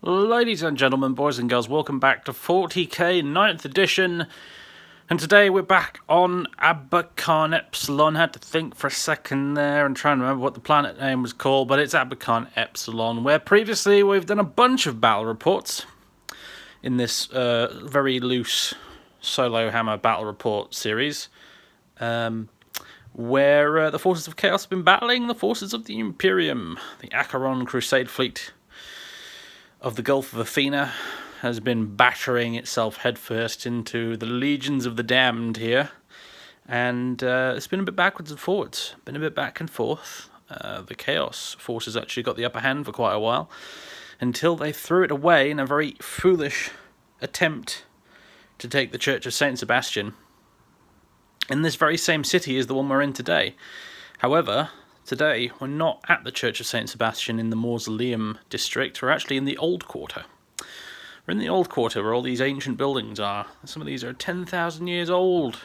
Ladies and gentlemen, boys and girls, welcome back to 40k 9th edition. And today we're back on Abakhan Epsilon. Had to think for a second there and try and remember what the planet name was called, but it's Abakhan Epsilon, where previously we've done a bunch of battle reports in this very loose Solohammer battle report series, where the forces of Chaos have been battling the forces of the Imperium. The Acheron Crusade fleet of the Gulf of Athena has been battering itself headfirst into the legions of the damned here, and it's been a bit backwards and forwards, been a bit back and forth. The Chaos forces actually got the upper hand for quite a while, until they threw it away in a very foolish attempt to take the Church of Saint Sebastian in this very same city as the one we're in today. However, today, we're not at the Church of Saint Sebastian in the Mausoleum district. We're actually in the Old Quarter. We're in the Old Quarter where all these ancient buildings are. Some of these are 10,000 years old.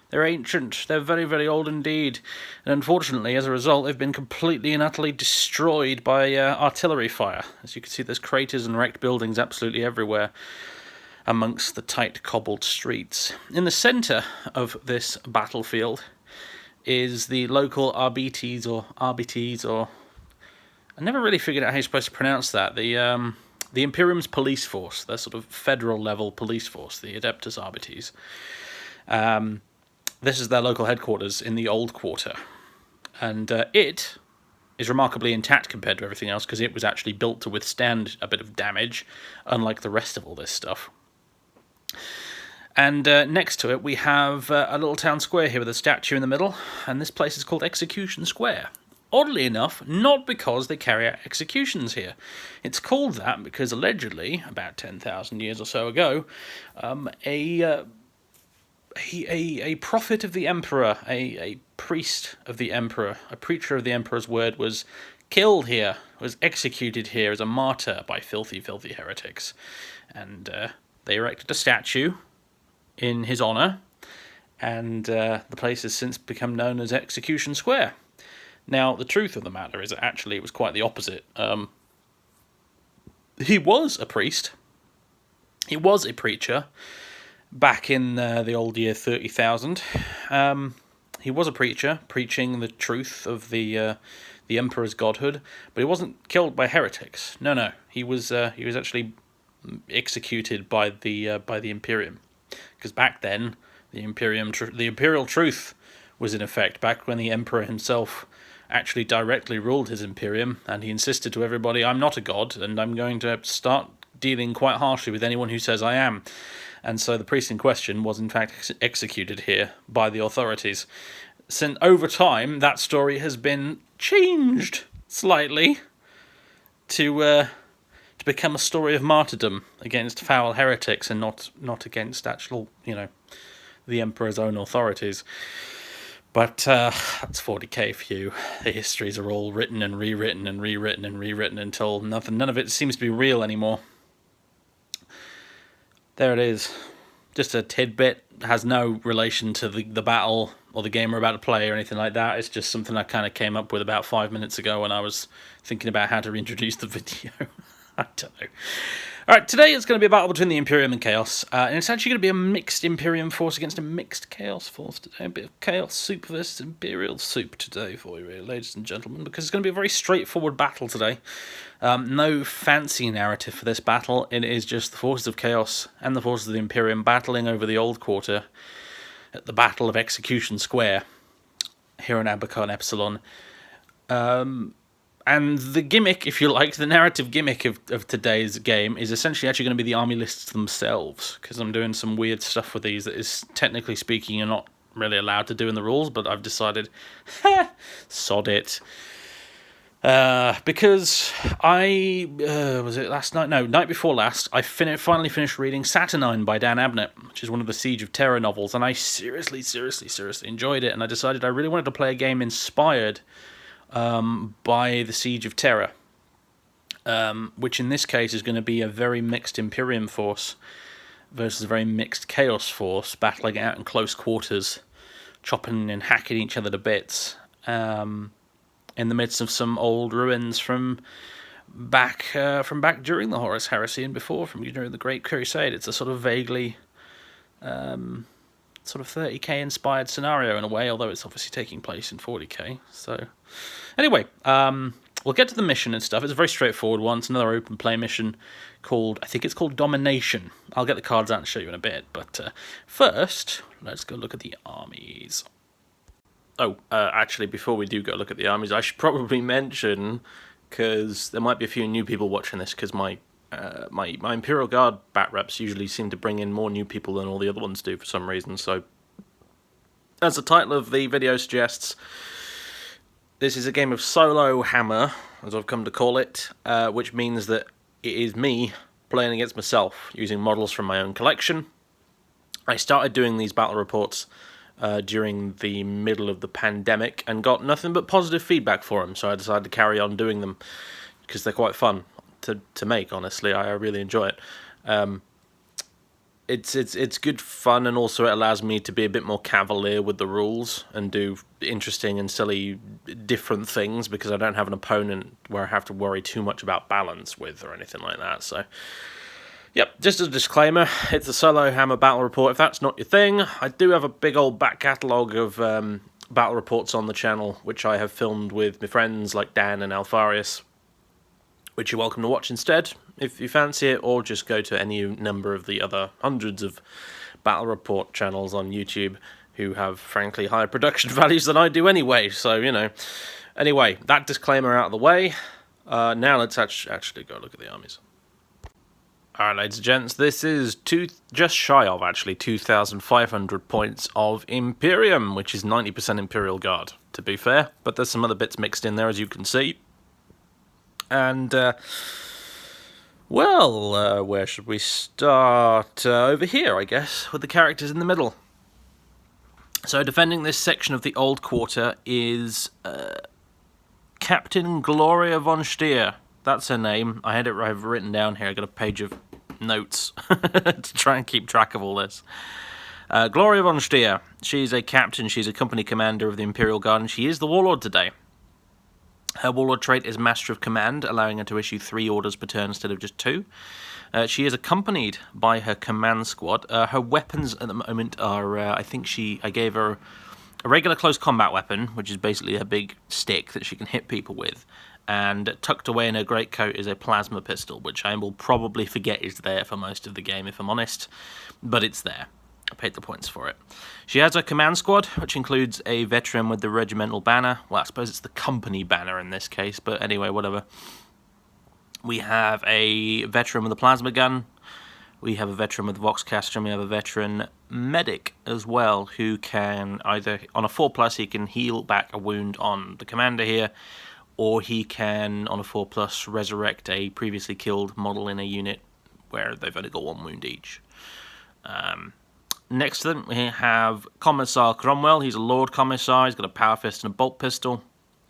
They're ancient. They're very, very old indeed. And unfortunately, as a result, they've been completely and utterly destroyed by artillery fire. As you can see, there's craters and wrecked buildings absolutely everywhere amongst the tight cobbled streets. In the centre of this battlefield is the local RBTs or I never really figured out how you're supposed to pronounce that. The Imperium's police force, their sort of federal level police force, the Adeptus Arbites. This is their local headquarters in the Old Quarter, and it is remarkably intact compared to everything else because it was actually built to withstand a bit of damage, unlike the rest of all this stuff. And next to it, we have a little town square here with a statue in the middle, and this place is called Execution Square. Oddly enough, not because they carry out executions here. It's called that because allegedly, about 10,000 years or so ago, a prophet of the Emperor, a priest of the Emperor, a preacher of the Emperor's word was killed here, was executed here as a martyr by filthy, filthy heretics. And they erected a statue in his honour, and the place has since become known as Execution Square. Now, the truth of the matter is that actually it was quite the opposite. He was a priest. He was a preacher back in the old year 30,000. He was a preacher, preaching the truth of the Emperor's godhood, but he wasn't killed by heretics. No. He was actually executed by the Imperium. Because back then, the imperial truth was in effect, back when the Emperor himself actually directly ruled his Imperium, and he insisted to everybody, I'm not a god, and I'm going to start dealing quite harshly with anyone who says I am. And so the priest in question was in fact executed here by the authorities. Since over time, that story has been changed slightly to become a story of martyrdom against foul heretics and not against actual, the Emperor's own authorities. But that's 40k for you. The histories are all written and rewritten and rewritten and rewritten until none of it seems to be real anymore. There it is. Just a tidbit. Has no relation to the battle or the game we're about to play or anything like that. It's just something I kind of came up with about 5 minutes ago when I was thinking about how to reintroduce the video. I don't know. Alright, today it's going to be a battle between the Imperium and Chaos, and it's actually going to be a mixed Imperium force against a mixed Chaos force today. A bit of Chaos soup versus Imperial soup today for you, really, ladies and gentlemen, because it's going to be a very straightforward battle today. No fancy narrative for this battle. It is just the forces of Chaos and the forces of the Imperium battling over the Old Quarter at the Battle of Execution Square here in Abakhan Epsilon. And the gimmick, if you like, the narrative gimmick of today's game is essentially actually going to be the army lists themselves, because I'm doing some weird stuff with these that is, technically speaking, you're not really allowed to do in the rules, but I've decided, sod it. Because was it last night? No, night before last, I finally finished reading Saturnine by Dan Abnett, which is one of the Siege of Terror novels, and I seriously enjoyed it, and I decided I really wanted to play a game inspired by the Siege of Terror, which in this case is going to be a very mixed Imperium force versus a very mixed Chaos force, battling out in close quarters, chopping and hacking each other to bits, in the midst of some old ruins from back during the Horus Heresy and before, from during the Great Crusade. It's a sort of vaguely sort of 30k inspired scenario in a way, although it's obviously taking place in 40k. So anyway, we'll get to the mission and stuff. It's a very straightforward one. It's another open play mission called, I think it's called Domination. I'll get the cards out and show you in a bit, but first, let's go look at the armies. Oh, actually, before we do go look at the armies, I should probably mention, because there might be a few new people watching this, because my Imperial Guard bat reps usually seem to bring in more new people than all the other ones do for some reason. So, as the title of the video suggests, this is a game of Solohammer, as I've come to call it, which means that it is me playing against myself, using models from my own collection. I started doing these battle reports during the middle of the pandemic and got nothing but positive feedback for them, so I decided to carry on doing them, because they're quite fun to make, honestly. I really enjoy it. It's good fun, and also it allows me to be a bit more cavalier with the rules and do interesting and silly different things, because I don't have an opponent where I have to worry too much about balance with or anything like that. So, yep, just as a disclaimer, it's a Solohammer battle report. If that's not your thing, I do have a big old back catalogue of battle reports on the channel, which I have filmed with my friends like Dan and Alfarius, which you're welcome to watch instead, if you fancy it, or just go to any number of the other hundreds of battle report channels on YouTube who have, frankly, higher production values than I do anyway, so, you know. Anyway, that disclaimer out of the way, now let's actually go look at the armies. Alright, ladies and gents, this is just shy of, actually, 2,500 points of Imperium, which is 90% Imperial Guard, to be fair, but there's some other bits mixed in there, as you can see. And, well, where should we start? Over here, I guess, with the characters in the middle. So, defending this section of the Old Quarter is Captain Gloria von Stier. That's her name. I have written down here. I got a page of notes to try and keep track of all this. Gloria von Stier. She's a captain. She's a company commander of the Imperial Guard, and she is the warlord today. Her warlord trait is Master of Command, allowing her to issue 3 orders per turn instead of just 2. She is accompanied by her command squad. Her weapons at the moment are, I gave her a regular close combat weapon, which is basically a big stick that she can hit people with. And tucked away in her greatcoat is a plasma pistol, which I will probably forget is there for most of the game, if I'm honest. But it's there. I paid the points for it. She has a command squad, which includes a veteran with the regimental banner. Well, I suppose it's the company banner in this case, but anyway, whatever. We have a veteran with a plasma gun. We have a veteran with Voxcaster, and we have a veteran medic as well, who can either, on a 4+, he can heal back a wound on the commander here, or he can, on a 4+, resurrect a previously killed model in a unit where they've only got 1 wound each. Next to them, we have Commissar Cromwell. He's a Lord Commissar. He's got a power fist and a bolt pistol.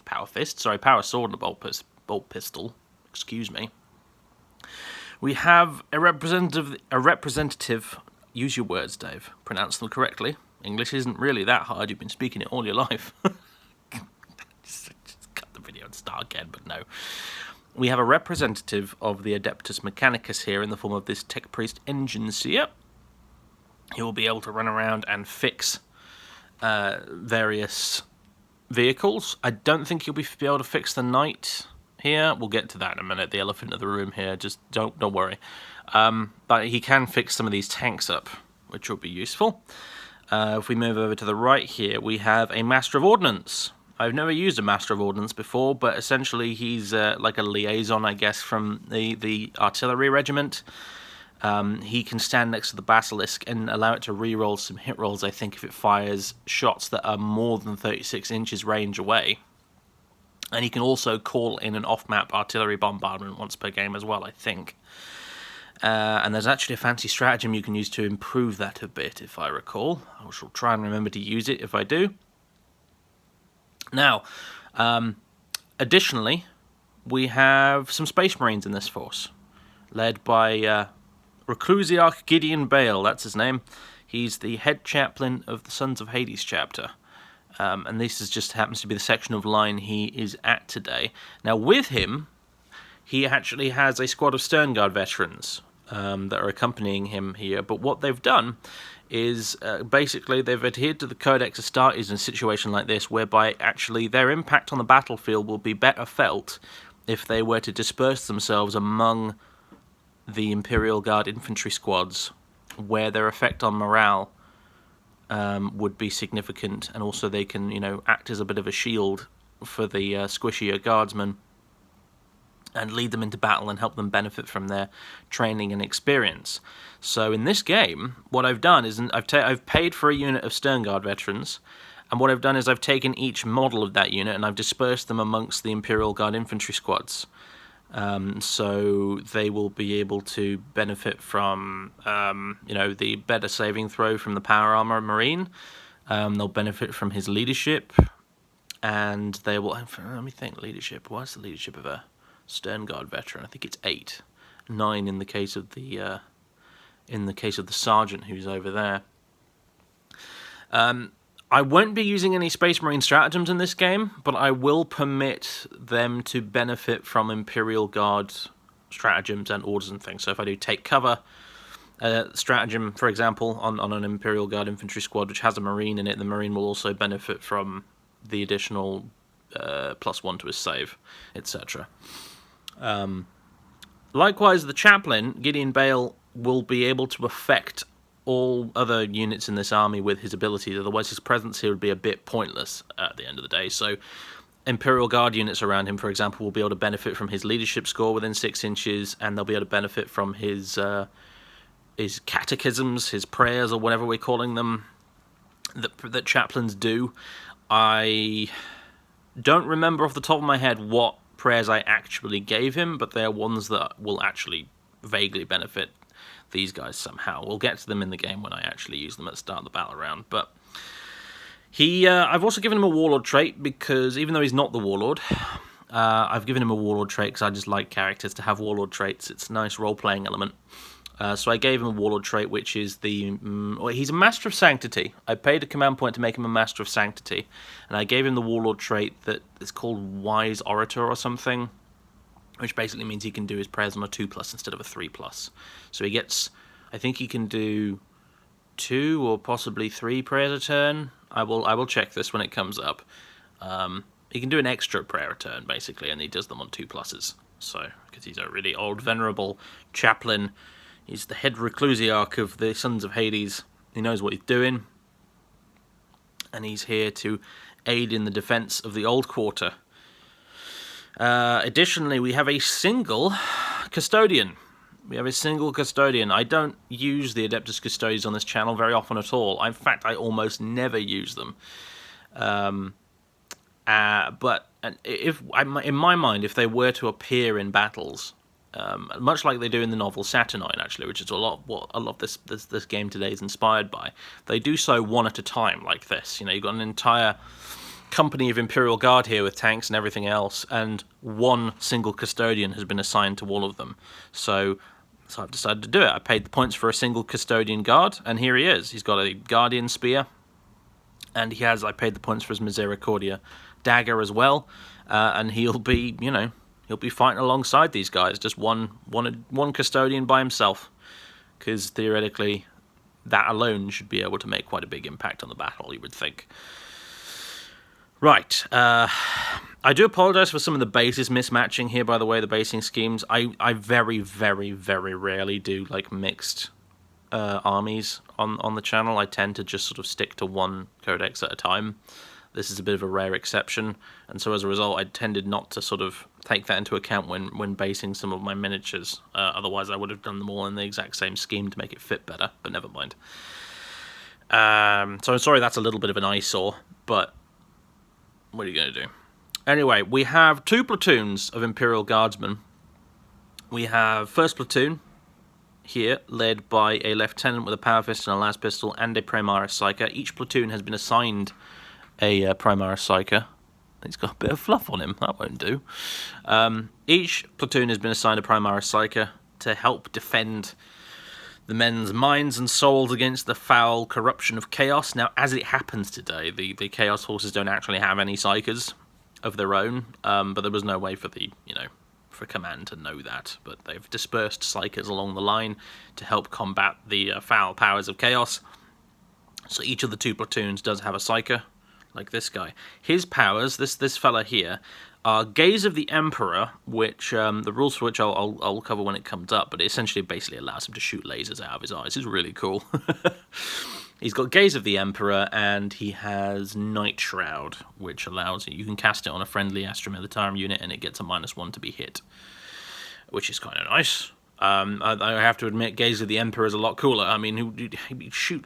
Power sword and a bolt pistol. Excuse me. We have a representative. Use your words, Dave. Pronounce them correctly. English isn't really that hard. You've been speaking it all your life. just cut the video and start again, but no. We have a representative of the Adeptus Mechanicus here in the form of this Tech Priest Engine Seer. He will be able to run around and fix various vehicles. I don't think he'll be able to fix the Knight here. We'll get to that in a minute. The elephant in the room here. Just don't worry. But he can fix some of these tanks up, which will be useful. If we move over to the right here, we have a Master of Ordnance. I've never used a Master of Ordnance before, but essentially he's like a liaison, I guess, from the artillery regiment. He can stand next to the Basilisk and allow it to re-roll some hit rolls, I think, if it fires shots that are more than 36 inches range away. And he can also call in an off-map artillery bombardment once per game as well, I think. And there's actually a fancy stratagem you can use to improve that a bit, if I recall. I shall try and remember to use it if I do. Now, additionally, we have some Space Marines in this force, led by Reclusiarch Gideon Bale, that's his name. He's the head chaplain of the Sons of Hades chapter. And this just happens to be the section of line he is at today. Now, with him, he actually has a squad of Stern Guard veterans that are accompanying him here. But what they've done is basically they've adhered to the Codex Astartes in a situation like this, whereby actually their impact on the battlefield will be better felt if they were to disperse themselves among the Imperial Guard infantry squads, where their effect on morale would be significant, and also they can, act as a bit of a shield for the squishier guardsmen and lead them into battle and help them benefit from their training and experience. So in this game, what I've done is I've paid for a unit of Stern Guard veterans, and what I've done is I've taken each model of that unit and I've dispersed them amongst the Imperial Guard infantry squads. So they will be able to benefit from, the better saving throw from the Power Armor Marine. They'll benefit from his leadership, and they will. Let me think. Leadership. What's the leadership of a Stern Guard veteran? I think it's 8, 9 in the case of the sergeant who's over there. I won't be using any Space Marine stratagems in this game, but I will permit them to benefit from Imperial Guard stratagems and orders and things. So if I do take cover stratagem, for example, on an Imperial Guard infantry squad which has a Marine in it, the Marine will also benefit from the additional +1 to his save, etc. Likewise, the Chaplain, Gideon Bale, will be able to affect all other units in this army with his abilities, otherwise his presence here would be a bit pointless at the end of the day. So Imperial Guard units around him, for example, will be able to benefit from his leadership score within 6 inches, and they'll be able to benefit from his catechisms, his prayers, or whatever we're calling them, that chaplains do. I don't remember off the top of my head what prayers I actually gave him, but they're ones that will actually vaguely benefit these guys somehow. We'll get to them in the game when I actually use them at the start of the battle round. But I've also given him a Warlord trait, because even though he's not the Warlord, I've given him a Warlord trait because I just like characters to have Warlord traits. It's a nice role-playing element. So I gave him a Warlord trait, which is he's a Master of Sanctity. I paid a command point to make him a Master of Sanctity, and I gave him the Warlord trait that is called Wise Orator or something, which basically means he can do his prayers on a 2+ instead of a 3+. So he gets, I think he can do 2 or possibly 3 prayers a turn. I will check this when it comes up. He can do an extra prayer a turn, basically, and he does them on 2+. So, because he's a really old, venerable chaplain, he's the head reclusiarch of the Sons of Hades. He knows what he's doing, and he's here to aid in the defense of the Old Quarter. Additionally, we have a single custodian. I don't use the Adeptus Custodes on this channel very often at all. In fact, I almost never use them. But in my mind, if they were to appear in battles, much like they do in the novel Saturnine, actually, which is a lot of this game today is inspired by, they do so one at a time, like this. You've got an entire company of Imperial Guard here with tanks and everything else, and one single custodian has been assigned to all of them. So I've decided to do it. I paid the points for a single custodian guard, and here he is. He's got a Guardian Spear, and I paid the points for his Misericordia dagger as well, and he'll be fighting alongside these guys, just one custodian by himself, because theoretically that alone should be able to make quite a big impact on the battle, you would think. Right, I do apologise for some of the bases mismatching here, by the way, the basing schemes. I very, very, very rarely do, mixed armies on the channel. I tend to just sort of stick to one codex at a time. This is a bit of a rare exception, and so as a result, I tended not to sort of take that into account when basing some of my miniatures. Otherwise, I would have done them all in the exact same scheme to make it fit better, but never mind. So I'm sorry that's a little bit of an eyesore, but what are you going to do? Anyway, we have 2 platoons of Imperial Guardsmen. We have 1st platoon here, led by a lieutenant with a power fist and a las pistol and a Primaris Psyker. Each platoon has been assigned a Primaris Psyker. He's got a bit of fluff on him, that won't do. Each platoon has been assigned a Primaris Psyker to help defend the men's minds and souls against the foul corruption of chaos. Now, as it happens today, the Chaos Forces don't actually have any Psykers of their own, but there was no way for the for command to know that, but they've dispersed Psychers along the line to help combat the foul powers of chaos. So each of the 2 platoons does have a Psyker, like this guy. His powers, this fella here, are Gaze of the Emperor, which the rules for which I'll cover when it comes up, but it essentially basically allows him to shoot lasers out of his eyes. It's really cool. He's got Gaze of the Emperor, and he has Night Shroud, which allows you can cast it on a friendly Astra Militarum unit, and it gets a -1 to be hit, which is kind of nice. I have to admit, Gaze of the Emperor is a lot cooler. I mean, he'd shoot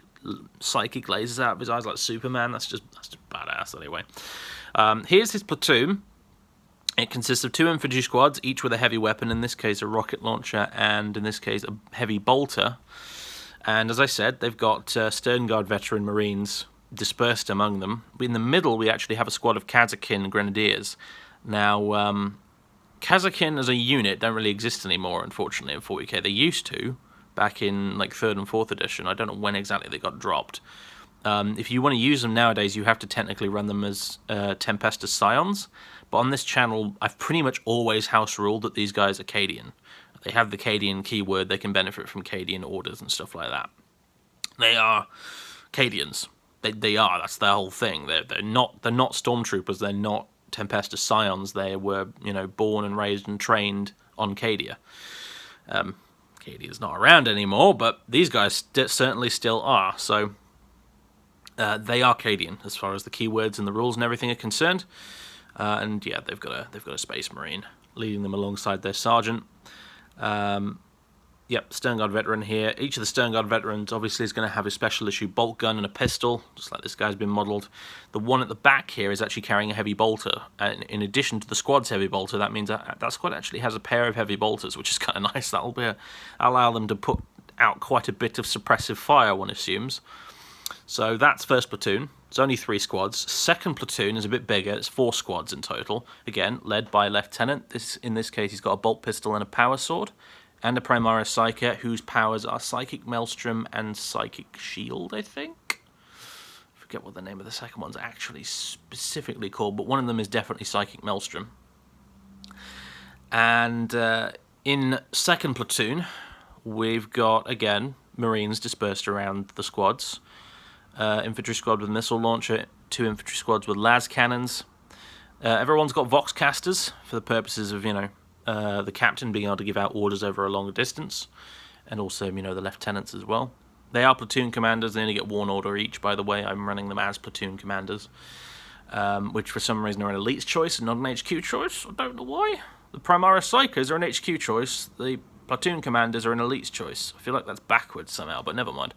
psychic lasers out of his eyes like Superman. That's just badass anyway. Here's his platoon. It consists of 2 infantry squads, each with a heavy weapon, in this case a rocket launcher, and in this case a heavy bolter. And as I said, they've got Stern Guard veteran Marines dispersed among them. In the middle, we actually have a squad of Kazakin Grenadiers. Now, Kazakin as a unit don't really exist anymore, unfortunately, in 40k. They used to, back in like 3rd and 4th edition. I don't know when exactly they got dropped. If you want to use them nowadays, you have to technically run them as Tempestus Scions. But on this channel, I've pretty much always house ruled that these guys are Cadian. They have the Cadian keyword, they can benefit from Cadian orders and stuff like that. They are Cadians. They are, that's their whole thing. They're not stormtroopers, they're not Tempestus Scions. They were, born and raised and trained on Cadia. Cadia's not around anymore, but these guys certainly still are. So they are Cadian as far as the keywords and the rules and everything are concerned. And yeah, they've got a Space Marine leading them alongside their sergeant. Yep, Stern Guard veteran here. Each of the Stern Guard veterans obviously is going to have a special issue bolt gun and a pistol, just like this guy's been modelled. The one at the back here is actually carrying a heavy bolter. And in addition to the squad's heavy bolter, that means that squad actually has a pair of heavy bolters, which is kind of nice. That'll allow them to put out quite a bit of suppressive fire, one assumes. So that's first platoon. It's only 3 squads. Second platoon is a bit bigger. It's 4 squads in total. Again, led by a lieutenant. In this case, he's got a bolt pistol and a power sword. And a Primaris Psyker, whose powers are Psychic Maelstrom and Psychic Shield, I think? I forget what the name of the second one's actually specifically called, but one of them is definitely Psychic Maelstrom. And in second platoon, we've got, again, Marines dispersed around the squads. Infantry squad with missile launcher, 2 infantry squads with las cannons. Everyone's got vox casters for the purposes of, the captain being able to give out orders over a longer distance, and also, the lieutenants as well. They are platoon commanders. They only get 1 order each, by the way. I'm running them as platoon commanders, which for some reason are an elite's choice and not an HQ choice. I don't know why. The Primaris Psychers are an HQ choice. The platoon commanders are an elite's choice. I feel like that's backwards somehow, but never mind.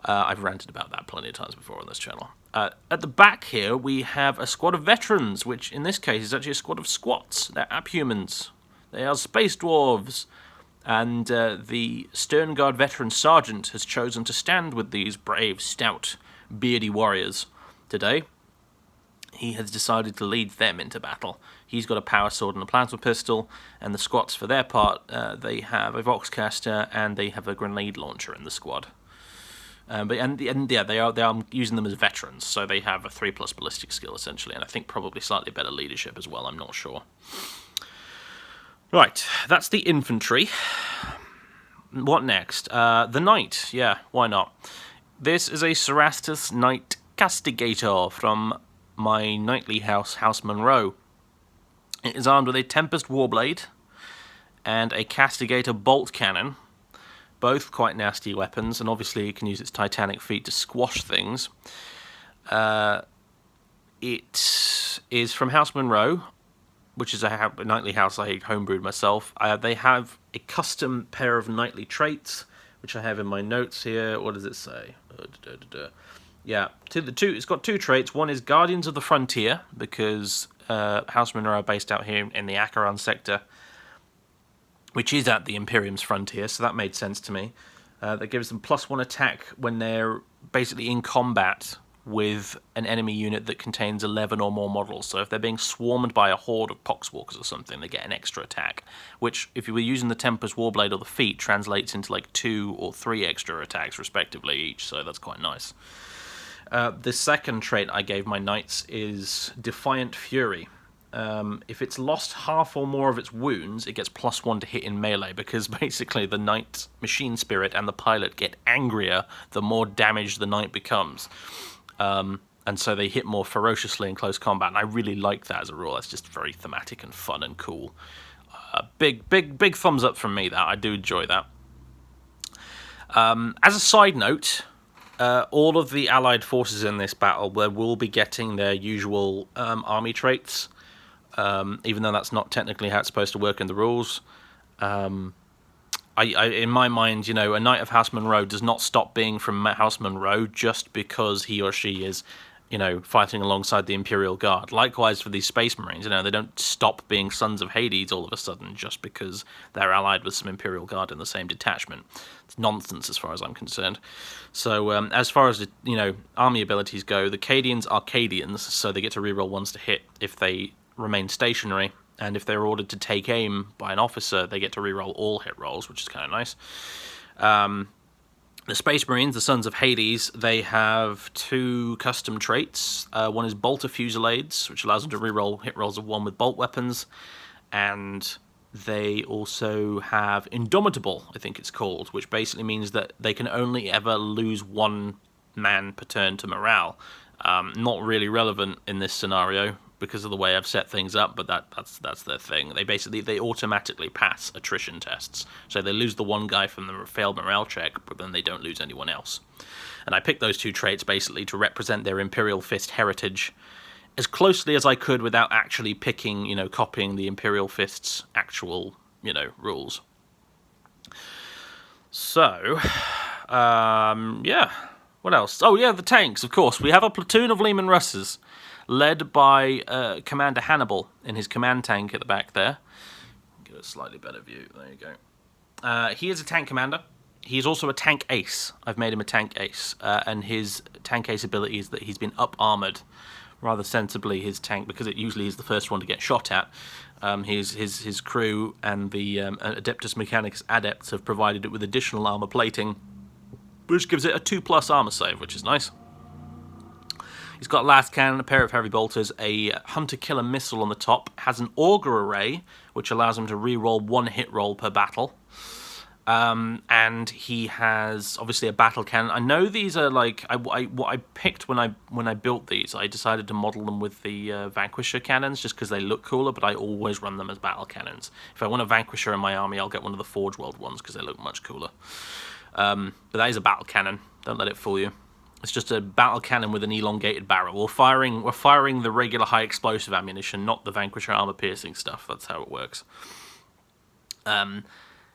I've ranted about that plenty of times before on this channel. At the back here, we have a squad of veterans, which in this case is actually a squad of squats. They're abhumans. They are space dwarves. And the Stern Guard veteran sergeant has chosen to stand with these brave, stout, beardy warriors today. He has decided to lead them into battle. He's got a power sword and a plasma pistol, and the squats, for their part, they have a voxcaster and they have a grenade launcher in the squad. They are using them as veterans, so they have a 3+ ballistic skill essentially, and I think probably slightly better leadership as well. I'm not sure. Right, that's the infantry. What next? The knight. Yeah, why not? This is a Cerastus Knight Castigator from my knightly house, House Munro. It is armed with a Tempest Warblade and a Castigator bolt cannon. Both quite nasty weapons, and obviously it can use its titanic feet to squash things. It is from House Munro, which is a knightly house I homebrewed myself. They have a custom pair of knightly traits, which I have in my notes here. What does it say? Yeah, it's got 2 traits. One is Guardians of the Frontier, because House Munro are based out here in the Acheron sector, which is at the Imperium's frontier, so that made sense to me. That gives them +1 attack when they're basically in combat with an enemy unit that contains 11 or more models. So if they're being swarmed by a horde of poxwalkers or something, they get an extra attack, which, if you were using the Tempest Warblade or the feet, translates into like 2 or 3 extra attacks, respectively, each, so that's quite nice. The second trait I gave my knights is Defiant Fury. if it's lost half or more of its wounds, it gets +1 to hit in melee, because basically the knight machine spirit and the pilot get angrier the more damaged the knight becomes. And so they hit more ferociously in close combat, and I really like that as a rule. That's just very thematic and fun and cool. Big thumbs up from me, that. I do enjoy that. As a side note, all of the allied forces in this battle will be getting their usual army traits, even though that's not technically how it's supposed to work in the rules. In my mind, you know, a Knight of House Munro does not stop being from House Munro just because he or she is, you know, fighting alongside the Imperial Guard. Likewise for these Space Marines, you know, they don't stop being Sons of Hades all of a sudden just because they're allied with some Imperial Guard in the same detachment. It's nonsense as far as I'm concerned. So as far as, you know, army abilities go, the Cadians are Cadians, so they get to reroll ones to hit if they remain stationary, and if they're ordered to take aim by an officer, they get to reroll all hit rolls, which is kind of nice. The Space Marines, the Sons of Hades, they have 2 custom traits. One is Bolter Fusillades, which allows them to reroll hit rolls of 1 with bolt weapons, and they also have Indomitable, I think it's called, which basically means that they can only ever lose 1 man per turn to morale. Not really relevant in this scenario because of the way I've set things up, but that's their thing. They automatically pass attrition tests, so they lose the 1 guy from the failed morale check, but then they don't lose anyone else. And I picked those 2 traits basically to represent their Imperial Fist heritage as closely as I could without actually picking, you know, copying the Imperial Fist's actual, you know, rules. So, yeah. What else? Oh, yeah, the tanks, of course. We have a platoon of Leman Russes, led by Commander Hannibal in his command tank at the back there. Get a slightly better view. There you go. He is a tank commander. He's also a tank ace. I've made him a tank ace. And his tank ace ability is that he's been up-armoured rather sensibly, his tank, because it usually is the first one to get shot at. His crew and the Adeptus Mechanicus adepts have provided it with additional armour plating, which gives it a 2+ armour save, which is nice. He's got a last cannon, a pair of heavy bolters, a hunter-killer missile on the top, has an auger array, which allows him to re-roll 1 hit roll per battle. And he has obviously a battle cannon. I know these are like what I picked when I built these. I decided to model them with the Vanquisher cannons just because they look cooler, but I always run them as battle cannons. If I want a Vanquisher in my army, I'll get one of the Forge World ones because they look much cooler. But that is a battle cannon. Don't let it fool you. It's just a battle cannon with an elongated barrel. We're firing the regular high explosive ammunition, not the Vanquisher armor piercing stuff. That's how it works.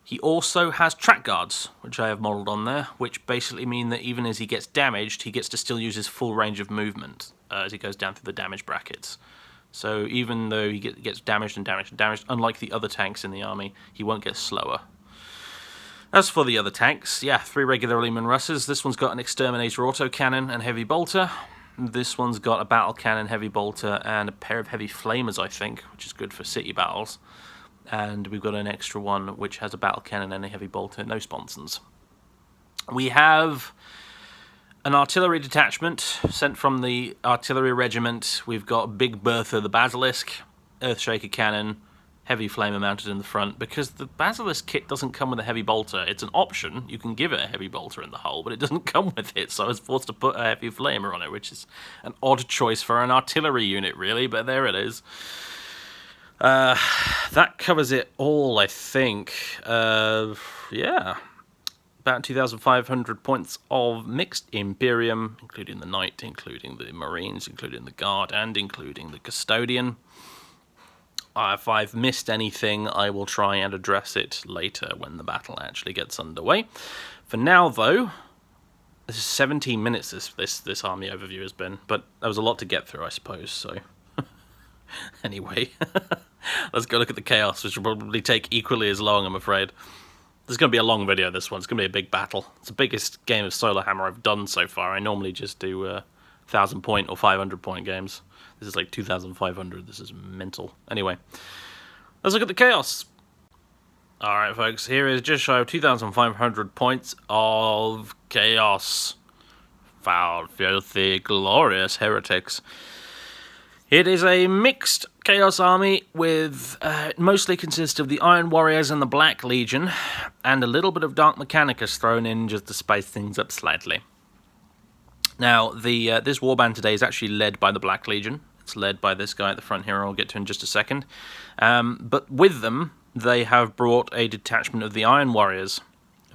He also has track guards, which I have modelled on there, which basically mean that even as he gets damaged, he gets to still use his full range of movement as he goes down through the damage brackets. So even though he gets damaged and damaged and damaged, unlike the other tanks in the army, he won't get slower. As for the other tanks, yeah, 3 regular Leman Russes. This one's got an Exterminator autocannon and heavy bolter. This one's got a battle cannon, heavy bolter, and a pair of heavy flamers, I think, which is good for city battles. And we've got an extra one which has a battle cannon and a heavy bolter, no sponsons. We have an artillery detachment sent from the artillery regiment. We've got Big Bertha the Basilisk, Earthshaker cannon, heavy flamer mounted in the front, because the Basilisk kit doesn't come with a heavy bolter. It's an option. You can give it a heavy bolter in the hull, but it doesn't come with it, so I was forced to put a heavy flamer on it, which is an odd choice for an artillery unit, really, but there it is. That covers it all, I think. Yeah. About 2,500 points of mixed Imperium, including the Knight, including the Marines, including the Guard, and including the Custodian. If I've missed anything, I will try and address it later when the battle actually gets underway. For now, though, this is 17 minutes this army overview has been, but there was a lot to get through, I suppose, so... Anyway, let's go look at the chaos, which will probably take equally as long, I'm afraid. This is going to be a long video, this one. It's going to be a big battle. It's the biggest game of Solohammer I've done so far. I normally just do 1,000-point or 500-point games. This is like 2,500. This is mental. Anyway, let's look at the chaos. Alright, folks, here is just shy of 2,500 points of chaos. Foul, filthy, glorious heretics. It is a mixed Chaos Army with mostly consists of the Iron Warriors and the Black Legion, and a little bit of Dark Mechanicus thrown in just to spice things up slightly. Now, this warband today is actually led by the Black Legion. It's led by this guy at the front here, I'll get to in just a second. But with them, they have brought a detachment of the Iron Warriors,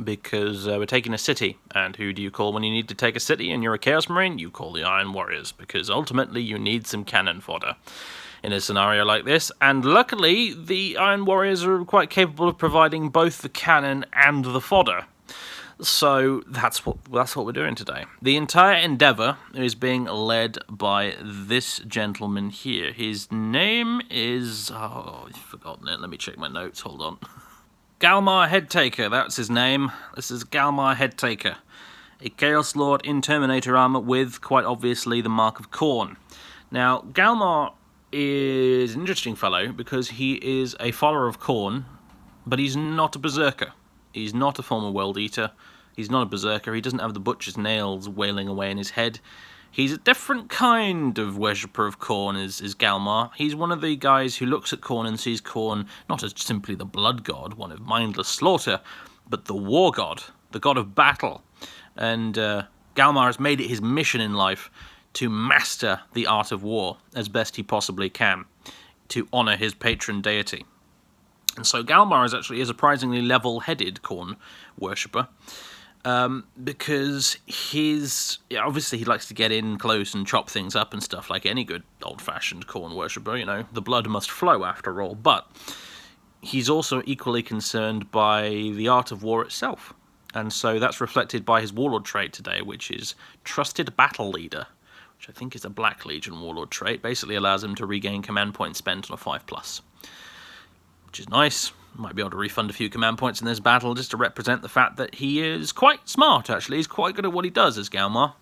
because we're taking a city, and who do you call when you need to take a city and you're a Chaos Marine? You call the Iron Warriors, because ultimately you need some cannon fodder in a scenario like this, and luckily the Iron Warriors are quite capable of providing both the cannon and the fodder. So that's what we're doing today. The entire endeavour is being led by this gentleman here. His name is... oh, I've forgotten it. Let me check my notes. Hold on. Galmar Headtaker, that's his name. This is Galmar Headtaker. A Chaos Lord in Terminator armour with, quite obviously, the Mark of Khorne. Now, Galmar is an interesting fellow because he is a follower of Khorne, but he's not a berserker. He's not a former world eater. He's not a berserker. He doesn't have the butcher's nails wailing away in his head. He's a different kind of worshipper of Khorne, is Galmar. He's one of the guys who looks at Khorne and sees Khorne not as simply the blood god, one of mindless slaughter, but the war god, the god of battle. And Galmar has made it his mission in life to master the art of war as best he possibly can, to honour his patron deity. And so Galmar is actually a surprisingly level-headed Khorne worshipper, because obviously he likes to get in close and chop things up and stuff like any good old-fashioned Khorne worshipper, you know, the blood must flow after all, but he's also equally concerned by the art of war itself. And so that's reflected by his warlord trait today, which is Trusted Battle Leader, which I think is a Black Legion warlord trait. Basically allows him to regain command points spent on a 5+, which is nice. Might be able to refund a few command points in this battle just to represent the fact that he is quite smart, actually. He's quite good at what he does as Galmar.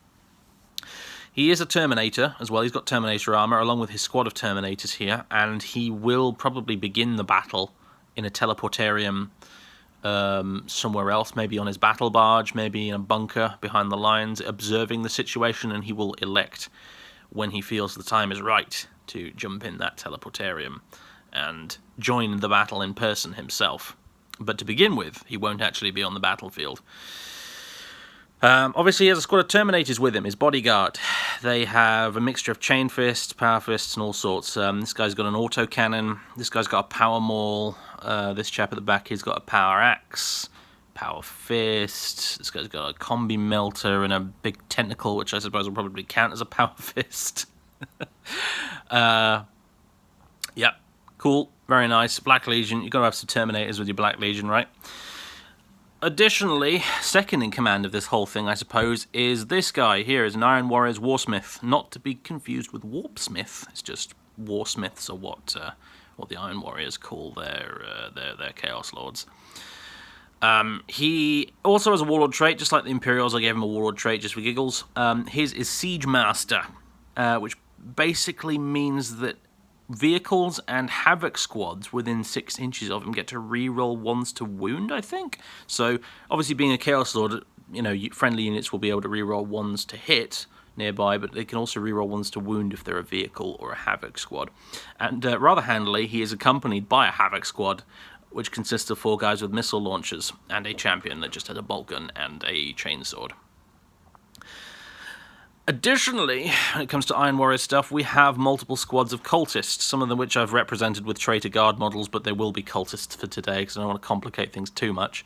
He is a Terminator as well. He's got Terminator armor along with his squad of Terminators here, and he will probably begin the battle in a teleportarium somewhere else, maybe on his battle barge, maybe in a bunker behind the lines, observing the situation, and he will elect when he feels the time is right to jump in that teleportarium and join the battle in person himself. But to begin with, he won't actually be on the battlefield. Obviously, he has a squad of Terminators with him, his bodyguard. They have a mixture of chain fists, power fists, and all sorts. This guy's got an autocannon. This guy's got a power maul. This chap at the back, he's got a power axe, power fist. This guy's got a combi melter and a big tentacle, which I suppose will probably count as a power fist. Yep, cool, very nice. Black Legion, you've got to have some Terminators with your Black Legion, right? Additionally, second in command of this whole thing, I suppose, is this guy here, is an Iron Warriors Warsmith, not to be confused with Warpsmith. It's just Warsmiths are what the Iron Warriors call their Chaos Lords. He also has a warlord trait, just like the Imperials. I gave him a warlord trait just for giggles. His is Siege Master, which basically means that vehicles and Havoc squads within 6 inches of him get to reroll ones to wound, I think. So, obviously being a Chaos Lord, you know, friendly units will be able to reroll ones to hit nearby, but they can also reroll ones to wound if they're a vehicle or a Havoc squad. And rather handily, he is accompanied by a Havoc squad, which consists of 4 guys with missile launchers, and a champion that just has a bolt gun and a chainsword. Additionally, when it comes to Iron Warrior stuff, we have multiple squads of cultists, some of them which I've represented with Traitor Guard models, but they will be cultists for today because I don't want to complicate things too much.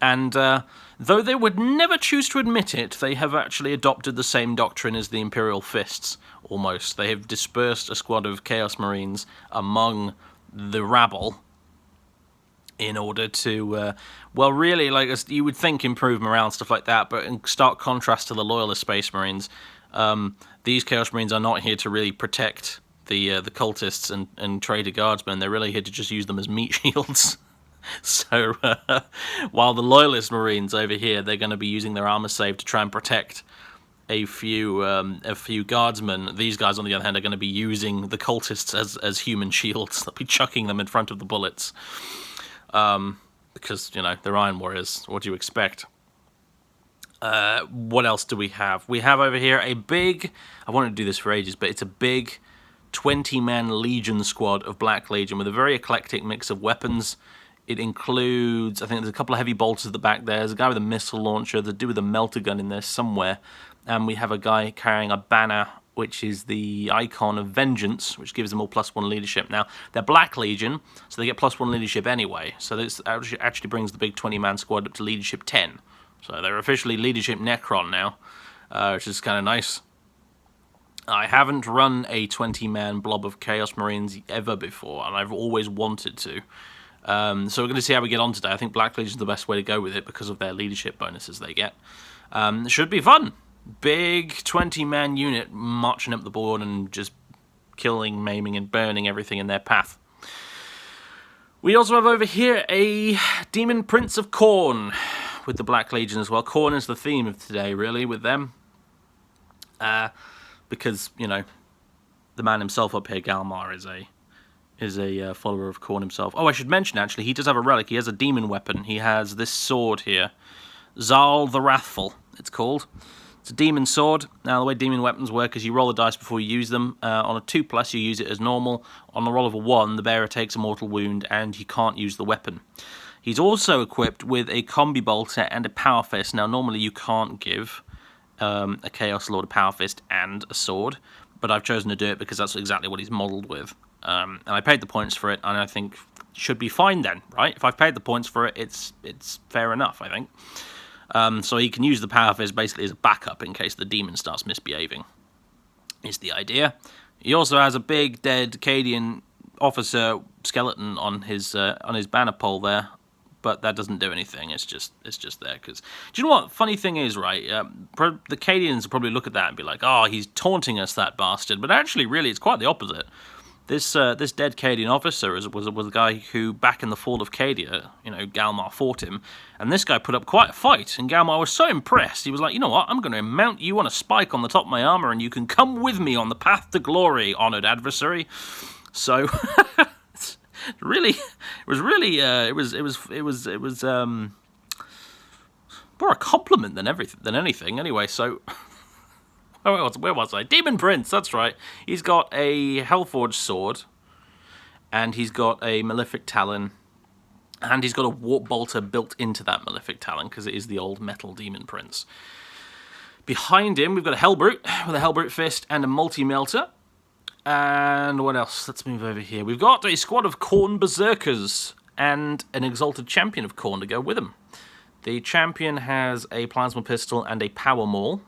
And though they would never choose to admit it, they have actually adopted the same doctrine as the Imperial Fists, almost. They have dispersed a squad of Chaos Marines among the rabble in order to, well, really, like you would think, improve morale and stuff like that, but in stark contrast to the Loyalist Space Marines, these Chaos Marines are not here to really protect the cultists and Traitor Guardsmen. They're really here to just use them as meat shields. So while the Loyalist Marines over here, they're going to be using their armor save to try and protect a few guardsmen, these guys on the other hand are going to be using the cultists as human shields. They'll be chucking them in front of the bullets. Because, you know, they're Iron Warriors. What do you expect? What else do we have? We have over here a big... I wanted to do this for ages, but it's a big 20-man Legion squad of Black Legion with a very eclectic mix of weapons. It includes, I think there's a couple of heavy bolters at the back there. There's a guy with a missile launcher. There's a dude with a melter gun in there somewhere. And we have a guy carrying a banner, which is the icon of vengeance, which gives them all +1 leadership. Now, they're Black Legion, so they get +1 leadership anyway. So this actually brings the big 20-man squad up to leadership 10. So they're officially leadership Necron now, which is kind of nice. I haven't run a 20-man blob of Chaos Marines ever before, and I've always wanted to. So we're going to see how we get on today. I think Black Legion's the best way to go with it because of their leadership bonuses they get. It should be fun. Big 20-man unit marching up the board and just killing, maiming, and burning everything in their path. We also have over here a Demon Prince of Khorne with the Black Legion as well. Khorne is the theme of today, really, with them. Because, you know, the man himself up here, Galmar, is a follower of Khorne himself. Oh, I should mention, actually, he does have a relic. He has a demon weapon. He has this sword here. Zal the Wrathful, it's called. It's a demon sword. Now, the way demon weapons work is you roll the dice before you use them. On a 2+, you use it as normal. On the roll of a 1, the bearer takes a mortal wound, and you can't use the weapon. He's also equipped with a combi bolter and a power fist. Now, normally you can't give a Chaos Lord a power fist and a sword, but I've chosen to do it because that's exactly what he's modelled with. And I paid the points for it, and I think should be fine then, right? If I've paid the points for it, it's fair enough, I think. So he can use the power fist basically as a backup in case the demon starts misbehaving, is the idea. He also has a big dead Cadian officer skeleton on his banner pole there, but that doesn't do anything. It's just there because. Do you know what? Funny thing is, right? The Cadians will probably look at that and be like, "Oh, he's taunting us, that bastard." But actually, really, it's quite the opposite. This dead Cadian officer was a guy who, back in the fall of Cadia, you know, Galmar fought him, and this guy put up quite a fight. And Galmar was so impressed, he was like, "You know what? I'm going to mount you on a spike on the top of my armor, and you can come with me on the path to glory, honored adversary." So. It was more a compliment than anything. Anyway, so where was I? Demon Prince, that's right. He's got a Hellforged sword, and he's got a Malefic Talon, and he's got a Warp Bolter built into that Malefic Talon because it is the old metal Demon Prince. Behind him, we've got a Hellbrute with a Hellbrute fist and a multi-melter. And what else? Let's move over here. We've got a squad of Khorne Berserkers and an Exalted Champion of Khorne to go with him. The Champion has a Plasma Pistol and a Power Maul.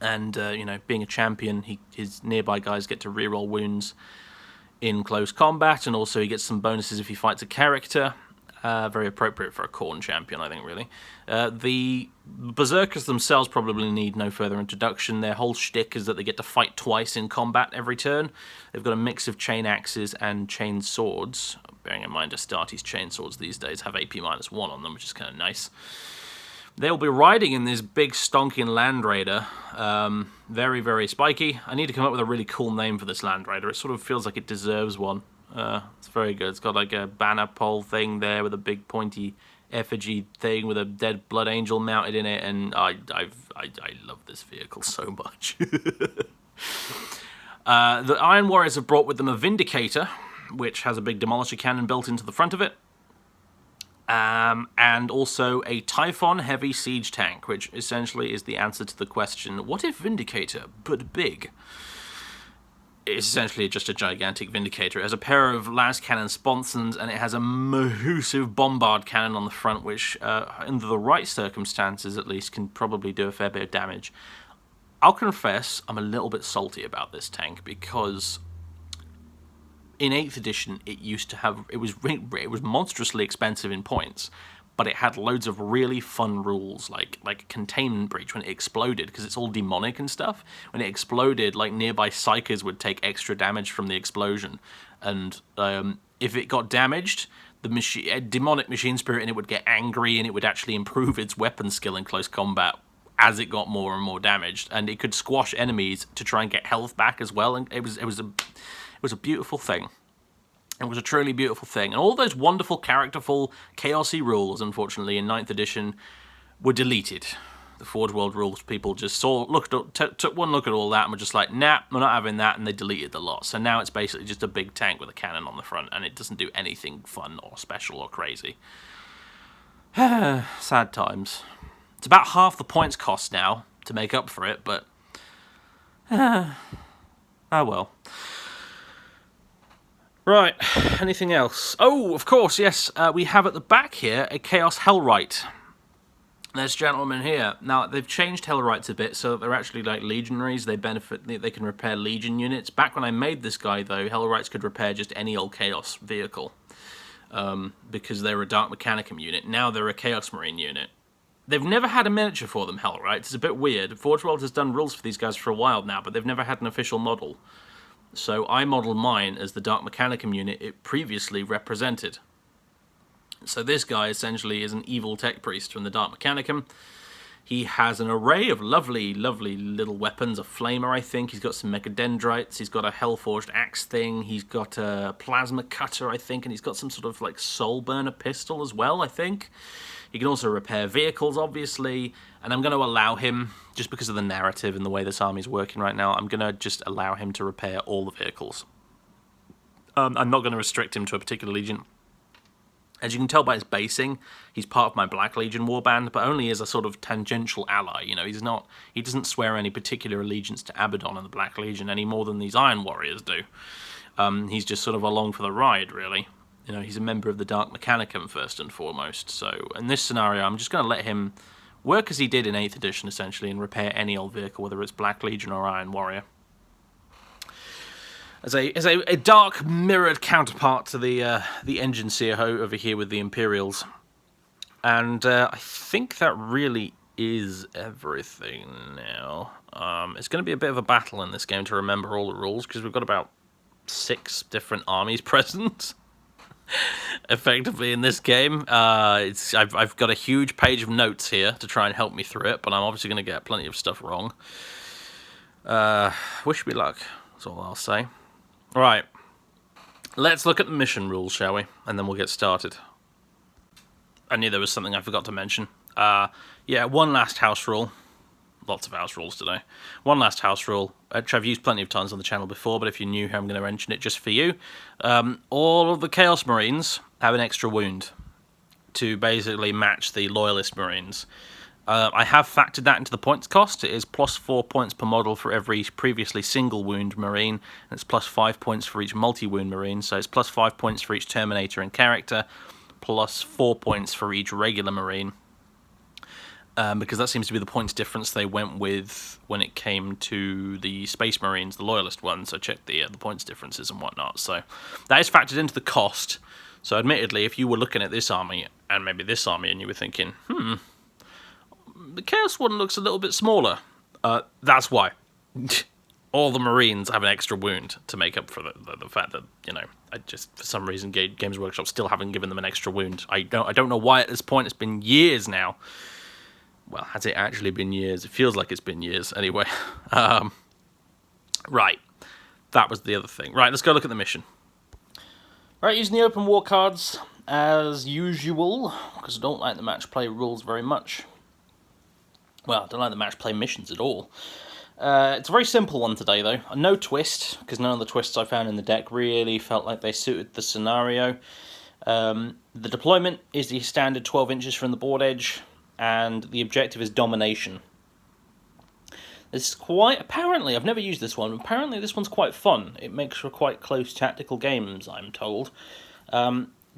And, you know, being a Champion, his nearby guys get to reroll wounds in close combat, and also he gets some bonuses if he fights a character. Very appropriate for a Khorne champion, I think, really. The Berserkers themselves probably need no further introduction. Their whole shtick is that they get to fight twice in combat every turn. They've got a mix of chain axes and chain swords. Bearing in mind, Astartes chain swords these days have AP -1 on them, which is kind of nice. They'll be riding in this big stonking Land Raider. Very, very spiky. I need to come up with a really cool name for this Land Raider. It sort of feels like it deserves one. It's very good. It's got like a banner pole thing there with a big pointy effigy thing with a dead blood angel mounted in it, and I love this vehicle so much. The Iron Warriors have brought with them a Vindicator, which has a big Demolisher cannon built into the front of it, and also a Typhon heavy siege tank, which essentially is the answer to the question, what if Vindicator, but big? It's essentially just a gigantic Vindicator. It has a pair of las cannon sponsons, and it has a massive bombard cannon on the front, which, under the right circumstances at least, can probably do a fair bit of damage. I'll confess, I'm a little bit salty about this tank, because in 8th edition, it used to have... It was monstrously expensive in points, but it had loads of really fun rules, like Containment Breach when it exploded, because it's all demonic and stuff. When it exploded, like, nearby Psychers would take extra damage from the explosion. And if it got damaged, the demonic machine spirit in it would get angry, and it would actually improve its weapon skill in close combat as it got more and more damaged. And it could squash enemies to try and get health back as well. And it was a beautiful thing. It was a truly beautiful thing. And all those wonderful, characterful, chaosy rules, unfortunately, in 9th edition, were deleted. the Forge World rules people just took one look at all that and were just like, nah, we're not having that, and they deleted the lot. So now it's basically just a big tank with a cannon on the front, and it doesn't do anything fun or special or crazy. Sad times. It's about half the points cost now to make up for it, but oh well. Right, anything else? Oh, of course, yes. We have at the back here a Chaos Hellwright. There's gentlemen here. Now, they've changed Hellwrights a bit, so they're actually like legionaries. They can repair legion units. Back when I made this guy, though, Hellwrights could repair just any old Chaos vehicle, because they were a Dark Mechanicum unit. Now they're a Chaos Marine unit. They've never had a miniature for them, Hellwrights. It's a bit weird. Forge World has done rules for these guys for a while now, but they've never had an official model. So I modelled mine as the Dark Mechanicum unit it previously represented. So this guy essentially is an evil tech priest from the Dark Mechanicum. He has an array of lovely, lovely little weapons. A flamer, I think. He's got some mechadendrites. He's got a hellforged axe thing. He's got a plasma cutter, I think. And he's got some sort of like soul burner pistol as well, I think. He can also repair vehicles, obviously. And I'm going to allow him, just because of the narrative and the way this army's working right now, I'm going to just allow him to repair all the vehicles. I'm not going to restrict him to a particular legion. As you can tell by his basing, he's part of my Black Legion warband, but only as a sort of tangential ally. You know, he doesn't swear any particular allegiance to Abaddon and the Black Legion any more than these Iron Warriors do. He's just sort of along for the ride, really. You know, he's a member of the Dark Mechanicum first and foremost. So in this scenario, I'm just going to let him work as he did in 8th edition, essentially, and repair any old vehicle, whether it's Black Legion or Iron Warrior. As a dark mirrored counterpart to the Engine Seer over here with the Imperials. And I think that really is everything now. It's going to be a bit of a battle in this game to remember all the rules, because we've got about 6 different armies present, effectively, in this game. I've got a huge page of notes here to try and help me through it, but I'm obviously going to get plenty of stuff wrong. Wish me luck, that's all I'll say. Right, let's look at the mission rules, shall we? And then we'll get started. I knew there was something I forgot to mention. Yeah, one last house rule. Lots of house rules today. One last house rule, which I've used plenty of times on the channel before, but if you're new here, I'm going to mention it just for you. All of the Chaos Marines have an extra wound to basically match the Loyalist Marines. I have factored that into the points cost. It is plus 4 points per model for every previously single wound Marine, and it's plus 5 points for each multi-wound Marine, so it's plus 5 points for each Terminator and character, plus 4 points for each regular Marine, because that seems to be the points difference they went with when it came to the Space Marines, the Loyalist ones, so check the points differences and whatnot. So that is factored into the cost. So admittedly, if you were looking at this army, and maybe this army, and you were thinking, the Chaos one looks a little bit smaller. That's why. All the Marines have an extra wound to make up for the fact that, you know, I just, for some reason, Games Workshop still haven't given them an extra wound. I don't know why at this point. It's been years now. Well, has it actually been years? It feels like it's been years, anyway. Right. That was the other thing. Right, let's go look at the mission. Right, using the open war cards, as usual, because I don't like the match play rules very much. Well, I don't like the match play missions at all. It's a very simple one today, though. No twist, because none of the twists I found in the deck really felt like they suited the scenario. The deployment is the standard 12 inches from the board edge, and the objective is domination. This is quite, apparently, I've never used this one, apparently this one's quite fun. It makes for quite close tactical games, I'm told.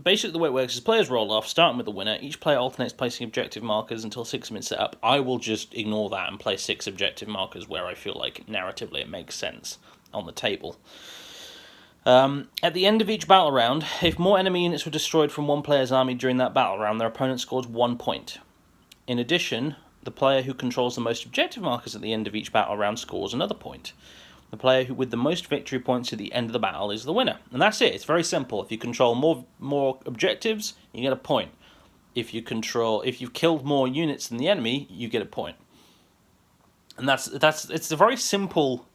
Basically, the way it works is players roll off, starting with the winner. Each player alternates placing objective markers until 6 have been set up. I will just ignore that and place 6 objective markers where I feel like narratively it makes sense on the table. At the end of each battle round, if more enemy units were destroyed from one player's army during that battle round, their opponent scores 1 point. In addition, the player who controls the most objective markers at the end of each battle round scores another point. The player with the most victory points at the end of the battle is the winner. And that's it. It's very simple. If you control more objectives, you get a point. If you've killed more units than the enemy, you get a point. And it's a very simple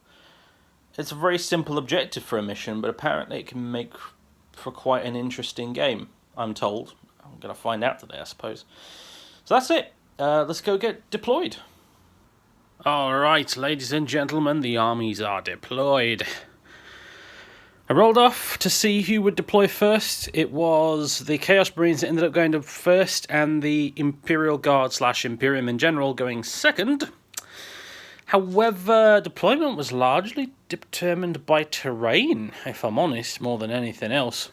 objective for a mission, but apparently it can make for quite an interesting game, I'm told. I'm going to find out today, I suppose. So that's it. Let's go get deployed. Alright, ladies and gentlemen, the armies are deployed. I rolled off to see who would deploy first. It was the Chaos Marines that ended up going to first, and the Imperial Guard / Imperium in general going second. However, deployment was largely determined by terrain, if I'm honest, more than anything else.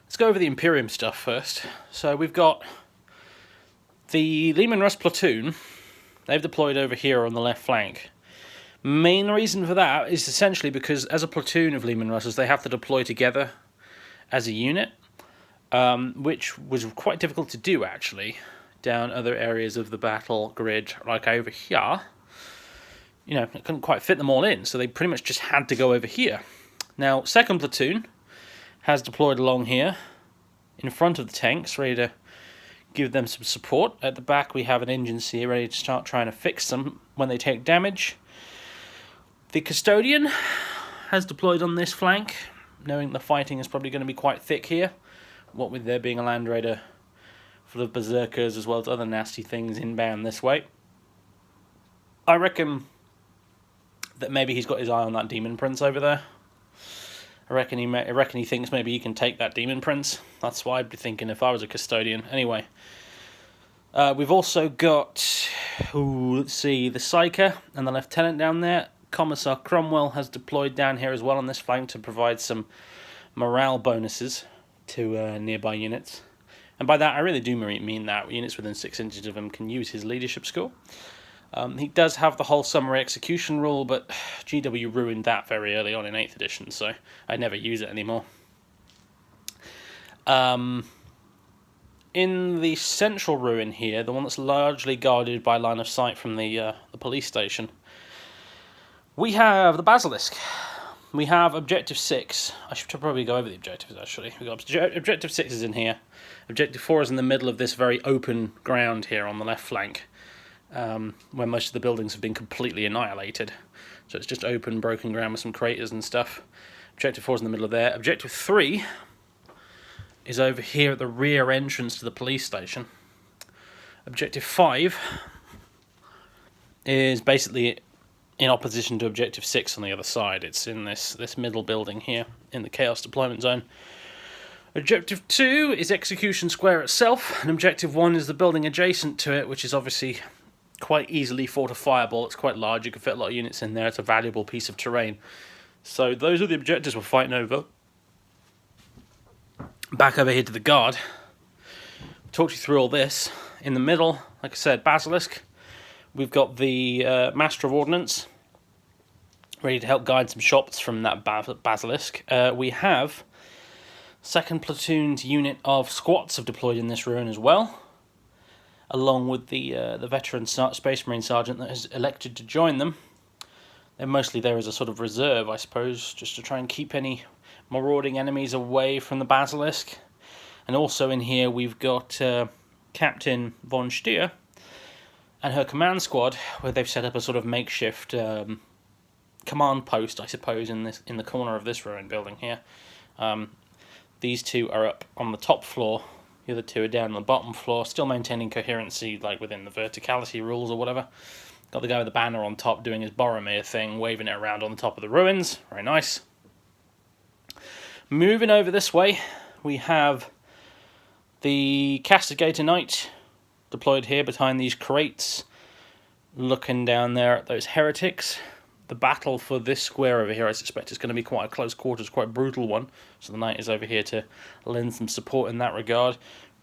Let's go over the Imperium stuff first. So we've got the Leman Russ platoon. They've deployed over here on the left flank. Main reason for that is essentially because as a platoon of Leman Russes, they have to deploy together as a unit, which was quite difficult to do actually down other areas of the battle grid, like over here. You know, it couldn't quite fit them all in, so they pretty much just had to go over here. Now, 2nd platoon has deployed along here in front of the tanks, ready to give them some support. At the back we have an engine seer ready to start trying to fix them when they take damage. The custodian has deployed on this flank, knowing the fighting is probably going to be quite thick here, what with there being a land raider full of berserkers as well as other nasty things inbound this way. I reckon that maybe he's got his eye on that demon prince over there. I reckon he thinks maybe he can take that demon prince. That's what I'd be thinking if I was a custodian. Anyway, we've also got, let's see, the Psyker and the lieutenant down there. Commissar Cromwell has deployed down here as well on this flank to provide some morale bonuses to nearby units. And by that, I really do mean that units within 6 inches of him can use his leadership score. He does have the whole summary execution rule, but GW ruined that very early on in 8th edition, so I never use it anymore. In the central ruin here, the one that's largely guarded by line of sight from the police station, we have the Basilisk. We have Objective 6. I should probably go over the objectives, actually. We've got Objective 6 is in here. Objective 4 is in the middle of this very open ground here on the left flank, where most of the buildings have been completely annihilated. So it's just open, broken ground with some craters and stuff. Objective 4 is in the middle of there. Objective 3 is over here at the rear entrance to the police station. Objective 5 is basically in opposition to Objective 6 on the other side. It's in this middle building here in the Chaos Deployment Zone. Objective 2 is Execution Square itself, and Objective 1 is the building adjacent to it, which is obviously quite easily fortifiable. It's quite large, you can fit a lot of units in there, it's a valuable piece of terrain. So those are the objectives we're fighting over. Back over here to the Guard. Talked you through all this. In the middle, like I said, Basilisk. We've got the Master of Ordnance, ready to help guide some shots from that Basilisk. We have 2nd Platoon's unit of squats have deployed in this ruin as well, along with the veteran Space Marine Sergeant that has elected to join them. They're mostly there as a sort of reserve, I suppose, just to try and keep any marauding enemies away from the Basilisk. And also in here we've got Captain von Stier and her command squad, where they've set up a sort of makeshift command post, I suppose, in the corner of this ruin building here. These two are up on the top floor, the other two are down on the bottom floor, still maintaining coherency, like within the verticality rules or whatever. Got the guy with the banner on top doing his Boromir thing, waving it around on the top of the ruins. Very nice. Moving over this way, we have the Castigator Knight deployed here behind these crates, looking down there at those heretics. The battle for this square over here, I suspect, is going to be quite a close quarters, quite a brutal one. So the knight is over here to lend some support in that regard.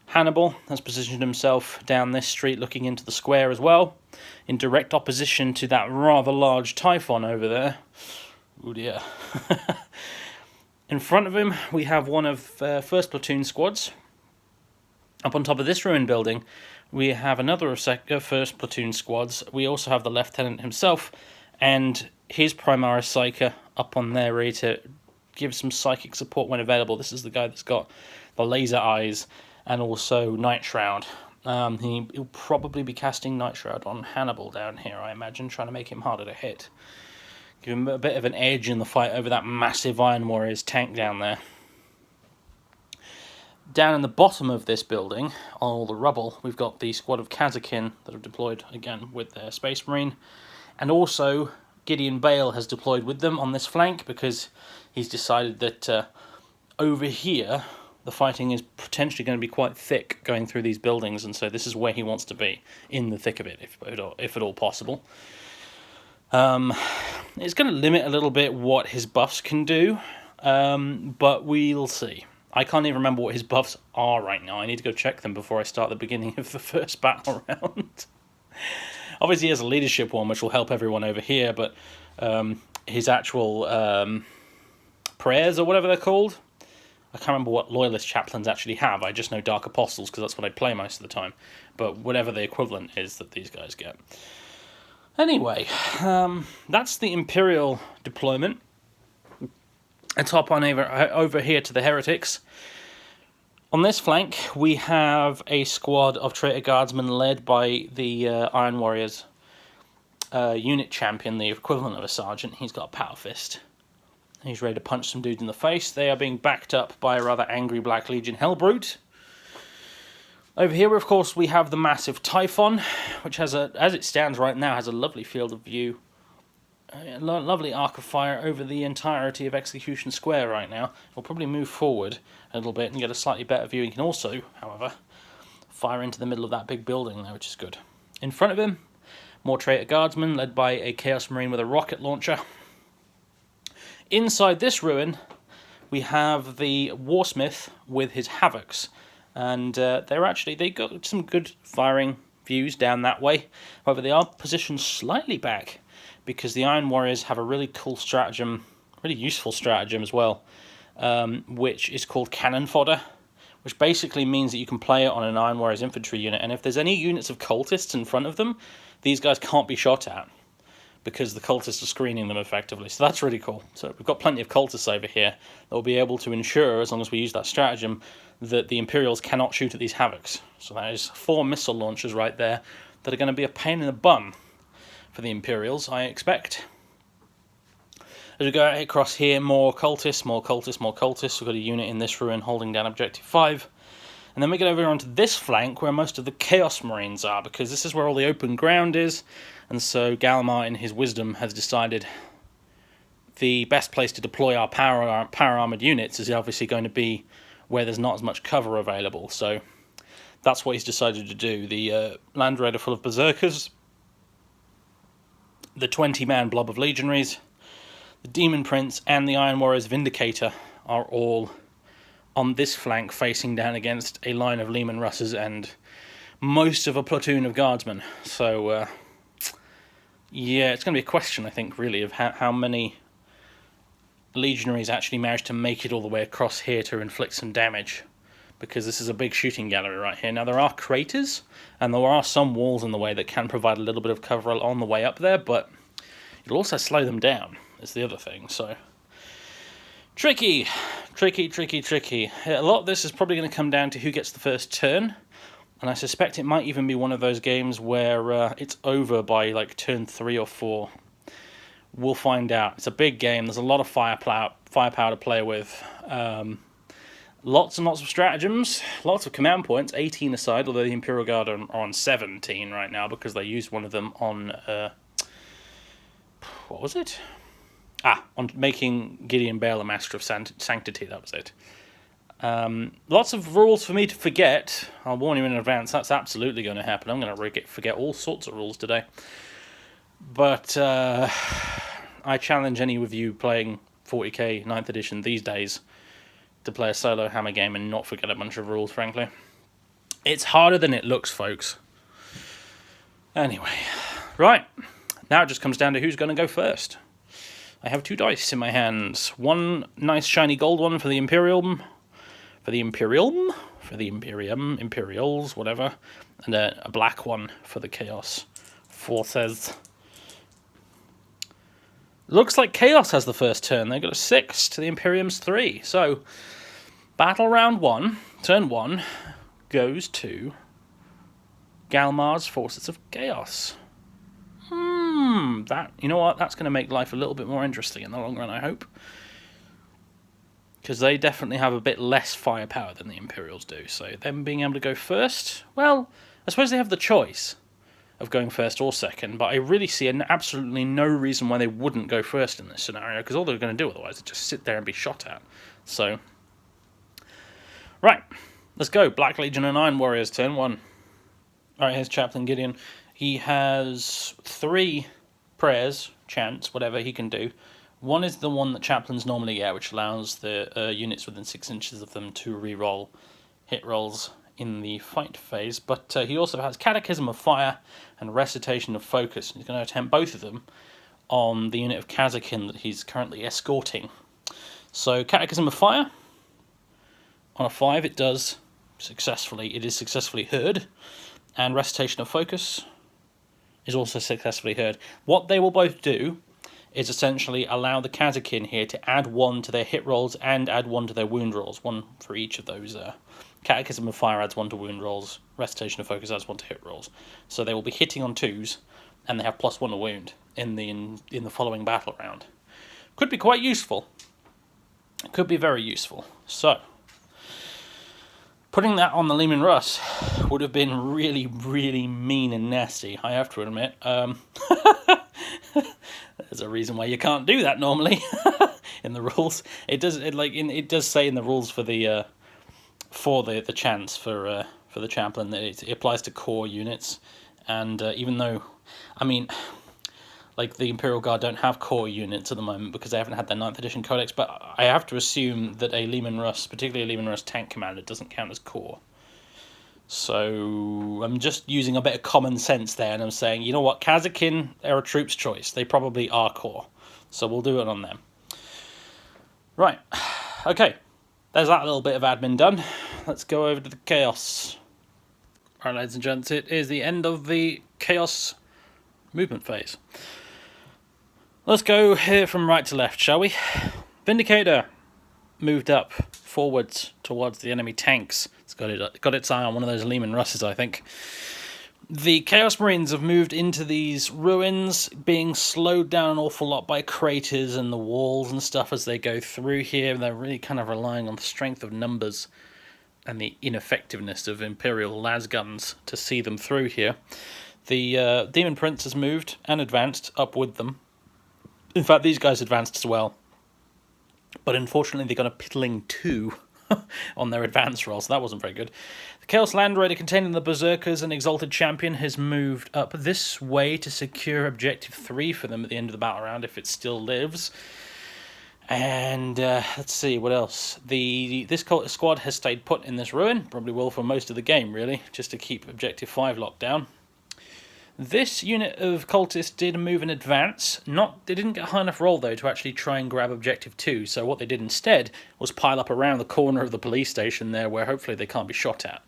Hannibal has positioned himself down this street looking into the square as well, in direct opposition to that rather large Typhon over there. Oh dear. In front of him, we have one of 1st Platoon squads. Up on top of this ruined building, we have another of 1st Platoon squads. We also have the Lieutenant himself and his Primaris Psyker up on there, ready to give some psychic support when available. This is the guy that's got the laser eyes and also Night Shroud. He'll probably be casting Night Shroud on Hannibal down here, I imagine, trying to make him harder to hit. Give him a bit of an edge in the fight over that massive Iron Warriors tank down there. Down in the bottom of this building, on all the rubble, we've got the squad of Kazakin that have deployed, again, with their Space Marine. And also, Gideon Bale has deployed with them on this flank, because he's decided that over here, the fighting is potentially going to be quite thick going through these buildings, and so this is where he wants to be, in the thick of it, if at all possible. It's going to limit a little bit what his buffs can do, but we'll see. I can't even remember what his buffs are right now. I need to go check them before I start the beginning of the first battle round. Obviously, he has a leadership one, which will help everyone over here, but his actual prayers, or whatever they're called, I can't remember what Loyalist chaplains actually have. I just know Dark Apostles, because that's what I play most of the time. But whatever the equivalent is that these guys get. Anyway, that's the Imperial deployment. Let's hop on over here to the Heretics. On this flank, we have a squad of Traitor Guardsmen led by the Iron Warriors unit champion, the equivalent of a sergeant. He's got a power fist. He's ready to punch some dudes in the face. They are being backed up by a rather angry Black Legion Hellbrute. Over here, of course, we have the massive Typhon, which has as it stands right now, has a lovely field of view. A lovely arc of fire over the entirety of Execution Square right now. We'll probably move forward a little bit and get a slightly better view. He can also, however, fire into the middle of that big building there, which is good. In front of him, more Traitor Guardsmen led by a Chaos Marine with a rocket launcher. Inside this ruin, we have the Warsmith with his Havocs, and they got some good firing views down that way. However, they are positioned slightly back, because the Iron Warriors have a really cool stratagem, really useful stratagem as well, which is called Cannon Fodder, which basically means that you can play it on an Iron Warriors infantry unit, and if there's any units of cultists in front of them, these guys can't be shot at, because the cultists are screening them effectively. So that's really cool. So we've got plenty of cultists over here that will be able to ensure, as long as we use that stratagem, that the Imperials cannot shoot at these Havocs. So that is 4 missile launchers right there that are going to be a pain in the bum for the Imperials, I expect. As we go across here, more cultists, more cultists, more cultists. We've got a unit in this ruin holding down Objective 5. And then we get over onto this flank where most of the Chaos Marines are, because this is where all the open ground is. And so Galmar, in his wisdom, has decided the best place to deploy our power armoured units is obviously going to be where there's not as much cover available. So that's what he's decided to do. The Land Raider full of Berserkers, the 20-man blob of Legionaries, the Demon Prince, and the Iron Warriors Vindicator are all on this flank, facing down against a line of Leman Russes and most of a platoon of Guardsmen. So, yeah, it's going to be a question, I think, really, of how many Legionaries actually manage to make it all the way across here to inflict some damage, because this is a big shooting gallery right here. Now, there are craters, and there are some walls in the way that can provide a little bit of cover on the way up there, but it'll also slow them down, is the other thing, so tricky. A lot of this is probably going to come down to who gets the first turn, and I suspect it might even be one of those games where it's over by like turn 3 or 4. We'll find out. It's a big game. There's a lot of firepower to play with. Lots and lots of stratagems, lots of command points, 18 aside, although the Imperial Guard are on 17 right now because they used one of them on, what was it? On making Gideon Bale a Master of Sanctity, that was it. Lots of rules for me to forget. I'll warn you in advance, that's absolutely going to happen. I'm going to forget all sorts of rules today. But I challenge any of you playing 40k 9th edition these days to play a solo Hammer game and not forget a bunch of rules, frankly. It's harder than it looks, folks. Anyway, right. Now it just comes down to who's going to go first. I have 2 dice in my hands. One nice shiny gold one for the Imperium, Imperials, whatever, and a black one for the Chaos Forces. Looks like Chaos has the first turn. They got a 6 to the Imperium's 3. So, battle round 1, turn 1, goes to Galmar's Forces of Chaos. You know what? That's going to make life a little bit more interesting in the long run, I hope. because they definitely have a bit less firepower than the Imperials do. So them being able to go first, well, I suppose they have the choice of going first or second, but I really see absolutely no reason why they wouldn't go first in this scenario, because all they're going to do otherwise is just sit there and be shot at. So, right, let's go. Black Legion and Iron Warriors, turn 1. Alright, here's Chaplain Gideon. He has 3 prayers, chants, whatever he can do. One is the one that Chaplains normally get, which allows the units within 6 inches of them to re-roll hit rolls in the fight phase, but he also has Catechism of Fire and Recitation of Focus. He's going to attempt both of them on the unit of Kazakin that he's currently escorting. So Catechism of Fire, on a 5 it is successfully heard, and Recitation of Focus is also successfully heard. What they will both do is essentially allow the Kazakin here to add 1 to their hit rolls and add 1 to their wound rolls, 1 for each of those. Catechism of Fire adds 1 to wound rolls, Recitation of Focus adds 1 to hit rolls. So they will be hitting on 2s, and they have +1 to wound in the following battle round. Could be quite useful. Could be very useful. So, putting that on the Leman Russ would have been really, really mean and nasty, I have to admit. There's a reason why you can't do that normally in the rules. It does say in the rules for the chance for the chaplain that it applies to core units, and even though, I mean, like the Imperial Guard don't have core units at the moment because they haven't had their 9th edition codex, but I have to assume that a Leman Russ, particularly a Leman Russ tank commander, doesn't count as core. So I'm just using a bit of common sense there, and I'm saying, you know what, Kazakin are a troop's choice. They probably are core, so we'll do it on them. Right, okay. There's that little bit of admin done. Let's go over to the Chaos. Alright, ladies and gents, it is the end of the Chaos movement phase. Let's go here from right to left, shall we? Vindicator moved up forwards towards the enemy tanks. It's got its eye on one of those Leman Russes, I think. The Chaos Marines have moved into these ruins, being slowed down an awful lot by craters and the walls and stuff as they go through here. They're really kind of relying on the strength of numbers and the ineffectiveness of Imperial lasguns to see them through here. The Demon Prince has moved and advanced up with them. In fact, these guys advanced as well. But unfortunately, they got a piddling 2 on their advance roll, so that wasn't very good. The Chaos Land Raider containing the Berserkers and Exalted Champion has moved up this way to secure Objective 3 for them at the end of the battle round, if it still lives. And let's see, what else? This squad has stayed put in this ruin, probably will for most of the game, really, just to keep Objective 5 locked down. This unit of cultists did move in advance. They didn't get a high enough roll, though, to actually try and grab Objective 2, so what they did instead was pile up around the corner of the police station there, where hopefully they can't be shot at.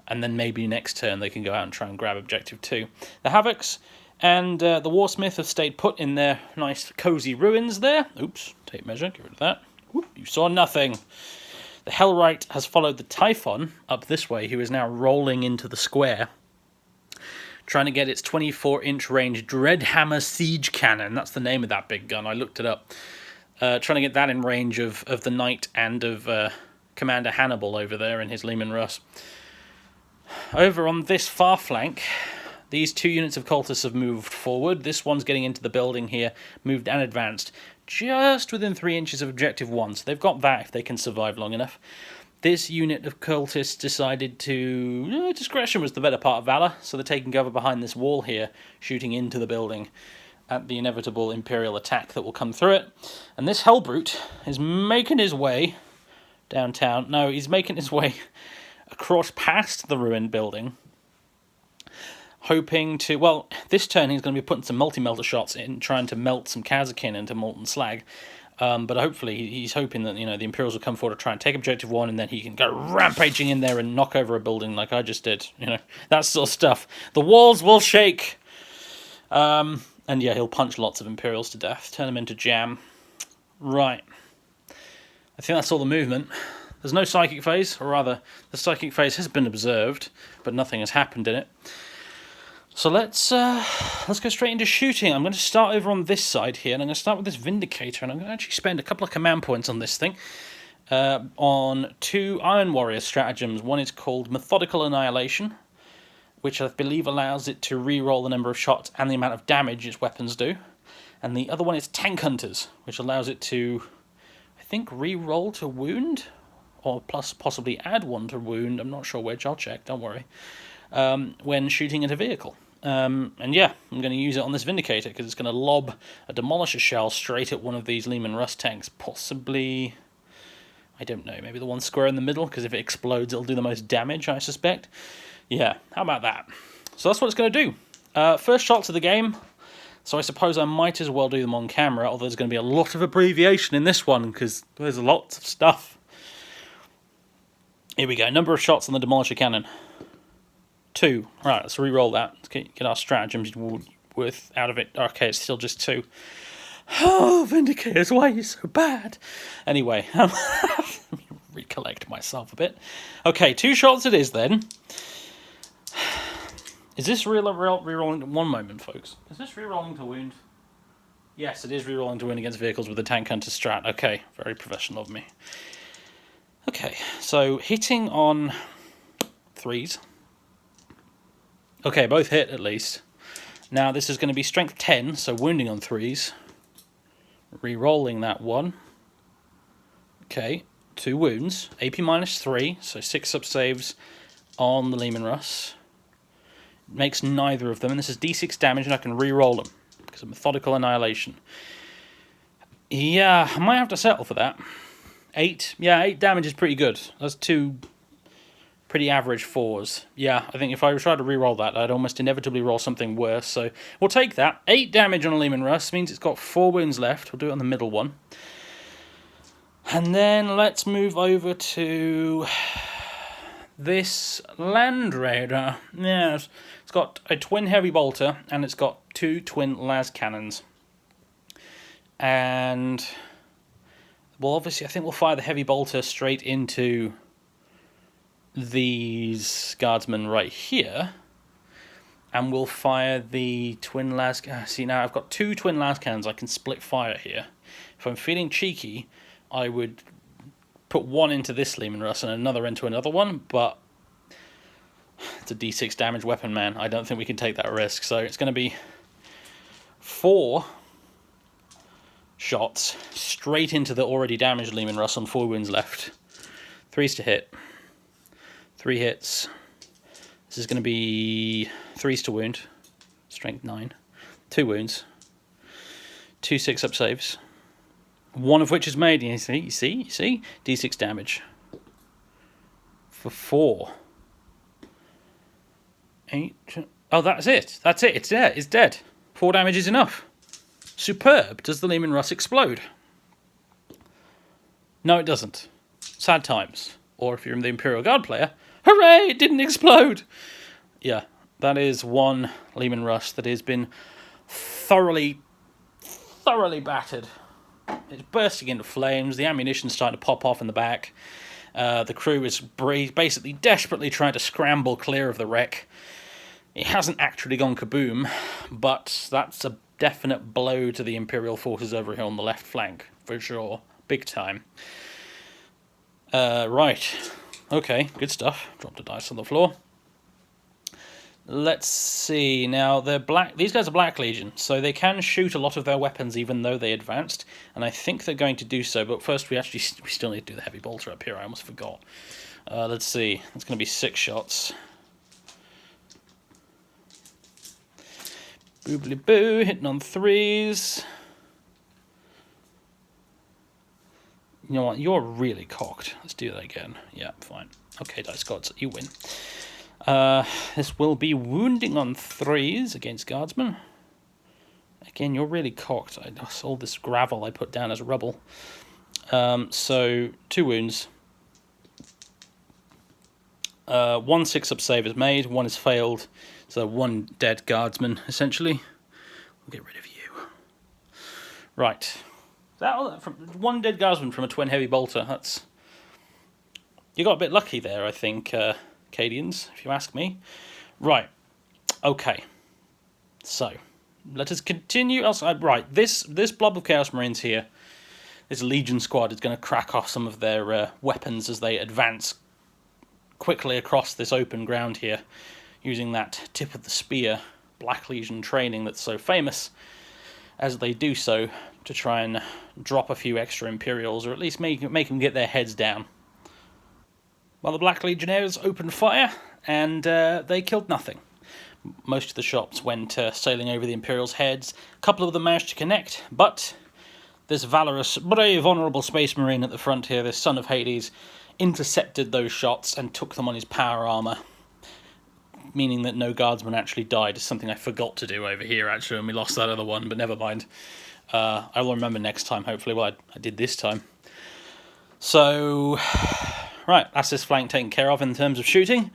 And then maybe next turn they can go out and try and grab Objective 2. The Havocs and the Warsmith have stayed put in their nice, cosy ruins there. Oops, tape measure, get rid of that. Whoop, you saw nothing. The Hellright has followed the Typhon up this way, who is now rolling into the square, trying to get its 24-inch range Dreadhammer Siege Cannon. That's the name of that big gun. I looked it up. Trying to get that in range of the Knight and of Commander Hannibal over there in his Leman Russ. Over on this far flank, these 2 units of cultists have moved forward. This one's getting into the building here, moved and advanced, just within 3 inches of Objective 1. So they've got that if they can survive long enough. This unit of cultists decided to... discretion was the better part of valor, so they're taking cover behind this wall here, shooting into the building at the inevitable Imperial attack that will come through it. And this Hellbrute is making his way downtown. No, he's making his way across past the ruined building, hoping to... Well, this turn he's going to be putting some multi-melter shots in, trying to melt some Kazakin into molten slag. But hopefully he's hoping that, the Imperials will come forward to try and take Objective 1, and then he can go rampaging in there and knock over a building like I just did. That sort of stuff. The walls will shake. And yeah, he'll punch lots of Imperials to death, turn them into jam. Right. I think that's all the movement. There's no psychic phase, or rather, the psychic phase has been observed, but nothing has happened in it. So let's go straight into shooting. I'm going to start over on this side here, and I'm going to start with this Vindicator, and I'm going to actually spend a couple of command points on this thing. on 2 Iron Warrior stratagems. One is called Methodical Annihilation, which I believe allows it to re-roll the number of shots and the amount of damage its weapons do. And the other one is Tank Hunters, which allows it to, I think, re-roll to wound, or plus possibly add 1 to wound. I'm not sure which, I'll check, don't worry. When shooting at a vehicle. And yeah, I'm going to use it on this Vindicator, because it's going to lob a Demolisher shell straight at one of these Lehman Russ tanks. Possibly, I don't know, maybe the one square in the middle, because if it explodes it'll do the most damage, I suspect. Yeah, how about that? So that's what it's going to do. First shots of the game, so I suppose I might as well do them on camera, although there's going to be a lot of abbreviation in this one, because there's lots of stuff. Here we go, number of shots on the Demolisher Cannon. 2. Right, let's re-roll that. Let's get our stratagems worth out of it. Okay, it's still just 2. Oh, Vindicators, why are you so bad? Anyway, let me recollect myself a bit. Okay, 2 shots it is then. Is this re-rolling? One moment, folks. Is this re-rolling to wound? Yes, it is re-rolling to wound against vehicles with the Tank Hunter strat. Okay, very professional of me. Okay, so hitting on 3s. Okay, both hit at least. Now this is going to be strength 10, so wounding on 3s. Re-rolling that one. Okay, 2 wounds. AP minus 3, so 6 up-saves on the Lehman Russ. Makes neither of them, and this is d6 damage, and I can re-roll them because of Methodical Annihilation. Yeah, I might have to settle for that. 8, yeah, 8 damage is pretty good. That's 2 pretty average 4s. Yeah, I think if I tried to re-roll that, I'd almost inevitably roll something worse, so we'll take that. 8 damage on a Lehman Russ means it's got 4 wounds left. We'll do it on the middle one. And then let's move over to this Land Raider. Yes, it's got a twin heavy bolter and it's got 2 twin las cannons. And well, obviously I think we'll fire the heavy bolter straight into these guardsmen right here, and we'll fire the twin las. See, now I've got 2 twin las cannons. I can split fire here. If I'm feeling cheeky, I would put 1 into this Lehman Russ and another into another one, but it's a d6 damage weapon, man. I don't think we can take that risk, so it's going to be 4 shots straight into the already damaged Lehman Russ on 4 wounds left. 3s to hit. 3 hits. This is going to be 3s to wound. Strength 9. 2 wounds. 2 6-up saves. 1 of which is made. You see? D6 damage. For 4. 8. Oh, that's it. That's it. It's dead. It's dead. 4 damage is enough. Superb. Does the Lehman Russ explode? No, it doesn't. Sad times. Or if you're the Imperial Guard player, hooray, it didn't explode! Yeah, that is 1 Lehman Russ that has been thoroughly battered. It's bursting into flames, the ammunition's starting to pop off in the back. The crew is basically desperately trying to scramble clear of the wreck. It hasn't actually gone kaboom, but that's a definite blow to the Imperial forces over here on the left flank, for sure. Big time. Right. Okay, good stuff. Dropped a dice on the floor. Let's see. Now, they're black. These guys are Black Legion, so they can shoot a lot of their weapons even though they advanced, and I think they're going to do so, but first we still need to do the heavy bolter up here. I almost forgot. Let's see. It's going to be 6 shots. Boobly boo, hitting on 3s. You know what? You're really cocked. Let's do that again. Yeah, fine. Okay, dice gods, you win. This will be wounding on 3s against guardsmen. Again, you're really cocked. All this gravel I put down as rubble. So 2 wounds. 1 6-up save is made. 1 is failed. So 1 dead guardsman essentially. We'll get rid of you. Right. That from 1 dead guardsman from a twin heavy bolter. That's, you got a bit lucky there, I think, Cadians, if you ask me. Right. Okay. So let us continue. Right. This blob of Chaos Marines here. this Legion squad is going to crack off some of their weapons as they advance quickly across this open ground here, using that tip of the spear Black Legion training that's so famous, as they do so to try and drop a few extra Imperials, or at least make them get their heads down. Well, the Black Legionnaires opened fire, and they killed nothing. Most of the shots went sailing over the Imperials' heads. A couple of them managed to connect, but this valorous, brave, honourable Space Marine at the front here, this son of Hades, intercepted those shots and took them on his power armour, meaning that no guardsman actually died. It's something I forgot to do over here, actually, and we lost that other one, but never mind. I will remember next time, hopefully. Well, I did this time. So, right, that's this flank taken care of in terms of shooting.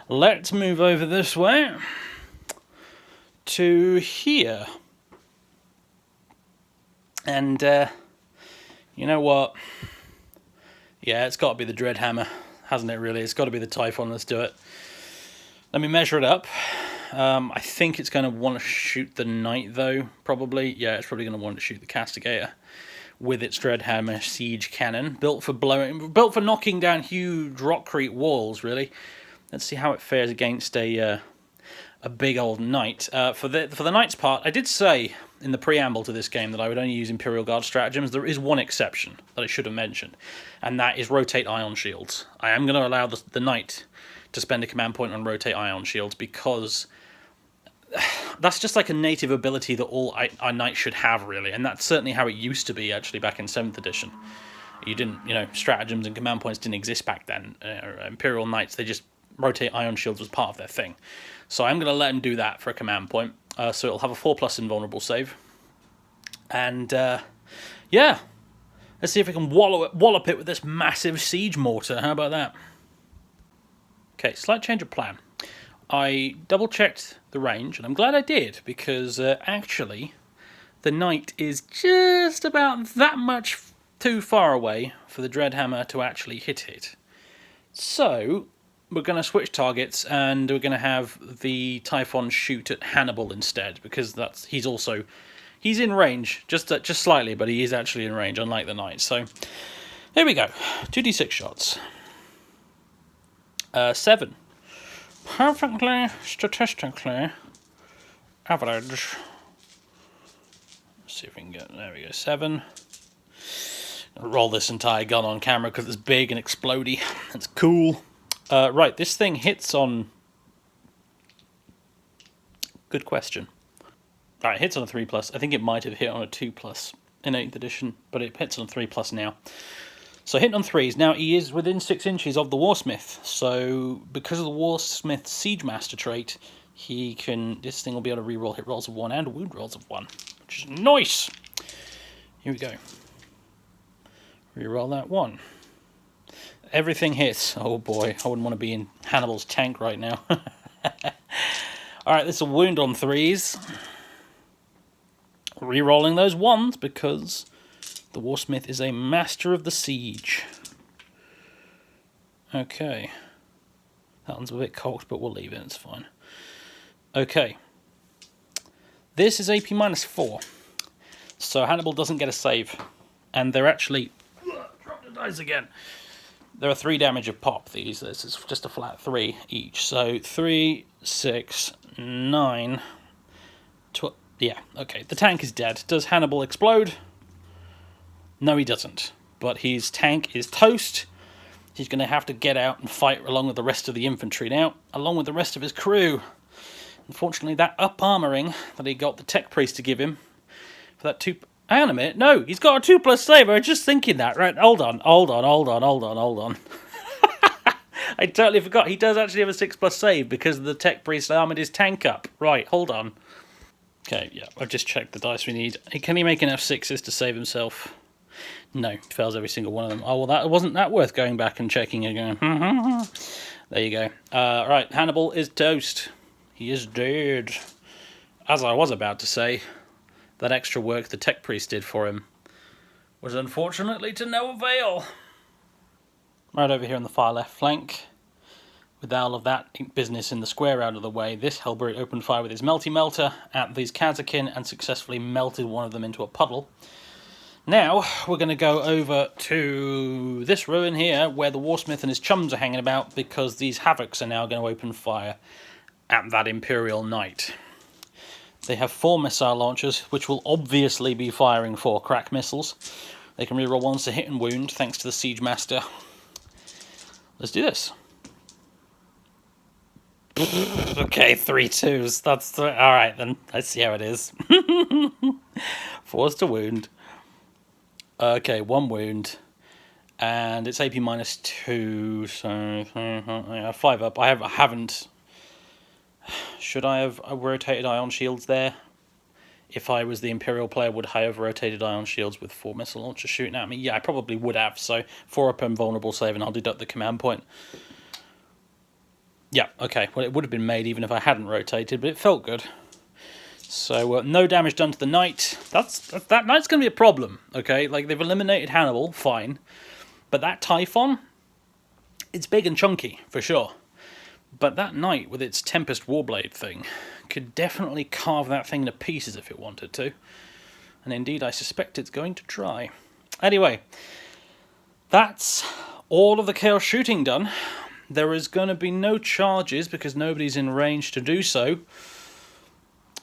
Let's move over this way to here. And, you know what? Yeah, it's got to be the Dreadhammer, hasn't it, really? It's got to be the Typhon. Let's do it. Let me measure it up. I think it's going to want to shoot the Knight, though, probably. Yeah, it's probably going to want to shoot the Castigator with its Dreadhammer siege cannon, built for knocking down huge rockcrete walls, really. Let's see how it fares against a big old Knight. For the Knight's part, I did say in the preamble to this game that I would only use Imperial Guard stratagems. There is one exception that I should have mentioned, and that is rotate ion shields. I am going to allow the Knight to spend a command point on rotate ion shields, because that's just like a native ability that all our Knights should have, really, and that's certainly how it used to be, actually, back in 7th edition. You didn't, stratagems and command points didn't exist back then. Imperial Knights, they just rotate ion shields was part of their thing. So I'm going to let him do that for a command point. So it'll have a 4+ invulnerable save. And, yeah. Let's see if we can wallop it with this massive siege mortar. How about that? Okay, slight change of plan. I double-checked the range, and I'm glad I did, because actually the Knight is just about that much too far away for the Dreadhammer to actually hit it. So we're going to switch targets, and we're going to have the Typhon shoot at Hannibal instead, because he's in range, just slightly, but he is actually in range, unlike the Knight. So there we go, 2d6 shots. 7. Perfectly statistically average. Let's see if we can get, there we go, 7. I'll roll this entire gun on camera because it's big and explodey. It's cool. Right, this thing hits on... Good question. Right, it hits on a 3+. I think it might have hit on a 2+ in 8th edition, but it hits on a 3+ now. So hitting on 3s. Now, he is within 6 inches of the Warsmith, so because of the Warsmith Siege Master trait, this thing will be able to reroll hit rolls of 1 and wound rolls of 1, which is nice! Here we go. Reroll that 1. Everything hits. Oh boy, I wouldn't want to be in Hannibal's tank right now. Alright, this is a wound on 3s. Rerolling those 1s because the Warsmith is a master of the siege. Okay. That one's a bit cocked, but we'll leave it, it's fine. Okay. This is AP -4. So Hannibal doesn't get a save. And they're actually... Drop the dice again. There are 3 damage of pop, these. This is just a flat 3 each. So 3, 6, 9, 12... Yeah, okay. The tank is dead. Does Hannibal explode? No, he doesn't. But his tank is toast. He's going to have to get out and fight along with the rest of the infantry now, along with the rest of his crew. Unfortunately, that up-armoring that he got the tech priest to give him for that 2... Hang on a minute. No, he's got a 2+ save. I was just thinking that. Right, hold on. I totally forgot. He does actually have a 6+ save because the tech priest armored his tank up. Right, hold on. Okay, yeah, I've just checked the dice we need. Can he make enough 6s to save himself? No, he fails every single one of them. Oh, well, that wasn't that worth going back and checking again. There you go. Right, Hannibal is toast. He is dead. As I was about to say, that extra work the tech priest did for him was unfortunately to no avail. Right over here on the far left flank, with all of that business in the square out of the way, this Hellbrute opened fire with his melty melter at these Kazakin and successfully melted one of them into a puddle. Now, we're going to go over to this ruin here, where the Warsmith and his chums are hanging about, because these Havocs are now going to open fire at that Imperial Knight. They have 4 missile launchers, which will obviously be firing 4 crack missiles. They can reroll 1s to hit and wound, thanks to the Siege Master. Let's do this. Okay, 3 2s. That's alright then. Let's see how it is. 4s to wound. Okay, 1 wound. And it's AP -2, so 5 up. I haven't. Should I have rotated ion shields there? If I was the Imperial player, would I have rotated ion shields with 4 missile launchers shooting at me? Yeah, I probably would have. So 4 up and vulnerable save, and I'll deduct the command point. Yeah, okay. Well, it would have been made even if I hadn't rotated, but it felt good. So no damage done to the knight. That knight's going to be a problem. Okay, like they've eliminated Hannibal, fine, but that Typhon, it's big and chunky for sure. But that knight with its Tempest Warblade thing could definitely carve that thing to pieces if it wanted to. And indeed, I suspect it's going to try. Anyway, that's all of the Chaos shooting done. There is going to be no charges because nobody's in range to do so.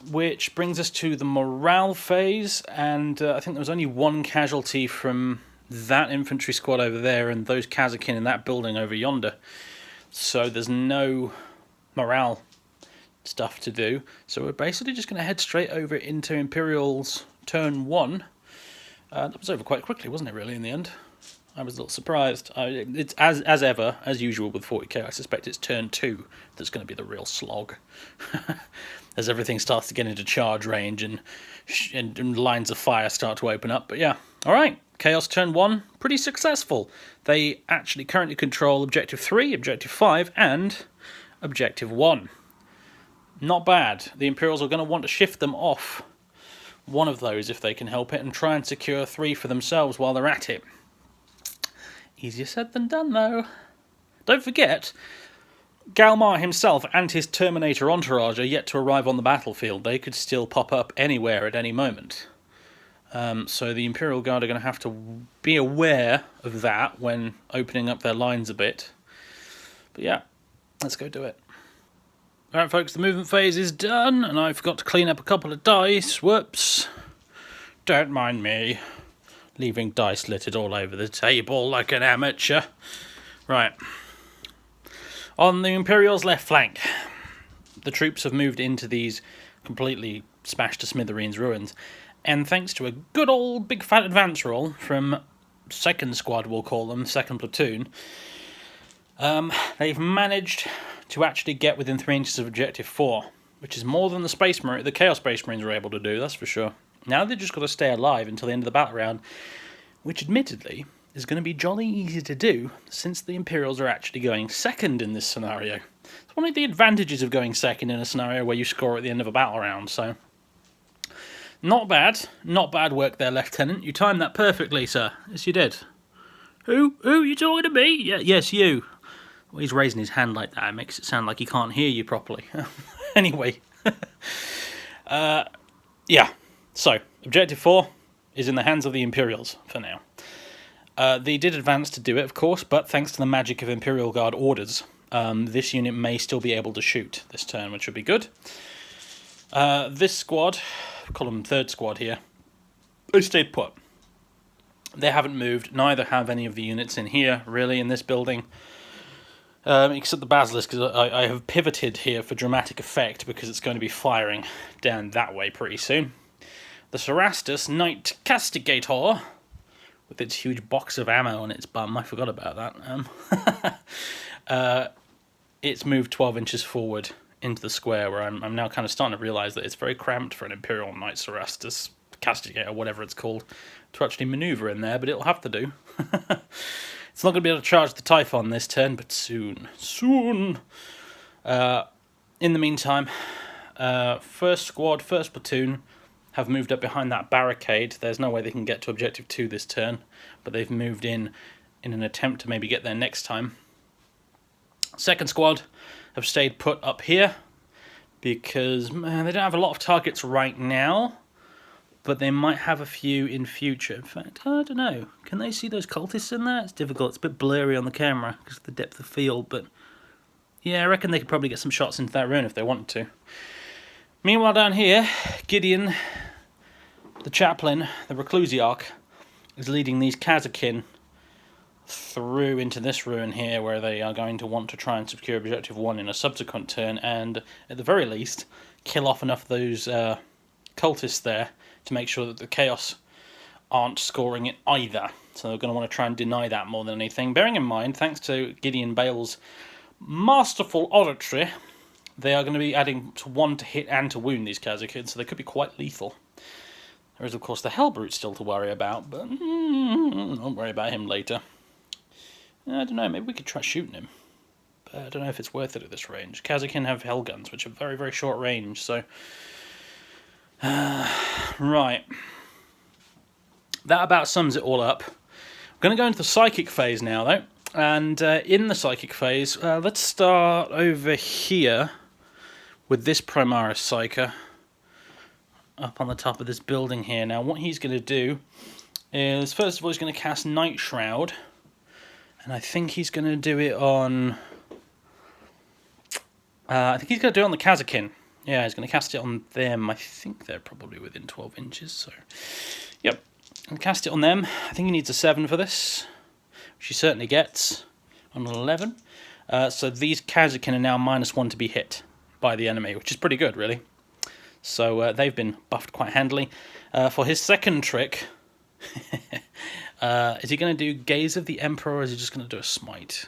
Which brings us to the morale phase. And I think there was only 1 casualty from that infantry squad over there and those Kazakin in that building over yonder. So there's no morale stuff to do. So we're basically just going to head straight over into Imperial's turn 1. That was over quite quickly, wasn't it, really, in the end? I was a little surprised. It's as ever, as usual with 40k, I suspect it's turn 2 that's going to be the real slog. As everything starts to get into charge range and lines of fire start to open up. But yeah, alright. Chaos turn 1, pretty successful. They actually currently control Objective 3, Objective 5, and Objective 1. Not bad. The Imperials are going to want to shift them off one of those if they can help it and try and secure 3 for themselves while they're at it. Easier said than done, though. Don't forget, Galmar himself and his Terminator entourage are yet to arrive on the battlefield. They could still pop up anywhere at any moment. So the Imperial Guard are going to have to be aware of that when opening up their lines a bit. But yeah, let's go do it. Alright folks, the movement phase is done, and I forgot to clean up a couple of dice. Whoops. Don't mind me. Leaving dice littered all over the table like an amateur. Right. On the Imperial's left flank, the troops have moved into these completely smashed to smithereens ruins. And thanks to a good old big fat advance roll from 2nd squad, we'll call them, 2nd platoon, they've managed to actually get within 3 inches of Objective 4, which is more than the Chaos Space Marines were able to do, that's for sure. Now they've just got to stay alive until the end of the battle round, which admittedly is going to be jolly easy to do, since the Imperials are actually going 2nd in this scenario. It's one of the advantages of going 2nd in a scenario where you score at the end of a battle round, so... Not bad work there, Lieutenant. You timed that perfectly, sir. Yes, you did. Who? You talking to me? Yeah, yes, you. Well, he's raising his hand like that. It makes it sound like he can't hear you properly. Anyway. Yeah. So, Objective 4 is in the hands of the Imperials for now. They did advance to do it, of course, but thanks to the magic of Imperial Guard orders, this unit may still be able to shoot this turn, which would be good. This squad... call them 3rd squad here, they stayed put. They haven't moved, neither have any of the units in here, really, in this building. Except the Basilisk, because I have pivoted here for dramatic effect, because it's going to be firing down that way pretty soon. The Cerastus Knight Castigator, with its huge box of ammo on its bum, I forgot about that. It's moved 12 inches forward into the square, where I'm now kind of starting to realise that it's very cramped for an Imperial Knight Cerastus Castigator, whatever it's called, to actually manoeuvre in there, but it'll have to do. It's not going to be able to charge the Typhon this turn, but soon. Soon! In the meantime, 1st squad, 1st platoon have moved up behind that barricade. There's no way they can get to Objective 2 this turn, but they've moved in an attempt to maybe get there next time. 2nd squad have stayed put up here because they don't have a lot of targets right now, but they might have a few in future. In fact, I don't know. Can they see those cultists in there? It's difficult. It's a bit blurry on the camera because of the depth of field, but yeah, I reckon they could probably get some shots into that ruin if they wanted to. Meanwhile, down here, Gideon, the chaplain, the Reclusiarch, is leading these Kazakin through into this ruin here, where they are going to want to try and secure Objective 1 in a subsequent turn, and at the very least, kill off enough of those cultists there to make sure that the Chaos aren't scoring it either. So they're going to want to try and deny that more than anything. Bearing in mind, thanks to Gideon Bale's masterful oratory, they are going to be adding to 1 to hit and to wound these Kazakin, so they could be quite lethal. There is, of course, the Hellbrute still to worry about, but don't worry about him later. I don't know, maybe we could try shooting him. But I don't know if it's worth it at this range. Kazakin have Hell Guns, which are very, very short range, so... right. That about sums it all up. I'm going to go into the Psychic phase now, though. And in the Psychic phase, let's start over here with this Primaris Psyker up on the top of this building here. Now, what he's going to do is, first of all, he's going to cast Night Shroud. And I think he's going to do it on... I think he's going to do it on the Kazakin. Yeah, he's going to cast it on them. I think they're probably within 12 inches, so... Yep, and cast it on them. I think he needs a 7 for this, which he certainly gets on an 11. So these Kazakin are now -1 to be hit by the enemy, which is pretty good, really. So they've been buffed quite handily. For his second trick... is he going to do Gaze of the Emperor, or is he just going to do a Smite?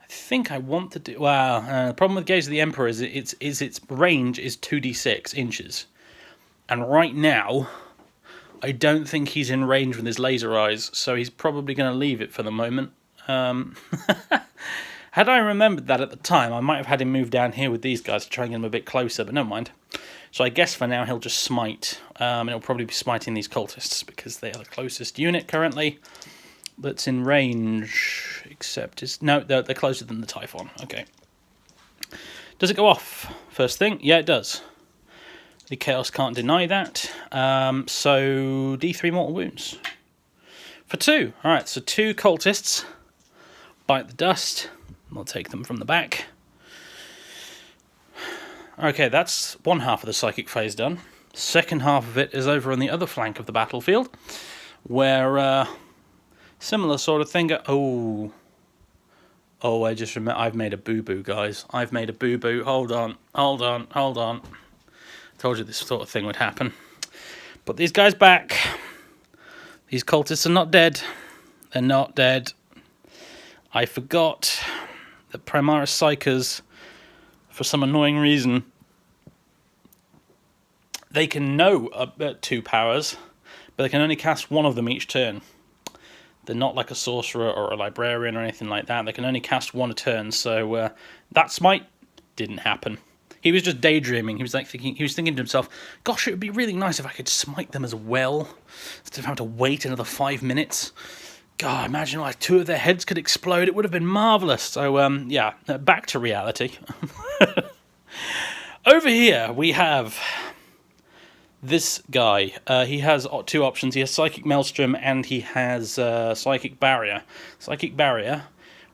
I think I want to do... Well, the problem with Gaze of the Emperor is its range is 2d6 inches. And right now, I don't think he's in range with his laser eyes, so he's probably going to leave it for the moment. Had I remembered that at the time, I might have had him move down here with these guys to try and get him a bit closer, but never mind. So I guess for now he'll just smite, and he'll probably be smiting these cultists because they are the closest unit currently that's in range, except it's... No, they're closer than the Typhon. Okay. Does it go off? First thing? Yeah, it does. The Chaos can't deny that. So D3 mortal wounds. For 2. Alright, so 2 cultists bite the dust. We'll take them from the back. Okay, that's one half of the Psychic phase done. Second half of it is over on the other flank of the battlefield, where similar sort of thing... Oh, I just remember... I've made a boo-boo, guys. I've made a boo-boo. Hold on. Told you this sort of thing would happen. Put these guys back. These cultists are not dead. They're not dead. I forgot that Primaris Psykers, for some annoying reason, they can know 2 powers, but they can only cast 1 of them each turn. They're not like a sorcerer or a librarian or anything like that. They can only cast 1 a turn, so that smite didn't happen. He was just daydreaming. He was thinking to himself, gosh, it would be really nice if I could smite them as well, instead of having to wait another 5 minutes. God, imagine like 2 of their heads could explode. It would have been marvellous. So, yeah, back to reality. Over here, we have this guy. He has 2 options. He has Psychic Maelstrom and he has Psychic Barrier. Psychic Barrier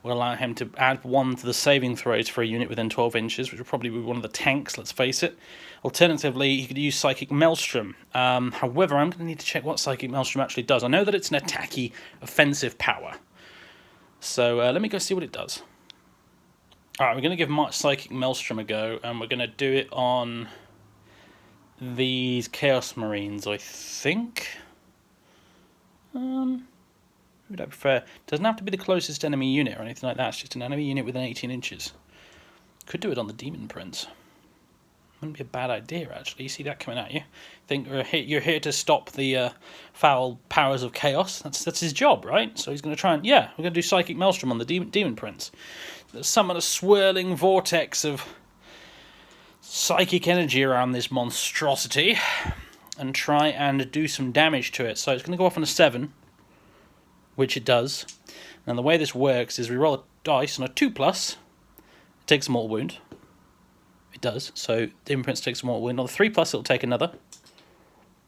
will allow him to add 1 to the saving throws for a unit within 12 inches, which will probably be one of the tanks, let's face it. Alternatively, he could use Psychic Maelstrom. However, I'm going to need to check what Psychic Maelstrom actually does. I know that it's an attacky, offensive power. So let me go see what it does. Alright, we're going to give Psychic Maelstrom a go, and we're going to do it on these Chaos Marines, I think. Who would I prefer? It doesn't have to be the closest enemy unit or anything like that. It's just an enemy unit within 18 inches. Could do it on the Demon Prince. Wouldn't be a bad idea, actually. You see that coming at you. Think you're here to stop the foul powers of chaos. That's his job, right? So he's going to try and... Yeah, we're going to do Psychic Maelstrom on the Demon Prince. Summon a swirling vortex of psychic energy around this monstrosity and try and do some damage to it. So it's going to go off on a 7, which it does. And the way this works is we roll a dice on a 2+, it takes a mortal wound. It does. So Demon Prince takes a mortal wound. On the 3+, it'll take another.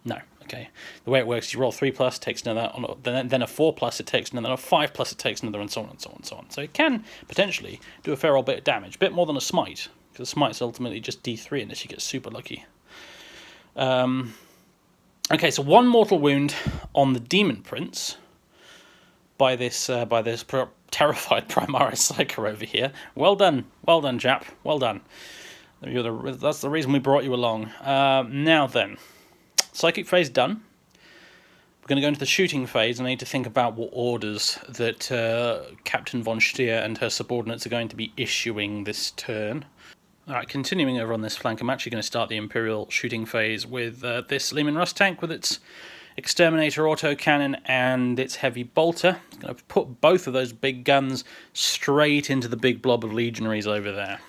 No. Okay, the way it works is you roll 3+, takes another, then a 4+, it takes another, a 5+, it takes another, and so on and so on and so on. So it can potentially do a fair old bit of damage, a bit more than a smite, because a smite's ultimately just D3 unless you get super lucky. Okay, so 1 mortal wound on the Demon Prince by this terrified Primaris Psyker over here. Well done, chap, well done. That's the reason we brought you along. Now then. Psychic phase done. We're going to go into the shooting phase, and I need to think about what orders that Captain von Stier and her subordinates are going to be issuing this turn. Alright, continuing over on this flank, I'm actually going to start the Imperial shooting phase with this Leman Russ tank with its Exterminator autocannon and its heavy bolter. I'm going to put both of those big guns straight into the big blob of legionaries over there.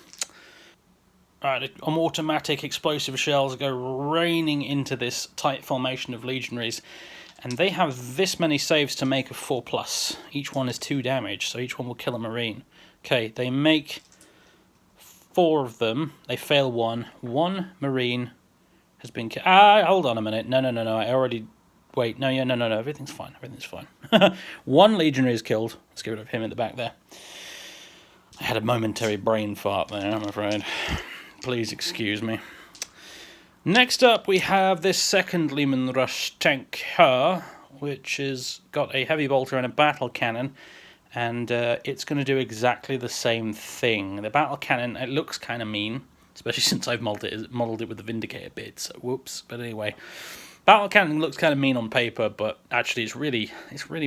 Alright, automatic explosive shells go raining into this tight formation of legionaries, and they have this many saves to make of 4+. Each one is 2 damage, so each one will kill a marine. Okay, they make 4 of them. They fail 1. 1 marine has been killed. Hold on a minute. No. I already... Wait, no, everything's fine. 1 legionary is killed. Let's get rid of him in the back there. I had a momentary brain fart there, I'm afraid. Please excuse me. Next up, we have this second Leman Russ tank here, which has got a heavy bolter and a battle cannon, and it's going to do exactly the same thing. The battle cannon, it looks kind of mean, especially since I've modelled it with the Vindicator bit, so whoops. But anyway, battle cannon looks kind of mean on paper, but actually it's really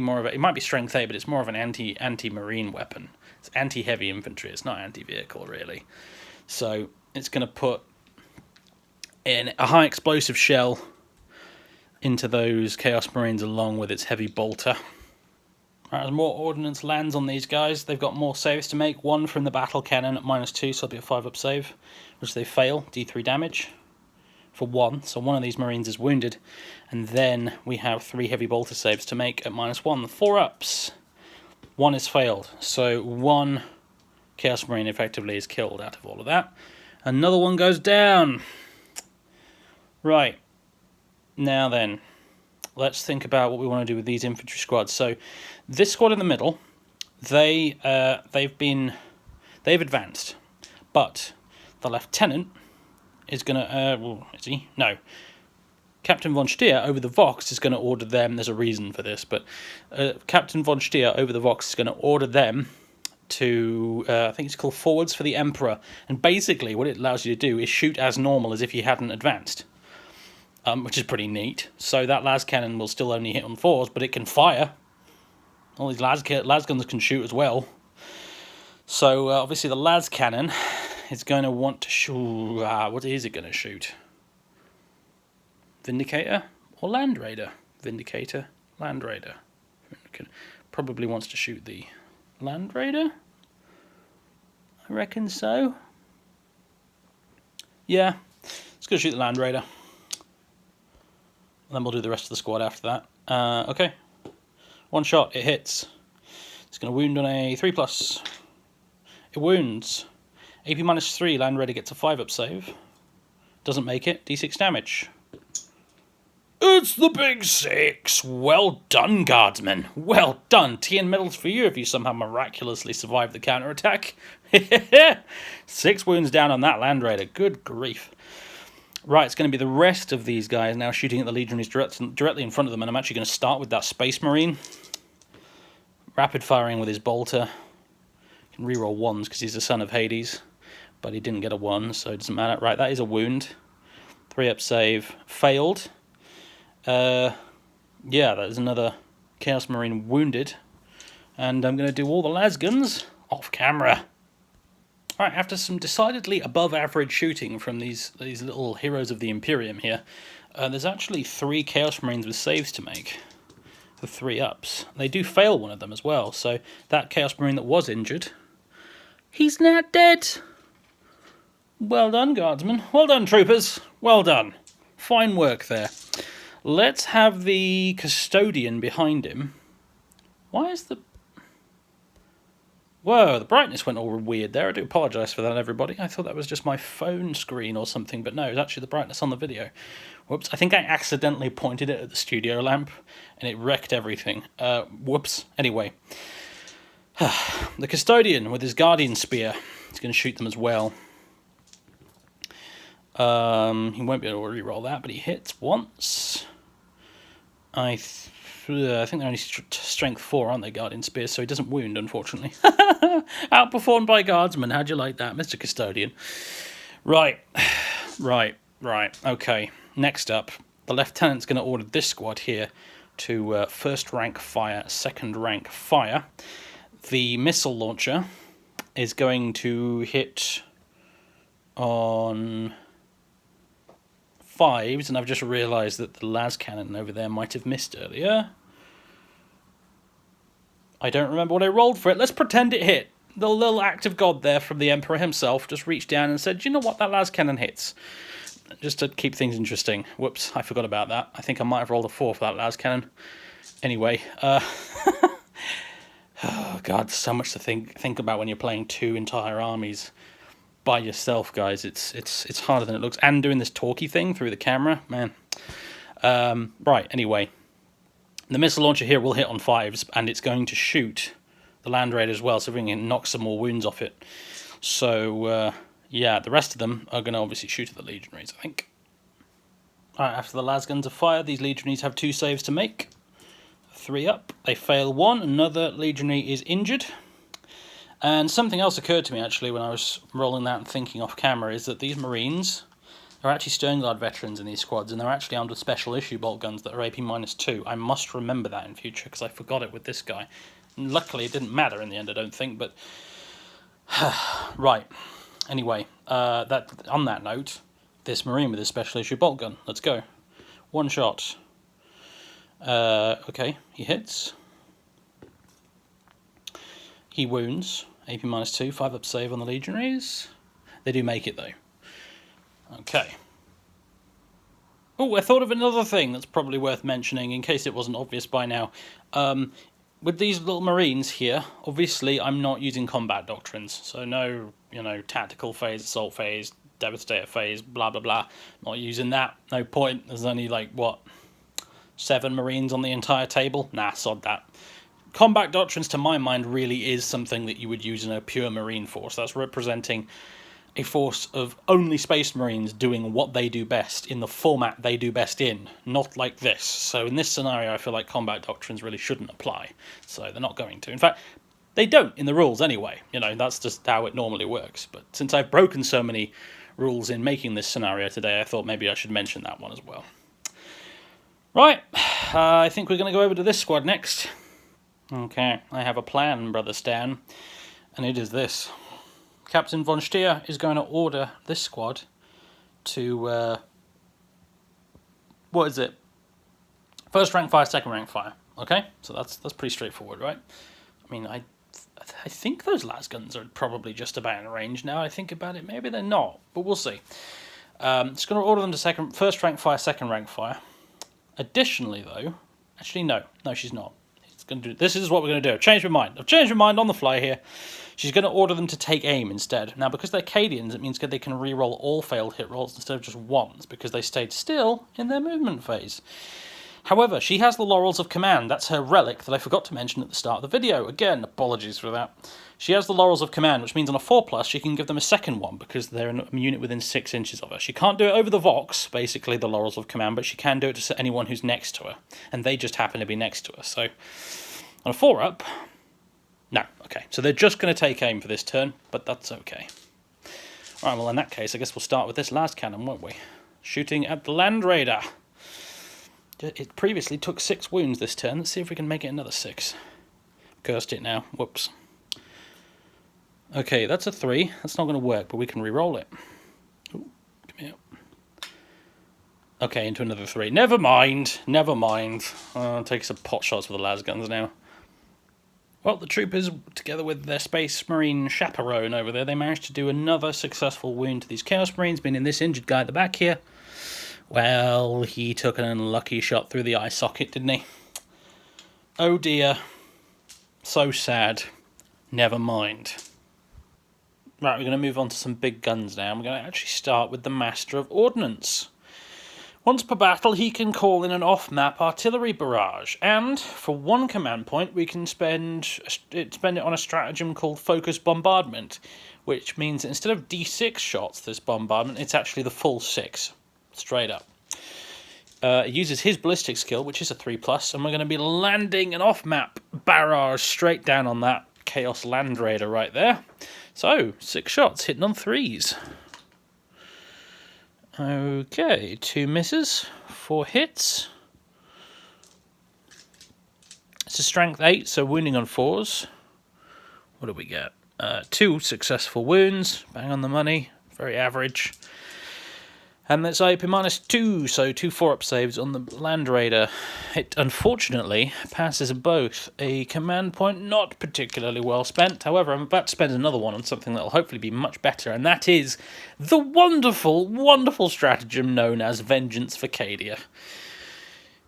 more of a... It might be strength 8, but it's more of an anti-marine weapon. It's anti-heavy infantry, it's not anti-vehicle, really. So it's going to put in a high explosive shell into those Chaos Marines along with its heavy bolter. Right, as more ordnance lands on these guys, they've got more saves to make. 1 from the battle cannon at -2, so it'll be a 5-up save, which they fail, D3 damage for 1. So 1 of these Marines is wounded, and then we have 3 heavy bolter saves to make at -1, 4-ups. 1 is failed, so 1 Chaos Marine effectively is killed out of all of that. Another one goes down. Right, now then, let's think about what we want to do with these infantry squads. So this squad in the middle, they've advanced, but the lieutenant is going to, is he? No. Captain von Stier over the Vox is going to order them, there's a reason for this, but Captain von Stier over the Vox is going to order them to, I think it's called forwards for the Emperor, and basically what it allows you to do is shoot as normal as if you hadn't advanced, which is pretty neat. So that las cannon will still only hit on 4s, but it can fire. All these las guns can shoot as well. So obviously the las cannon is going to want to shoot, what is it going to shoot? Vindicator or Land Raider? Vindicator, Land Raider. Probably wants to shoot the Land Raider, I reckon so. Yeah, let's go shoot the Land Raider. And then we'll do the rest of the squad after that. Okay, 1 shot, it hits. It's going to wound on a 3+. It wounds. AP -3, Land Raider gets a 5-up save. Doesn't make it, D6 damage. It's the big 6! Well done, Guardsmen. Well done. Tea and medals for you if you somehow miraculously survive the counterattack. 6 wounds down on that Land Raider. Good grief. Right, it's going to be the rest of these guys now shooting at the legionaries directly in front of them, and I'm actually going to start with that Space Marine. Rapid firing with his bolter. He can reroll 1s because he's the son of Hades, but he didn't get a 1, so it doesn't matter. Right, that is a wound. 3-up save. Failed. Yeah, that is another Chaos Marine wounded. And I'm going to do all the lasguns off camera. Alright, after some decidedly above average shooting from these little heroes of the Imperium here, there's actually 3 Chaos Marines with saves to make. For 3-ups. They do fail one of them as well, so that Chaos Marine that was injured, he's now dead. Well done, Guardsmen. Well done, troopers. Well done. Fine work there. Let's have the custodian behind him. Why is the... Whoa, the brightness went all weird there. I do apologise for that, everybody. I thought that was just my phone screen or something, but no, it was actually the brightness on the video. Whoops, I think I accidentally pointed it at the studio lamp, and it wrecked everything. Whoops. Anyway. The custodian with his guardian spear. He's going to shoot them as well. He won't be able to reroll that, but he hits once. I think they're only strength 4, aren't they, guardian spears, so he doesn't wound, unfortunately. Outperformed by guardsmen. How'd you like that, Mr. Custodian? Right. Okay, next up, the lieutenant's going to order this squad here to first rank fire, second rank fire. The missile launcher is going to hit on 5s, and I've just realised that the las cannon over there might have missed earlier. I don't remember what I rolled for it. Let's pretend it hit. The little act of God there from the Emperor himself just reached down and said, you know what, that las cannon hits. Just to keep things interesting. Whoops, I forgot about that. I think I might have rolled a 4 for that las cannon. Anyway, oh God, so much to think about when you're playing 2 entire armies by yourself, guys. It's harder than it looks. And doing this talky thing through the camera, man. Right, anyway. The missile launcher here will hit on 5s, and it's going to shoot the Land Raider as well, so we can knock some more wounds off it. So, yeah, the rest of them are going to obviously shoot at the Legionaries, I think. Alright, after the las guns are fired, these Legionaries have 2 saves to make. 3 up. They fail 1. Another Legionary is injured. And something else occurred to me, actually, when I was rolling that and thinking off camera, is that these Marines are actually Sternguard veterans in these squads, and they're actually armed with special issue bolt guns that are AP-2. I must remember that in future, because I forgot it with this guy. And luckily, it didn't matter in the end, I don't think, but... Right. Anyway, on that note, this Marine with his special issue bolt gun. Let's go. 1 shot. Okay, he hits. He wounds. AP-2, 5 up save on the Legionaries. They do make it, though. Okay. Oh, I thought of another thing that's probably worth mentioning, in case it wasn't obvious by now. With these little Marines here, obviously I'm not using combat doctrines, so no, tactical phase, assault phase, devastator phase, blah blah blah. Not using that, no point. There's only, like, what, 7 Marines on the entire table? Nah, sod that. Combat doctrines, to my mind, really is something that you would use in a pure Marine force. That's representing a force of only Space Marines doing what they do best in the format they do best in, not like this. So in this scenario, I feel like combat doctrines really shouldn't apply. So they're not going to. In fact, they don't in the rules anyway. That's just how it normally works. But since I've broken so many rules in making this scenario today, I thought maybe I should mention that one as well. Right, I think we're going to go over to this squad next. Okay, I have a plan, Brother Stan, and it is this. Captain von Stier is going to order this squad to, what is it? First rank fire, second rank fire. Okay, so that's pretty straightforward, right? I mean, I think those las guns are probably just about in range now. I think about it, maybe they're not, but we'll see. It's going to order them to first rank fire, second rank fire. Additionally, though, actually no, she's not. This is what we're going to do. I've changed my mind on the fly here. She's going to order them to take aim instead. Now, because they're Cadians, it means they can re-roll all failed hit rolls instead of just ones, because they stayed still in their movement phase. However, she has the Laurels of Command. That's her relic that I forgot to mention at the start of the video. Again, apologies for that. She has the Laurels of Command, which means on a 4+, she can give them a second one, because they're a unit within 6 inches of her. She can't do it over the Vox, basically the Laurels of Command, but she can do it to anyone who's next to her. And they just happen to be next to her. So, on a 4-up... No, okay. So they're just going to take aim for this turn, but that's okay. Alright, well in that case, I guess we'll start with this last cannon, won't we? Shooting at the Land Raider. It previously took 6 wounds this turn. Let's see if we can make it another 6. Cursed it now. Whoops. Okay, that's a 3. That's not going to work, but we can re-roll it. Ooh, come here. Okay, into another 3. Never mind. I'll take some pot shots with the las guns now. Well, the troopers, together with their Space Marine chaperone over there, they managed to do another successful wound to these Chaos Marines, meaning this injured guy at the back here. Well, he took an unlucky shot through the eye socket, didn't he? Oh dear. So sad. Never mind. Right, we're going to move on to some big guns now. We're going to actually start with the Master of Ordnance. Once per battle, he can call in an off-map artillery barrage, and for one command point, we can spend it on a stratagem called Focus Bombardment, which means that instead of D6 shots, this bombardment, it's actually the full 6, straight up. It uses his ballistic skill, which is a 3+, and we're going to be landing an off-map barrage straight down on that Chaos Land Raider right there. So, 6 shots, hitting on 3s. Okay, 2 misses, 4 hits. It's a strength 8, so wounding on 4s. What do we get? 2 successful wounds, bang on the money, very average. And that's IP -2, so 2 4-up saves on the Land Raider. It unfortunately passes both. A command point not particularly well spent. However, I'm about to spend another one on something that will hopefully be much better, and that is the wonderful, wonderful stratagem known as Vengeance for Cadia.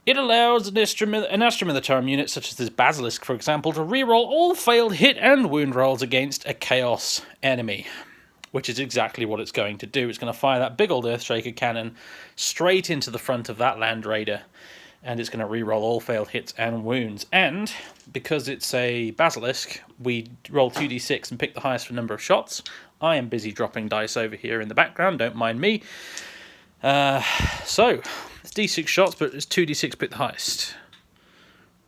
It allows an Astra Militarum unit, such as this Basilisk, for example, to reroll all failed hit and wound rolls against a Chaos enemy, which is exactly what it's going to do. It's going to fire that big old Earthshaker cannon straight into the front of that Land Raider, and it's going to reroll all failed hits and wounds. And because it's a Basilisk, we roll 2d6 and pick the highest for number of shots. I am busy dropping dice over here in the background, don't mind me. So, it's d6 shots, but it's 2d6 pick the highest.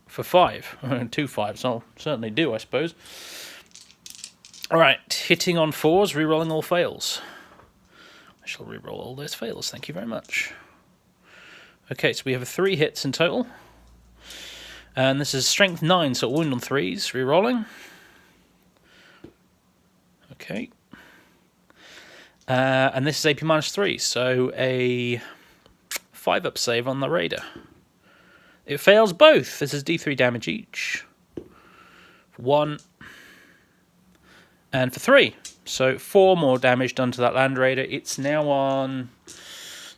For 5. 2 5s, I'll certainly do, I suppose. Alright, hitting on 4s, rerolling all fails. I shall reroll all those fails, thank you very much. Okay, so we have 3 hits in total. And this is strength 9, so wound on 3s, rerolling. Okay. And this is AP -3, so a 5-up save on the Raider. It fails both. This is D3 damage each. 1. And for 3. So 4 more damage done to that Land Raider. It's now on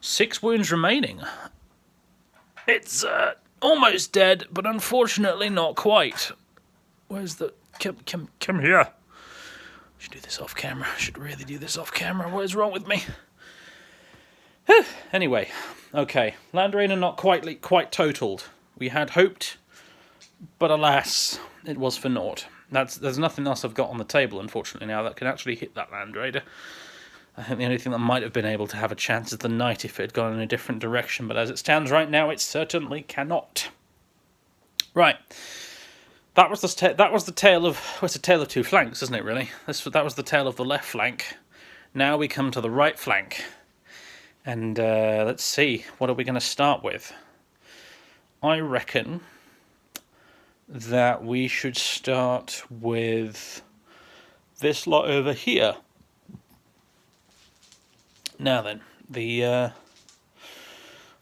6 wounds remaining. It's almost dead, but unfortunately not quite. Where's the... Come here. I should do this off camera. I should really do this off camera. What is wrong with me? Anyway, okay. Land Raider not quite totaled. We had hoped, but alas, it was for naught. There's nothing else I've got on the table, unfortunately, now that can actually hit that Land Raider. I think the only thing that might have been able to have a chance is the Knight if it had gone in a different direction, but as it stands right now, it certainly cannot. Right. That was the tale of... Well, it's a tale of 2 flanks, isn't it, really? That was the tale of the left flank. Now we come to the right flank. And let's see, what are we going to start with? I reckon that we should start with this lot over here. Now then, I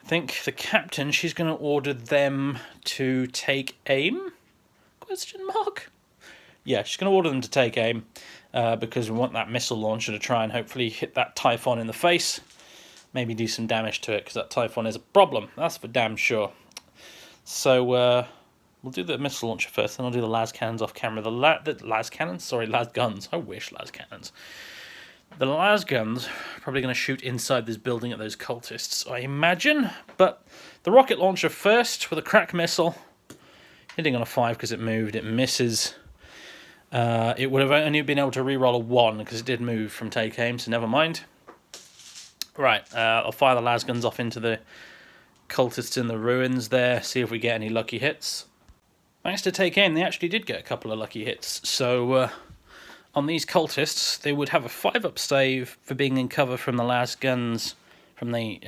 think the captain, she's going to order them to take aim? Question mark? Yeah, she's going to order them to take aim because we want that missile launcher to try and hopefully hit that Typhon in the face. Maybe do some damage to it because that Typhon is a problem. That's for damn sure. So we'll do the missile launcher first, then I'll do the las cannons off camera. The las cannons? Sorry, las guns. I wish las cannons. The las guns are probably going to shoot inside this building at those cultists, I imagine. But the rocket launcher first with a crack missile. Hitting on a 5 because it moved. It misses. It would have only been able to reroll a 1 because it did move from take aim, so never mind. Right, I'll fire the las guns off into the cultists in the ruins there, see if we get any lucky hits. Thanks to take aim, they actually did get a couple of lucky hits. So on these cultists, they would have a 5-up save for being in cover from the las guns, from the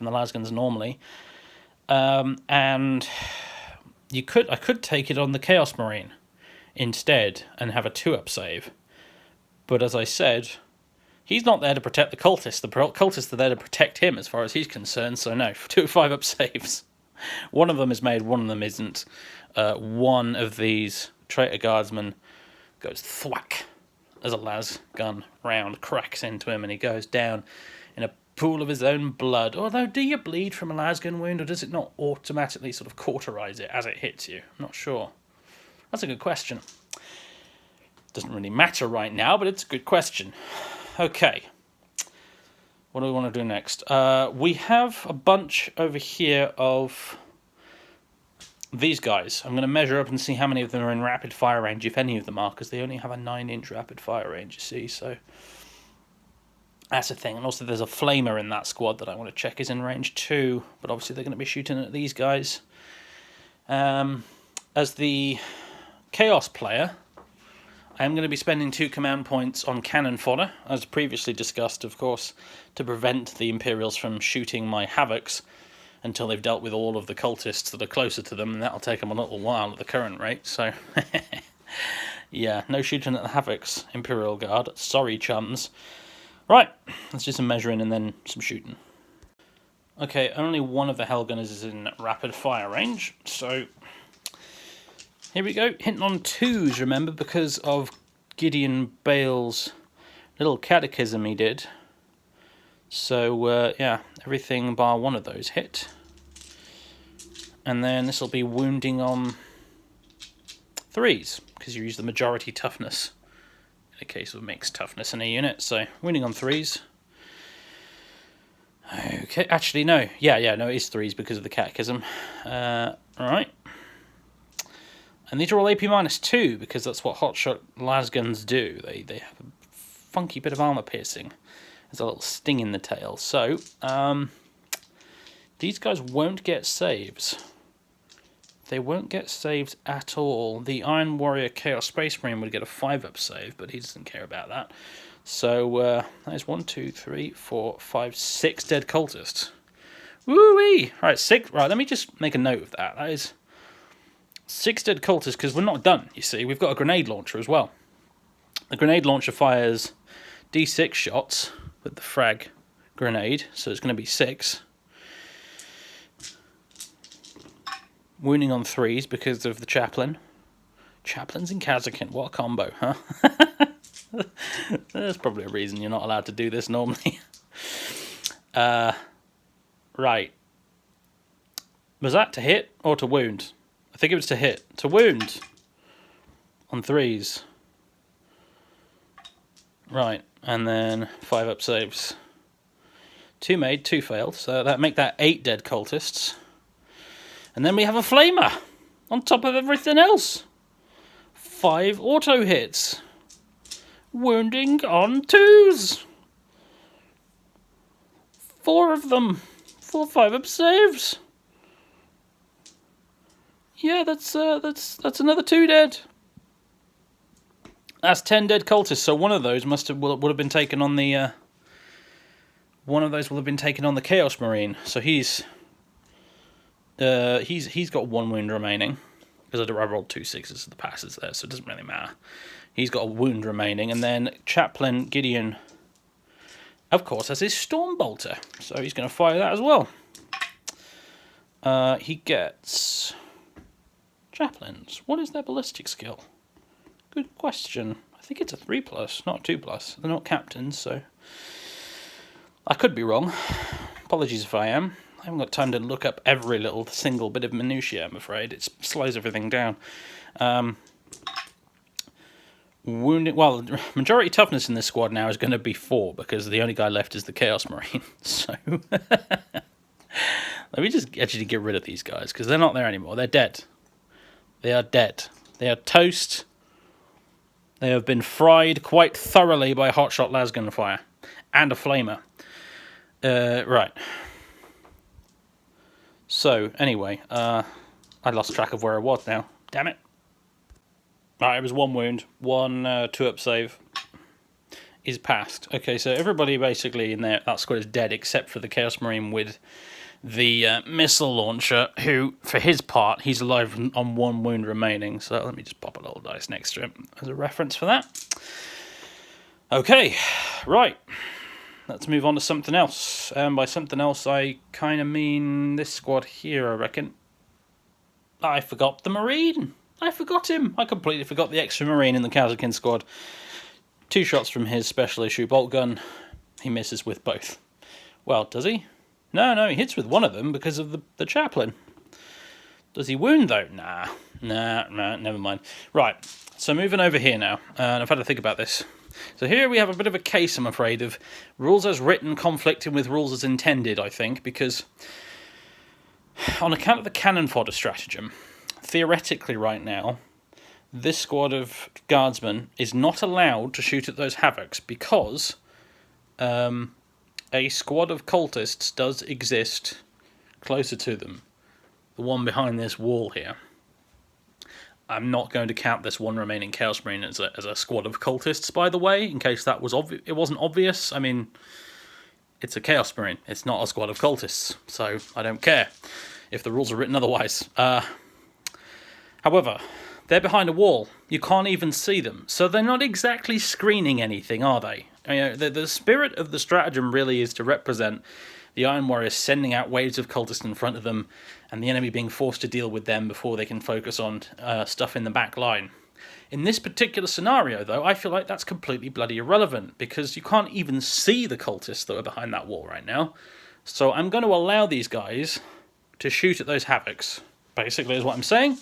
las guns normally, and I could take it on the Chaos Marine instead and have a 2-up save. But as I said, he's not there to protect the cultists. The cultists are there to protect him as far as he's concerned. So no, 2 5-up saves. One of them is made, one of them isn't. One of these traitor guardsmen goes thwack as a las gun round cracks into him and he goes down in a pool of his own blood. Although, do you bleed from a las gun wound or does it not automatically sort of cauterize it as it hits you? I'm not sure. That's a good question. Doesn't really matter right now, but it's a good question. Okay. What do we want to do next? We have a bunch over here of these guys. I'm going to measure up and see how many of them are in rapid fire range, if any of them are, because they only have a 9-inch rapid fire range, you see, so that's a thing. And also there's a flamer in that squad that I want to check is in range 2, but obviously they're going to be shooting at these guys. As the Chaos player, I am going to be spending 2 command points on cannon fodder, as previously discussed, of course, to prevent the Imperials from shooting my Havocs until they've dealt with all of the cultists that are closer to them, and that'll take them a little while at the current rate, so yeah, no shooting at the Havocs, Imperial Guard. Sorry, chums. Right, let's do some measuring and then some shooting. Okay, only one of the Hellgunners is in rapid fire range, so here we go, hitting on 2s, remember, because of Gideon Bale's little catechism he did. So, yeah, everything bar one of those hit. And then this will be wounding on 3s, because you use the majority toughness in a case of mixed toughness in a unit. So, wounding on 3s. Okay, actually, no. Yeah, no, it is 3s because of the catechism. Alright. And these are all AP -2, because that's what hotshot lasguns do. They have a funky bit of armor piercing. There's a little sting in the tail. So, these guys won't get saves. They won't get saves at all. The Iron Warrior Chaos Space Marine would get a 5-up save, but he doesn't care about that. So, there's 1, 2, 3, 4, 5, 6 dead cultists. Woo-wee! Right, 6. Right, let me just make a note of that. That is 6 dead cultists, because we're not done, you see. We've got a grenade launcher as well. The grenade launcher fires D6 shots with the frag grenade, so it's going to be 6. Wounding on 3s because of the chaplain. Chaplains in Kazakhstan, what a combo, huh? There's probably a reason you're not allowed to do this normally. Right. Was that to hit or to wound? I think it was to hit. To wound on 3s. Right, and then 5-up saves. 2 made, 2 failed, so that make that 8 dead cultists. And then we have a flamer on top of everything else. 5 auto hits. Wounding on 2s. 4 of them. 4 5-up saves. Yeah, that's another 2 dead. That's 10 dead cultists. So one of those would have been taken on the. One of those will have been taken on the Chaos Marine. So he's got 1 wound remaining, because I rolled 2 6s of the passes there, so it doesn't really matter. He's got a wound remaining, and then Chaplain Gideon, of course, has his Stormbolter, so he's going to fire that as well. He gets Chaplains. What is their ballistic skill? Good question. I think it's a 3+, not 2+. They're not captains, so I could be wrong. Apologies if I am. I haven't got time to look up every little single bit of minutiae, I'm afraid. It slows everything down. Wounding. Well, majority toughness in this squad now is going to be 4, because the only guy left is the Chaos Marine. So let me just actually get rid of these guys, because they're not there anymore. They're dead. They are dead. They are toast. They have been fried quite thoroughly by hotshot lasgun fire and a flamer. Right. So, anyway, I lost track of where I was now. Damn it. Alright, it was 1 wound, 1 2-up save is passed. Okay, so everybody basically in that squad is dead except for the Chaos Marine with the missile launcher, who, for his part, he's alive on 1 wound remaining. So let me just pop a little dice next to him as a reference for that. Okay, right. Let's move on to something else. By something else, I kind of mean this squad here, I reckon. I forgot the Marine. I forgot him. I completely forgot the extra Marine in the Kazakhstan squad. 2 shots from his special issue bolt gun. He misses with both. Well, does he? No, he hits with one of them because of the chaplain. Does he wound, though? Nah, Nah, never mind. Right, so moving over here now, and I've had to think about this. So here we have a bit of a case, I'm afraid, of rules as written conflicting with rules as intended, I think, because on account of the cannon fodder stratagem, theoretically right now, this squad of guardsmen is not allowed to shoot at those havocs because a squad of cultists does exist closer to them. The one behind this wall here. I'm not going to count this one remaining Chaos Marine as a squad of cultists, by the way, in case that was it wasn't obvious. I mean, it's a Chaos Marine. It's not a squad of cultists, so I don't care if the rules are written otherwise. However, they're behind a wall. You can't even see them, so they're not exactly screening anything, are they? The spirit of the stratagem really is to represent the Iron Warriors sending out waves of cultists in front of them, and the enemy being forced to deal with them before they can focus on stuff in the back line. In this particular scenario, though, I feel like that's completely bloody irrelevant, because you can't even see the cultists that are behind that wall right now. So I'm going to allow these guys to shoot at those havocs, basically is what I'm saying.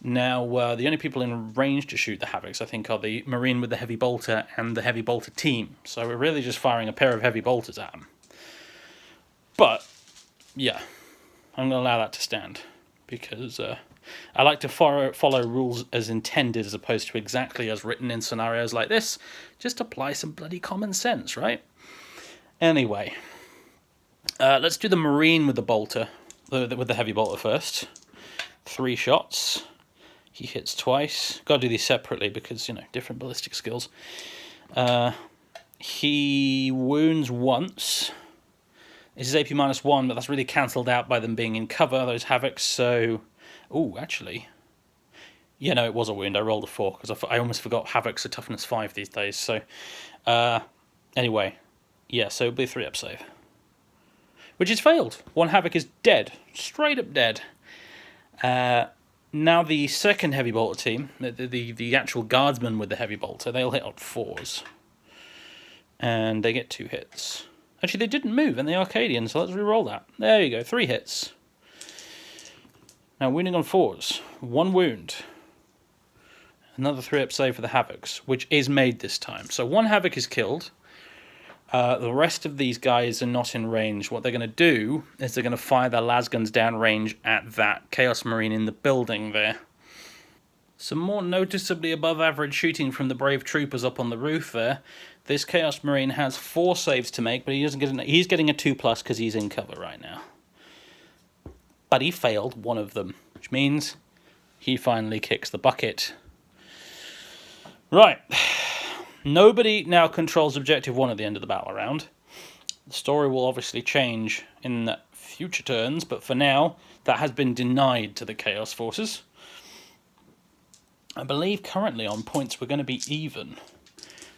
Now, the only people in range to shoot the havocs, I think, are the Marine with the heavy bolter and the heavy bolter team. So we're really just firing a pair of heavy bolters at them. But, yeah, I'm going to allow that to stand, because I like to follow rules as intended as opposed to exactly as written in scenarios like this. Just apply some bloody common sense, right? Anyway, let's do the Marine with the bolter, with the heavy bolter first. 3 shots. He hits twice. Got to do these separately because, different ballistic skills. He wounds once. This is AP -1, but that's really cancelled out by them being in cover, those havocs, so... Ooh, actually... Yeah, no, it was a wound. I rolled a 4, because I almost forgot havocs are toughness 5 these days, so... Anyway. Yeah, so it'll be a 3-up save. Which is failed. 1 havoc is dead. Straight up dead. Now the second heavy bolter team, the actual guardsmen with the heavy bolter, they'll hit on 4s. And they get 2 hits. Actually, they didn't move in the Arcadian, so let's re-roll that. There you go, 3 hits. Now, wounding on 4s. 1 wound. Another 3-up save for the Havocs, which is made this time. So 1 Havoc is killed. The rest of these guys are not in range. What they're going to do is they're going to fire their lasguns down range at that Chaos Marine in the building there. Some more noticeably above average shooting from the brave troopers up on the roof there. This Chaos Marine has 4 saves to make, but he's getting a 2+ because he's in cover right now. But he failed one of them, which means he finally kicks the bucket. Right. Nobody now controls Objective 1 at the end of the battle round. The story will obviously change in future turns, but for now, that has been denied to the Chaos Forces. I believe currently on points we're going to be even,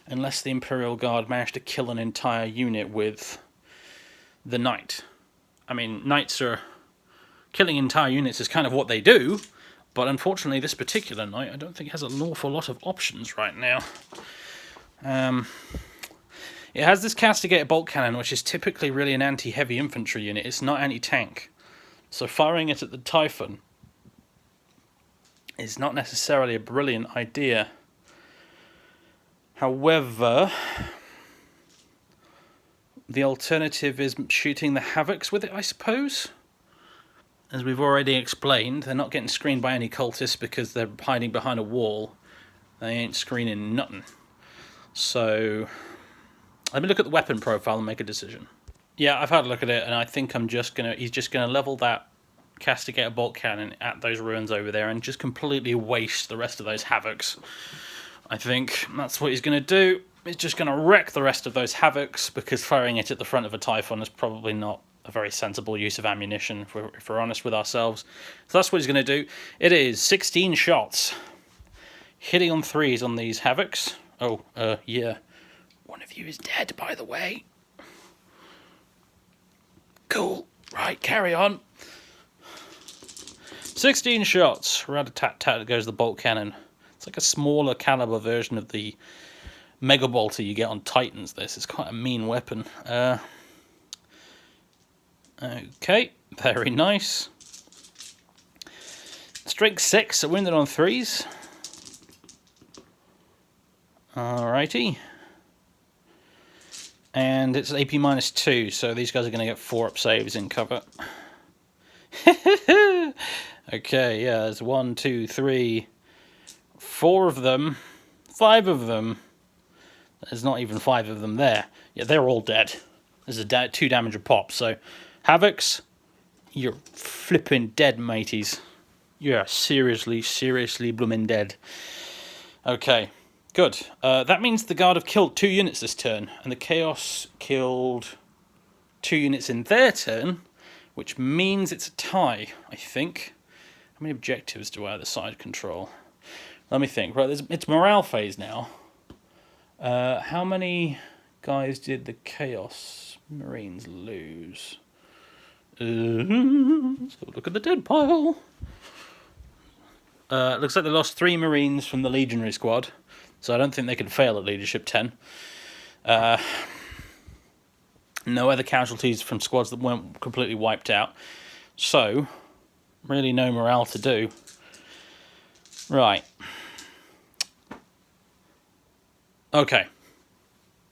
unless the Imperial Guard managed to kill an entire unit with the Knight. I mean, Knights are... Killing entire units is kind of what they do, but unfortunately this particular Knight I don't think has an awful lot of options right now. It has this castigated bolt cannon, which is typically really an anti-heavy infantry unit. It's not anti-tank. So firing it at the Typhon is not necessarily a brilliant idea. However, the alternative is shooting the Havocs with it, I suppose. As we've already explained, they're not getting screened by any cultists because they're hiding behind a wall. They ain't screening nothing. So, let me look at the weapon profile and make a decision. Yeah, I've had a look at it, and I think he's just gonna level that castigated bolt cannon at those ruins over there and just completely waste the rest of those Havocs. I think that's what he's gonna do. He's just gonna wreck the rest of those Havocs because firing it at the front of a Typhon is probably not a very sensible use of ammunition, if we're honest with ourselves. So that's what he's going to do. It is 16 shots. Hitting on 3s on these Havocs. Oh, yeah. One of you is dead, by the way. Cool. Right, carry on. 16 shots. Rat-a-tat-tat goes the bolt cannon. It's like a smaller caliber version of the Mega Bolter you get on Titans, this. It's quite a mean weapon. Okay, very nice. Let's Strength 6, so wounded on 3s. Alrighty. And it's AP -2, so these guys are going to get 4-up saves in cover. Okay, yeah, there's 1, 2, 3, 4 of them, 5 of them. There's not even 5 of them there. Yeah, they're all dead. There's a 2 damage a pop, so Havocs, you're flipping dead, mateys. You're seriously, seriously blooming dead. Okay, good. That means the Guard have killed 2 units this turn, and the Chaos killed 2 units in their turn, which means it's a tie, I think. How many objectives do either side control? Let me think. Right, it's morale phase now. How many guys did the Chaos Marines lose? Let's go look at the dead pile. Looks like they lost 3 Marines from the Legionary squad, so I don't think they can fail at Leadership 10. No other casualties from squads that weren't completely wiped out. So, really no morale to do. Right. Okay.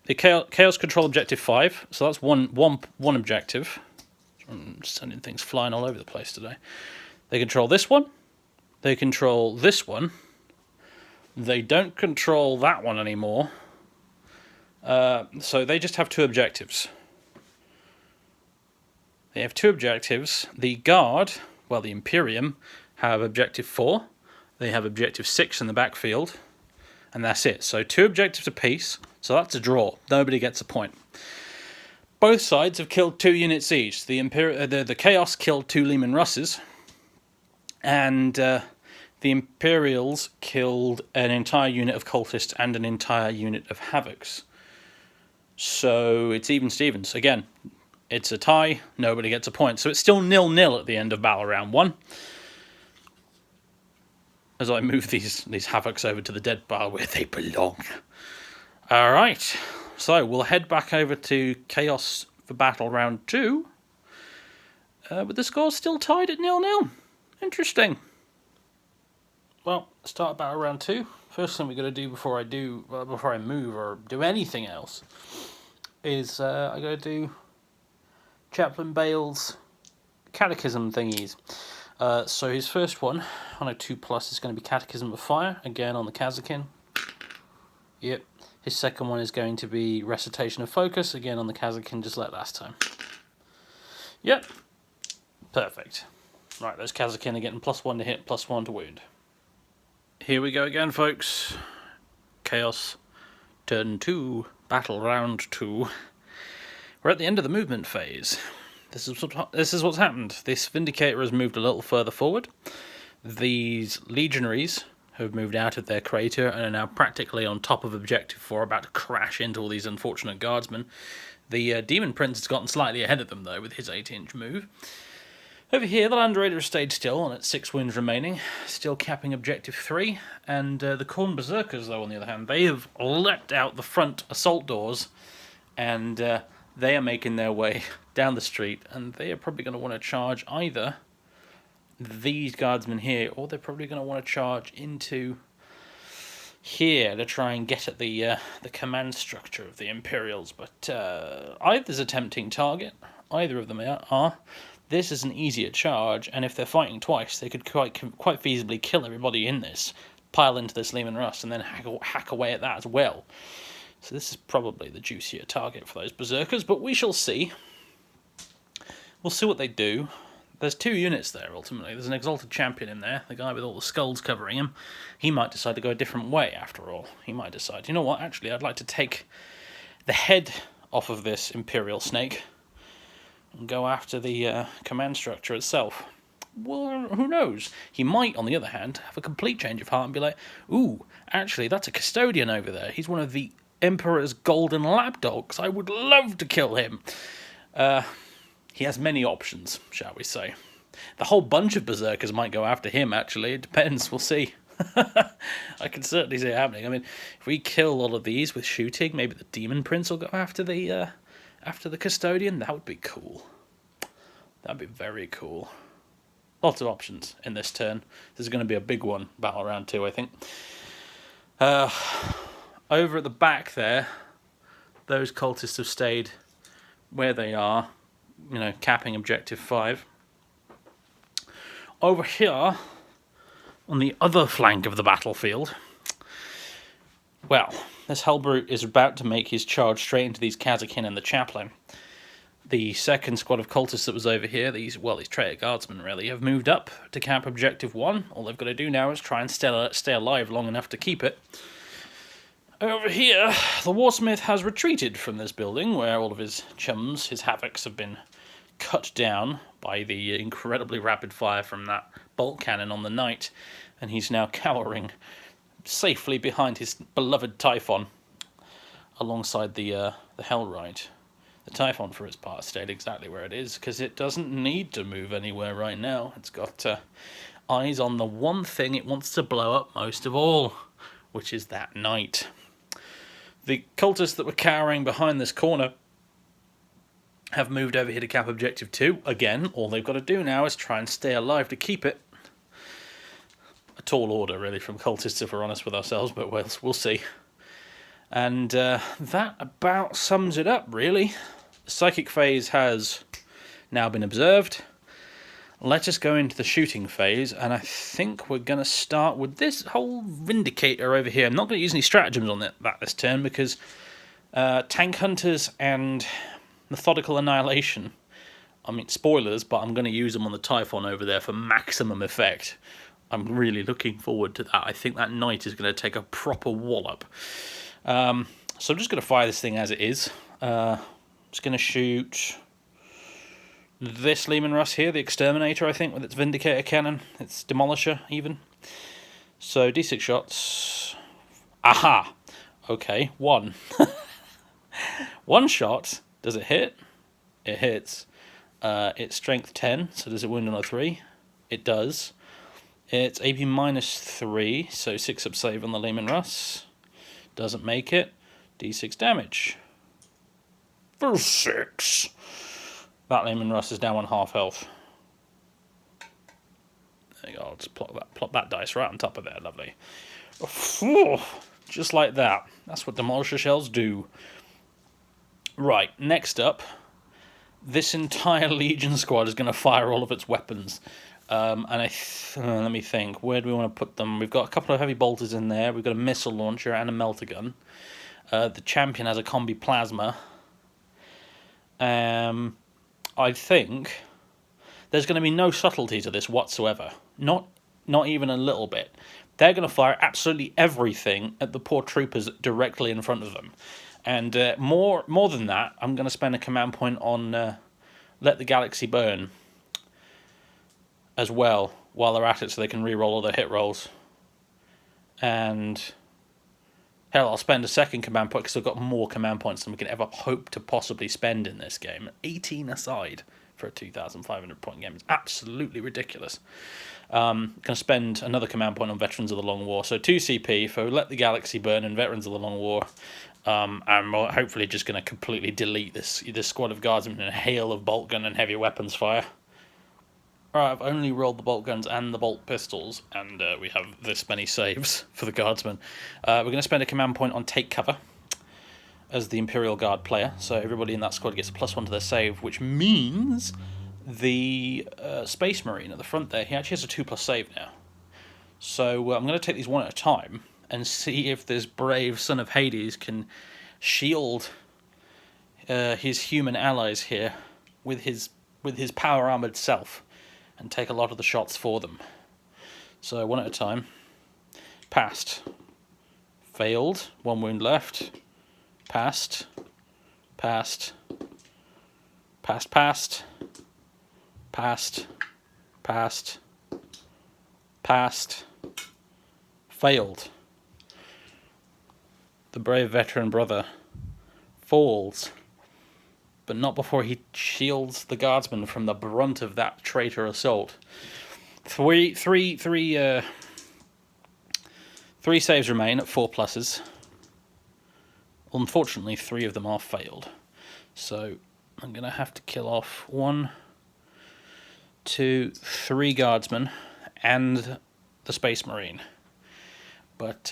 The Chaos control objective 5, so that's one objective. I'm sending things flying all over the place today. They control this one. They control this one. They don't control that one anymore. So they just have 2 objectives. They have 2 objectives. The Guard, well, the Imperium, have objective 4. They have objective 6 in the backfield. And that's it. So 2 objectives apiece. So that's a draw. Nobody gets a point. Both sides have killed 2 units each. The Chaos killed 2 Leman Russes. And the Imperials killed an entire unit of Cultists and an entire unit of Havocs. So it's even Stevens. Again, it's a tie. Nobody gets a point. So it's still 0-0 at the end of battle round 1. As I move these Havocs over to the dead pile where they belong. Alright. So we'll head back over to Chaos for battle round 2. But the score's still tied at 0-0. Interesting. Well, start battle round 2. First thing we're going to do before I move or do anything else is I got to do Chaplain Bale's catechism thingies. So his first one on a 2+ is going to be Catechism of Fire, again on the Kazakin. Yep. His second one is going to be Recitation of Focus, again on the Kazakin, just like last time. Yep. Perfect. Right, those Kazakin are getting +1 to hit, +1 to wound. Here we go again, folks. Chaos, turn 2, battle round 2. We're at the end of the movement phase. This is what's happened. This Vindicator has moved a little further forward. These Legionaries have moved out of their crater and are now practically on top of Objective 4, about to crash into all these unfortunate guardsmen. The Demon Prince has gotten slightly ahead of them, though, with his 8-inch move. Over here, the Land Raider has stayed still on its 6 wounds remaining, still capping Objective 3. And the Khorne Berserkers, though, on the other hand, they have leapt out the front assault doors, and they are making their way down the street, and they are probably going to want to charge either these guardsmen here, or they're probably going to want to charge into here to try and get at the command structure of the Imperials. But either's a tempting target. Either of them are. This is an easier charge, and if they're fighting twice, they could quite feasibly kill everybody in this, pile into this Leman Russ, and then hack away at that as well. So this is probably the juicier target for those Berserkers, but we shall see. We'll see what they do. There's 2 units there, ultimately. There's an Exalted Champion in there, the guy with all the skulls covering him. He might decide to go a different way, after all. He might decide, you know what, actually, I'd like to take the head off of this Imperial Snake and go after the command structure itself. Well, who knows? He might, on the other hand, have a complete change of heart and be like, ooh, actually, that's a custodian over there. He's one of the Emperor's golden lapdogs. I would love to kill him. He has many options, shall we say. The whole bunch of Berserkers might go after him, actually. It depends. We'll see. I can certainly see it happening. I mean, if we kill all of these with shooting, maybe the Demon Prince will go after the custodian. That would be cool. That'd be very cool. Lots of options in this turn. This is going to be a big one, battle round 2, I think. Over at the back there, those cultists have stayed where they are, you know, capping objective 5. Over here, on the other flank of the battlefield, well, this Hellbrute is about to make his charge straight into these Kazakin and the Chaplain. The second squad of cultists that was over here, these traitor guardsmen really, have moved up to camp objective 1. All they've got to do now is try and stay alive long enough to keep it. Over here, the Warsmith has retreated from this building where all of his chums, his havocs, have been cut down by the incredibly rapid fire from that bolt cannon on the knight, and he's now cowering safely behind his beloved Typhon alongside the Hellride. The Typhon, for its part, stayed exactly where it is because it doesn't need to move anywhere right now. It's got eyes on the one thing it wants to blow up most of all, which is that knight. The cultists that were cowering behind this corner have moved over here to cap objective 2. Again, all they've got to do now is try and stay alive to keep it. A tall order, really, from cultists, if we're honest with ourselves, but we'll see. And that about sums it up, really. The psychic phase has now been observed. Let us go into the shooting phase, and I think we're going to start with this whole Vindicator over here. I'm not going to use any stratagems on that this turn, because Tank Hunters and Methodical Annihilation, I mean, spoilers, but I'm going to use them on the Typhon over there for maximum effect. I'm really looking forward to that. I think that knight is going to take a proper wallop. So I'm just going to fire this thing as it is. Just going to shoot this Leman Russ here, the Exterminator, I think, with its Vindicator cannon, its Demolisher, even. So, D6 shots. Aha! Okay, 1. 1 shot. Does it hit? It hits. It's strength 10, so does it wound on a 3? It does. It's AP -3, so 6 up save on the Leman Russ. Doesn't make it. D6 damage. For 6. That Leman Russ is now on half health. There you go, I'll just plop that dice right on top of there, lovely. Just like that. That's what Demolisher Shells do. Right, next up, this entire Legion squad is going to fire all of its weapons. And let me think, where do we want to put them? We've got a couple of heavy bolters in there, we've got a missile launcher and a melter gun. The champion has a combi plasma. I think there's going to be no subtlety to this whatsoever. Not even a little bit. They're going to fire absolutely everything at the poor troopers directly in front of them. And more than that, I'm going to spend a command point on Let the Galaxy Burn as well, while they're at it, so they can re-roll all their hit rolls. And hell, I'll spend a second command point because I've got more command points than we can ever hope to possibly spend in this game. 18 aside for a 2,500 point game. It's absolutely ridiculous. Going to spend another command point on Veterans of the Long War. So 2 CP for Let the Galaxy Burn and Veterans of the Long War. And we're hopefully just going to completely delete this squad of guardsmen in a hail of bolt gun and heavy weapons fire. Alright, I've only rolled the bolt guns and the bolt pistols, and we have this many saves for the guardsmen. We're going to spend a command point on Take Cover as the Imperial Guard player, so everybody in that squad gets a +1 to their save, which means the Space Marine at the front there, he actually has a 2+ save now. So I'm going to take these one at a time and see if this brave son of Hades can shield his human allies here with his power-armoured self and take a lot of the shots for them. So one at a time. Passed. Failed. 1 wound left. Passed. Passed. Passed. Passed. Passed. Passed. Passed. Failed. The brave veteran brother falls, but not before he shields the guardsman from the brunt of that traitor assault. Three saves remain at 4 pluses. Unfortunately, 3 of them are failed. So I'm going to have to kill off 1, to 3 guardsmen and the Space Marine. But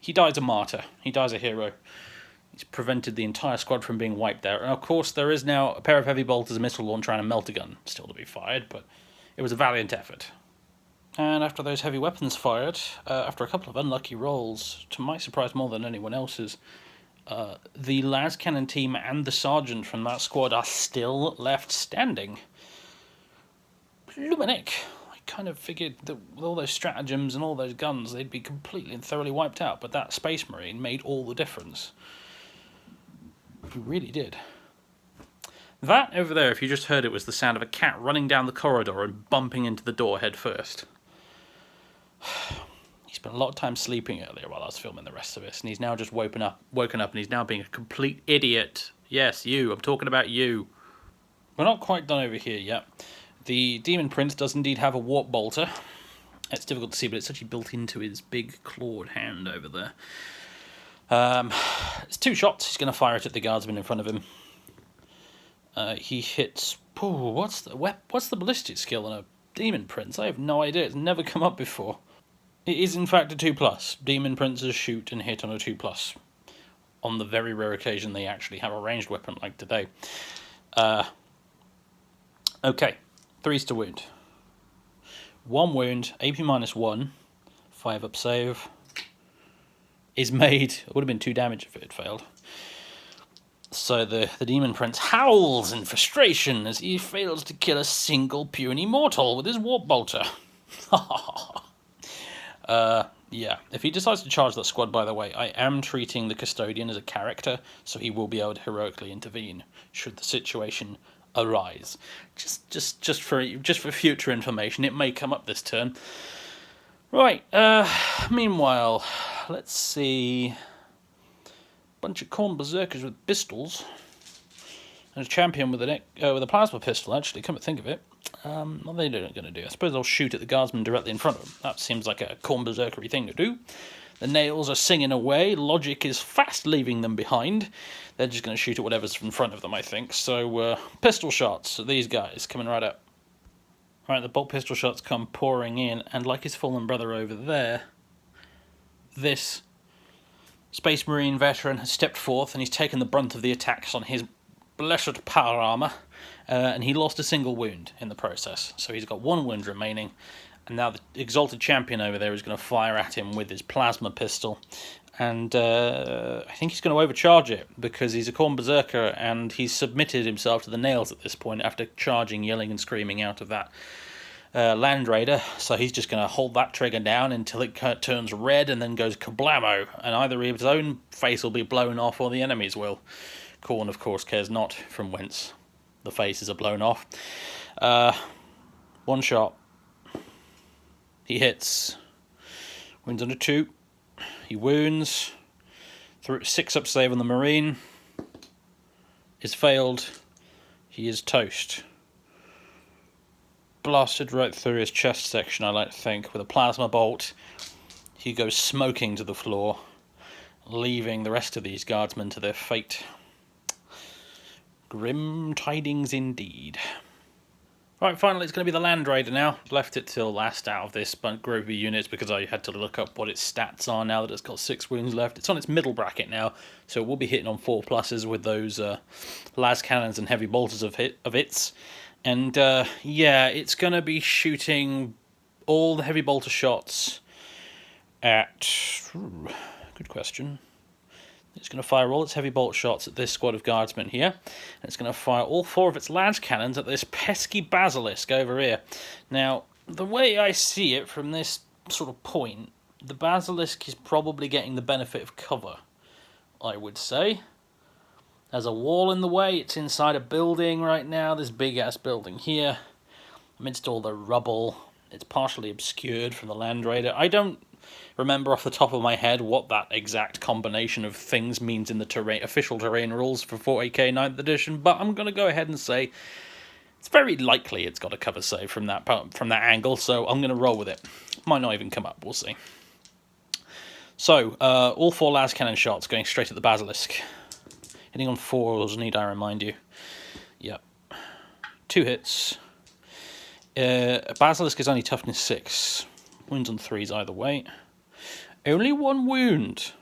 he dies a martyr. He dies a hero. He's prevented the entire squad from being wiped out. And of course, there is now a pair of heavy bolters, a missile launcher, and a melter gun still to be fired, but it was a valiant effort. And after those heavy weapons fired, after a couple of unlucky rolls, to my surprise more than anyone else's, the las cannon team and the sergeant from that squad are still left standing. Blumenick. I kind of figured that with all those stratagems and all those guns, they'd be completely and thoroughly wiped out, but that Space Marine made all the difference. He really did. That over there, if you just heard it, was the sound of a cat running down the corridor and bumping into the door head first. He spent a lot of time sleeping earlier while I was filming the rest of this, and he's now just woken up and he's now being a complete idiot. Yes, you. I'm talking about you. We're not quite done over here yet. The Demon Prince does indeed have a warp bolter. It's difficult to see, but it's actually built into his big clawed hand over there. It's 2 shots. He's going to fire it at the guardsman in front of him. He hits... what's the ballistic skill on a Demon Prince? I have no idea. It's never come up before. It is in fact a 2+. Demon Princes shoot and hit on a 2+. On the very rare occasion they actually have a ranged weapon like today. Okay. 3's to wound. 1 wound, AP -1, 5 up save. Is made. It would have been 2 damage if it had failed. So the Demon Prince howls in frustration as he fails to kill a single puny mortal with his warp bolter. Yeah, if he decides to charge that squad, by the way, I am treating the custodian as a character, so he will be able to heroically intervene should the situation arise. Just for future information, it may come up this turn. Right. Meanwhile, let's see. Bunch of corn berserkers with pistols, and a champion with a plasma pistol. Actually, come to think of it, what are they going to do? I suppose they'll shoot at the guardsman directly in front of them. That seems like a corn berserkery thing to do. The nails are singing away. Logic is fast leaving them behind. They're just going to shoot at whatever's in front of them, I think. So pistol shots at these guys coming right up. Right, the bolt pistol shots come pouring in, and like his fallen brother over there, this Space Marine veteran has stepped forth and he's taken the brunt of the attacks on his blessed power armor, and he lost a single wound in the process. So he's got 1 wound remaining, and now the exalted champion over there is going to fire at him with his plasma pistol, and I think he's going to overcharge it because he's a corn berserker and he's submitted himself to the nails at this point after charging, yelling and screaming out of that Land Raider. So he's just going to hold that trigger down until it turns red and then goes kablamo, and either his own face will be blown off or the enemy's will. Khorne, of course, cares not from whence the faces are blown off. 1 shot. He hits. Wounds under 2. He wounds. 6 up save on the Marine. Is failed. He is toast. Blasted right through his chest section, I like to think, with a plasma bolt. He goes smoking to the floor, leaving the rest of these guardsmen to their fate. Grim tidings indeed. Right, finally it's going to be the Land Raider now. Left it till last out of this group of units because I had to look up what its stats are now that it's got 6 wounds left. It's on its middle bracket now, so it will be hitting on 4+ with those las cannons and heavy bolters of its. And yeah, it's going to be shooting all the heavy bolter shots at... good question. It's going to fire all its heavy bolt shots at this squad of guardsmen here. And it's going to fire all 4 of its las cannons at this pesky basilisk over here. Now, the way I see it from this sort of point, the basilisk is probably getting the benefit of cover, I would say. There's a wall in the way. It's inside a building right now. This big-ass building here. Amidst all the rubble. It's partially obscured from the Land Raider. I don't remember off the top of my head what that exact combination of things means in the official terrain rules for 40k 9th edition, but I'm going to go ahead and say it's very likely it's got a cover save from that angle, so I'm going to roll with it. Might not even come up, we'll see. So, all 4 las cannon shots going straight at the basilisk. Hitting on 4s, need I remind you. Yep. 2 hits. Basilisk is only toughness 6. Wounds on 3s either way. Only 1 wound.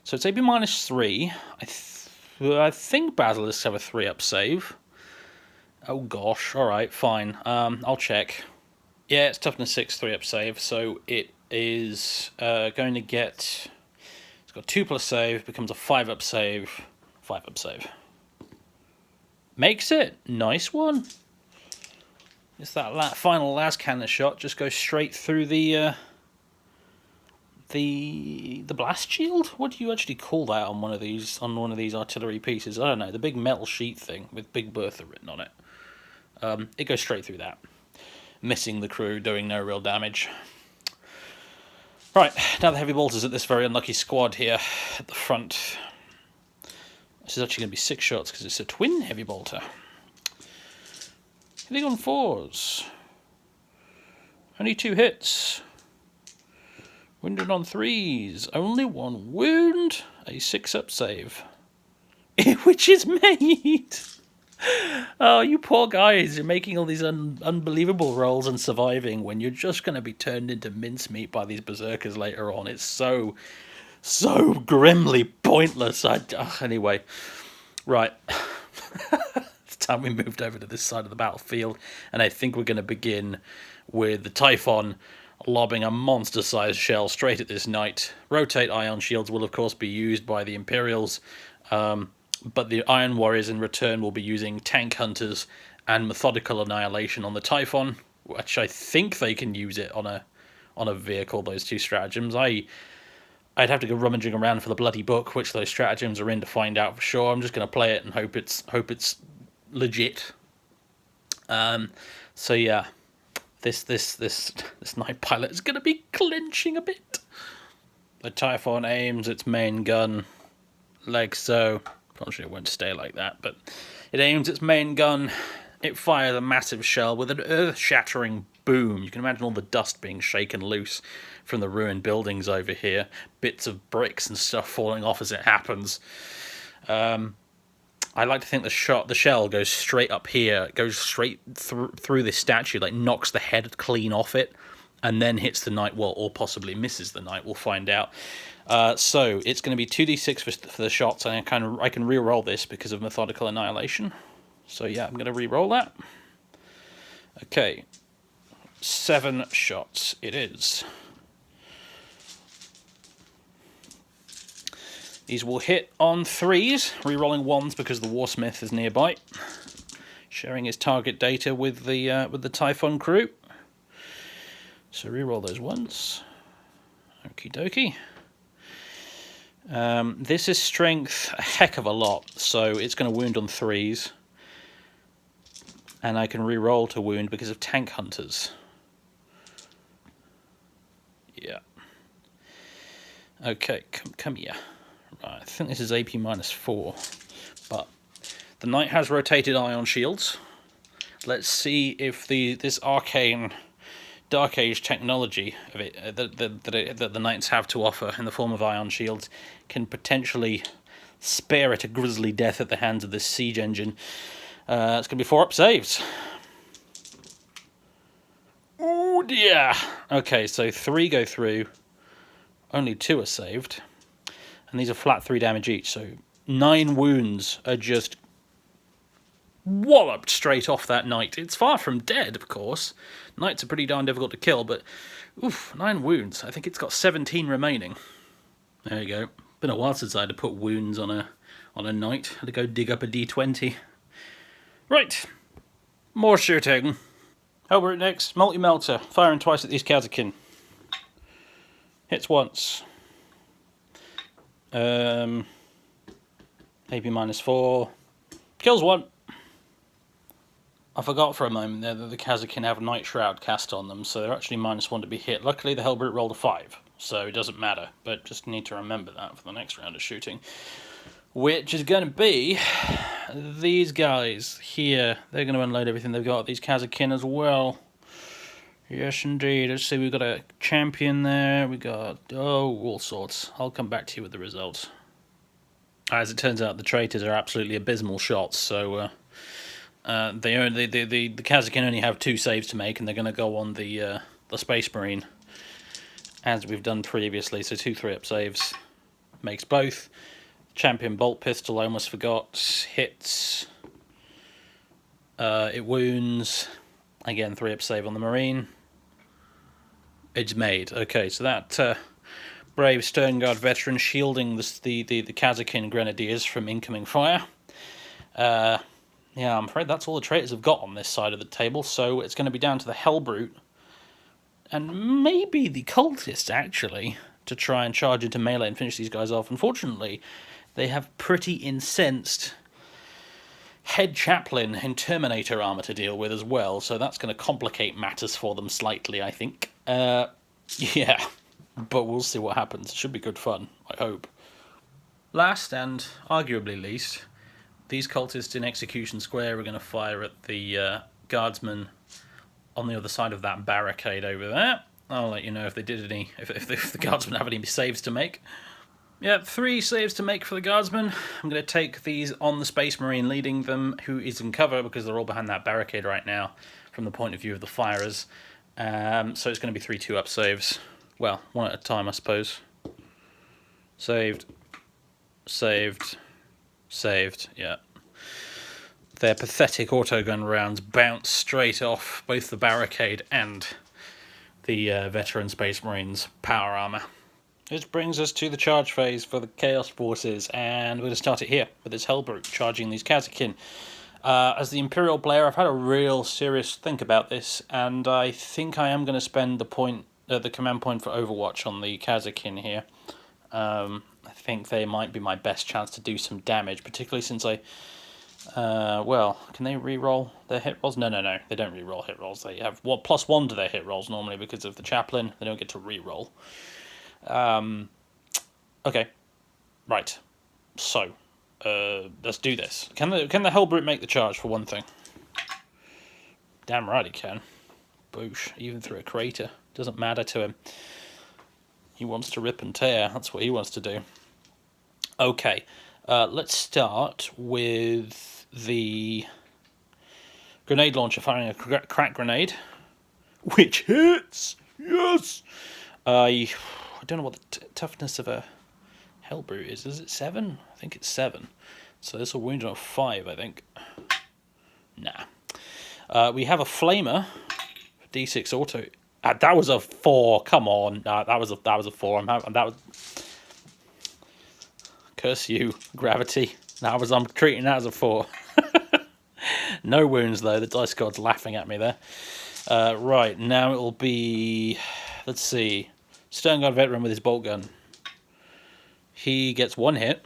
So it's AP -3. I think Basilisks have a 3-up save. Oh gosh, alright, fine. I'll check. Yeah, it's toughness 6, 3-up save, so it is going to get... It's got 2+ save, becomes a 5-up save, 5-up save. Makes it! Nice one! It's that final las cannon shot, just goes straight through the blast shield? What do you actually call that on one of these artillery pieces? I don't know, the big metal sheet thing with Big Bertha written on it. It goes straight through that, missing the crew, doing no real damage. Right, now the heavy bolters at this very unlucky squad here at the front. This is actually going to be 6 shots because it's a twin heavy bolter. Hitting on 4s. Only 2 hits. Wounded on 3s. Only 1 wound. A 6-up save. Which is made. Oh, you poor guys. You're making all these unbelievable rolls and surviving when you're just going to be turned into mincemeat by these berserkers later on. It's so grimly pointless. Anyway. Right. It's time we moved over to this side of the battlefield, and I think we're going to begin with the Typhon lobbing a monster-sized shell straight at this knight. Rotate ion shields will of course be used by the Imperials, but the Iron Warriors in return will be using tank hunters and methodical annihilation on the Typhon, which I think they can use it on a vehicle, those 2 stratagems. I'd have to go rummaging around for the bloody book, which those stratagems are in, to find out for sure. I'm just going to play it and hope it's legit. So yeah, this night pilot is going to be clinching a bit. The Typhon aims its main gun, like so. Probably it won't stay like that, but it aims its main gun. It fires a massive shell with an earth-shattering boom. You can imagine all the dust being shaken loose from the ruined buildings over here. Bits of bricks and stuff falling off as it happens. I like to think the shell goes straight up here, goes straight through this statue, like knocks the head clean off it, and then hits the knight, well, or possibly misses the knight. We'll find out. So it's going to be 2d6 for the shots, and I can re-roll this because of methodical annihilation. So yeah, I'm going to re-roll that. Okay, 7 shots it is. These will hit on 3s, re-rolling 1s because the Warsmith is nearby, sharing his target data with the Typhon crew. So re-roll those 1s. Okie dokie. This is strength a heck of a lot, so it's going to wound on 3s. And I can re-roll to wound because of tank hunters. Yeah. Okay, come here. Right, I think this is AP -4, but the knight has rotated ion shields. Let's see if this arcane Dark Age technology of it that the knights have to offer in the form of ion shields can potentially spare it a grisly death at the hands of this siege engine. It's going to be 4-up saves. Oh dear. Okay, so 3 go through. Only 2 are saved. And these are flat 3 damage each, so 9 wounds are just walloped straight off that knight. It's far from dead, of course. Knights are pretty darn difficult to kill, but oof, 9 wounds. I think it's got 17 remaining. There you go. Been a while since I had to put wounds on a knight. Had to go dig up a d20. Right, more shooting. Helbert next, multi-melter, firing twice at these Kazakin. Hits once. AP -4. Kills 1. I forgot for a moment there that the Kazakin have Night Shroud cast on them, so they're actually -1 to be hit. Luckily the Helbert rolled a 5, so it doesn't matter, but just need to remember that for the next round of shooting. Which is going to be these guys here. They're going to unload everything they've got. These Kazakin as well. Yes, indeed. Let's see, we've got a champion there. We got, all sorts. I'll come back to you with the results. As it turns out, the traitors are absolutely abysmal shots, so The Kazakin only have 2 saves to make, and they're going to go on the Space Marine, as we've done previously. So 2 3-up saves makes both. Champion bolt pistol, I almost forgot, hits. It wounds. Again, 3-up save on the Marine. It's made. Okay, so that brave Stern Guard veteran shielding the Kazakin Grenadiers from incoming fire. Yeah, I'm afraid that's all the traitors have got on this side of the table, so it's going to be down to the Hellbrute, and maybe the Cultists, actually, to try and charge into melee and finish these guys off. Unfortunately, they have pretty incensed Head Chaplain in Terminator armor to deal with as well, so that's going to complicate matters for them slightly, I think. Yeah, but we'll see what happens. It should be good fun, I hope. Last, and arguably least, these cultists in Execution Square are going to fire at the guardsmen on the other side of that barricade over there. I'll let you know if they did any, if the guardsmen have any saves to make. Yeah, 3 saves to make for the guardsmen. I'm going to take these on the Space Marine leading them, who is in cover because they're all behind that barricade right now from the point of view of the firers. So it's going to be 3 2-up saves. Well, 1 at a time, I suppose. Saved. Saved. Saved, yeah. Their pathetic autogun rounds bounce straight off both the barricade and the veteran Space Marines' power armor. Which brings us to the charge phase for the Chaos Forces, and we're going to start it here with this Hellbrute charging these Kazakin. As the Imperial player, I've had a real serious think about this, and I think I am going to spend the command point for Overwatch on the Kazakin here. I think they might be my best chance to do some damage, particularly since well, can they re-roll their hit rolls? No, they don't re-roll hit rolls. They have +1 to their hit rolls normally because of the Chaplain. They don't get to re-roll. Okay, right. So, let's do this. Can the Hellbrute make the charge for one thing? Damn right he can. Boosh, even through a crater. Doesn't matter to him. He wants to rip and tear. That's what he wants to do. Okay, let's start with the grenade launcher firing a crack grenade, which hits. Yes. I don't know what the toughness of a Hellbrute is. Is it 7? I think it's 7. So this will wound on a 5, I think. Nah. We have a flamer. D6 auto. That was a 4. Come on. That was a 4. That was. Curse you, gravity. I'm treating that as a 4. No wounds though. The dice god's laughing at me there. Right, now it will be. Let's see. Stern Guard veteran with his bolt gun. He gets 1 hit.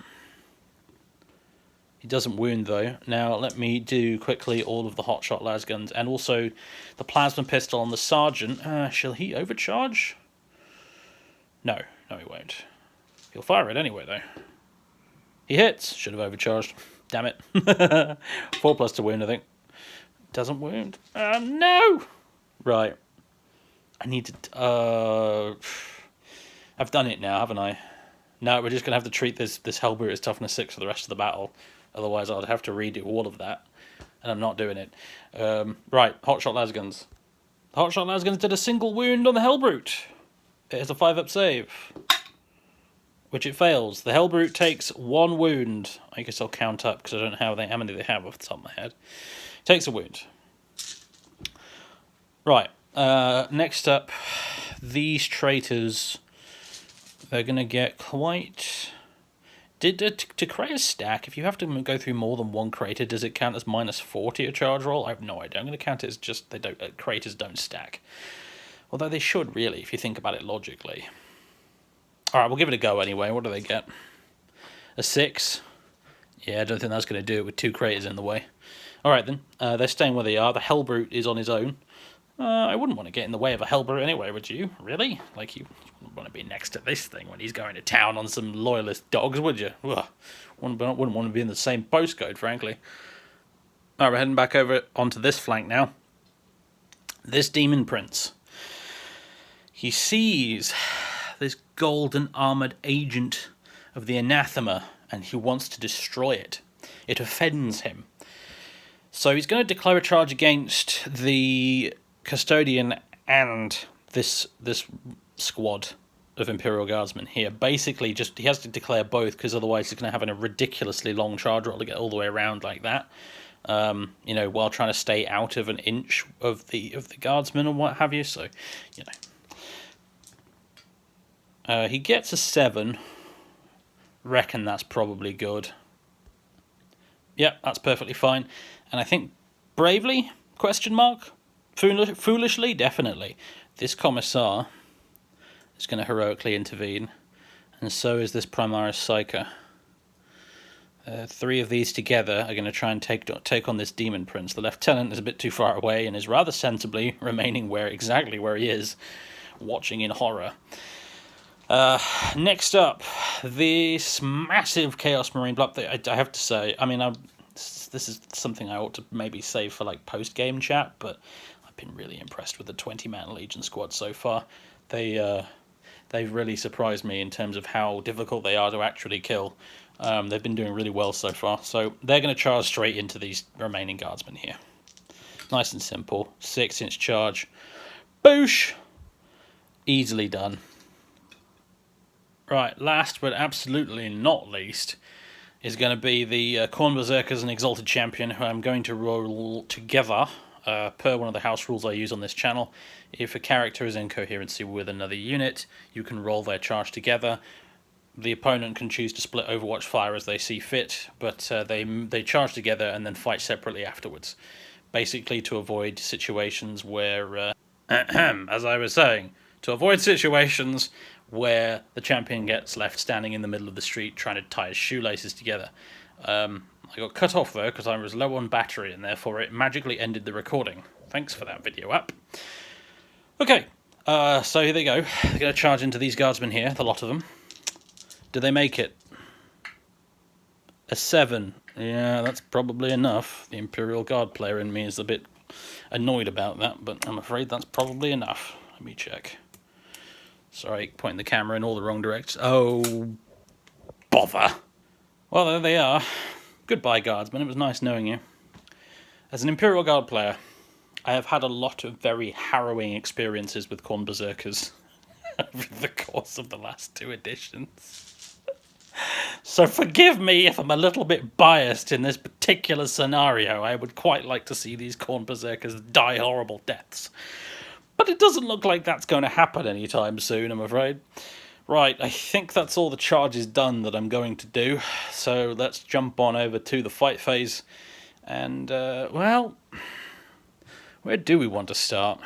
He doesn't wound though. Now let me do quickly all of the hotshot lasguns and also the plasma pistol on the sergeant. Shall he overcharge? No, he won't. He'll fire it anyway though. He hits. Should have overcharged. Damn it. 4+ to wound, I think. Doesn't wound. No! Right. I need to. I've done it now, haven't I? No, we're just going to have to treat this Hellbrute as toughness 6 for the rest of the battle. Otherwise, I'd have to redo all of that. And I'm not doing it. Right, hotshot lasguns. The hotshot lasguns did a single wound on the Hellbrute. It has a 5-up save, which it fails. The Hellbrute takes 1 wound. I guess I'll count up because I don't know how many they have off the top of my head. Takes a wound. Right. Next up, these traitors. They're going to get quite. To create a stack, if you have to go through more than 1 crater, does it count as -40 a charge roll? I have no idea. I'm going to count it as just craters don't stack. Although they should really, if you think about it logically. All right, we'll give it a go anyway. What do they get? A 6. Yeah, I don't think that's going to do it with 2 craters in the way. All right then, they're staying where they are. The Hellbrute is on his own. I wouldn't want to get in the way of a Hellbrute anyway, would you? Really? Like, you wouldn't want to be next to this thing when he's going to town on some loyalist dogs, would you? Ugh. Wouldn't want to be in the same postcode, frankly. All right, we're heading back over onto this flank now. This Demon Prince. He sees this golden armoured agent of the anathema, and he wants to destroy it. It offends him. So he's going to declare a charge against the custodian and this squad of Imperial Guardsmen here. Basically, just he has to declare both, because otherwise he's going to have a ridiculously long charge roll to get all the way around like that. You know, while trying to stay out of an inch of the guardsmen and what have you. So, you know, he gets a 7. Reckon that's probably good. Yep, that's perfectly fine. And I think bravely? Question mark? Foolishly? Definitely. This commissar is going to heroically intervene, and so is this Primaris Psyker. 3 of these together are going to try and take on this Demon Prince. The Lieutenant is a bit too far away and is rather sensibly remaining exactly where he is, watching in horror. Next up, this massive Chaos Marine blob. I have to say, I mean, this is something I ought to maybe save for like post-game chat, but I've been really impressed with the 20-man Legion squad so far. They've really surprised me in terms of how difficult they are to actually kill. They've been doing really well so far, so they're going to charge straight into these remaining guardsmen here. Nice and simple. 6-inch charge. Boosh! Easily done. Right, last but absolutely not least is going to be the Khorne Berserkers and Exalted Champion, who I'm going to roll together per one of the house rules I use on this channel. If a character is in coherency with another unit, you can roll their charge together. The opponent can choose to split Overwatch fire as they see fit, but they charge together and then fight separately afterwards. Basically to avoid situations where, as I was saying, to avoid situations where the champion gets left standing in the middle of the street trying to tie his shoelaces together. I got cut off though because I was low on battery, and therefore it magically ended the recording. Thanks for that, video app. Okay, so here they go. They're going to charge into these guardsmen here, the lot of them. Do they make it? A 7. Yeah, that's probably enough. The Imperial Guard player in me is a bit annoyed about that, but I'm afraid that's probably enough. Let me check. Sorry, pointing the camera in all the wrong directions. Oh, bother. Well, there they are. Goodbye, Guardsmen. It was nice knowing you. As an Imperial Guard player, I have had a lot of very harrowing experiences with Khorne Berserkers over the course of the last 2 editions. So forgive me if I'm a little bit biased in this particular scenario. I would quite like to see these Khorne Berserkers die horrible deaths. But it doesn't look like that's going to happen anytime soon, I'm afraid. Right, I think that's all the charges done that I'm going to do. So let's jump on over to the fight phase. And, well, where do we want to start?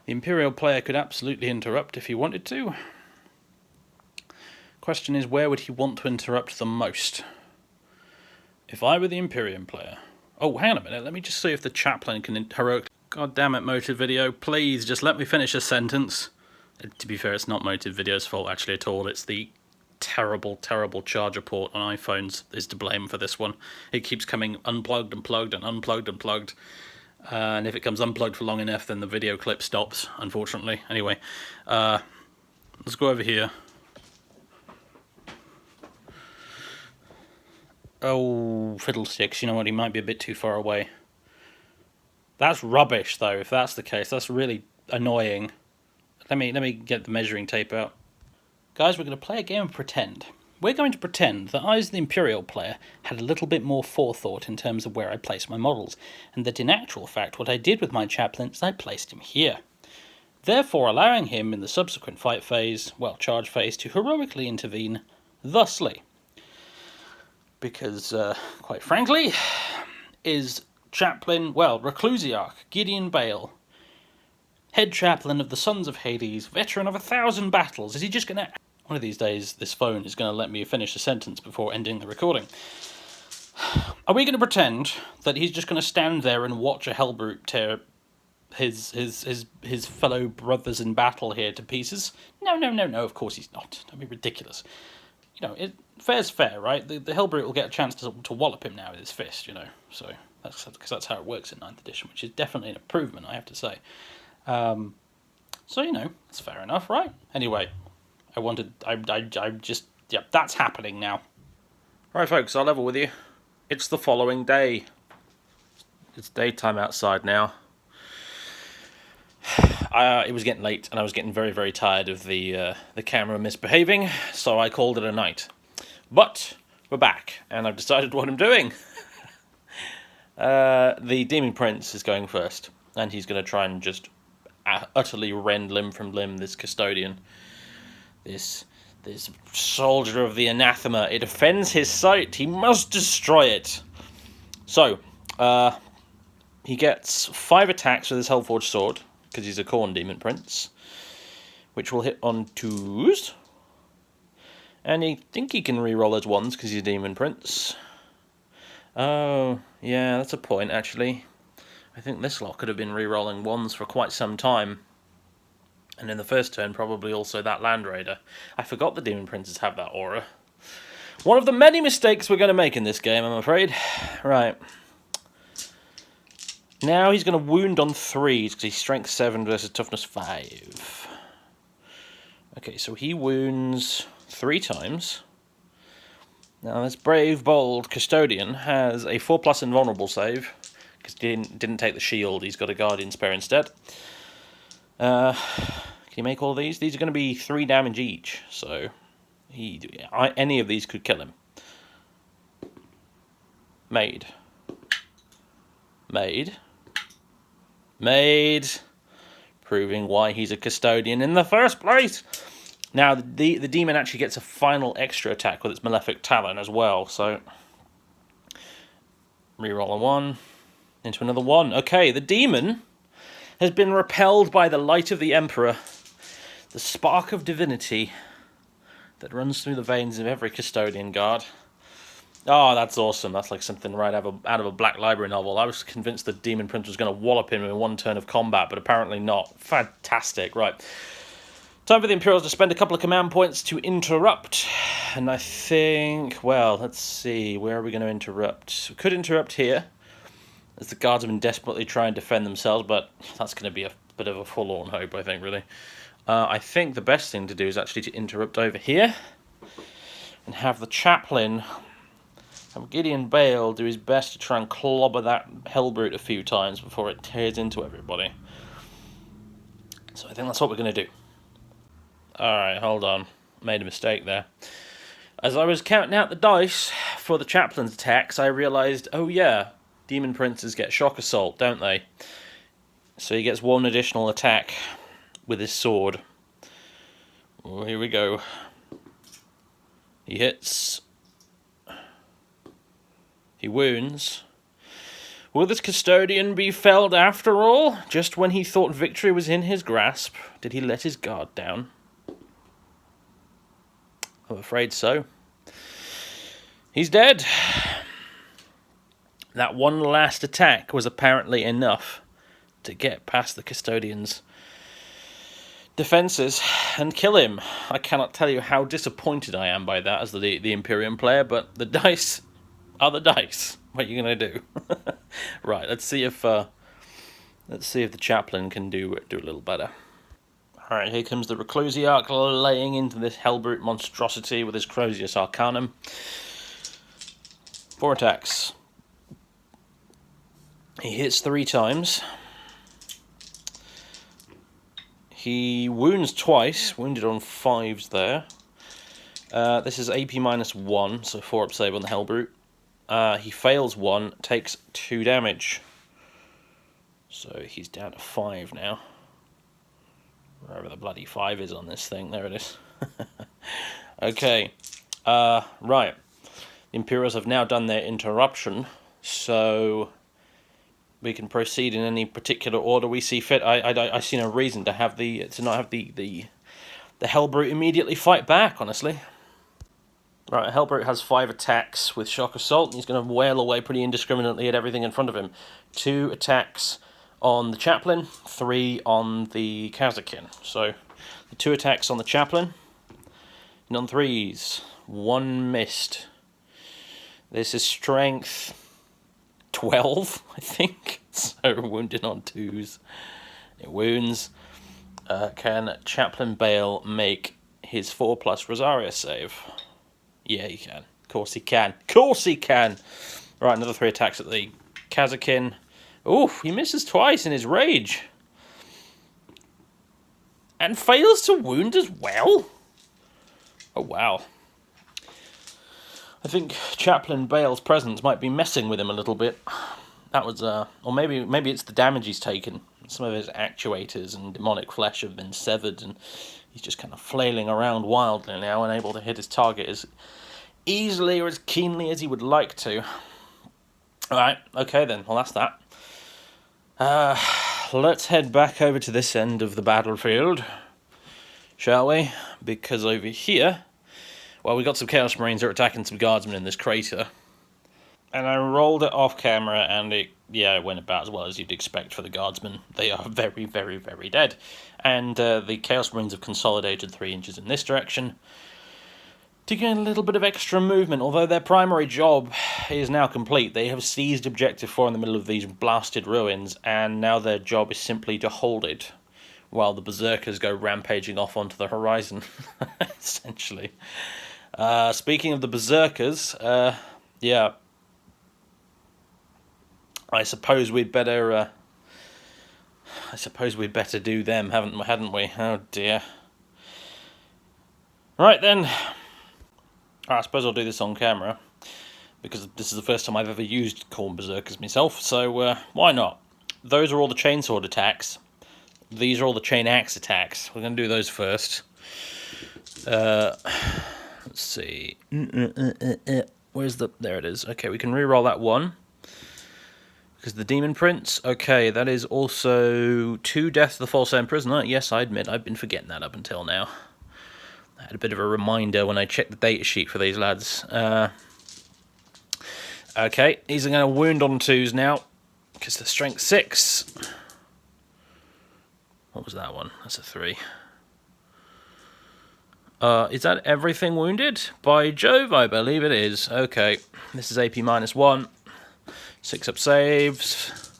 The Imperial player could absolutely interrupt if he wanted to. Question is, where would he want to interrupt the most? If I were the Imperium player... Oh, hang on a minute, let me just see if the chaplain can heroically... God damn it, Motive Video, please just let me finish a sentence. To be fair, it's not Motive Video's fault actually at all. It's the terrible, terrible charger port on iPhones is to blame for this one. It keeps coming unplugged and plugged and unplugged and plugged. And if it comes unplugged for long enough, then the video clip stops, unfortunately. Anyway, let's go over here. Oh, fiddlesticks, you know what, he might be a bit too far away. That's rubbish, though, if that's the case. That's really annoying. Let me get the measuring tape out. Guys, we're going to play a game of pretend. We're going to pretend that I, as the Imperial player, had a little bit more forethought in terms of where I placed my models, and that in actual fact what I did with my chaplain is I placed him here. Therefore allowing him in the subsequent fight phase, well, charge phase, to heroically intervene thusly. Because, quite frankly, is chaplain, well, Reclusiarch, Gideon Bale, head chaplain of the Sons of Hades, veteran of 1,000 battles. Is he just going to... One of these days, this phone is going to let me finish a sentence before ending the recording. Are we going to pretend that he's just going to stand there and watch a Hellbrute tear his fellow brothers in battle here to pieces? No, of course he's not. Don't be ridiculous. You know, fair's fair, right? The Hellbrute will get a chance to wallop him now with his fist, you know. So, that's how it works in 9th edition, which is definitely an improvement, I have to say. So, you know, it's fair enough, right? Anyway, that's happening now. Right, folks, I'll level with you. It's the following day. It's daytime outside now. It was getting late, and I was getting very, very tired of the camera misbehaving, so I called it a night. But we're back, and I've decided what I'm doing. The Demon Prince is going first, and he's going to try and just utterly rend limb from limb this custodian. This soldier of the anathema. It offends his sight. He must destroy it. So, he gets 5 attacks with his Hellforged sword, because he's a Khorne Demon Prince, which will hit on 2s. And I think he can reroll his 1s because he's a Demon Prince. Oh, yeah, that's a point, actually. I think this lot could have been rerolling 1s for quite some time. And in the first turn, probably also that Land Raider. I forgot the Demon Princes have that aura. One of the many mistakes we're going to make in this game, I'm afraid. Right. Now he's going to wound on 3s, because he's Strength 7 versus Toughness 5. Okay, so he wounds 3 times. Now this brave, bold custodian has a 4+ invulnerable save, because he didn't take the shield, he's got a Guardian Spear instead. Can you make all these? These are going to be 3 damage each, so any of these could kill him. Made. Proving why he's a custodian in the first place. Now, the demon actually gets a final extra attack with its Malefic Talon as well, so reroll a 1 into another 1. Okay, the demon has been repelled by the light of the Emperor, the spark of divinity that runs through the veins of every custodian guard. Oh, that's awesome. That's like something right out of a Black Library novel. I was convinced the Demon Prince was going to wallop him in 1 turn of combat, but apparently not. Fantastic. Right. Time for the Imperials to spend a couple of command points to interrupt. And I think, well, let's see. Where are we going to interrupt? We could interrupt here, as the guards have been desperately trying to defend themselves, but that's going to be a bit of a forlorn hope, I think, really. I think the best thing to do is actually to interrupt over here and have the chaplain, have Gideon Bale, do his best to try and clobber that Hellbrute a few times before it tears into everybody. So I think that's what we're going to do. Alright, hold on. Made a mistake there. As I was counting out the dice for the chaplain's attacks, I realised, oh yeah, Demon Princes get Shock Assault, don't they? So he gets 1 additional attack with his sword. Oh, here we go. He hits. He wounds. Will this custodian be felled after all? Just when he thought victory was in his grasp, did he let his guard down? I'm afraid so. He's dead. That 1 last attack was apparently enough to get past the custodian's defenses and kill him. I cannot tell you how disappointed I am by that as the Imperium player, but the dice are the dice. What are you going to do? Right, let's see if the chaplain can do a little better. Alright, here comes the Reclusiarch laying into this Hellbrute monstrosity with his Crozius Arcanum. 4 attacks. He hits 3 times. He wounds twice, wounded on 5s there. This is AP -1, so 4 up save on the Hellbrute. He fails 1, takes 2 damage. So he's down to 5 now. Wherever the bloody 5 is on this thing, there it is. Okay, right. The Imperials have now done their interruption, so we can proceed in any particular order we see fit. I see no reason to not have the Hellbrute immediately fight back, honestly. Right, Hellbrute has 5 attacks with Shock Assault, and he's going to wail away pretty indiscriminately at everything in front of him. 2 attacks on the Chaplain, 3 on the Kazakin. So, the 2 attacks on the Chaplain, and on 3s, 1 missed. This is Strength 12, I think, so wounded on 2s. It wounds. Can Chaplain Bale make his 4+ Rosaria save? Yeah, he can. Of course he can. Of course he can! Right, another 3 attacks at the Kazakin. Oof, he misses twice in his rage. And fails to wound as well? Oh, wow. I think Chaplain Bale's presence might be messing with him a little bit. That was, or maybe it's the damage he's taken. Some of his actuators and demonic flesh have been severed, and he's just kind of flailing around wildly now, unable to hit his target as easily or as keenly as he would like to. Alright, okay then, well that's that. Let's head back over to this end of the battlefield, shall we? Because over here, well, we got some Chaos Marines that are attacking some guardsmen in this crater. And I rolled it off camera, and it went about as well as you'd expect for the guardsmen. They are very, very, very dead. And the Chaos Marines have consolidated 3 inches in this direction to gain a little bit of extra movement. Although their primary job is now complete. They have seized Objective 4 in the middle of these blasted ruins, and now their job is simply to hold it while the Berserkers go rampaging off onto the horizon, essentially. Speaking of the Berserkers, yeah, I suppose we'd better do them, hadn't we? Oh dear. Right then. I suppose I'll do this on camera, because this is the first time I've ever used Khorne Berserkers myself, so why not? Those are all the chainsword attacks. These are all the chain axe attacks. We're going to do those first. Let's see. Where's the... There it is. Okay, we can re-roll that one. Because the Demon Prince. Okay, that is also 2 Death to the False Emperors. No, yes, I admit, I've been forgetting that up until now. I had a bit of a reminder when I checked the datasheet for these lads. Okay, these are going to wound on 2s now. Because they're strength 6. What was that one? That's a 3. Is that everything wounded? By Jove, I believe it is. Okay, this is AP -1. 6 up saves.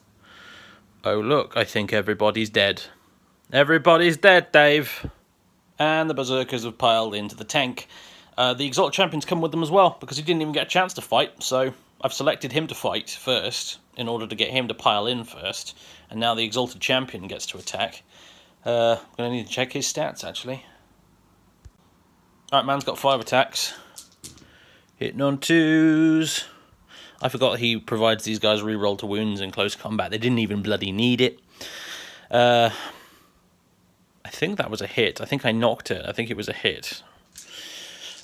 Oh look, I think everybody's dead. Everybody's dead, Dave. And the Berserkers have piled into the tank. The Exalted Champion's come with them as well, because he didn't even get a chance to fight, so I've selected him to fight first, in order to get him to pile in first, and now the Exalted Champion gets to attack. I'm going to need to check his stats, actually. Alright, man's got 5 attacks. Hitting on 2s. I forgot he provides these guys reroll to wounds in close combat. They didn't even bloody need it. I think that was a hit. I think I knocked it. I think it was a hit.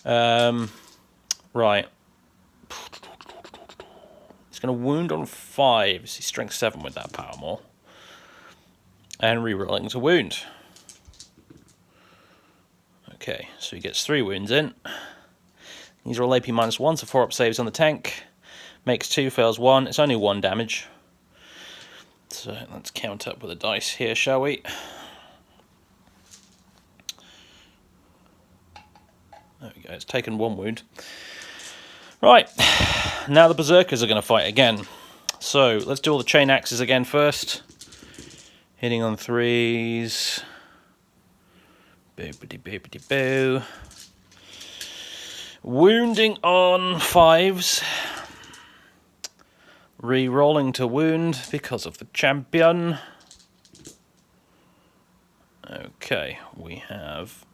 Right. He's going to wound on 5s. He's strength 7 with that power more. And rerolling to wound. Okay, so he gets 3 wounds in. These are all AP -1, so 4 up saves on the tank. Makes 2, fails 1. It's only 1 damage. So let's count up with the dice here, shall we? There we go, it's taken 1 wound. Right, now the Berserkers are going to fight again. So let's do all the chain axes again first. Hitting on 3s. Boopity-boopity-boo. Wounding on 5s. Re-rolling to wound because of the champion. Okay, we have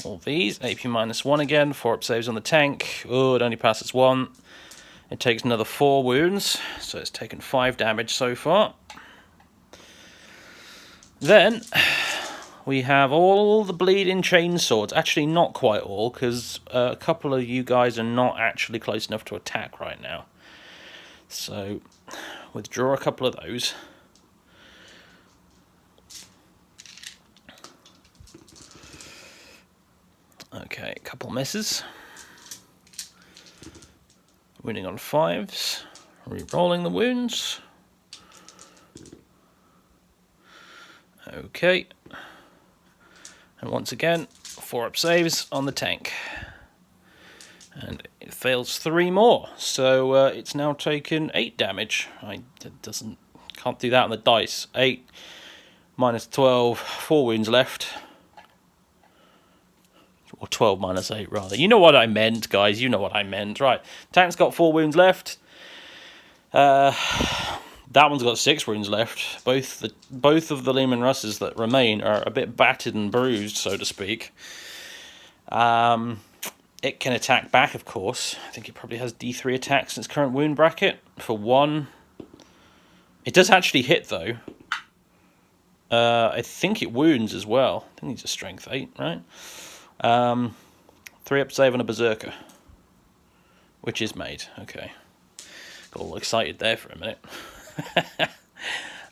all these. AP -1 again. 4 up saves on the tank. Oh, it only passes 1. It takes another 4 wounds, so it's taken 5 damage so far. Then we have all the bleeding chainswords. Actually, not quite all, because a couple of you guys are not actually close enough to attack right now. So, withdraw a couple of those. Okay, a couple misses. Wounding on 5s. Re-rolling the wounds. Okay. And once again, 4 up saves on the tank. And it fails 3 more. So it's now taken 8 damage. Can't do that on the dice. 8 -12, 4 wounds left. Or 12 -8 rather. You know what I meant, guys. You know what I meant. Right. Tank's got 4 wounds left. That one's got 6 wounds left. Both of the Leman Russes that remain are a bit battered and bruised, so to speak. It can attack back, of course. I think it probably has D3 attacks in its current wound bracket for 1. It does actually hit, though. I think it wounds as well. I think it's a strength 8, right? 3 up save on a berserker, which is made. Okay, got all excited there for a minute.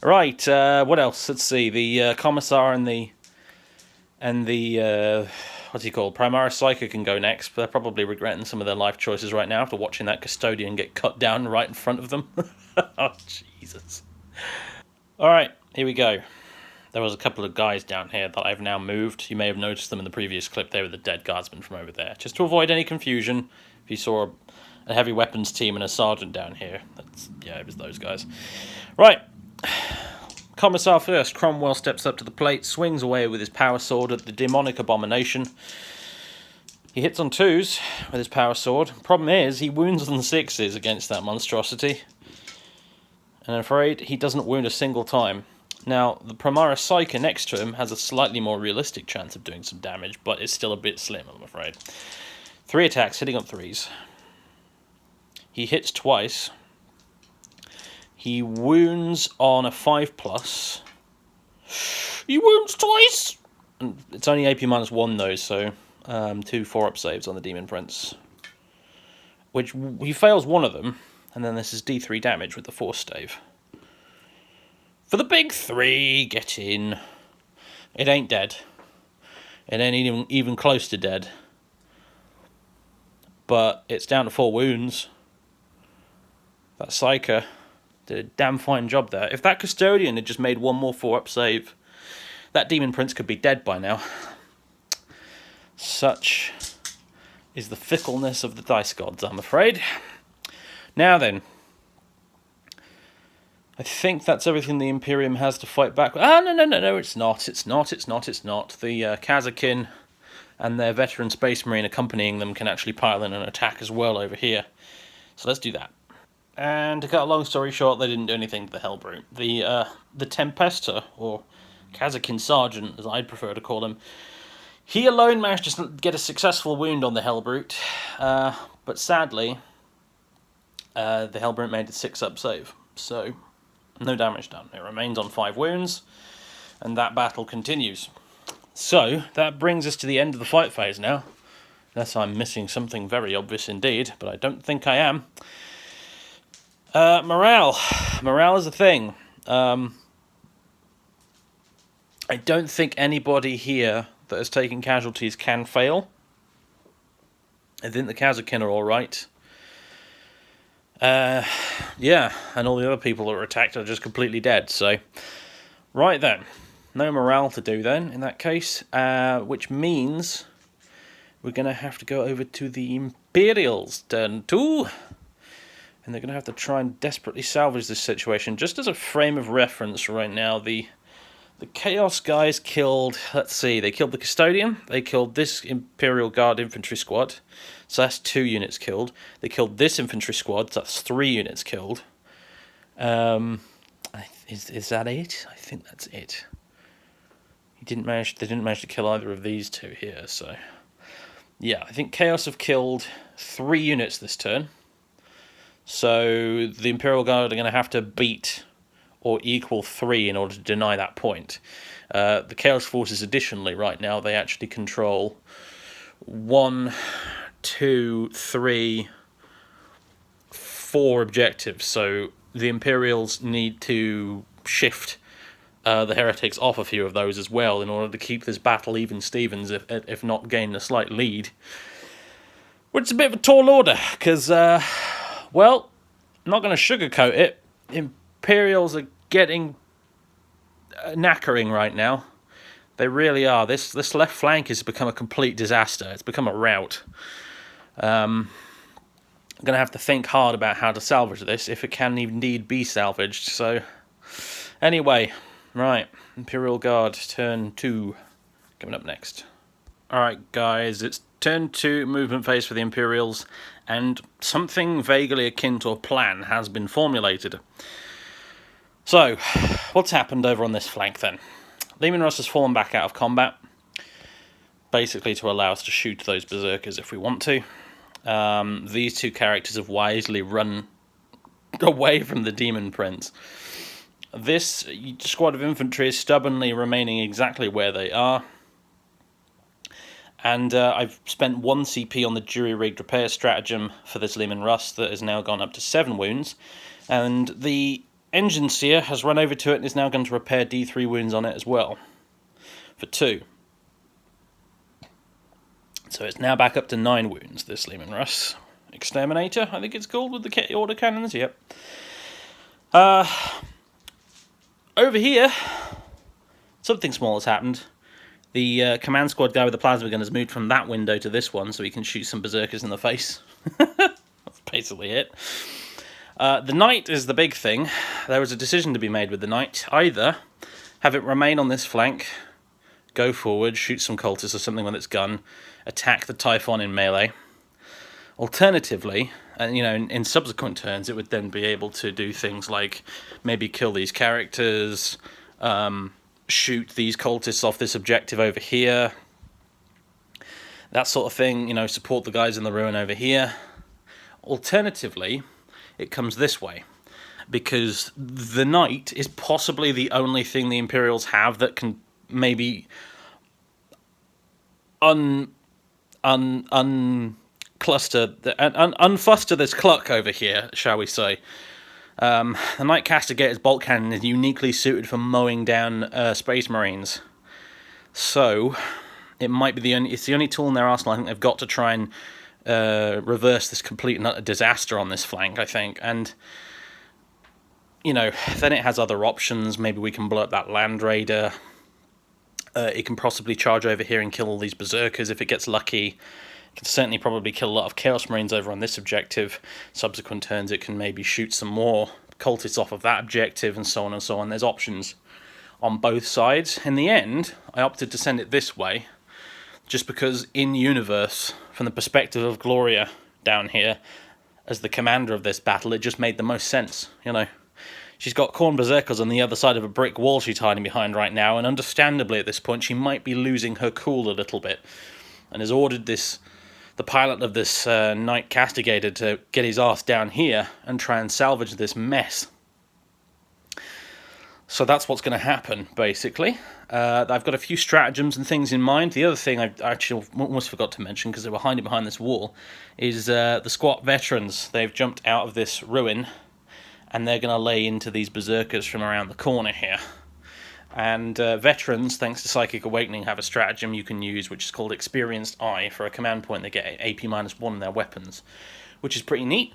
Right, what else? Let's see. The commissar and the what's he called? Primaris Psyker can go next, but they're probably regretting some of their life choices right now after watching that custodian get cut down right in front of them. Oh, Jesus. Alright, here we go. There was a couple of guys down here that I've now moved. You may have noticed them in the previous clip. They were the dead guardsmen from over there. Just to avoid any confusion, if you saw a heavy weapons team and a sergeant down here, yeah, it was those guys. Right. Commissar first. Cromwell steps up to the plate, swings away with his power sword at the demonic abomination. He hits on 2s with his power sword. Problem is, he wounds on 6s against that monstrosity. And I'm afraid he doesn't wound a single time. Now, the Primaris Psyker next to him has a slightly more realistic chance of doing some damage, but it's still a bit slim, I'm afraid. 3 attacks, hitting on 3s. He hits twice. He wounds on a 5+. He wounds twice! And it's only AP -1 though, so 2 4-up saves on the Demon Prince. Which, he fails one of them, and then this is D3 damage with the Force Stave. For the big 3, get in. It ain't dead. It ain't even close to dead. But it's down to 4 wounds. That Psyker did a damn fine job there. If that custodian had just made 1 more 4-up save, that Demon Prince could be dead by now. Such is the fickleness of the dice gods, I'm afraid. Now then, I think that's everything the Imperium has to fight back with. Ah, no, it's not. It's not. The Kazakin and their veteran Space Marine accompanying them can actually pile in an attack as well over here. So let's do that. And to cut a long story short, they didn't do anything to the Hellbrute. The Tempester, or Kazakin Sergeant, as I'd prefer to call him, he alone managed to get a successful wound on the Hellbrute, but sadly, the Hellbrute made a 6-up save, so no damage done. It remains on 5 wounds, and that battle continues. So, that brings us to the end of the fight phase now, unless I'm missing something very obvious indeed, but I don't think I am. Morale. Morale is a thing. I don't think anybody here that has taken casualties can fail. I think the Kazakin are alright. Yeah, and all the other people that were attacked are just completely dead, so... Right then. No morale to do then, in that case, which means we're going to have to go over to the Imperials' turn 2. And they're going to have to try and desperately salvage this situation. Just as a frame of reference right now, the Chaos guys killed, let's see, they killed the Custodian, they killed this Imperial Guard infantry squad, so that's 2 units killed. They killed this infantry squad, so that's 3 units killed. Is that it? I think that's it. They didn't manage to kill either of these 2 here, so... Yeah, I think Chaos have killed 3 units this turn. So the Imperial Guard are going to have to beat or equal 3 in order to deny that point. The Chaos Forces additionally right now, they actually control 1, 2, 3, 4 objectives. So the Imperials need to shift the Heretics off a few of those as well in order to keep this battle even Stevens, if not gain a slight lead. Which is a bit of a tall order, because... well, I'm not going to sugarcoat it. Imperials are getting knackering right now. They really are. This left flank has become a complete disaster. It's become a rout. I'm going to have to think hard about how to salvage this, if it can indeed be salvaged. So, anyway, right. Imperial Guard, turn 2, coming up next. Alright, guys, it's turn to movement phase for the Imperials, and something vaguely akin to a plan has been formulated. So, what's happened over on this flank then? Leman Russ has fallen back out of combat, basically to allow us to shoot those berserkers if we want to. These two characters have wisely run away from the Demon Prince. This squad of infantry is stubbornly remaining exactly where they are. And I've spent 1 CP on the jury-rigged repair stratagem for this Leman Russ that has now gone up to 7 wounds. And the engine seer has run over to it and is now going to repair D3 wounds on it as well, for 2. So it's now back up to 9 wounds, this Leman Russ. Exterminator, I think it's called, with the order cannons, yep. Over here, something small has happened. The command squad guy with the plasma gun has moved from that window to this one so he can shoot some berserkers in the face. That's basically it. The knight is the big thing. There was a decision to be made with the knight. Either have it remain on this flank, go forward, shoot some cultists or something with its gun, attack the Typhon in melee. Alternatively, and in subsequent turns, it would then be able to do things like maybe kill these characters, shoot these cultists off this objective over here, that sort of thing, support the guys in the ruin over here. Alternatively, it comes this way, because the knight is possibly the only thing the Imperials have that can maybe unfuster this cluck over here, shall we say. The Knight Castigator's bolt cannon is uniquely suited for mowing down Space Marines. So, it might be it's the only tool in their arsenal. I think they've got to try and reverse this complete and utter disaster on this flank, I think. And, then it has other options. Maybe we can blow up that Land Raider. It can possibly charge over here and kill all these berserkers if it gets lucky. It can certainly probably kill a lot of Chaos Marines over on this objective. Subsequent turns it can maybe shoot some more cultists off of that objective, and so on and so on. There's options on both sides. In the end, I opted to send it this way, just because in-universe, from the perspective of Gloria down here, as the commander of this battle, it just made the most sense, She's got Khorne berserkers on the other side of a brick wall she's hiding behind right now, and understandably at this point she might be losing her cool a little bit, and has ordered the pilot of this Knight Castigator to get his ass down here and try and salvage this mess. So that's what's going to happen, basically. I've got a few stratagems and things in mind. The other thing I actually almost forgot to mention, because they were hiding behind this wall, is the squat veterans. They've jumped out of this ruin, and they're going to lay into these berserkers from around the corner here. And veterans, thanks to Psychic Awakening, have a stratagem you can use, which is called Experienced Eye. For a command point, they get AP-1 in their weapons, which is pretty neat.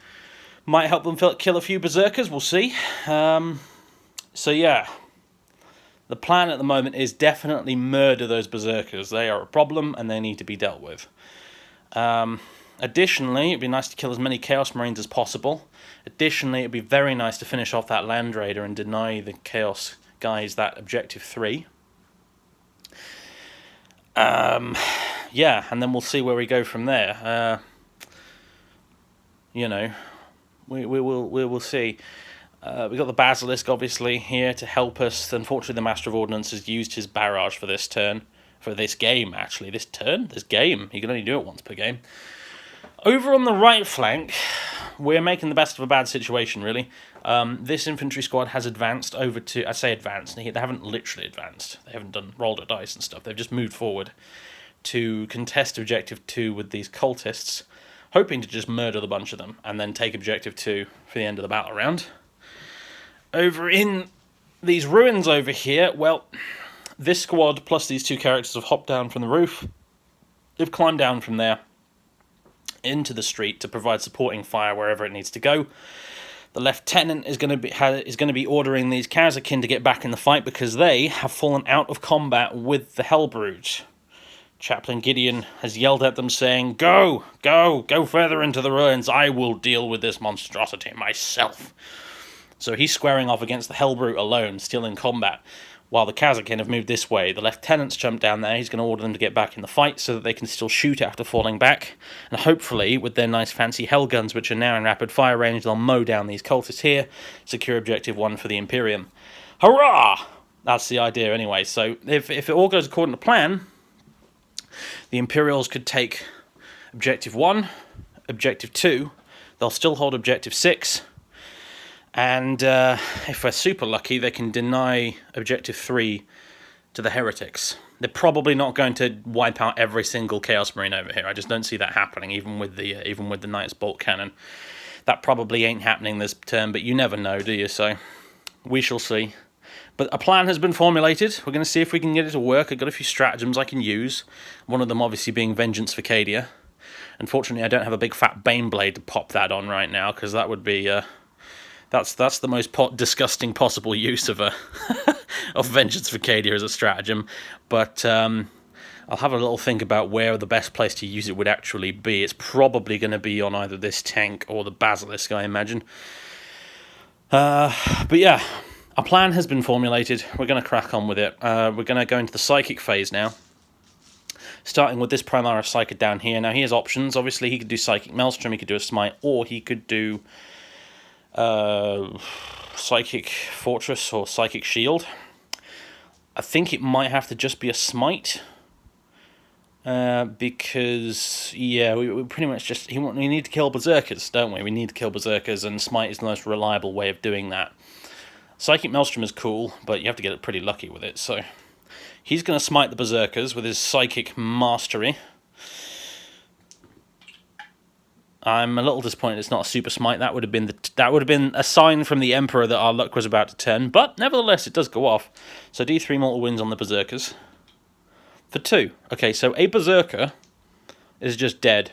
Might help them kill a few berserkers, we'll see. So yeah, the plan at the moment is definitely murder those berserkers. They are a problem, and they need to be dealt with. Additionally, it'd be nice to kill as many Chaos Marines as possible. Additionally, it'd be very nice to finish off that Land Raider and deny the Chaos guys that objective 3. Yeah, and then we'll see where we go from there. We will see. We've got the Basilisk, obviously, here to help us. Unfortunately, the Master of Ordnance has used his barrage for this turn. For this game, actually. This game. He can only do it once per game. Over on the right flank, we're making the best of a bad situation, really. This infantry squad has advanced over to... I say advanced. They haven't literally advanced. They haven't rolled a dice and stuff. They've just moved forward to contest Objective 2 with these cultists, hoping to just murder the bunch of them and then take Objective 2 for the end of the battle round. Over in these ruins over here, well, this squad plus these two characters have hopped down from the roof. They've climbed down from there into the street to provide supporting fire wherever it needs to go. The lieutenant is going to be ordering these Kazakin to get back in the fight because they have fallen out of combat with the Hellbrood. Chaplain Gideon has yelled at them saying, "Go, go, go further into the ruins. I will deal with this monstrosity myself." So he's squaring off against the Hellbrute alone, still in combat, while the Kazakin have moved this way. The lieutenants jump down there. He's going to order them to get back in the fight so that they can still shoot after falling back. And hopefully, with their nice fancy hell guns, which are now in rapid fire range, they'll mow down these cultists here, secure objective 1 for the Imperium. Hurrah! That's the idea anyway. So if it all goes according to plan, the Imperials could take objective 1, objective 2, they'll still hold objective 6, and if we're super lucky, they can deny objective 3 to the heretics. They're probably not going to wipe out every single Chaos Marine over here. I just don't see that happening, even with the Knight's Bolt Cannon. That probably ain't happening this turn, but you never know, do you? So we shall see. But a plan has been formulated. We're going to see if we can get it to work. I've got a few stratagems I can use. One of them obviously being Vengeance for Cadia. Unfortunately, I don't have a big fat Baneblade to pop that on right now, because that would be... That's the most disgusting possible use of of Vengeance for Cadia as a stratagem. But I'll have a little think about where the best place to use it would actually be. It's probably going to be on either this tank or the Basilisk, I imagine. But yeah, a plan has been formulated. We're going to crack on with it. We're going to go into the Psychic phase now, starting with this Primaris Psychic down here. Now, he has options. Obviously, he could do Psychic Maelstrom, he could do a Smite, or he could do Psychic Fortress or Psychic Shield. I think it might have to just be a Smite, because, yeah, we pretty much just... we need to kill Berserkers, don't we? We need to kill Berserkers, and Smite is the most reliable way of doing that. Psychic Maelstrom is cool, but you have to get pretty lucky with it, so... He's going to smite the Berserkers with his Psychic Mastery. I'm a little disappointed it's not a Super Smite. That would have been a sign from the Emperor that our luck was about to turn, but nevertheless it does go off. So D3 mortal wounds on the Berserkers. For 2. Okay, so a Berserker is just dead.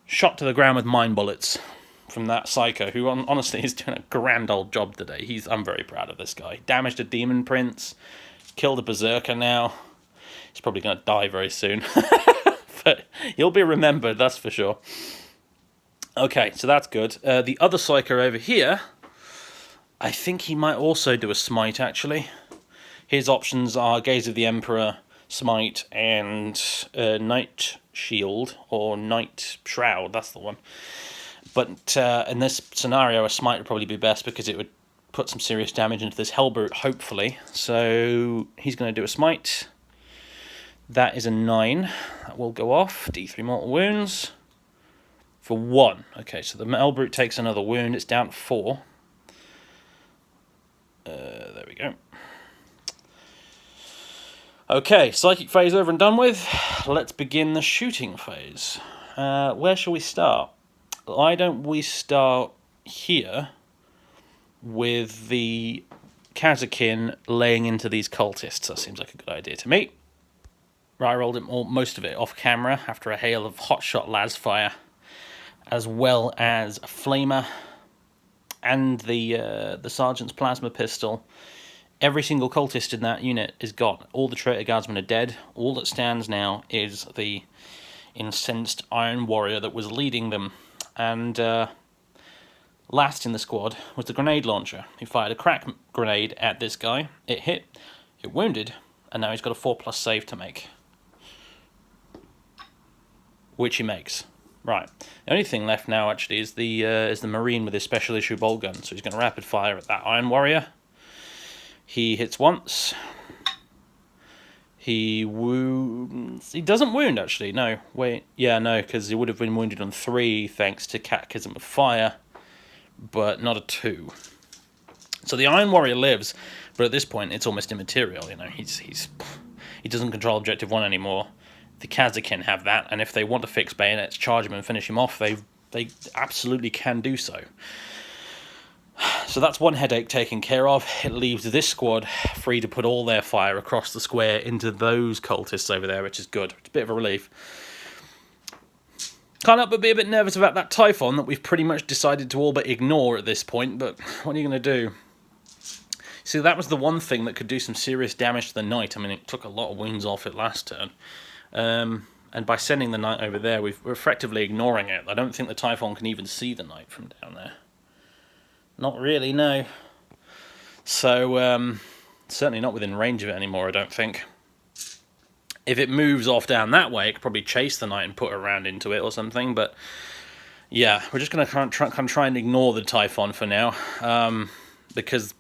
Shot to the ground with mine bullets from that Psycho, who honestly is doing a grand old job today. I'm very proud of this guy. Damaged a Demon Prince. Killed a Berserker now. He's probably going to die very soon. But he'll be remembered, that's for sure. Okay, so that's good. The other Psycho over here, I think he might also do a Smite, actually. His options are Gaze of the Emperor, Smite, and Night Shield, or Night Shroud, that's the one. But in this scenario, a Smite would probably be best, because it would put some serious damage into this Hellbrute, hopefully. So he's going to do a Smite. That is a 9. That will go off. D3 mortal wounds. For 1. Okay, so the Hellbrute takes another wound. It's down to 4. There we go. Okay, Psychic phase over and done with. Let's begin the shooting phase. Where shall we start? Why don't we start here with the Kazakin laying into these cultists? That seems like a good idea to me. I rolled most of it off camera after a hail of hotshot lasfire, as well as a flamer and the sergeant's plasma pistol. Every single cultist in that unit is gone. All the traitor guardsmen are dead. All that stands now is the incensed Iron Warrior that was leading them. And last in the squad was the grenade launcher. He fired a crack grenade at this guy. It hit, it wounded, and now he's got a 4+ save to make. Which he makes. Right. The only thing left now, actually, is the Marine with his special issue bolt gun. So he's going to rapid fire at that Iron Warrior. He hits once. He wounds... He doesn't wound, actually. No, wait. Yeah, no, because he would have been wounded on 3 thanks to Catechism of Fire, but not a 2. So the Iron Warrior lives, but at this point, it's almost immaterial. You know, he doesn't control Objective 1 anymore. The Kazakin have that, and if they want to fix bayonets, charge him and finish him off, they absolutely can do so. So that's one headache taken care of. It leaves this squad free to put all their fire across the square into those cultists over there, which is good. It's a bit of a relief. Can't help but be a bit nervous about that Typhon that we've pretty much decided to all but ignore at this point, but what are you going to do? See, that was the one thing that could do some serious damage to the Knight. I mean, it took a lot of wounds off it last turn. And by sending the Knight over there, we're effectively ignoring it. I don't think the Typhon can even see the Knight from down there. Not really, no. So, certainly not within range of it anymore, I don't think. If it moves off down that way, it could probably chase the knight and put a round into it or something, but yeah, we're just going to try and ignore the Typhon for now, because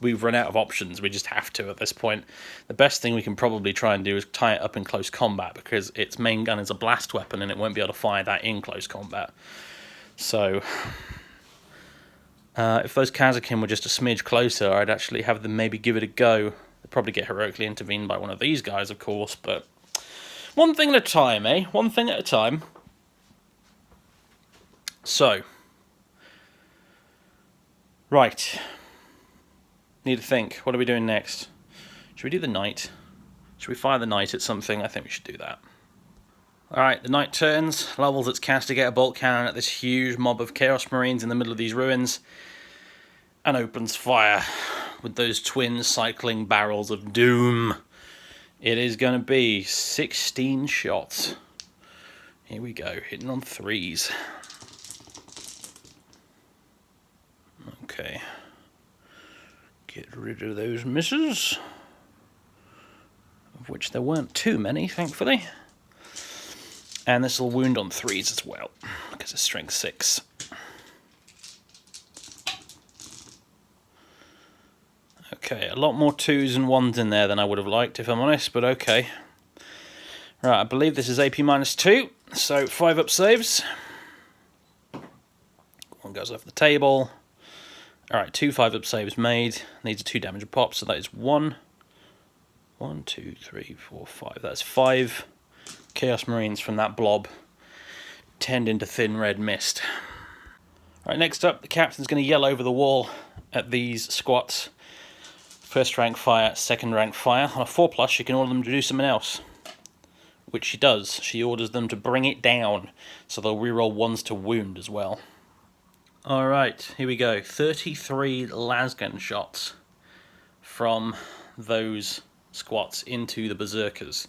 we've run out of options. We just have to at this point. The best thing we can probably try and do is tie it up in close combat, because its main gun is a blast weapon and it won't be able to fire that in close combat. So if those Kazakin were just a smidge closer, I'd actually have them maybe give it a go. They'd probably get heroically intervened by one of these guys, of course, but one thing at a time, eh? One thing at a time. So, right. Need to think. What are we doing next? Should we do the knight? Should we fire the knight at something? I think we should do that. Alright, the knight turns, levels its castigator bolt cannon at this huge mob of Chaos Marines in the middle of these ruins, and opens fire with those twin cycling barrels of doom. It is going to be 16 shots. Here we go, hitting on 3s. Okay. Get rid of those misses, of which there weren't too many, thankfully. And this will wound on 3s as well, because it's strength 6. Okay, a lot more 2s and 1s in there than I would have liked, if I'm honest, but okay. Right, I believe this is AP -2, so 5 up saves. One goes off the table. Alright, 2 5 up saves made. Needs a 2 damage a pop, so that is 1. 1, 2, 3, 4, 5. That's 5 Chaos Marines from that blob turned into thin red mist. Alright, next up, the captain's going to yell over the wall at these squats. First rank fire, second rank fire. On a 4+, she can order them to do something else, which she does. She orders them to bring it down, so they'll reroll 1s to wound as well. Alright, here we go. 33 lasgun shots from those squats into the berserkers.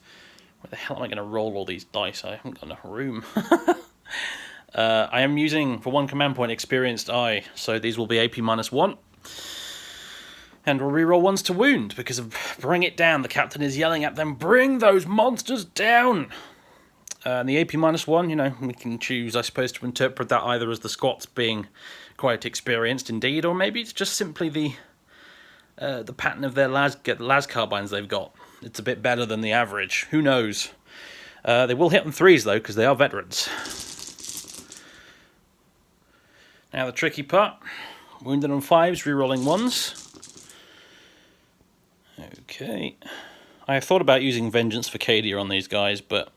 Where the hell am I going to roll all these dice? I haven't got enough room. I am using, for 1 command point, Experienced Eye, so these will be AP -1. And we'll reroll 1s to wound, because of bring it down. The captain is yelling at them, bring those monsters down! And the AP -1, you know, we can choose, I suppose, to interpret that either as the squats being quite experienced indeed, or maybe it's just simply the pattern of their las carbines they've got. It's a bit better than the average. Who knows? They will hit on 3s, though, because they are veterans. Now the tricky part. Wounded on 5s, rerolling 1s. Okay. I have thought about using Vengeance for Cadia on these guys, but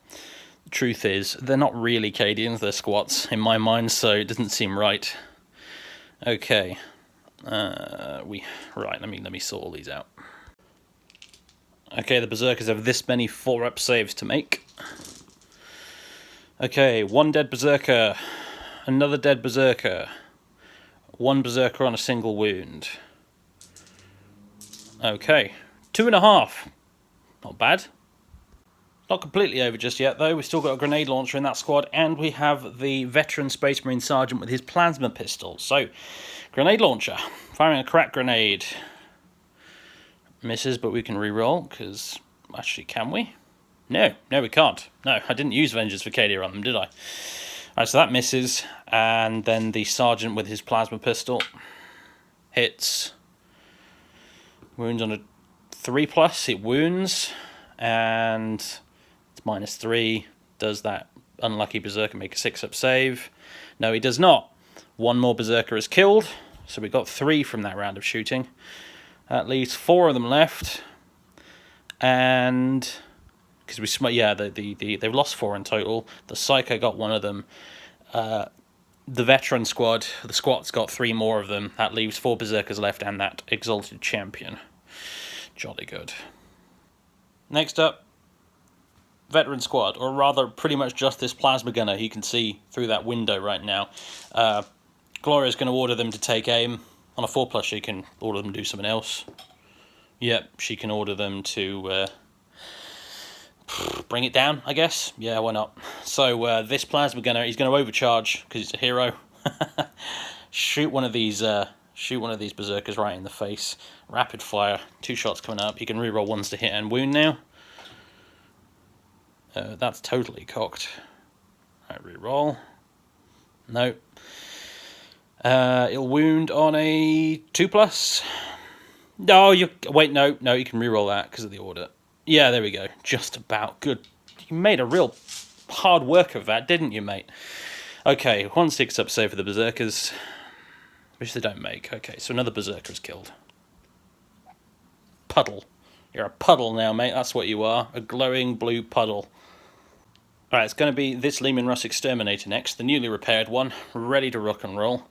the truth is, they're not really Cadians, they're squats, in my mind, so it doesn't seem right. Okay. Right, let me sort all these out. Okay, the berserkers have this many 4-up saves to make. Okay, 1 dead berserker, another dead berserker, 1 berserker on a single wound. Okay, 2.5. Not bad. Not completely over just yet, though. We've still got a grenade launcher in that squad, and we have the veteran Space Marine Sergeant with his plasma pistol. So, grenade launcher. Firing a crack grenade. Misses, but we can re-roll, because... Actually, can we? No, we can't. No, I didn't use Vengeance for Cadia on them, did I? Alright, so that misses, and then the Sergeant with his plasma pistol hits. Wounds on a 3+, it wounds, and... it's -3, does that unlucky berserker make a 6-up save? No, he does not. 1 more berserker is killed, so we got 3 from that round of shooting. That leaves 4 of them left, and because they've lost 4 in total. The Psycho got 1 of them. The veteran squad, the squat's got 3 more of them. That leaves 4 berserkers left and that exalted champion. Jolly good. Next up, veteran squad, or rather pretty much just this plasma gunner you can see through that window right now. Gloria's going to order them to take aim. On a 4+, she can order them to do something else. Yep, she can order them to bring it down, I guess. Yeah, why not? So this plasma gunner, he's going to overcharge because he's a hero. Shoot one of these Shoot one of these berserkers right in the face. Rapid fire. 2 shots coming up. You can reroll ones to hit and wound now. That's totally cocked. Alright, reroll. No. It'll wound on a 2+. No, you wait. No, you can reroll that because of the order. Yeah, there we go. Just about good. You made a real hard work of that, didn't you, mate? Okay, 1 6-up save for the berserkers, which they don't make. Okay, so another berserker is killed. Puddle. You're a puddle now, mate. That's what you are. A glowing blue puddle. Alright, it's going to be this Leman Russ Exterminator next, the newly repaired one, ready to rock and roll.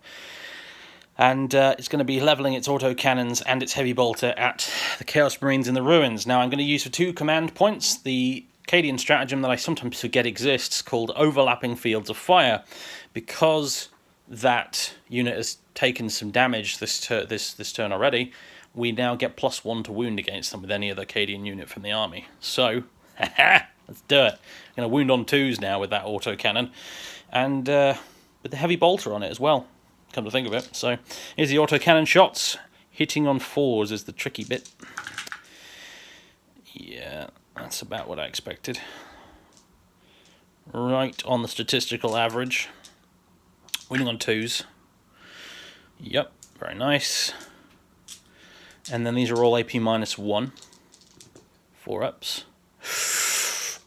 And it's going to be levelling its autocannons and its heavy bolter at the Chaos Marines in the ruins. Now, I'm going to use for 2 command points the Cadian stratagem that I sometimes forget exists, called Overlapping Fields of Fire. Because that unit has taken some damage this turn already, we now get +1 to wound against them with any other Cadian unit from the army. So, let's do it. I'm going to wound on 2s now with that autocannon, and with the heavy bolter on it as well, come to think of it. So, here's the autocannon shots. Hitting on 4s is the tricky bit. Yeah, that's about what I expected. Right on the statistical average. Winning on 2s. Yep, very nice. And then these are all AP -1. 4-ups.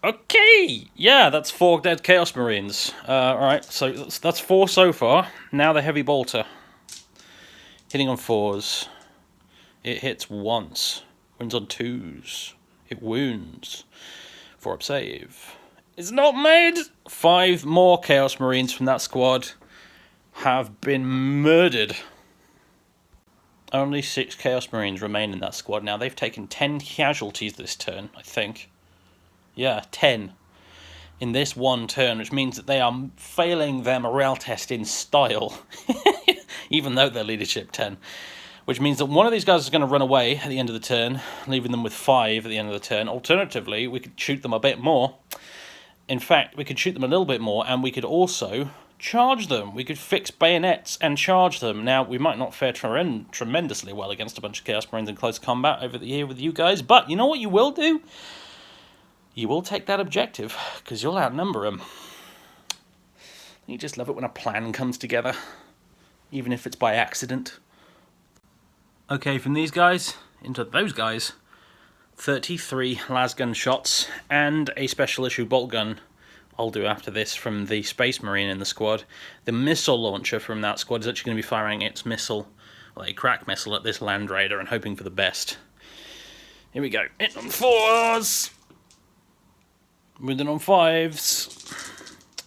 Okay, yeah, that's 4 dead Chaos Marines. Alright, so that's 4 so far. Now the heavy bolter. Hitting on 4s. It hits once. Wins on 2s. It wounds. 4-up save. It's not made! 5 more Chaos Marines from that squad have been murdered. Only 6 Chaos Marines remain in that squad now. They've taken 10 casualties this turn, I think. Yeah, 10. In this one turn, which means that they are failing their morale test in style. Even though they're leadership 10. Which means that one of these guys is going to run away at the end of the turn, leaving them with 5 at the end of the turn. Alternatively, we could shoot them a bit more. In fact, we could shoot them a little bit more, and we could also charge them. We could fix bayonets and charge them. Now, we might not fare tremendously well against a bunch of Chaos Marines in close combat over the year with you guys, but you know what you will do? You will take that objective, because you'll outnumber them. You just love it when a plan comes together, even if it's by accident. Okay, from these guys into those guys, 33 lasgun shots and a special issue bolt gun. I'll do after this from the Space Marine in the squad. The missile launcher from that squad is actually going to be firing its missile, well, a crack missile at this Land Raider and hoping for the best. Here we go. Hit on 4s. Moving on 5s.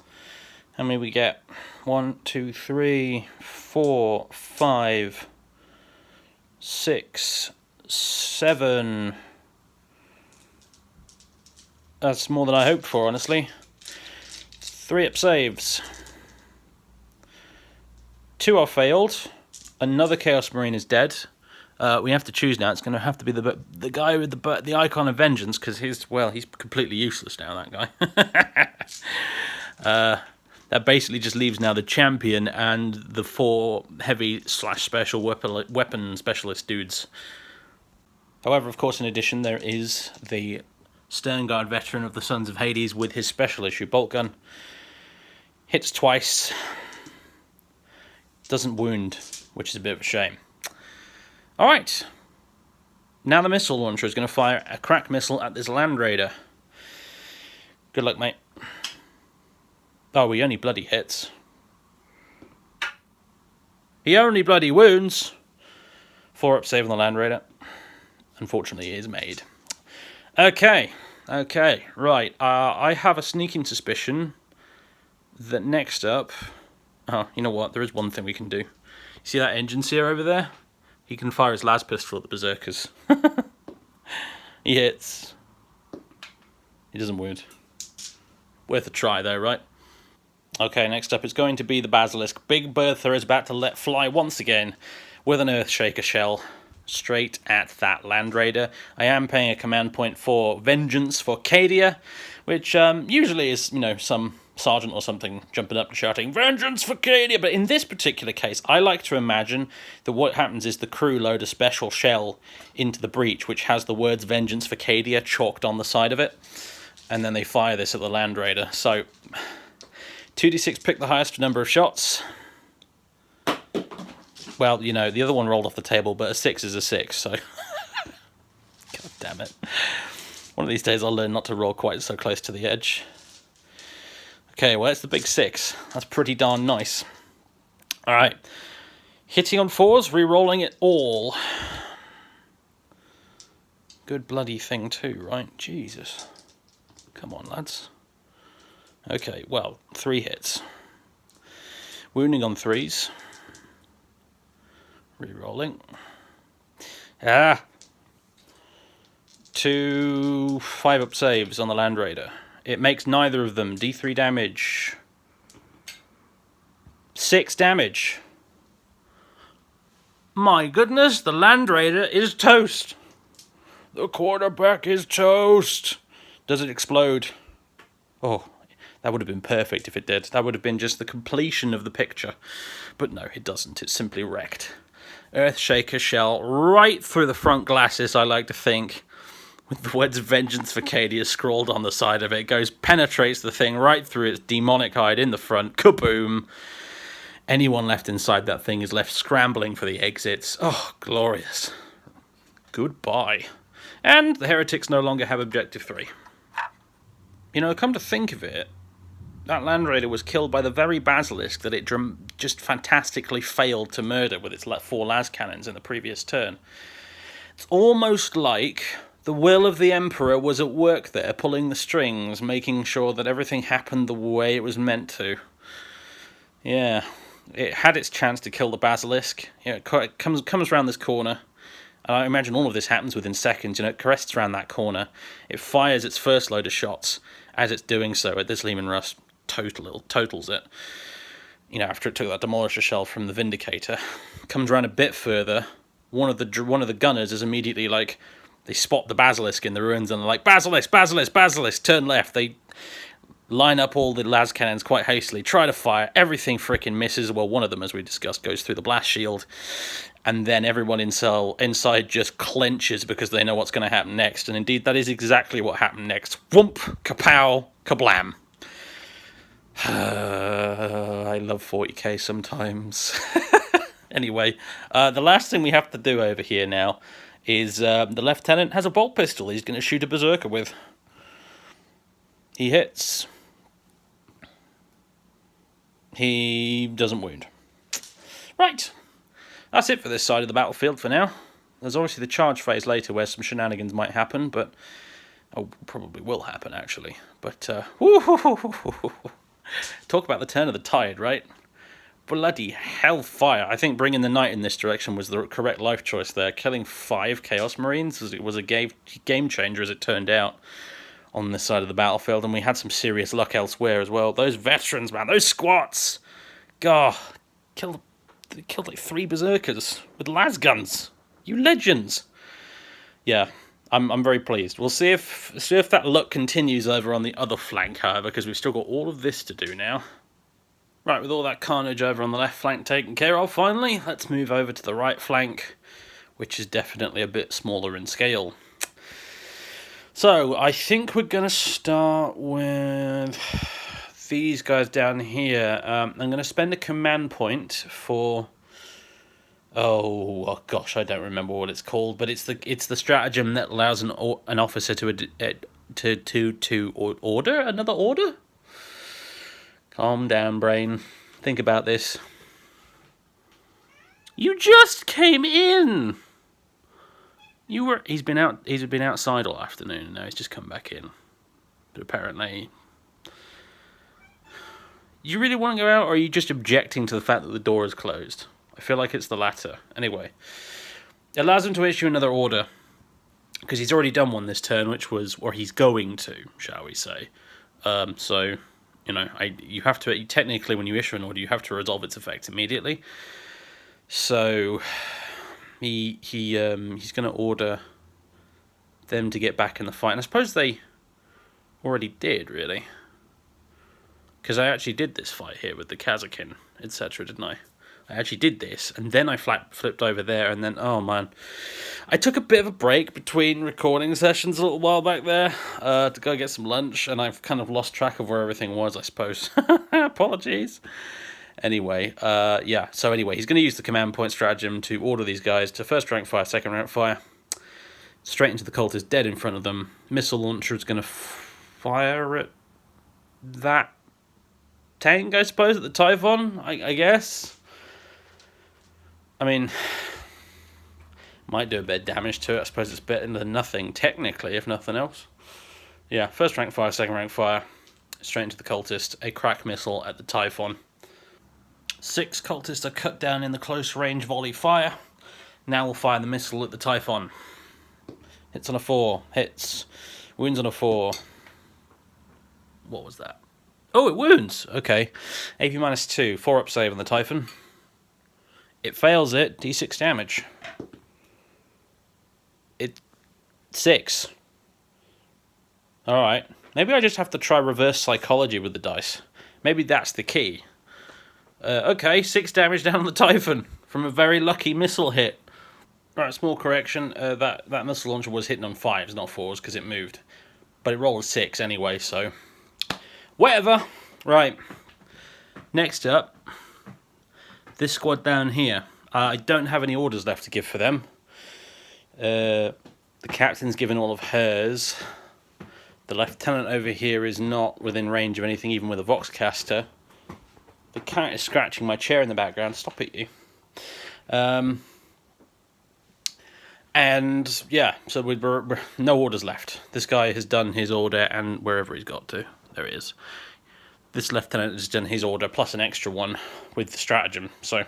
How many we get? 1, 2, 3, 4, 5, 6, 7. That's more than I hoped for, honestly. 3-up saves. 2 are failed. Another Chaos Marine is dead. We have to choose now. It's going to have to be the guy with the icon of vengeance, because he's completely useless now, that guy. That basically just leaves now the champion and the 4 heavy/special weapon specialist dudes. However, of course, in addition, there is the Stern Guard veteran of the Sons of Hades with his special issue bolt gun. Hits twice. Doesn't wound, which is a bit of a shame. Alright. Now the missile launcher is going to fire a crack missile at this Land Raider. Good luck, mate. Oh, he only bloody hits. He only bloody wounds. 4-up save on the Land Raider. Unfortunately, he is made. Okay, right. I have a sneaking suspicion that next up... Oh, you know what? There is one thing we can do. See that engine seer over there? He can fire his las pistol at the berserkers. He hits. He doesn't wound. Worth a try, though, right? Okay, next up is going to be the Basilisk. Big Bertha is about to let fly once again with an Earthshaker shell straight at that Land Raider. I am paying a command point for Vengeance for Cadia, which usually is, some sergeant or something jumping up and shouting, "Vengeance for Cadia!" But in this particular case, I like to imagine that what happens is the crew load a special shell into the breach, which has the words "Vengeance for Cadia" chalked on the side of it, and then they fire this at the Land Raider. So, 2d6 pick the highest number of shots. Well, you know, the other one rolled off the table, but a 6 is a 6, so... God damn it. One of these days I'll learn not to roll quite so close to the edge. Okay, well, it's the big 6. That's pretty darn nice. Alright. Hitting on 4s, re-rolling it all. Good bloody thing too, right? Jesus. Come on, lads. Okay, well, 3 hits. Wounding on 3s. Re-rolling. 2 5-up saves on the Land Raider. It makes neither of them. D3 damage. 6 damage. My goodness, the Land Raider is toast. The quarterback is toast. Does it explode? Oh, that would have been perfect if it did. That would have been just the completion of the picture. But no, it doesn't. It's simply wrecked. Earthshaker shell right through the front glasses, I like to think. With the words "Vengeance for Cadia" scrawled on the side of it. It goes, penetrates the thing right through its demonic hide in the front. Kaboom! Anyone left inside that thing is left scrambling for the exits. Oh, glorious. Goodbye. And the heretics no longer have Objective 3. You know, come to think of it, that Land Raider was killed by the very basilisk that it just fantastically failed to murder with its 4 las cannons in the previous turn. It's almost like the will of the Emperor was at work there, pulling the strings, making sure that everything happened the way it was meant to. Yeah, it had its chance to kill the basilisk. You know, it comes around this corner, and I imagine all of this happens within seconds. You know, it crests around that corner. It fires its first load of shots. As it's doing so, at this Lehman Russ totals it. You know, after it took that demolisher shell from the Vindicator, comes around a bit further. One of the gunners is immediately like, they spot the basilisk in the ruins and they're like, "Basilisk, basilisk, basilisk!" Turn left. They line up all the las cannons quite hastily, try to fire. Everything frickin' misses. Well, one of them, as we discussed, goes through the blast shield, and then everyone inside just clenches because they know what's going to happen next. And indeed, that is exactly what happened next. Whoomp, kapow, kablam. I love 40k sometimes. Anyway, the last thing we have to do over here now is the lieutenant has a bolt pistol he's going to shoot a berserker with. He hits. He doesn't wound. Right. That's it for this side of the battlefield for now. There's obviously the charge phase later where some shenanigans might happen, but... Oh, probably will happen, actually. But, talk about the turn of the tide, right? Bloody hellfire. I think bringing the knight in this direction was the correct life choice there. Killing 5 Chaos Marines was a game changer, as it turned out, on this side of the battlefield. And we had some serious luck elsewhere as well. Those veterans, man. Those squats. God. Killed like 3 berserkers with las guns. You legends. Yeah, I'm very pleased. We'll see if that luck continues over on the other flank, however, because we've still got all of this to do now. Right, with all that carnage over on the left flank taken care of, finally, let's move over to the right flank, which is definitely a bit smaller in scale. So, I think we're going to start with these guys down here. I'm going to spend a command point for... Oh gosh, I don't remember what it's called, but it's the stratagem that allows an officer to order another order. Calm down, brain. Think about this. You just came in. He's been outside all afternoon, and now he's just come back in. But apparently, you really want to go out, or are you just objecting to the fact that the door is closed? I feel like it's the latter. Anyway, it allows him to issue another order, because he's already done one this turn, or he's going to, shall we say. So, you know, you have to, technically when you issue an order, you have to resolve its effect immediately. So, he's going to order them to get back in the fight. And I suppose they already did, really. Because I actually did this fight here with the Kazakin, etc., didn't I? I actually did this, and then I flipped over there, and then, oh man. I took a bit of a break between recording sessions a little while back there to go get some lunch, and I've kind of lost track of where everything was, I suppose. Apologies. Anyway, yeah, so anyway, he's going to use the command point stratagem to order these guys to first rank fire, second rank fire. Straight into the cultist dead in front of them. Missile launcher is going to fire at that tank, I suppose, at the Typhon, I guess. I mean, might do a bit of damage to it. I suppose it's better than nothing, technically, if nothing else. Yeah, first rank fire, second rank fire. Straight into the cultist. A crack missile at the Typhon. 6 cultists are cut down in the close range volley fire. Now we'll fire the missile at the Typhon. Hits on a 4. Hits. Wounds on a 4. What was that? Oh, it wounds! Okay. AP minus 2. 4 up save on the Typhon. It fails it. D6 damage. It 6. Alright. Maybe I just have to try reverse psychology with the dice. Maybe that's the key. Okay, 6 damage down on the Typhon from a very lucky missile hit. Right, small correction. That missile launcher was hitting on 5s, not 4s, because it moved. But it rolled a 6 anyway, so... whatever. Right. Next up, this squad down here. I don't have any orders left to give for them. The captain's given all of hers. The lieutenant over here is not within range of anything, even with a Voxcaster. The cat is scratching my chair in the background. Stop it, you. And, yeah, so we're no orders left. This guy has done his order, and wherever he's got to, there he is. This lieutenant has done his order, plus an extra one with the stratagem, so...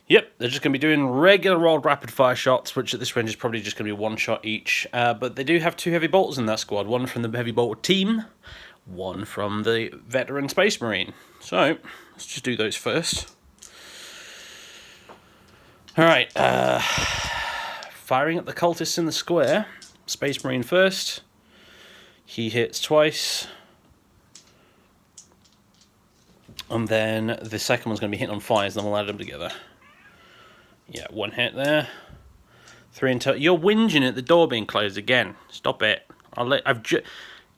yep, they're just going to be doing regular rolled rapid-fire shots, which at this range is probably just going to be 1 shot each. But they do have 2 heavy bolters in that squad. 1 from the heavy bolter team, 1 from the veteran Space Marine. So, let's just do those first. Alright, firing at the cultists in the square. Space Marine first. He hits twice. And then the second one's going to be hitting on 5s, then we'll add them together. Yeah, 1 hit there. 3 in total. You're whinging at the door being closed again. Stop it.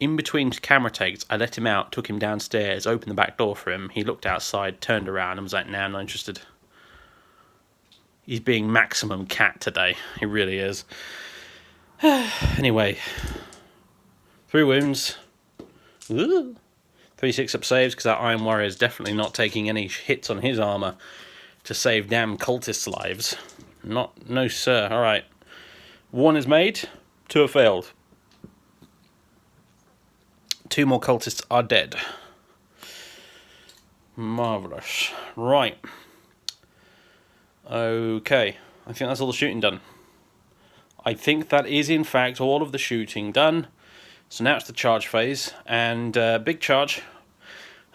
In between camera takes, I let him out, took him downstairs, opened the back door for him. He looked outside, turned around, and was like, nah, I'm not interested. He's being maximum cat today. He really is. Anyway. 3 wounds. Ooh. 3 6-up saves, because that Iron Warrior is definitely not taking any hits on his armour to save damn cultists' lives. No sir. Alright. 1 is made, 2 have failed. 2 more cultists are dead. Marvellous. Right. Okay. I think that's all the shooting done. I think that is in fact all of the shooting done. So now it's the charge phase, and big charge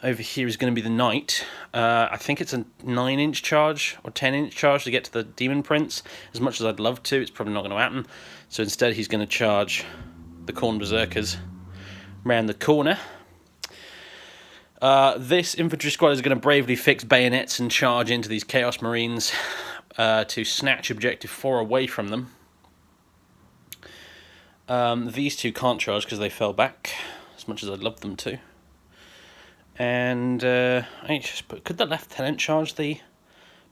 over here is going to be the Knight. I think it's a 9-inch charge or 10-inch charge to get to the Demon Prince. As much as I'd love to, it's probably not going to happen. So instead he's going to charge the Khorne Berserkers around the corner. This infantry squad is going to bravely fix bayonets and charge into these Chaos Marines to snatch Objective 4 away from them. These 2 can't charge because they fell back, as much as I'd love them to. And could the lieutenant charge the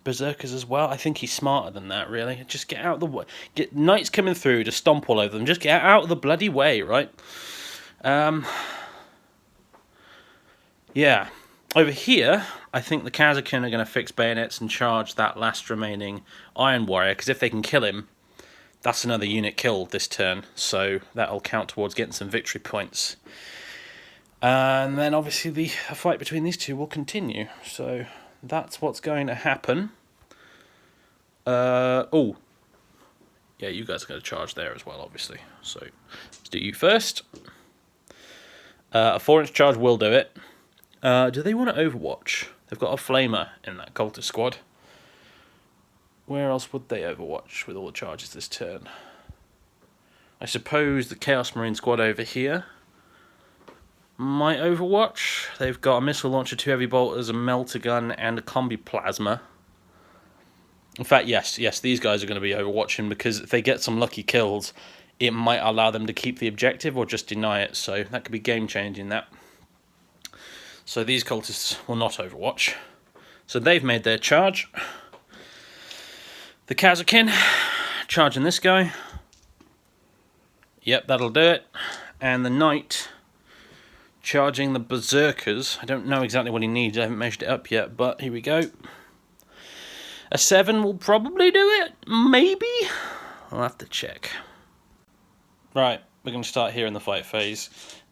Berserkers as well? I think he's smarter than that, really. Just get out of the way. Get Knights coming through to stomp all over them. Just get out of the bloody way, right? Yeah. Over here, I think the Kazakin are going to fix bayonets and charge that last remaining Iron Warrior, because if they can kill him, that's another unit killed this turn, so that'll count towards getting some victory points. And then obviously the fight between these 2 will continue, so that's what's going to happen. Oh, yeah, you guys are going to charge there as well, obviously, so let's do you first. A 4-inch charge will do it. Do they want to Overwatch? They've got a Flamer in that cultist squad. Where else would they Overwatch with all the charges this turn? I suppose the Chaos Marine squad over here. my Overwatch. They've got a missile launcher, 2 heavy bolters, a melter gun, and a combi plasma. In fact, yes, these guys are going to be Overwatching, because if they get some lucky kills, it might allow them to keep the objective or just deny it, so that could be game-changing, that. So these cultists will not Overwatch. So they've made their charge. The Kazakin charging this guy. Yep, that'll do it. And the Knight charging the Berserkers. I don't know exactly what he needs, I haven't measured it up yet, but here we go. A 7 will probably do it, maybe? I'll have to check. Right, we're going to start here in the fight phase.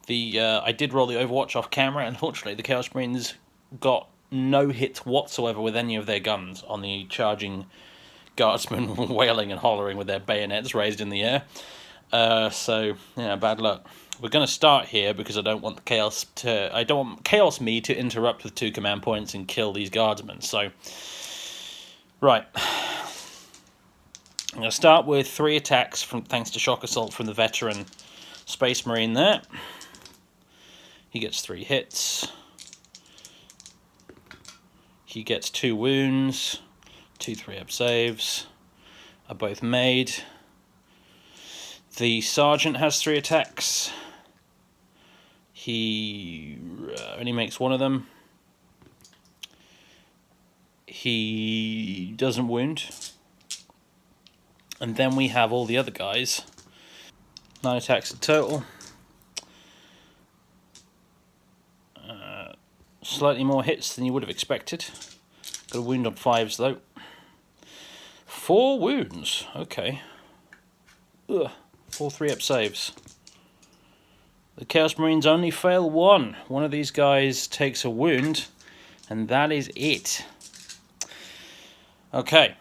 I did roll the Overwatch off camera, and unfortunately the Chaos Marines got no hits whatsoever with any of their guns on the charging guardsmen wailing and hollering with their bayonets raised in the air. So, yeah, bad luck. We're going to start here because I don't want Chaos Me to interrupt with 2 command points and kill these guardsmen. So, right. I'm going to start with 3 attacks thanks to Shock Assault from the veteran Space Marine there. He gets 3 hits. He gets 2 wounds. 2 3-up saves are both made. The Sergeant has 3 attacks. He only makes 1 of them. He doesn't wound. And then we have all the other guys. 9 attacks in total. Slightly more hits than you would have expected. Got a wound on 5s though. 4 wounds. Okay. Ugh. 4 3-up saves. The Chaos Marines only fail 1. One of these guys takes a wound, and that is it. Okay.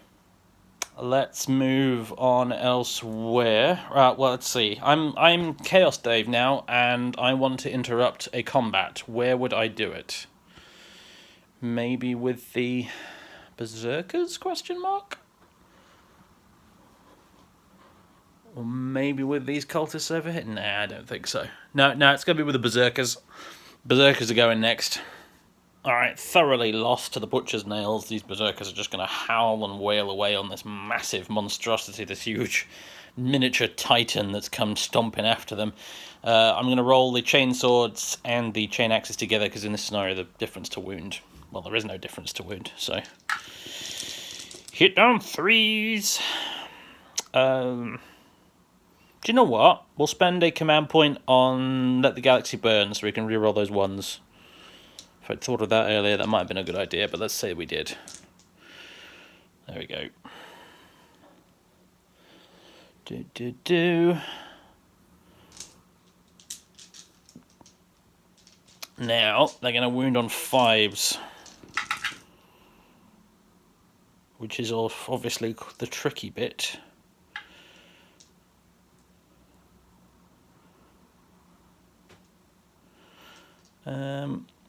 Let's move on elsewhere. Well, let's see. I'm Chaos Dave now, and I want to interrupt a combat. Where would I do it? Maybe with the Berserkers, question mark? Or maybe with these cultists over here? Nah, I don't think so. No, it's going to be with the Berserkers. Berserkers are going next. Alright, thoroughly lost to the butcher's nails. These Berserkers are just going to howl and wail away on this massive monstrosity, this huge miniature titan that's come stomping after them. I'm going to roll the chain swords and the chain axes together, because in this scenario the difference to wound, well, there is no difference to wound, so hit on 3s. Do you know what? We'll spend a command point on Let the Galaxy Burn so we can reroll those 1s. If I'd thought of that earlier, that might have been a good idea, but let's say we did. There we go. Now, they're going to wound on 5s. Which is obviously the tricky bit.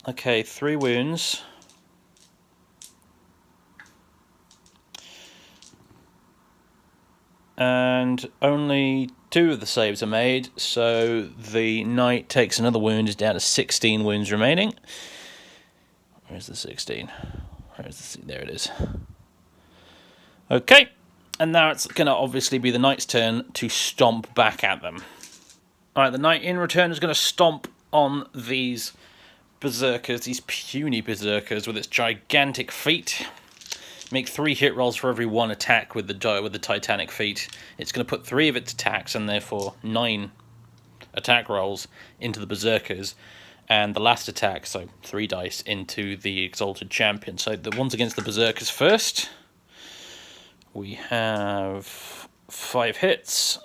Okay, 3 wounds. And only 2 of the saves are made, so the Knight takes another wound, is down to 16 wounds remaining. Where's the 16? There it is. Okay, and now it's going to obviously be the Knight's turn to stomp back at them. Alright, the Knight in return is going to stomp on these Berserkers, these puny Berserkers with its gigantic feet. Make 3 hit rolls for every 1 attack with the Titanic feet. It's going to put 3 of its attacks, and therefore 9 attack rolls, into the Berserkers, and the last attack, so 3 dice, into the Exalted Champion. So the ones against the Berserkers first. We have 5 hits.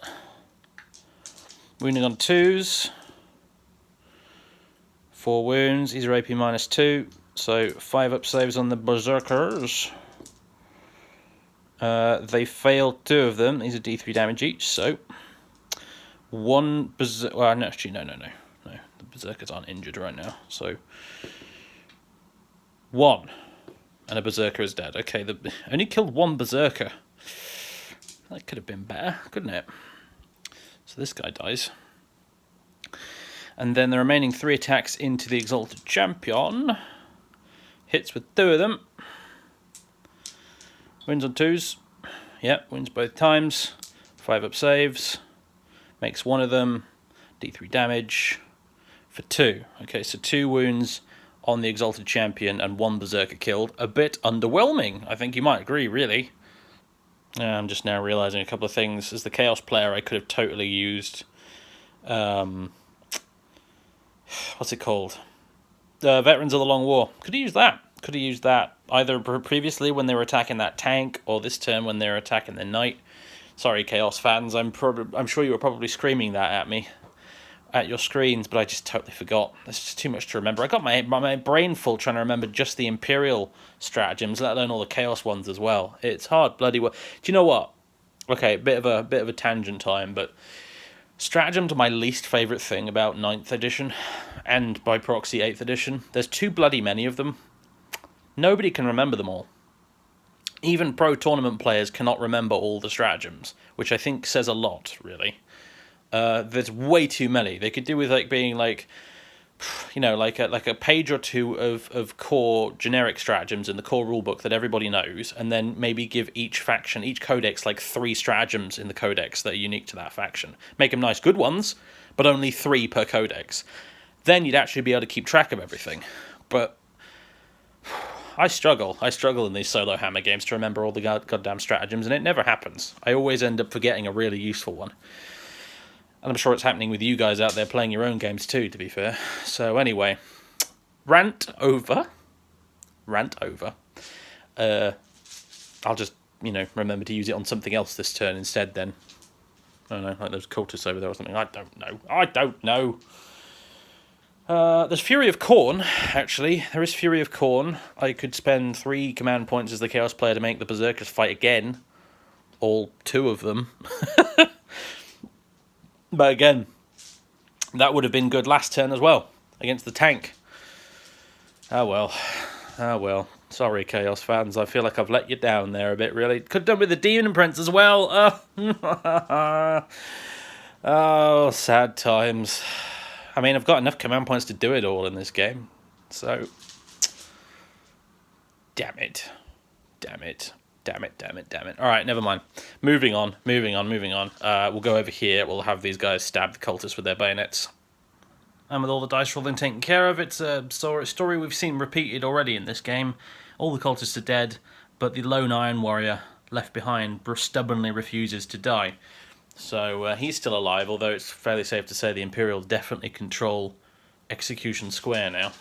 Wounding on 2s. 4 wounds. These are AP -2. So 5-up saves on the Berserkers. They failed 2 of them. These are D3 damage each. So 1 Berserker. Well, no, actually, no. The Berserkers aren't injured right now. So 1. And a Berserker is dead. Okay, only killed 1 Berserker. That could have been better, couldn't it? So this guy dies. And then the remaining 3 attacks into the Exalted Champion. Hits with 2 of them. Wins on 2s. Yep, wins both times. 5 up saves. Makes 1 of them. D3 damage for 2. Okay, so 2 wounds on the Exalted Champion and 1 Berserker killed. A bit underwhelming, I think you might agree, really. I'm just now realising a couple of things. As the Chaos player, I could have totally used... what's it called? Veterans of the Long War. Could have used that. Could have used that either previously when they were attacking that tank, or this turn when they were attacking the knight. Sorry, Chaos fans. I'm sure you were probably screaming that at me, at your screens, but I just totally forgot. There's just too much to remember. I got my brain full trying to remember just the Imperial stratagems, let alone all the Chaos ones as well. It's hard bloody work. Do you know what? Okay, bit of a tangent time, but stratagems are my least favourite thing about 9th edition, and by proxy 8th edition. There's too bloody many of them. Nobody can remember them all. Even pro tournament players cannot remember all the stratagems, which I think says a lot, really. There's way too many. They could do with being like a page or 2 of core generic stratagems in the core rulebook that everybody knows, and then maybe give each faction, each codex, 3 stratagems in the codex that are unique to that faction. Make them nice, good ones, but only 3 per codex. Then you'd actually be able to keep track of everything. But I struggle in these Solohammer games to remember all the goddamn stratagems, and it never happens. I always end up forgetting a really useful one. And I'm sure it's happening with you guys out there playing your own games too, to be fair. So anyway, rant over. I'll just, remember to use it on something else this turn instead then. I don't know, like those cultists over there or something. I don't know. There's Fury of Khorne, actually. There is Fury of Khorne. I could spend 3 command points as the Chaos player to make the Berserkers fight again. All 2 of them. But again, that would have been good last turn as well, against the tank. Oh well. Sorry, Chaos fans. I feel like I've let you down there a bit, really. Could have done with the Demon Prince as well. Oh, sad times. I mean, I've got enough command points to do it all in this game. So, damn it. All right, never mind. Moving on. We'll go over here. We'll have these guys stab the cultists with their bayonets. And with all the dice rolling taken care of, it's a story we've seen repeated already in this game. All the cultists are dead, but the lone Iron Warrior left behind stubbornly refuses to die. So he's still alive, although it's fairly safe to say the Imperial definitely control Execution Square now.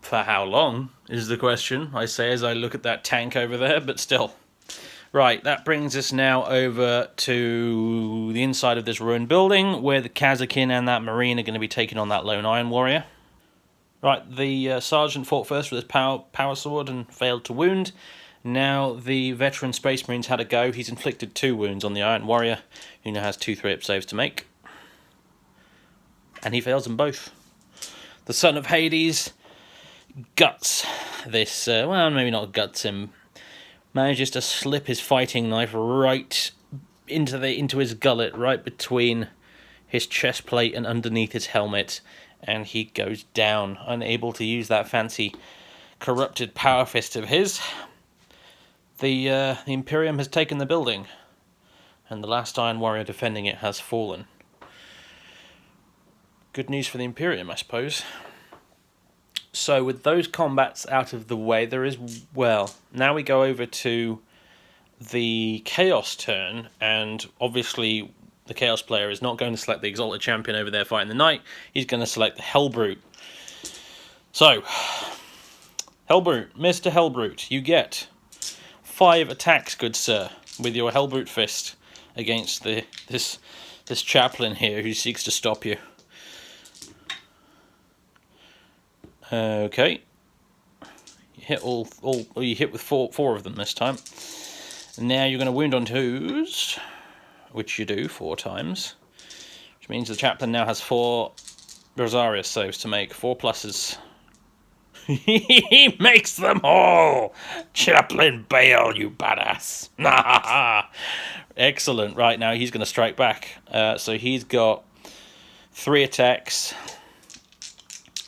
For how long, is the question, I say as I look at that tank over there, but still. Right, that brings us now over to the inside of this ruined building, where the Kazakin and that Marine are going to be taking on that lone Iron Warrior. Right, the Sergeant fought first with his power sword and failed to wound. Now the veteran Space Marine's had a go. He's inflicted 2 wounds on the Iron Warrior, who now has 2 3-up saves to make. And he fails them both. The Son of Hades guts this, well, maybe not guts him, manages to slip his fighting knife right into his gullet, right between his chest plate and underneath his helmet, and he goes down, unable to use that fancy corrupted power fist of his. The Imperium has taken the building, and the last Iron Warrior defending it has fallen. Good news for the Imperium, I suppose. So with those combats out of the way, now we go over to the Chaos turn, and obviously the Chaos player is not going to select the Exalted Champion over there fighting the Knight. He's going to select the Hellbrute. So, Hellbrute, Mr. Hellbrute, you get 5 attacks, good sir, with your Hellbrute fist against this chaplain here who seeks to stop you. Okay. You hit you hit with four of them this time. And now you're going to wound on 2s, which you do 4 times, which means the chaplain now has 4 Rosarius saves to make, 4 pluses. He makes them all! Chaplain Bale, you badass! Excellent. Right, now he's going to strike back. So he's got 3 attacks.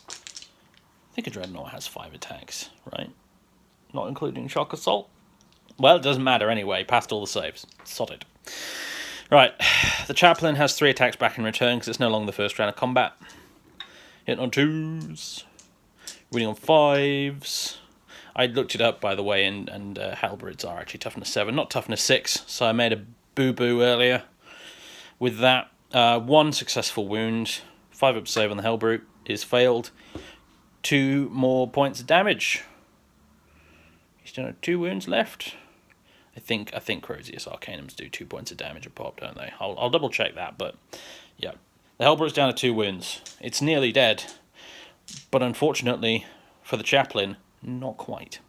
I think a Dreadnought has 5 attacks, right? Not including Shock Assault. Well, it doesn't matter anyway. Passed all the saves. Solid. Right. The Chaplain has 3 attacks back in return because it's no longer the first round of combat. Hitting on 2s. Winning on 5s. I looked it up, by the way, and Halberds are actually toughness 7, not toughness 6. So I made a boo-boo earlier with that. 1 successful wound. 5 up save on the Hellbrute is failed. 2 more points of damage. He's still have 2 wounds left. I think Crozius Arcanums do 2 points of damage a pop, don't they? I'll double check that, but yeah. The Hellbrute's down to 2 wounds. It's nearly dead, but unfortunately for the Chaplain, not quite.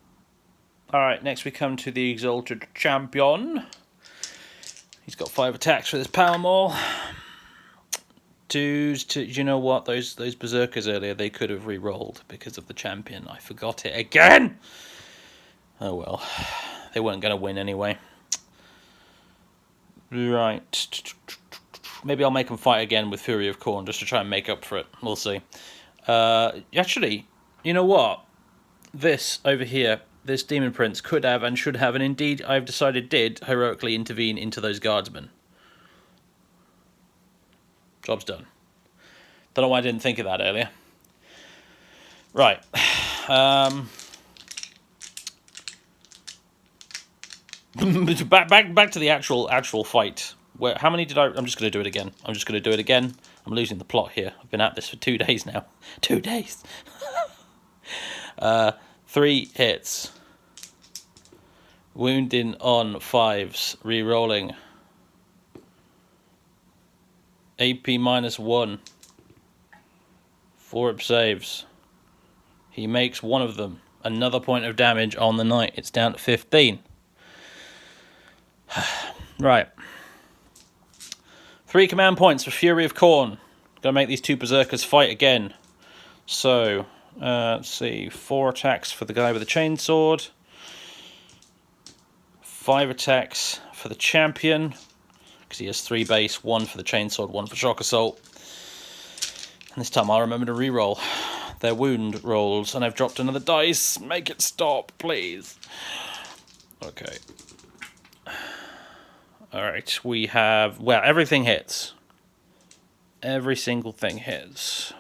Alright, next we come to the Exalted Champion. He's got 5 attacks with his Power Maul. 2s to, you know what, those Berserkers earlier, they could have re-rolled because of the Champion. I forgot it again! Oh well, they weren't going to win anyway. Right. Maybe I'll make them fight again with Fury of Khorne just to try and make up for it. We'll see. Actually, you know what? This over here, this Demon Prince could have and should have, and indeed I've decided did, heroically intervene into those guardsmen. Job's done. Don't know why I didn't think of that earlier. Right. Back to the actual fight. Where, how many did I... I'm just going to do it again. I'm losing the plot here. I've been at this for 2 days now. 2 days. 3 hits. Wounding on 5s. Re-rolling. AP -1. 4 up saves. He makes 1 of them. Another point of damage on the night. It's down to 15. Right. 3 command points for Fury of Khorne. Gonna make these 2 Berserkers fight again. So, let's see. 4 attacks for the guy with the chainsword. 5 attacks for the Champion. Because he has 3 base. 1 for the chainsword, 1 for Shock Assault. And this time I'll remember to reroll their wound rolls. And I've dropped another dice. Make it stop, please. Okay. Alright, we have... Well, everything hits. Every single thing hits.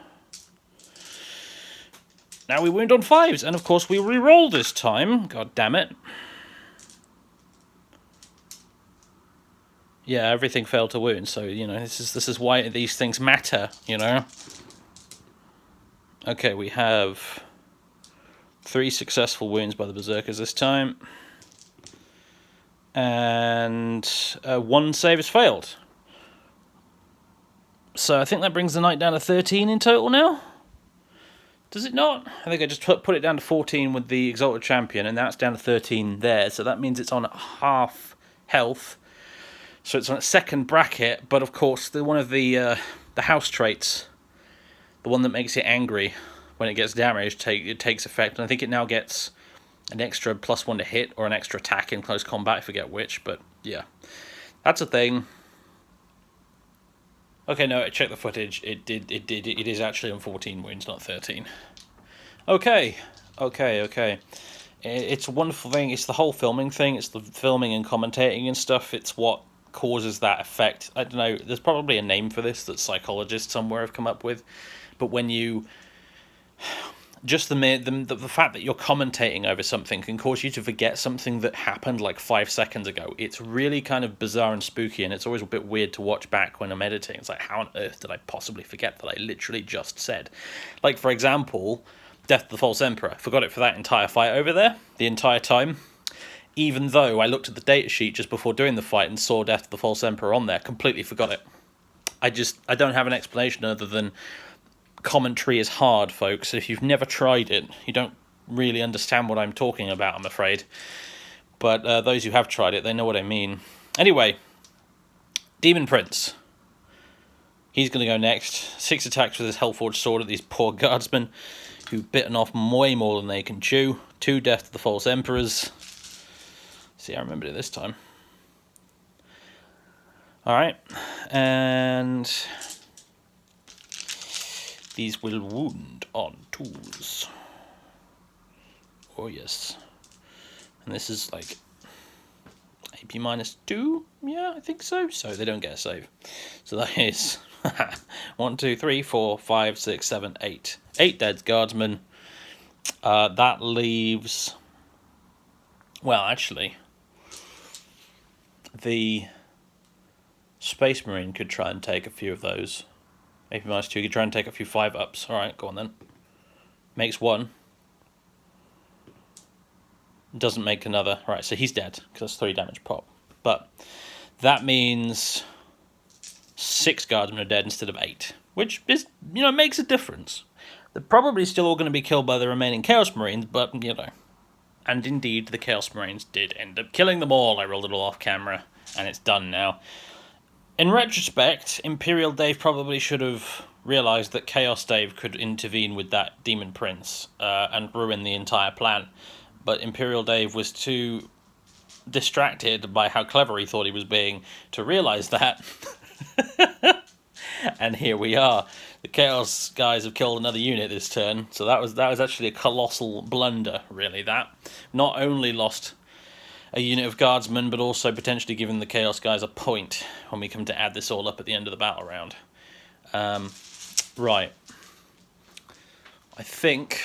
Now we wound on 5s, and of course we re-roll this time. God damn it. Yeah, everything failed to wound, so, you know, this is why these things matter, you know? Okay, we have 3 successful wounds by the Berserkers this time. And 1 save has failed. So I think that brings the night down to 13 in total now. Does it not? I think I just put it down to 14 with the Exalted Champion, and that's down to 13 there. So that means it's on half health. So it's on its 2nd bracket, but of course one of the house traits, the one that makes it angry when it gets damaged, it takes effect. And I think it now gets an extra +1 to hit, or an extra attack in close combat, I forget which, but yeah. That's a thing. Okay, no, I checked the footage. It is actually on 14 wounds, not 13. Okay. It's a wonderful thing. It's the whole filming thing. It's the filming and commentating and stuff. It's what causes that effect. I don't know, there's probably a name for this that psychologists somewhere have come up with, but when you... Just the fact that you're commentating over something can cause you to forget something that happened like 5 seconds ago. It's really kind of bizarre and spooky, and it's always a bit weird to watch back when I'm editing. It's like, how on earth did I possibly forget that I literally just said? Like, for example, Death of the False Emperor. I forgot it for that entire fight over there, the entire time. Even though I looked at the datasheet just before doing the fight and saw Death of the False Emperor on there, completely forgot it. I don't have an explanation other than... Commentary is hard, folks. If you've never tried it, you don't really understand what I'm talking about, I'm afraid. But those who have tried it, they know what I mean. Anyway, Demon Prince. He's going to go next. 6 attacks with his Hellforged Sword at these poor guardsmen who've bitten off way more than they can chew. 2 Death to the False Emperors. See, I remembered it this time. Alright, and... These will wound on 2s. Oh yes. And this is like AP -2? Yeah, I think so. So they don't get a save. So that is 1, 2, 3, 4, 5, 6, 7, 8. 8 dead guardsmen. That leaves... Well, actually, the Space Marine could try and take a few of those. AP -2 could try and take a few 5-ups. Alright, go on then. Makes 1. Doesn't make another. Right, so he's dead, because that's 3 damage pop. But that means 6 guardsmen are dead instead of 8. Which is, makes a difference. They're probably still all going to be killed by the remaining Chaos Marines, but, And indeed, the Chaos Marines did end up killing them all. I rolled it all off camera, and it's done now. In retrospect, Imperial Dave probably should have realised that Chaos Dave could intervene with that Demon Prince and ruin the entire plan. But Imperial Dave was too distracted by how clever he thought he was being to realise that. And here we are. The Chaos guys have killed another unit this turn, so that was actually a colossal blunder, really. That not only lost a unit of guardsmen, but also potentially given the Chaos guys a point when we come to add this all up at the end of the battle round. Right. I think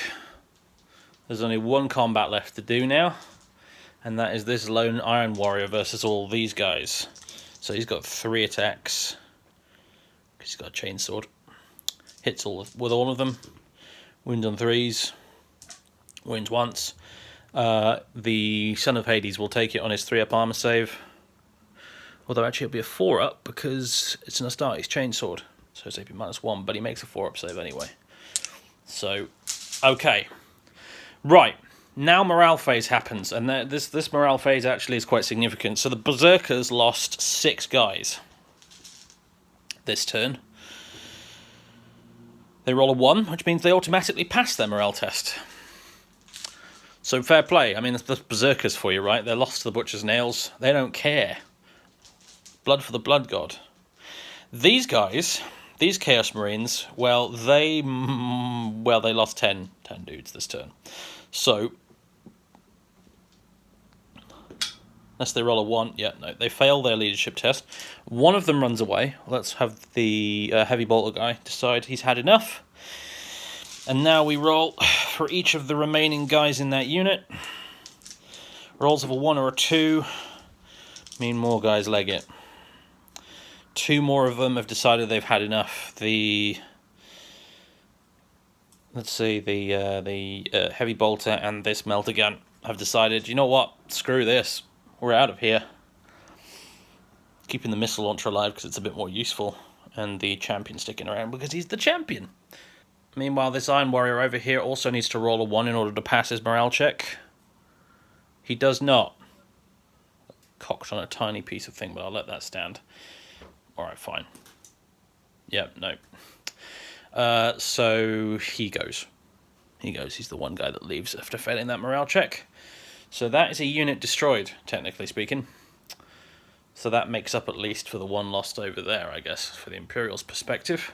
there's only one combat left to do now, and that is this lone Iron Warrior versus all these guys. So he's got 3 attacks, because he's got a chainsword. Hits with all of them. Wounds on 3s. Wounds once. The Son of Hades will take it on his 3-up armor save. Although actually it'll be a 4-up because it's an Astartes chainsword. So it's AP -1, but he makes a 4-up save anyway. So, okay. Right. Now morale phase happens, and this morale phase actually is quite significant. So the Berserkers lost 6 guys this turn. They roll a 1, which means they automatically pass their morale test. So fair play. I mean, that's Berserkers for you, right? They're lost to the Butcher's Nails. They don't care. Blood for the Blood God. These guys, these Chaos Marines, well, they lost 10 dudes this turn. So, unless they roll a 1, yeah, no, they fail their leadership test. One of them runs away. Let's have the heavy bolter guy decide he's had enough. And now we roll for each of the remaining guys in that unit. Rolls of a 1 or a 2 mean more guys leg it. 2 more of them have decided they've had enough. The heavy bolter and this melter gun have decided, you know what, screw this, we're out of here. Keeping the missile launcher alive because it's a bit more useful, and the champion sticking around because he's the champion. Meanwhile, this Iron Warrior over here also needs to roll a 1 in order to pass his morale check. He does not. Cocked on a tiny piece of thing, but I'll let that stand. Alright, fine. Yep, no. So he goes. He's the one guy that leaves after failing that morale check. So that is a unit destroyed, technically speaking. So that makes up at least for the 1 lost over there, I guess, for the Imperial's perspective.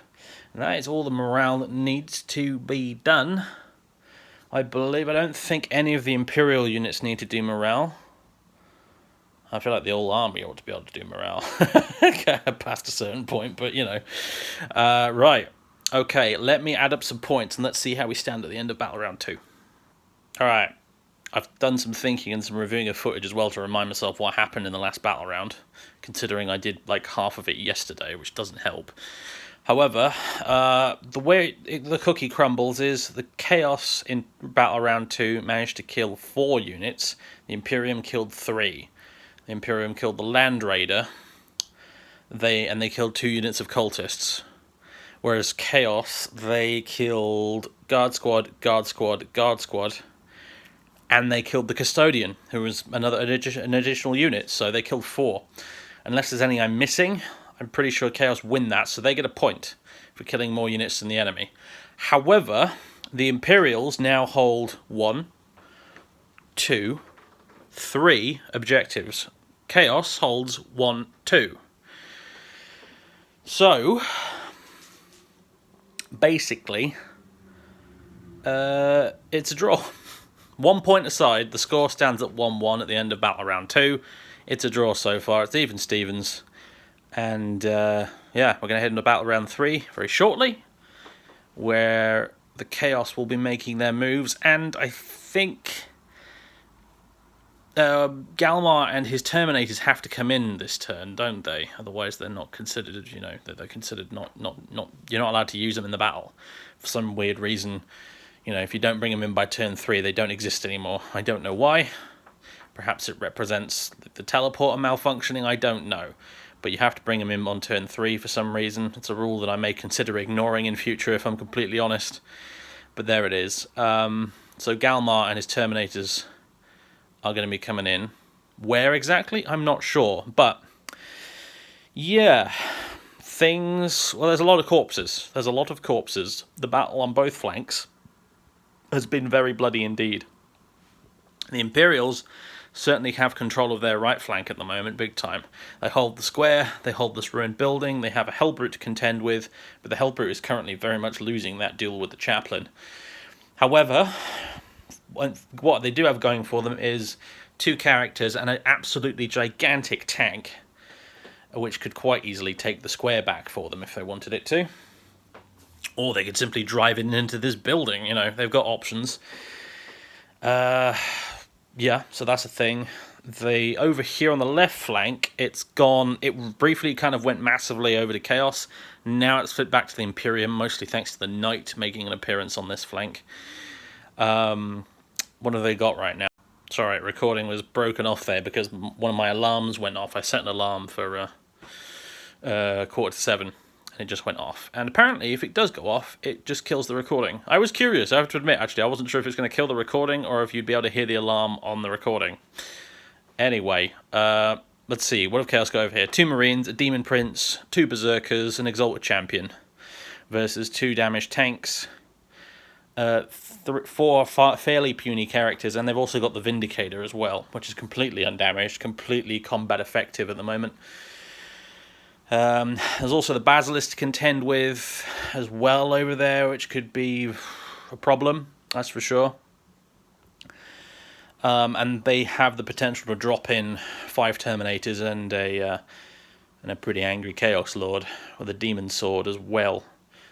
And that is all the morale that needs to be done. I don't think any of the Imperial units need to do morale. I feel like the whole army ought to be able to do morale. Past a certain point, but right. Okay, let me add up some points and let's see how we stand at the end of Battle Round 2. Alright, I've done some thinking and some reviewing of footage as well to remind myself what happened in the last Battle Round, considering I did like half of it yesterday, which doesn't help. However, the way the cookie crumbles is the Chaos in Battle Round 2 managed to kill 4 units, the Imperium killed 3. The Imperium killed the Land Raider, they killed 2 units of cultists. Whereas Chaos, they killed Guard Squad, and they killed the Custodian, who was an additional unit, so they killed 4. Unless there's any I'm missing, I'm pretty sure Chaos win that, so they get a point for killing more units than the enemy. However, the Imperials now hold 1, 2, 3 objectives. Chaos holds 1, 2. So, basically, it's a draw. 1 point aside, the score stands at 1-1 at the end of Battle Round 2. It's a draw so far. It's even Stevens. And, yeah, we're going to head into Battle Round 3 very shortly, where the Chaos will be making their moves. And I think Galmar and his Terminators have to come in this turn, don't they? Otherwise, they're not considered, you know, they're considered not. You're not allowed to use them in the battle for some weird reason. You know, if you don't bring them in by turn 3, they don't exist anymore. I don't know why. Perhaps it represents the teleporter malfunctioning. I don't know. But you have to bring them in on turn 3 for some reason. It's a rule that I may consider ignoring in future, if I'm completely honest. But there it is. So Galmar and his Terminators are going to be coming in. Where exactly? I'm not sure. But, yeah, well, there's a lot of corpses. There's a lot of corpses. The battle on both flanks has been very bloody indeed. The Imperials certainly have control of their right flank at the moment, big time. They hold the square, they hold this ruined building, they have a Hellbrute to contend with, but the Hellbrute is currently very much losing that duel with the Chaplain. However, what they do have going for them is 2 characters and an absolutely gigantic tank, which could quite easily take the square back for them if they wanted it to. Or they could simply drive in into this building, you know, they've got options. Yeah, so that's a thing. Over here on the left flank, it briefly kind of went massively over to Chaos. Now it's flipped back to the Imperium, mostly thanks to the Knight making an appearance on this flank. What have they got right now? Sorry, recording was broken off there because one of my alarms went off. I set an alarm for 6:45. And it just went off. And apparently, if it does go off, it just kills the recording. I was curious, I have to admit, actually, I wasn't sure if it's going to kill the recording or if you'd be able to hear the alarm on the recording. Anyway, let's see, what have Chaos got over here? 2 Marines, a Demon Prince, 2 Berserkers, an Exalted Champion, versus 2 damaged tanks, 4 fairly puny characters, and they've also got the Vindicator as well, which is completely undamaged, completely combat effective at the moment. There's also the Basilisk to contend with as well over there, which could be a problem, that's for sure. And they have the potential to drop in 5 Terminators and a pretty angry Chaos Lord with a Demon Sword as well.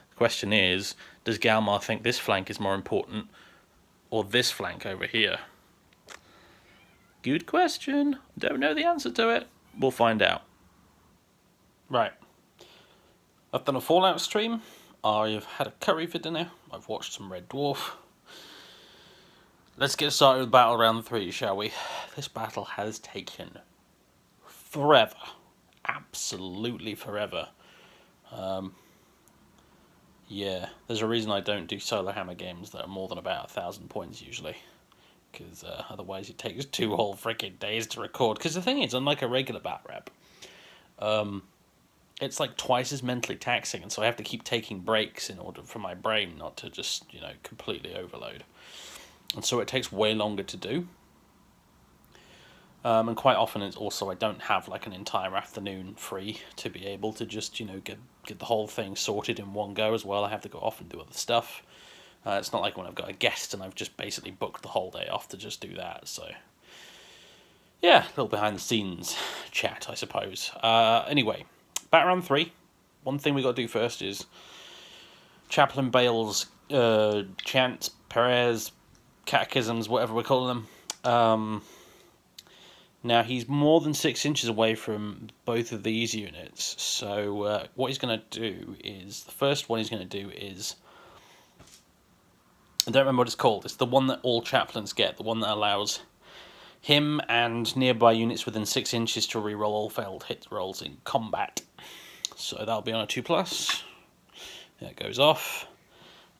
The question is, does Galmar think this flank is more important or this flank over here? Good question. Don't know the answer to it. We'll find out. Right, I've done a Fallout stream, I've had a curry for dinner, I've watched some Red Dwarf. Let's get started with Battle Round 3, shall we? This battle has taken forever, absolutely forever. Yeah, there's a reason I don't do Solohammer games that are more than about 1,000 points usually. Because otherwise it takes 2 whole freaking days to record. Because the thing is, unlike a regular bat rep, it's like twice as mentally taxing, and so I have to keep taking breaks in order for my brain not to just, you know, completely overload. And so it takes way longer to do. And quite often it's also I don't have like an entire afternoon free to be able to just, you know, get the whole thing sorted in one go as well. I have to go off and do other stuff. It's not like when I've got a guest and I've just basically booked the whole day off to just do that, so... yeah, a little behind the scenes chat, I suppose. Anyway, Battle Round 3. One thing we got to do first is Chaplain Bale's chants, prayers, catechisms, whatever we're calling them. Now, he's more than 6 inches away from both of these units, so what he's going to do is... the first one he's going to do is... I don't remember what it's called. It's the one that all chaplains get, the one that allows him and nearby units within 6 inches to reroll all failed hit rolls in combat. So that'll be on a 2+. There it goes off.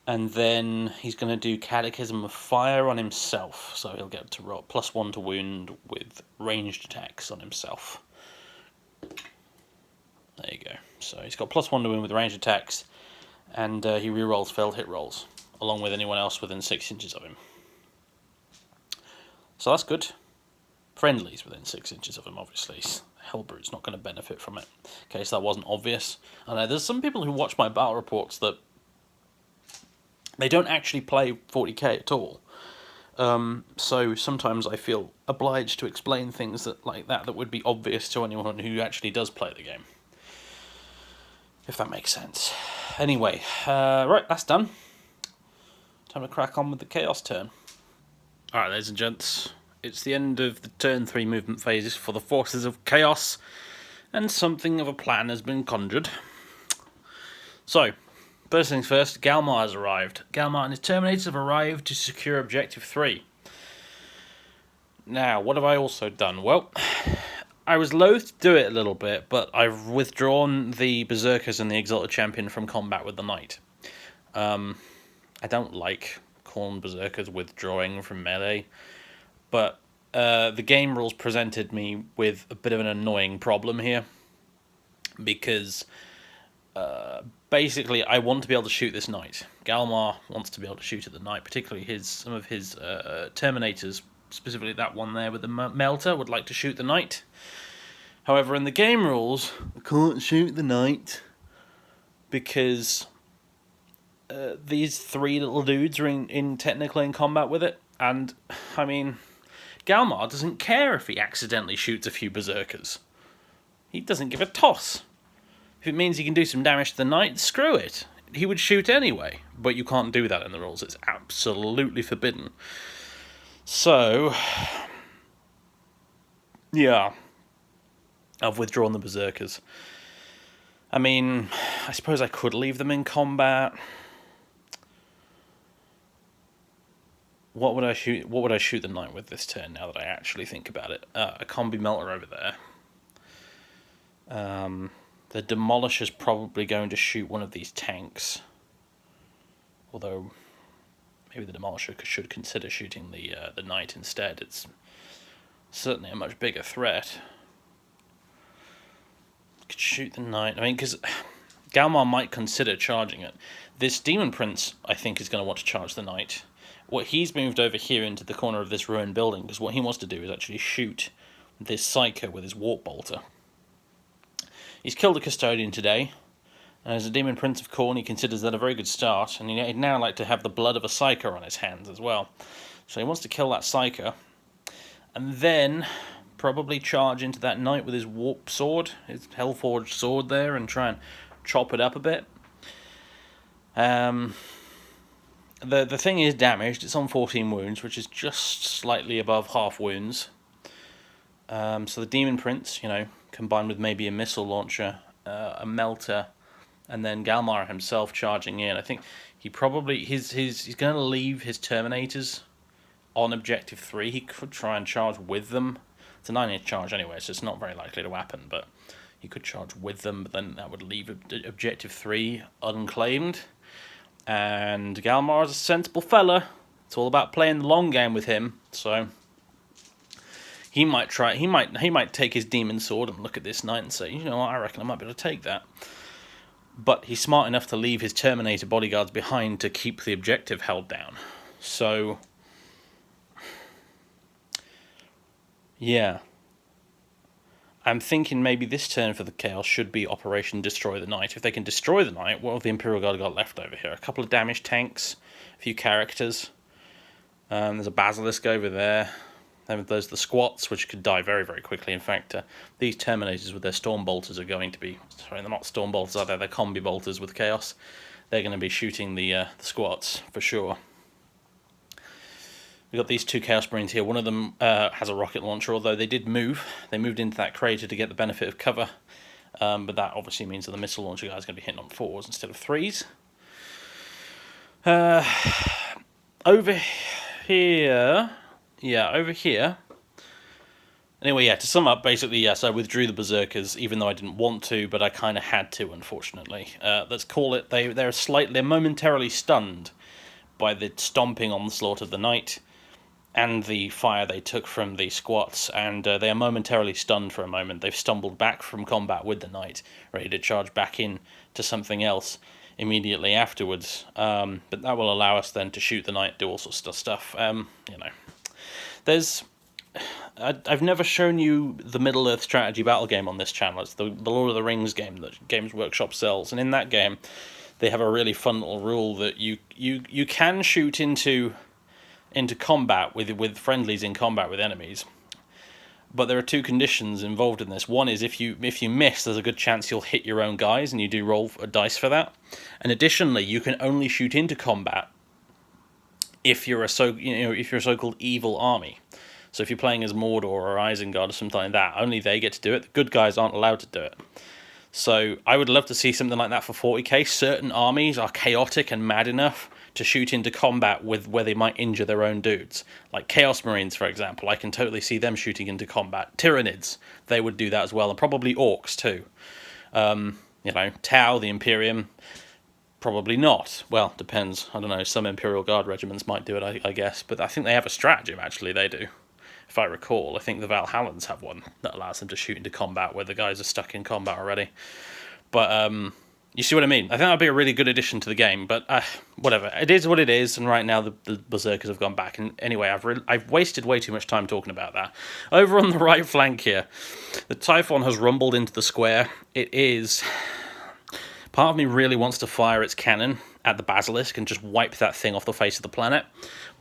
And then he's going to do Catechism of Fire on himself. So he'll get to roll +1 to wound with ranged attacks on himself. There you go. So he's got +1 to wound with ranged attacks. And he rerolls failed hit rolls, along with anyone else within 6 inches of him. So that's good. Friendlies within 6 inches of him, obviously. Hellbrute's not going to benefit from it. In case that wasn't obvious. I know there's some people who watch my battle reports that They don't actually play 40k at all. So sometimes I feel obliged to explain things like that would be obvious to anyone who actually does play the game. If that makes sense. Anyway, right, that's done. Time to crack on with the Chaos turn. Alright, ladies and gents, it's the end of the turn 3 movement phases for the Forces of Chaos, and something of a plan has been conjured. So, first things first, Galmar has arrived. Galmar and his Terminators have arrived to secure Objective 3. Now, what have I also done? Well, I was loath to do it a little bit, but I've withdrawn the Berserkers and the Exalted Champion from combat with the Knight. I don't like Khorne Berserkers withdrawing from melee, but the game rules presented me with a bit of an annoying problem here, because basically I want to be able to shoot this Knight. Galmar wants to be able to shoot at the Knight, particularly some of his Terminators, specifically that one there with the Melter, would like to shoot the Knight. However, in the game rules, I can't shoot the Knight because these 3 little dudes are technically in combat with it, and I mean, Galmar doesn't care if he accidentally shoots a few Berserkers. He doesn't give a toss. If it means he can do some damage to the Knight, screw it. He would shoot anyway, but you can't do that in the rules. It's absolutely forbidden. So, yeah, I've withdrawn the Berserkers. I mean, I suppose I could leave them in combat. What would I shoot? What would I shoot the Knight with this turn? Now that I actually think about it, a combi melter over there. The Demolisher's probably going to shoot one of these tanks. Although, maybe the Demolisher should consider shooting the Knight instead. It's certainly a much bigger threat. Could shoot the Knight. I mean, because Galmar might consider charging it. This Demon Prince, I think, is going to want to charge the Knight. What he's moved over here into the corner of this ruined building, because what he wants to do is actually shoot this Psyker with his Warp Bolter. He's killed a Custodian today, and as a Demon Prince of Khorne, he considers that a very good start, and he'd now like to have the blood of a Psyker on his hands as well. So he wants to kill that Psyker, and then probably charge into that Knight with his Warp Sword, his Hellforged Sword there, and try and chop it up a bit. The thing is damaged. It's on 14 wounds, which is just slightly above half wounds. So the Demon Prince, combined with maybe a missile launcher, a melter, and then Galmar himself charging in. I think he probably he's going to leave his Terminators on Objective 3. He could try and charge with them. It's a 9-inch charge anyway, so it's not very likely to happen, but he could charge with them, but then that would leave Objective 3 unclaimed. And Galmar is a sensible fella. It's all about playing the long game with him, so he might try. He might take his demon sword and look at this Knight and say, you know what, I reckon I might be able to take that. But he's smart enough to leave his Terminator bodyguards behind to keep the objective held down. So, yeah. I'm thinking maybe this turn for the Chaos should be Operation Destroy the Knight. If they can destroy the Knight, what have the Imperial Guard got left over here? A couple of damaged tanks, a few characters. There's a Basilisk over there. Then there's the Squats, which could die very, very quickly. In fact, these Terminators with their Storm Bolters are going to be... Sorry, they're not Storm Bolters, are they? They're Combi Bolters with Chaos. They're going to be shooting the Squats, for sure. We've got these 2 Chaos Marines here. One of them has a rocket launcher, although they did move. They moved into that crater to get the benefit of cover. But that obviously means that the missile launcher guy is going to be hitting on 4s instead of 3s. Over here... Yeah, over here. Anyway, yeah, to sum up, basically, yes, I withdrew the Berserkers, even though I didn't want to, but I kind of had to, unfortunately. Let's call it, they're momentarily stunned by the stomping onslaught of the Knight and the fire they took from the Squats, and they are momentarily stunned for a moment. They've stumbled back from combat with the Knight, ready to charge back in to something else immediately afterwards. But that will allow us then to shoot the Knight, do all sorts of stuff. I've never shown you the Middle-earth strategy battle game on this channel. It's the Lord of the Rings game that Games Workshop sells, and in that game, they have a really fun little rule that you can shoot into combat with friendlies in combat with enemies. But there are two conditions involved in this. One is if you miss, there's a good chance you'll hit your own guys, and you do roll a dice for that. And additionally, you can only shoot into combat if you're a so-called evil army. So if you're playing as Mordor or Isengard or something like that, only they get to do it. The good guys aren't allowed to do it. So I would love to see something like that for 40k. Certain armies are chaotic and mad enough to shoot into combat with where they might injure their own dudes. Like Chaos Marines, for example, I can totally see them shooting into combat. Tyranids, they would do that as well, and probably Orcs too. Tau, the Imperium, probably not. Well, depends. I don't know, some Imperial Guard regiments might do it, I guess, but I think they have a stratagem, actually, they do. If I recall, I think the Valhallans have one that allows them to shoot into combat where the guys are stuck in combat already. But, you see what I mean? I think that would be a really good addition to the game, but whatever. It is what it is, and right now the Berserkers have gone back. And anyway, I've wasted way too much time talking about that. Over on the right flank here, the Typhon has rumbled into the square. It is... Part of me really wants to fire its cannon at the Basilisk and just wipe that thing off the face of the planet,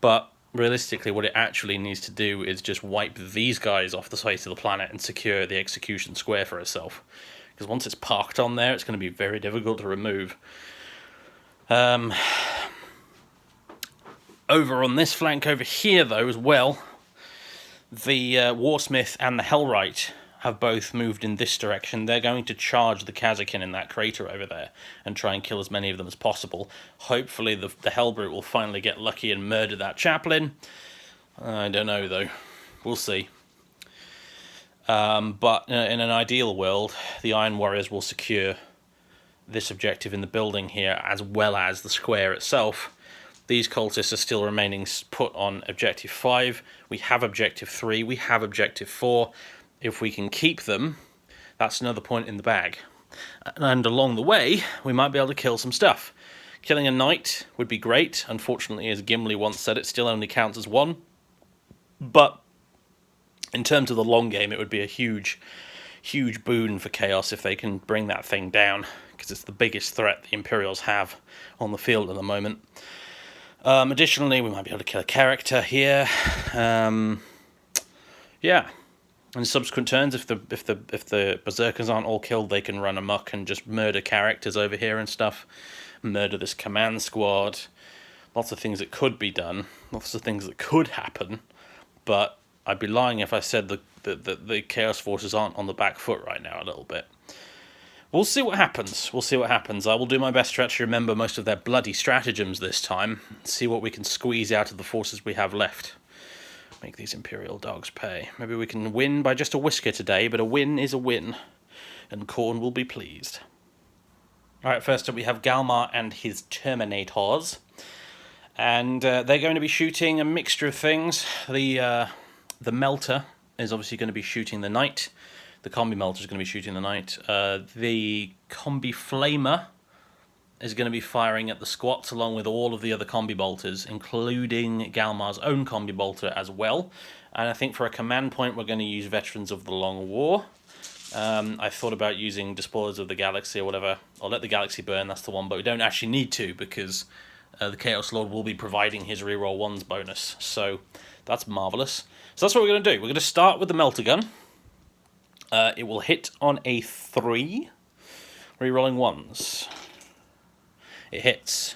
but realistically what it actually needs to do is just wipe these guys off the face of the planet and secure the execution square for itself. Because once it's parked on there, it's going to be very difficult to remove. Over on this flank over here, though, as well, the Warsmith and the Hellwright have both moved in this direction. They're going to charge the Kazakin in that crater over there and try and kill as many of them as possible. Hopefully the Hellbrute will finally get lucky and murder that chaplain. I don't know, though. We'll see. But in an ideal world, the Iron Warriors will secure this objective in the building here, as well as the square itself. These cultists are still remaining put on Objective 5. We have Objective 3. We have Objective 4. If we can keep them, that's another point in the bag. And along the way, we might be able to kill some stuff. Killing a knight would be great. Unfortunately, as Gimli once said, it still only counts as one. But in terms of the long game, it would be a huge boon for Chaos if they can bring that thing down, because it's the biggest threat the Imperials have on the field at the moment. Additionally, we might be able to kill a character here. Yeah. In subsequent turns, if the Berserkers aren't all killed, they can run amok and just murder characters over here and stuff. Murder this command squad. Lots of things that could be done. Lots of things that could happen. But I'd be lying if I said the Chaos Forces aren't on the back foot right now a little bit. We'll see what happens. I will do my best to actually remember most of their bloody stratagems this time. See what we can squeeze out of the forces we have left. Make these Imperial dogs pay. Maybe we can win by just a whisker today, but a win is a win. And Khorne will be pleased. Alright, first up we have Galmar and his Terminators. And they're going to be shooting a mixture of things. The Melter is obviously going to be shooting the Knight. The Combi Melter is going to be shooting the Knight. The Combi Flamer is going to be firing at the squats along with all of the other Combi Bolters, including Galmar's own Combi Bolter as well. And I think for a command point we're going to use Veterans of the Long War. I thought about using Despoilers of the Galaxy or whatever. I'll let the Galaxy burn, that's the one, but we don't actually need to because the Chaos Lord will be providing his reroll 1s bonus. So that's marvellous. So that's what we're going to do. We're going to start with the Melter Gun. It will hit on a 3, rerolling 1s. It hits.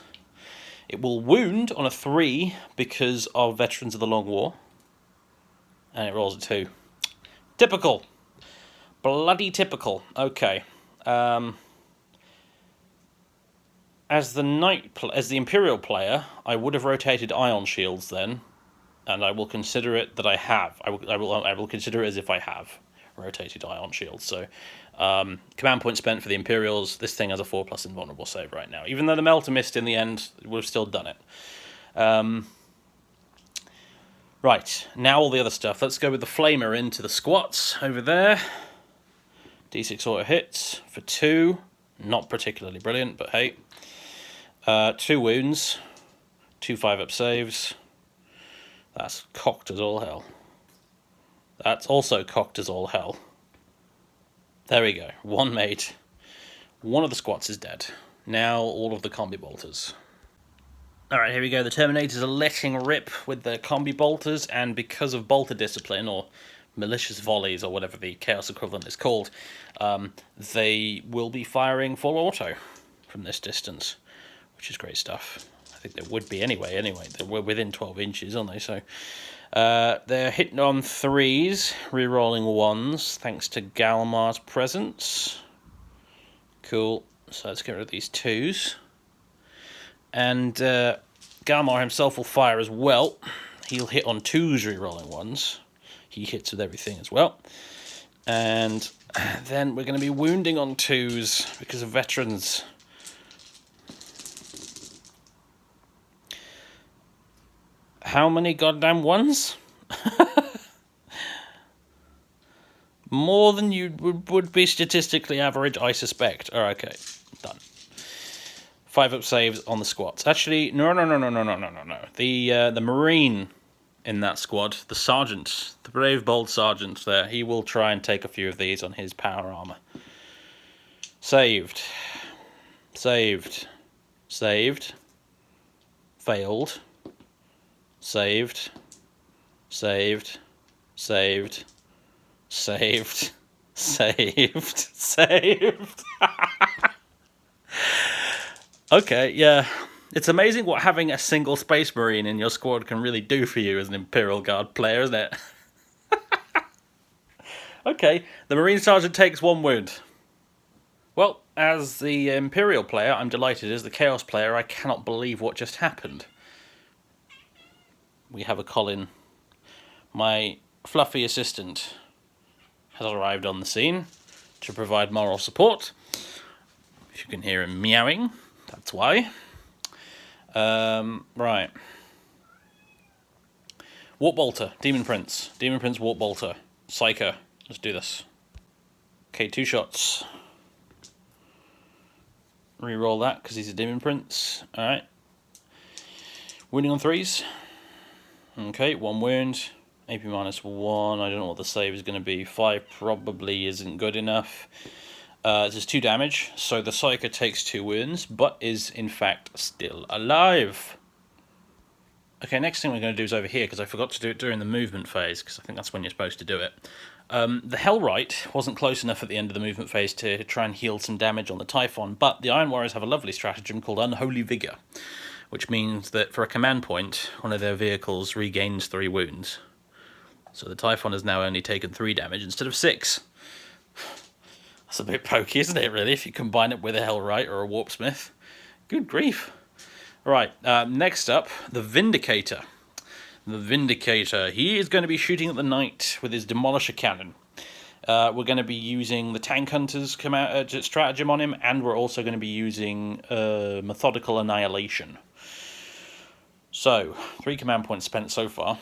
It will wound on a 3 because of Veterans of the Long War. And it rolls a 2. Typical. Bloody typical. Okay. As the Imperial player, I would have rotated Ion Shields then, and I will consider it that I have. I will consider it as if I have rotated Ion Shields. So, command point spent for the Imperials. This thing has a 4+ invulnerable save right now. Even though the Melter missed in the end, we've still done it. Right, now all the other stuff. Let's go with the Flamer into the squats over there. D6 auto hits for 2. Not particularly brilliant, but hey. 2 wounds. 2 5-up saves. That's cocked as all hell. That's also cocked as all hell. There we go. 1 mate. 1 of the squats is dead. Now all of the combi bolters. Alright, here we go. The Terminators are letting rip with their combi bolters, and because of bolter discipline, or malicious volleys, or whatever the Chaos equivalent is called, they will be firing full auto from this distance, which is great stuff. I think they would be anyway. They were within 12 inches, aren't they? So they're hitting on 3s, re-rolling 1s, thanks to Galmar's presence. Cool. So let's get rid of these 2s. And Galmar himself will fire as well. He'll hit on 2s, re-rolling 1s. He hits with everything as well. And then we're going to be wounding on 2s because of veterans. How many goddamn 1s? More than you would be statistically average, I suspect. Oh, okay, done. 5-up saves on the squads. Actually, no. The Marine in that squad, the Sergeant, the brave, bold Sergeant there, he will try and take a few of these on his power armor. Saved. Saved. Saved. Failed. Saved. Saved. Saved. Saved. Saved. Saved. Okay, yeah. It's amazing what having a single Space Marine in your squad can really do for you as an Imperial Guard player, isn't it? Okay, the Marine Sergeant takes 1 wound. Well, as the Imperial player, I'm delighted. As the Chaos player, I cannot believe what just happened. We have a Colin. My fluffy assistant has arrived on the scene to provide moral support. If you can hear him meowing, that's why. Right. Warp Bolter, Demon Prince, Warp Bolter, Psyker. Let's do this. Okay, 2 shots. Reroll that because he's a Demon Prince. Alright. Wounding on 3s. Okay, 1 wound. AP -1. I don't know what the save is going to be. 5 probably isn't good enough. This is 2 damage, so the Psyker takes 2 wounds, but is in fact still alive. Okay, next thing we're going to do is over here, because I forgot to do it during the movement phase, because I think that's when you're supposed to do it. The Hellright wasn't close enough at the end of the movement phase to try and heal some damage on the Typhon, but the Iron Warriors have a lovely stratagem called Unholy Vigour, which means that for a command point, one of their vehicles regains 3 wounds. So the Typhon has now only taken 3 damage instead of 6. That's a bit pokey, isn't it, really, if you combine it with a Hellright or a Warpsmith? Good grief. Right, next up, the Vindicator. The Vindicator. He is going to be shooting at the Knight with his Demolisher Cannon. We're going to be using the Tank Hunter's stratagem on him, and we're also going to be using Methodical Annihilation. So, 3 command points spent so far.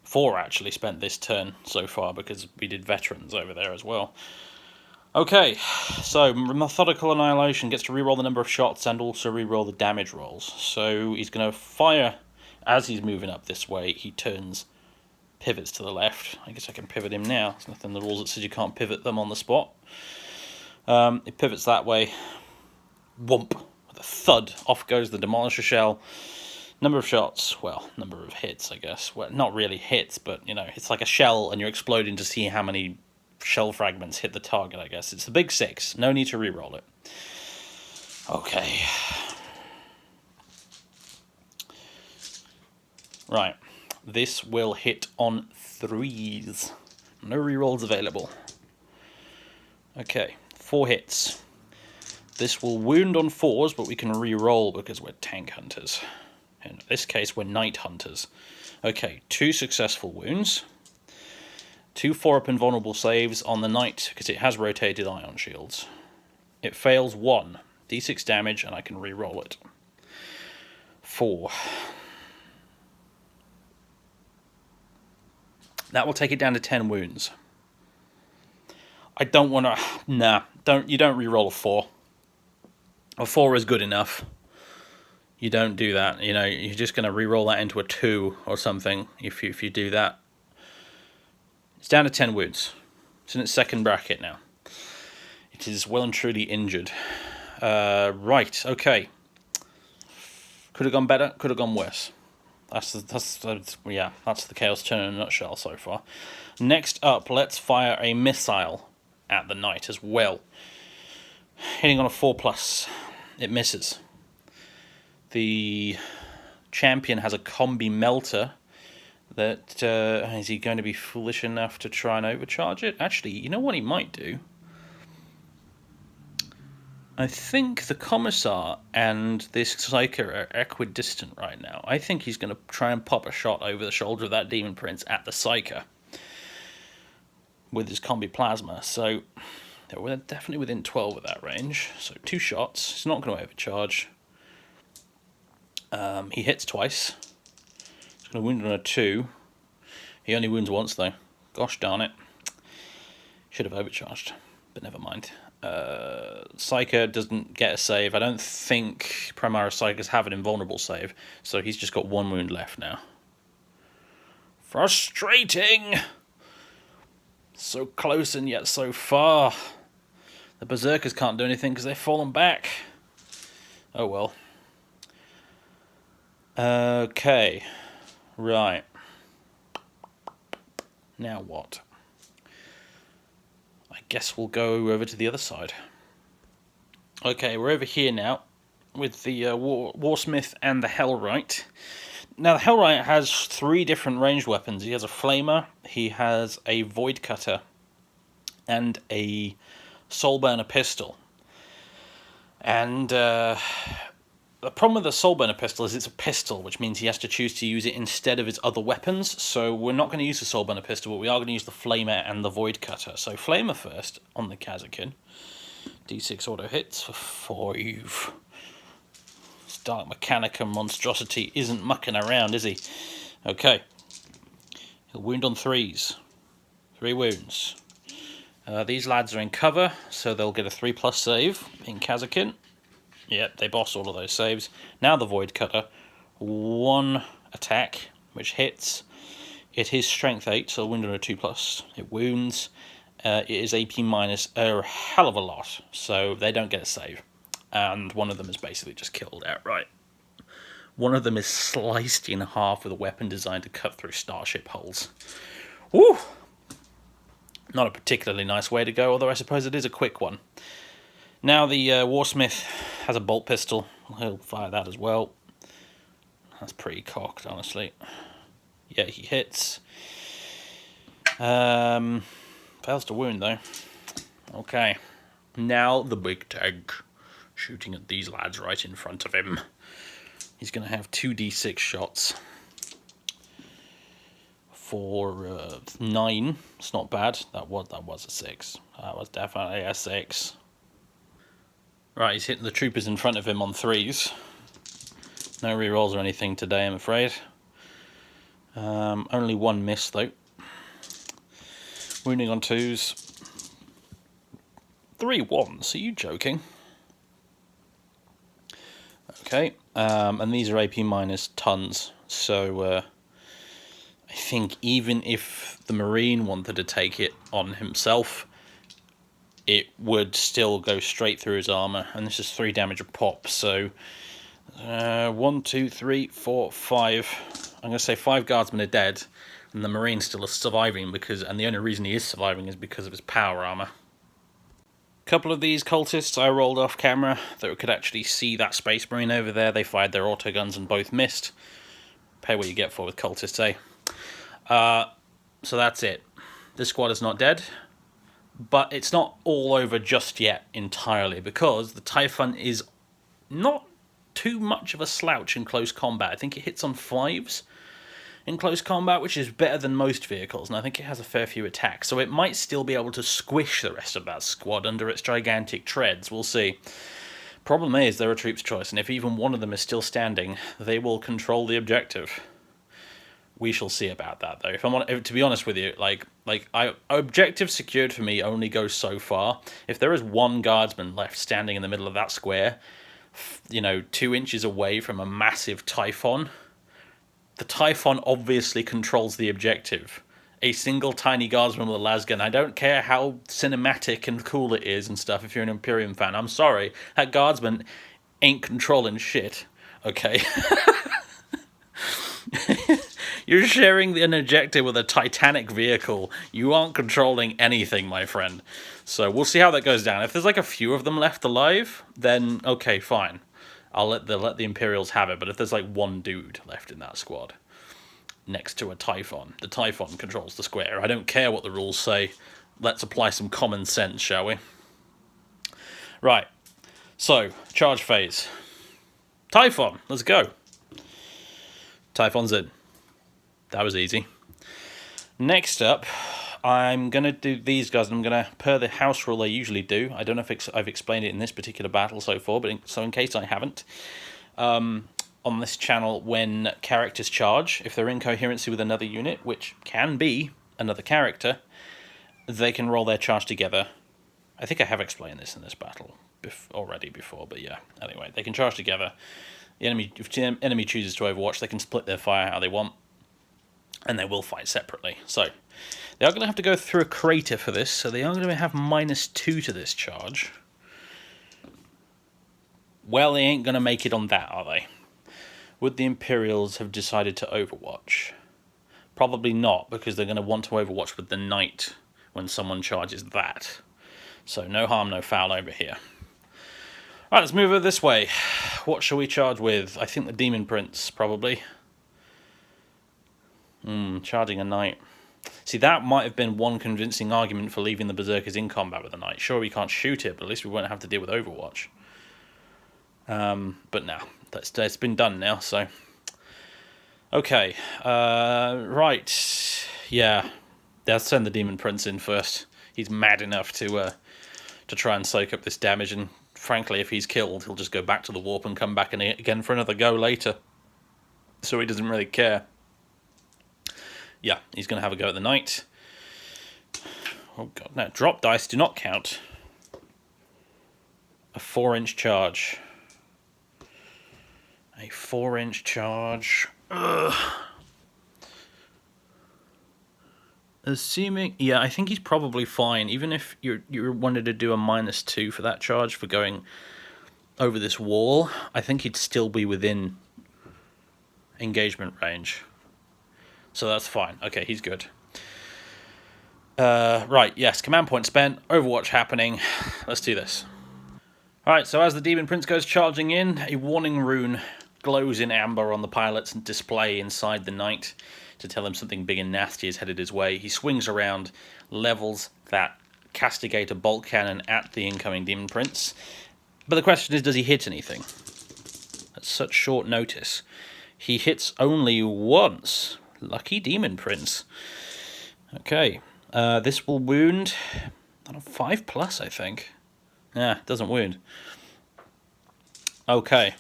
4 actually spent this turn so far because we did veterans over there as well. Okay, so Methodical Annihilation gets to reroll the number of shots and also reroll the damage rolls. So he's going to fire as he's moving up this way. He pivots to the left. I guess I can pivot him now. There's nothing in the rules that says you can't pivot them on the spot. It pivots that way. Whomp. With a thud, off goes the Demolisher Shell. Number of shots, well, number of hits, I guess. Well, not really hits, but, you know, it's like a shell and you're exploding to see how many shell fragments hit the target, I guess. It's the big 6. No need to re-roll it. Okay. Right. This will hit on 3s. No re-rolls available. Okay. 4 hits. This will wound on 4s, but we can re-roll because we're Tank Hunters. In this case, we're Night Hunters. Okay, 2 successful wounds. 2 4-up invulnerable saves on the Knight, because it has rotated ion shields. It fails 1. D6 damage, and I can re-roll it. 4. That will take it down to 10 wounds. I don't want to... Nah, you don't re-roll a 4. A 4 is good enough. You don't do that, you know, you're just going to re-roll that into a 2 or something if you do that. It's down to 10 wounds. It's in its second bracket now. It is well and truly injured. Right, okay. Could have gone better, could have gone worse. That's the Chaos Turn in a nutshell so far. Next up, let's fire a missile at the knight as well. Hitting on a 4+. It misses. The champion has a combi melter. That is he going to be foolish enough to try and overcharge it? Actually, you know what he might do? I think the Commissar and this Psyker are equidistant right now. I think he's going to try and pop a shot over the shoulder of that Demon Prince at the Psyker with his combi plasma. So we're definitely within 12 of that range. So 2 shots. He's not going to overcharge. He hits twice. He's going to wound on a 2. He only wounds once though. Gosh darn it. Should have overcharged, but never mind. Psyker doesn't get a save. I don't think Primaris Psykers have an invulnerable save, so he's just got 1 wound left now. Frustrating! So close and yet so far. The Berserkers can't do anything because they've fallen back. Oh well. Okay. Right. Now what? I guess we'll go over to the other side. Okay, we're over here now with the Warsmith and the Hellwright. Now, the Hellwright has 3 different ranged weapons. He has a Flamer, he has a Void Cutter, and a Soulburner pistol. And the problem with the Soulburner pistol is it's a pistol, which means he has to choose to use it instead of his other weapons. So we're not going to use the Soulburner pistol, but we are going to use the Flamer and the Void Cutter. So Flamer first on the Kazakin. D6 auto hits for 5. This Dark Mechanica monstrosity isn't mucking around, is he? Okay. He'll wound on 3s. 3 wounds. These lads are in cover, so they'll get a 3+ save in Kazakin. Yep, they boss all of those saves. Now the Void Cutter. 1 attack, which hits. It is strength 8, so wound on a 2+. It wounds. It is AP minus a hell of a lot, so they don't get a save. And one of them is basically just killed outright. One of them is sliced in half with a weapon designed to cut through starship hulls. Woo! Not a particularly nice way to go, although I suppose it is a quick one. Now the Warsmith has a bolt pistol. He'll fire that as well. That's pretty cocked, honestly. Yeah, he hits. Fails to wound, though. Okay. Now the big tank. Shooting at these lads right in front of him. He's going to have 2d6 shots. For 9. It's not bad. That was a 6. That was definitely a 6. Right, he's hitting the troopers in front of him on 3s. No rerolls or anything today, I'm afraid. Only 1 miss, though. Wounding on 2s. 3 1s, are you joking? Okay, and these are AP minus tons, so I think even if the Marine wanted to take it on himself, it would still go straight through his armour, and this is 3 damage a pop, so 1, 2, 3, 4, 5. I'm going to say 5 guardsmen are dead, and the Marine still is surviving, and the only reason he is surviving is because of his power armour. A couple of these cultists I rolled off camera that could actually see that Space Marine over there. They fired their autoguns and both missed. Pay what you get for with cultists, eh? So that's it. This squad is not dead, but it's not all over just yet entirely, because the Typhon is not too much of a slouch in close combat. I think it hits on 5s in close combat, which is better than most vehicles, and I think it has a fair few attacks, so it might still be able to squish the rest of that squad under its gigantic treads. We'll see. Problem is, they're a troops choice, and if even one of them is still standing, they will control the objective. We shall see about that, though. To be honest with you, objective secured for me only goes so far. If there is 1 guardsman left standing in the middle of that square, 2 inches away from a massive Typhon, the Typhon obviously controls the objective, a single tiny guardsman with a lasgun. I don't care how cinematic and cool it is and stuff if you're an Imperium fan. I'm sorry, that guardsman ain't controlling shit, okay? You're sharing an ejector with a Titanic vehicle. You aren't controlling anything, my friend. So we'll see how that goes down. If there's like a few of them left alive, then okay, fine. I'll let the Imperials have it. But if there's like one dude left in that squad next to a Typhon, the Typhon controls the square. I don't care what the rules say. Let's apply some common sense, shall we? Right. So, charge phase. Typhon, let's go. Typhon's in. That was easy. Next up, I'm going to do these guys, and I'm going to, per the house rule I usually do, I don't know if I've explained it in this particular battle so far, but so in case I haven't, on this channel, when characters charge, if they're in coherency with another unit, which can be another character, they can roll their charge together. I think I have explained this in this battle already before, but yeah, anyway, they can charge together. If the enemy chooses to overwatch, they can split their fire how they want, and they will fight separately. So they are going to have to go through a crater for this, so they are going to have -2 to this charge. Well, they ain't going to make it on that, are they? Would the Imperials have decided to overwatch? Probably not, because they're going to want to overwatch with the knight when someone charges that. So no harm, no foul over here. Alright, let's move over this way. What shall we charge with? I think the Demon Prince, probably. Charging a knight. See, that might have been one convincing argument for leaving the Berserkers in combat with the knight. Sure, we can't shoot it, but at least we won't have to deal with Overwatch. But no, it's been done now, so... Okay, right. Yeah, let's send the Demon Prince in first. He's mad enough to try and soak up this damage, and frankly, if he's killed, he'll just go back to the warp and come back again for another go later. So he doesn't really care. Yeah, he's going to have a go at the knight. Oh god, no, drop dice do not count. A 4-inch charge. A 4-inch charge. Ugh. Assuming, yeah, I think he's probably fine. Even if you wanted to do a -2 for that charge for going over this wall, I think he'd still be within engagement range. So that's fine. Okay, he's good. Right, yes, command point spent, Overwatch happening. Let's do this. Alright, so as the Demon Prince goes charging in, a warning rune glows in amber on the pilot's display inside the knight to tell him something big and nasty is headed his way. He swings around, levels that castigator bolt cannon at the incoming Demon Prince. But the question is, does he hit anything? At such short notice. He hits only once. Lucky Demon Prince. Okay, this will wound 5+, I think. Yeah, doesn't wound. Okay.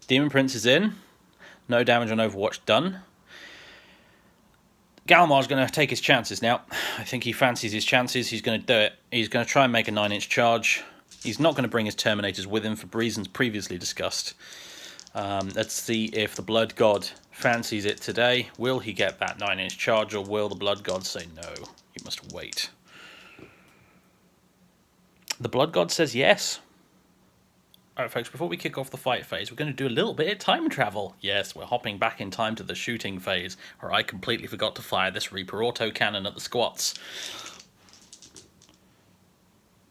Demon Prince is in. No damage on Overwatch done. Galmar's going to take his chances now. I think he fancies his chances. He's going to do it. He's going to try and make a 9-inch charge. He's not going to bring his Terminators with him for reasons previously discussed. Let's see if the Blood God fancies it today. Will he get that 9-inch charge, or will the Blood God say no? He must wait. The Blood God says yes. Alright folks, before we kick off the fight phase, we're going to do a little bit of time travel. Yes, we're hopping back in time to the shooting phase, where I completely forgot to fire this Reaper autocannon at the squats.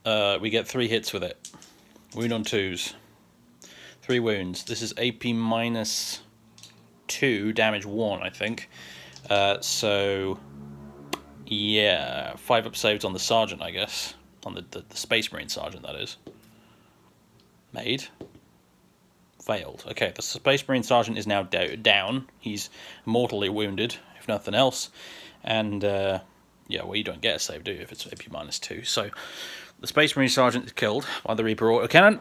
We get 3 hits with it. Wound on 2s. 3 wounds. This is AP -2, damage 1, I think. So, yeah, 5 up saves on the Sergeant, I guess. On the Space Marine Sergeant, that is. Made. Failed. Okay, the Space Marine Sergeant is now down. He's mortally wounded, if nothing else. And, yeah, well, you don't get a save, do you, if it's AP -2. So, the Space Marine Sergeant is killed by the Reaper autocannon,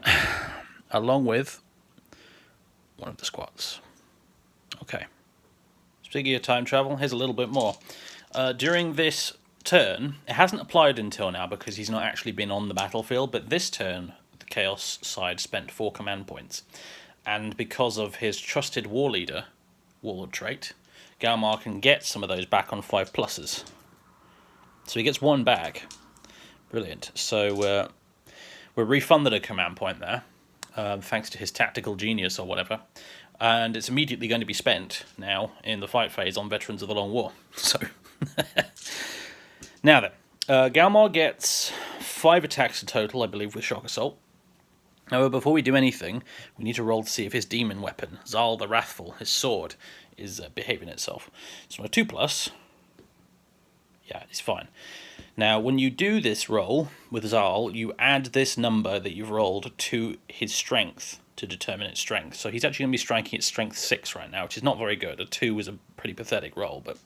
along with one of the squats. Okay. Speaking of time travel, here's a little bit more. During this turn, it hasn't applied until now because he's not actually been on the battlefield, but this turn, the Chaos side spent 4 command points. And because of his trusted war leader, warlord trait, Galmar can get some of those back on 5+. So he gets 1 back. Brilliant. So we're refunded a command point there, thanks to his tactical genius or whatever. And it's immediately going to be spent now in the fight phase on Veterans of the Long War. So, now then, Galmar gets 5 attacks in total, I believe, with Shock Assault. However, before we do anything, we need to roll to see if his demon weapon, Zal the Wrathful, his sword, is behaving itself. So on a 2+, yeah, it's fine. Now, when you do this roll with Zal, you add this number that you've rolled to his strength to determine its strength. So he's actually going to be striking at strength 6 right now, which is not very good. A 2 is a pretty pathetic roll, but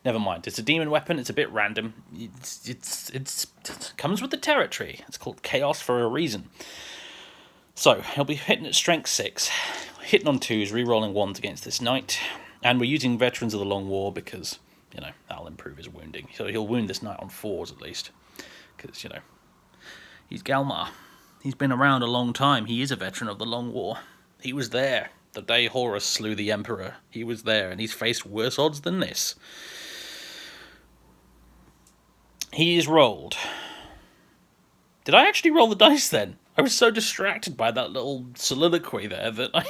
never mind. It's a demon weapon. It's a bit random. It comes with the territory. It's called Chaos for a reason. So he'll be hitting at strength 6, hitting on 2s, re-rolling 1s against this knight, and we're using Veterans of the Long War because, you know, that'll improve his wounding. So he'll wound this knight on 4s at least, because, you know, he's Galmar. He's been around a long time. He is a veteran of the Long War. He was there the day Horus slew the Emperor. He was there, and he's faced worse odds than this. He is rolled. Did I actually roll the dice then? I was so distracted by that little soliloquy there that I...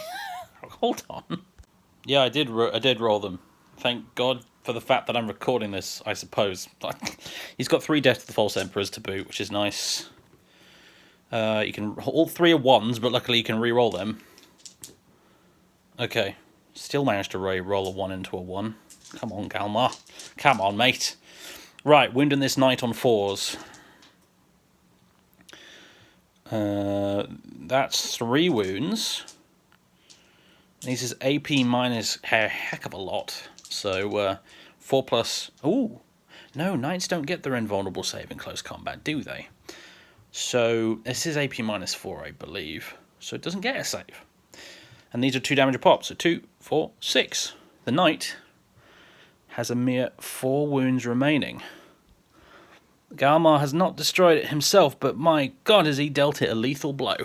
Hold on. Yeah, I did roll them. Thank God for the fact that I'm recording this, I suppose. He's got 3 Death to the False Emperors to boot, which is nice. You can... All 3 are 1s, but luckily you can re-roll them. Okay. Still managed to roll a 1 into a 1. Come on, Galmar. Come on, mate. Right, wounding this knight on 4s. That's 3 wounds. This is AP minus a heck of a lot. So 4+. Ooh, no, knights don't get their invulnerable save in close combat, do they? So this is AP minus 4, I believe. So it doesn't get a save. And these are 2 damage a pop. So 2, 4, 6. The knight has a mere 4 wounds remaining. Galmar has not destroyed it himself, but my God, has he dealt it a lethal blow.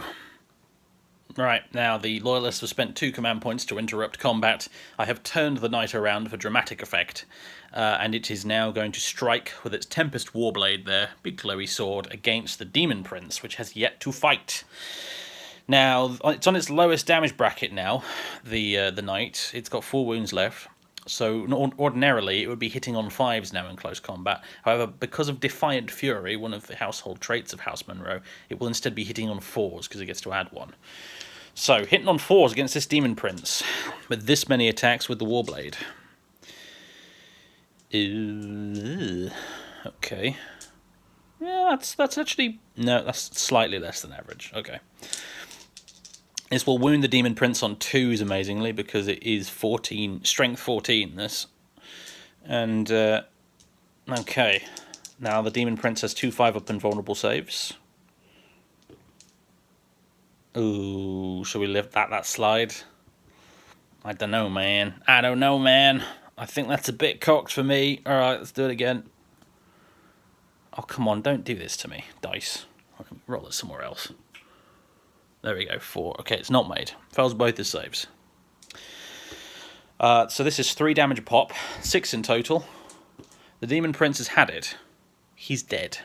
Right, now the Loyalists have spent 2 command points to interrupt combat. I have turned the knight around for dramatic effect, and it is now going to strike with its Tempest Warblade there, big glowy sword, against the Demon Prince, which has yet to fight. Now, it's on its lowest damage bracket now, the knight. It's got 4 wounds left. So ordinarily it would be hitting on 5s now in close combat. However, because of Defiant Fury, one of the household traits of House Munro, it will instead be hitting on 4s because it gets to add 1. So, hitting on 4s against this Demon Prince with this many attacks with the Warblade. Okay. Yeah, that's actually... No, that's slightly less than average. Okay. This will wound the Demon Prince on 2s, amazingly, because it is 14, strength 14, this. And, okay. Now the Demon Prince has 2 5-up invulnerable saves. Ooh, shall we let that slide? I don't know, man. I don't know, man. I think that's a bit cocked for me. Alright, let's do it again. Oh, come on, don't do this to me, dice. Let me roll it somewhere else. There we go, 4. Okay, it's not made. Fails both his saves. So this is 3 damage a pop, 6 in total. The Demon Prince has had it. He's dead.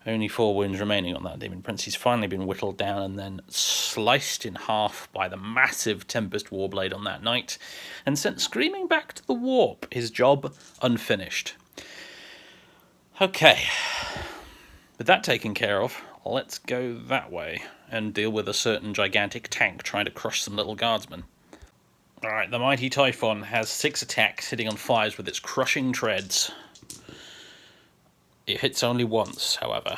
Only 4 wounds remaining on that Demon Prince. He's finally been whittled down and then sliced in half by the massive Tempest Warblade on that knight, and sent screaming back to the warp, his job unfinished. Okay. With that taken care of, let's go that way and deal with a certain gigantic tank trying to crush some little guardsmen. Alright, the mighty Typhon has 6 attacks, hitting on 5s with its crushing treads. It hits only once, however.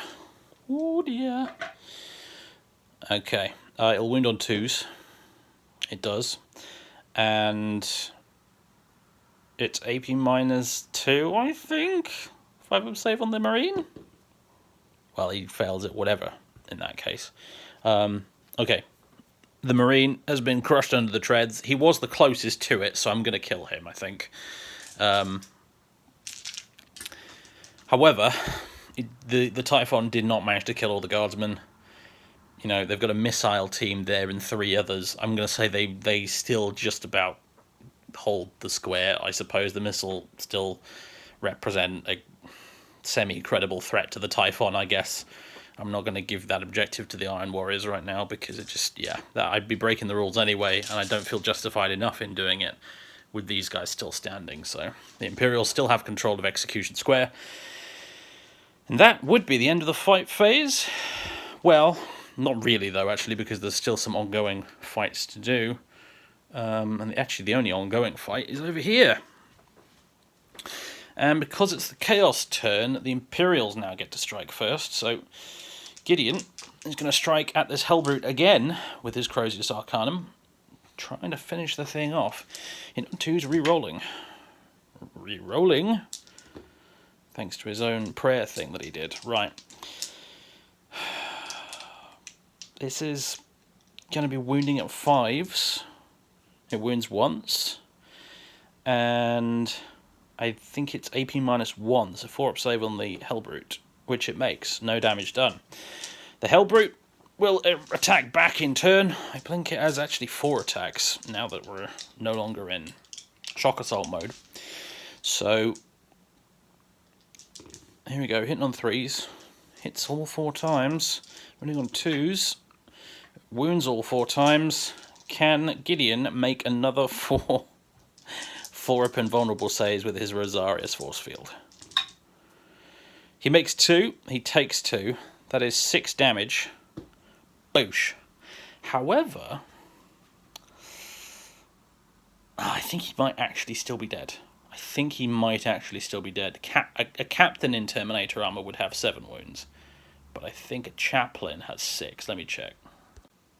Oh dear. Okay, it'll wound on 2s. It does. And it's AP minus 2, I think? 5-up save on the Marine? Well, he fails it, whatever, in that case. Okay. The Marine has been crushed under the treads. He was the closest to it, so I'm going to kill him, I think. However, the Typhon did not manage to kill all the guardsmen. You know, they've got a missile team there and 3 others. I'm going to say they still just about hold the square. I suppose the missile still represent a semi-credible threat to the Typhon, I guess. I'm not going to give that objective to the Iron Warriors right now, because it just, yeah, I'd be breaking the rules anyway, and I don't feel justified enough in doing it with these guys still standing. So the Imperials still have control of Execution Square. And that would be the end of the fight phase. Well, not really though, actually, because there's still some ongoing fights to do. And actually the only ongoing fight is over here. And because it's the Chaos turn, the Imperials now get to strike first. So Gideon is going to strike at this Hellbrute again with his Crozius Arcanum, trying to finish the thing off. Hit on 2's re-rolling. Re-rolling. Thanks to his own prayer thing that he did. Right. This is going to be wounding at 5s. It wounds once. And I think it's AP -1, so 4-up save on the Hellbrute, which it makes. No damage done. The Hellbrute will attack back in turn. I think it has actually 4 attacks now that we're no longer in Shock Assault mode. So here we go, hitting on 3s. Hits all 4 times. Running on 2s. Wounds all 4 times. Can Gideon make another 4-up invulnerable saves with his Rosarius Force Field? He makes 2. He takes 2. That is 6 damage. Boosh. However, I think he might actually still be dead. A captain in Terminator armor would have 7 wounds, but I think a chaplain has 6. Let me check.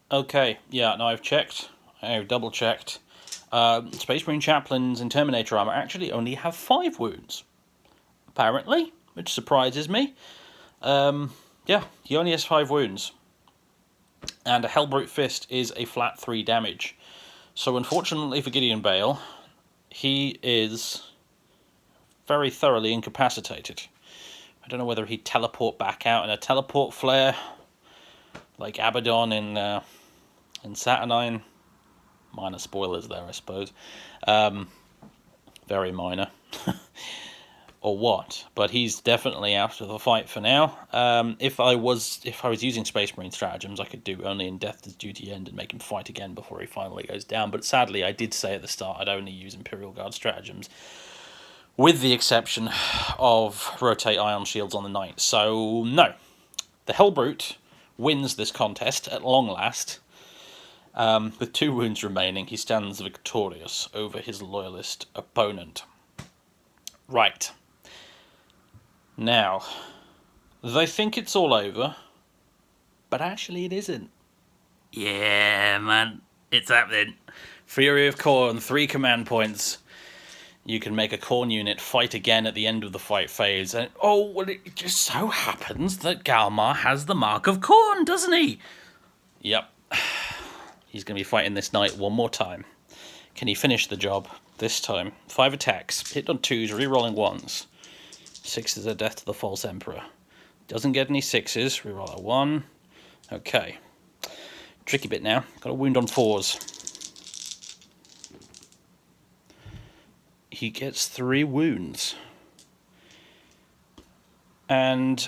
Okay, yeah, no, I've checked. I've double checked. Space Marine chaplains in Terminator armor actually only have 5 wounds, apparently, which surprises me. Yeah, he only has 5 wounds. And a Hellbrute Fist is a flat 3 damage. So unfortunately for Gideon Bale, he is very thoroughly incapacitated. I don't know whether he'd teleport back out in a teleport flare, like Abaddon in Saturnine. Minor spoilers there, I suppose. Very minor. Or what, but he's definitely out of the fight for now. If I was using Space Marine stratagems, I could do only in Death Does Duty End and make him fight again before he finally goes down. But sadly, I did say at the start I'd only use Imperial Guard stratagems, with the exception of rotate ion shields on the knight. So no, the Hellbrute wins this contest at long last. With 2 wounds remaining, he stands victorious over his loyalist opponent. Right. Now, they think it's all over, but actually it isn't. Yeah, man, it's happening. Fury of Khorne, 3 command points. You can make a Khorne unit fight again at the end of the fight phase, and oh, well, it just so happens that Galmar has the Mark of Khorne, doesn't he? Yep. He's going to be fighting this knight one more time. Can he finish the job this time? 5 attacks, hit on 2s, re-rolling 1s. 6 is a death to the False Emperor. Doesn't get any 6s, re-roll a 1. Okay. Tricky bit now. Got a wound on 4s. He gets 3 wounds. And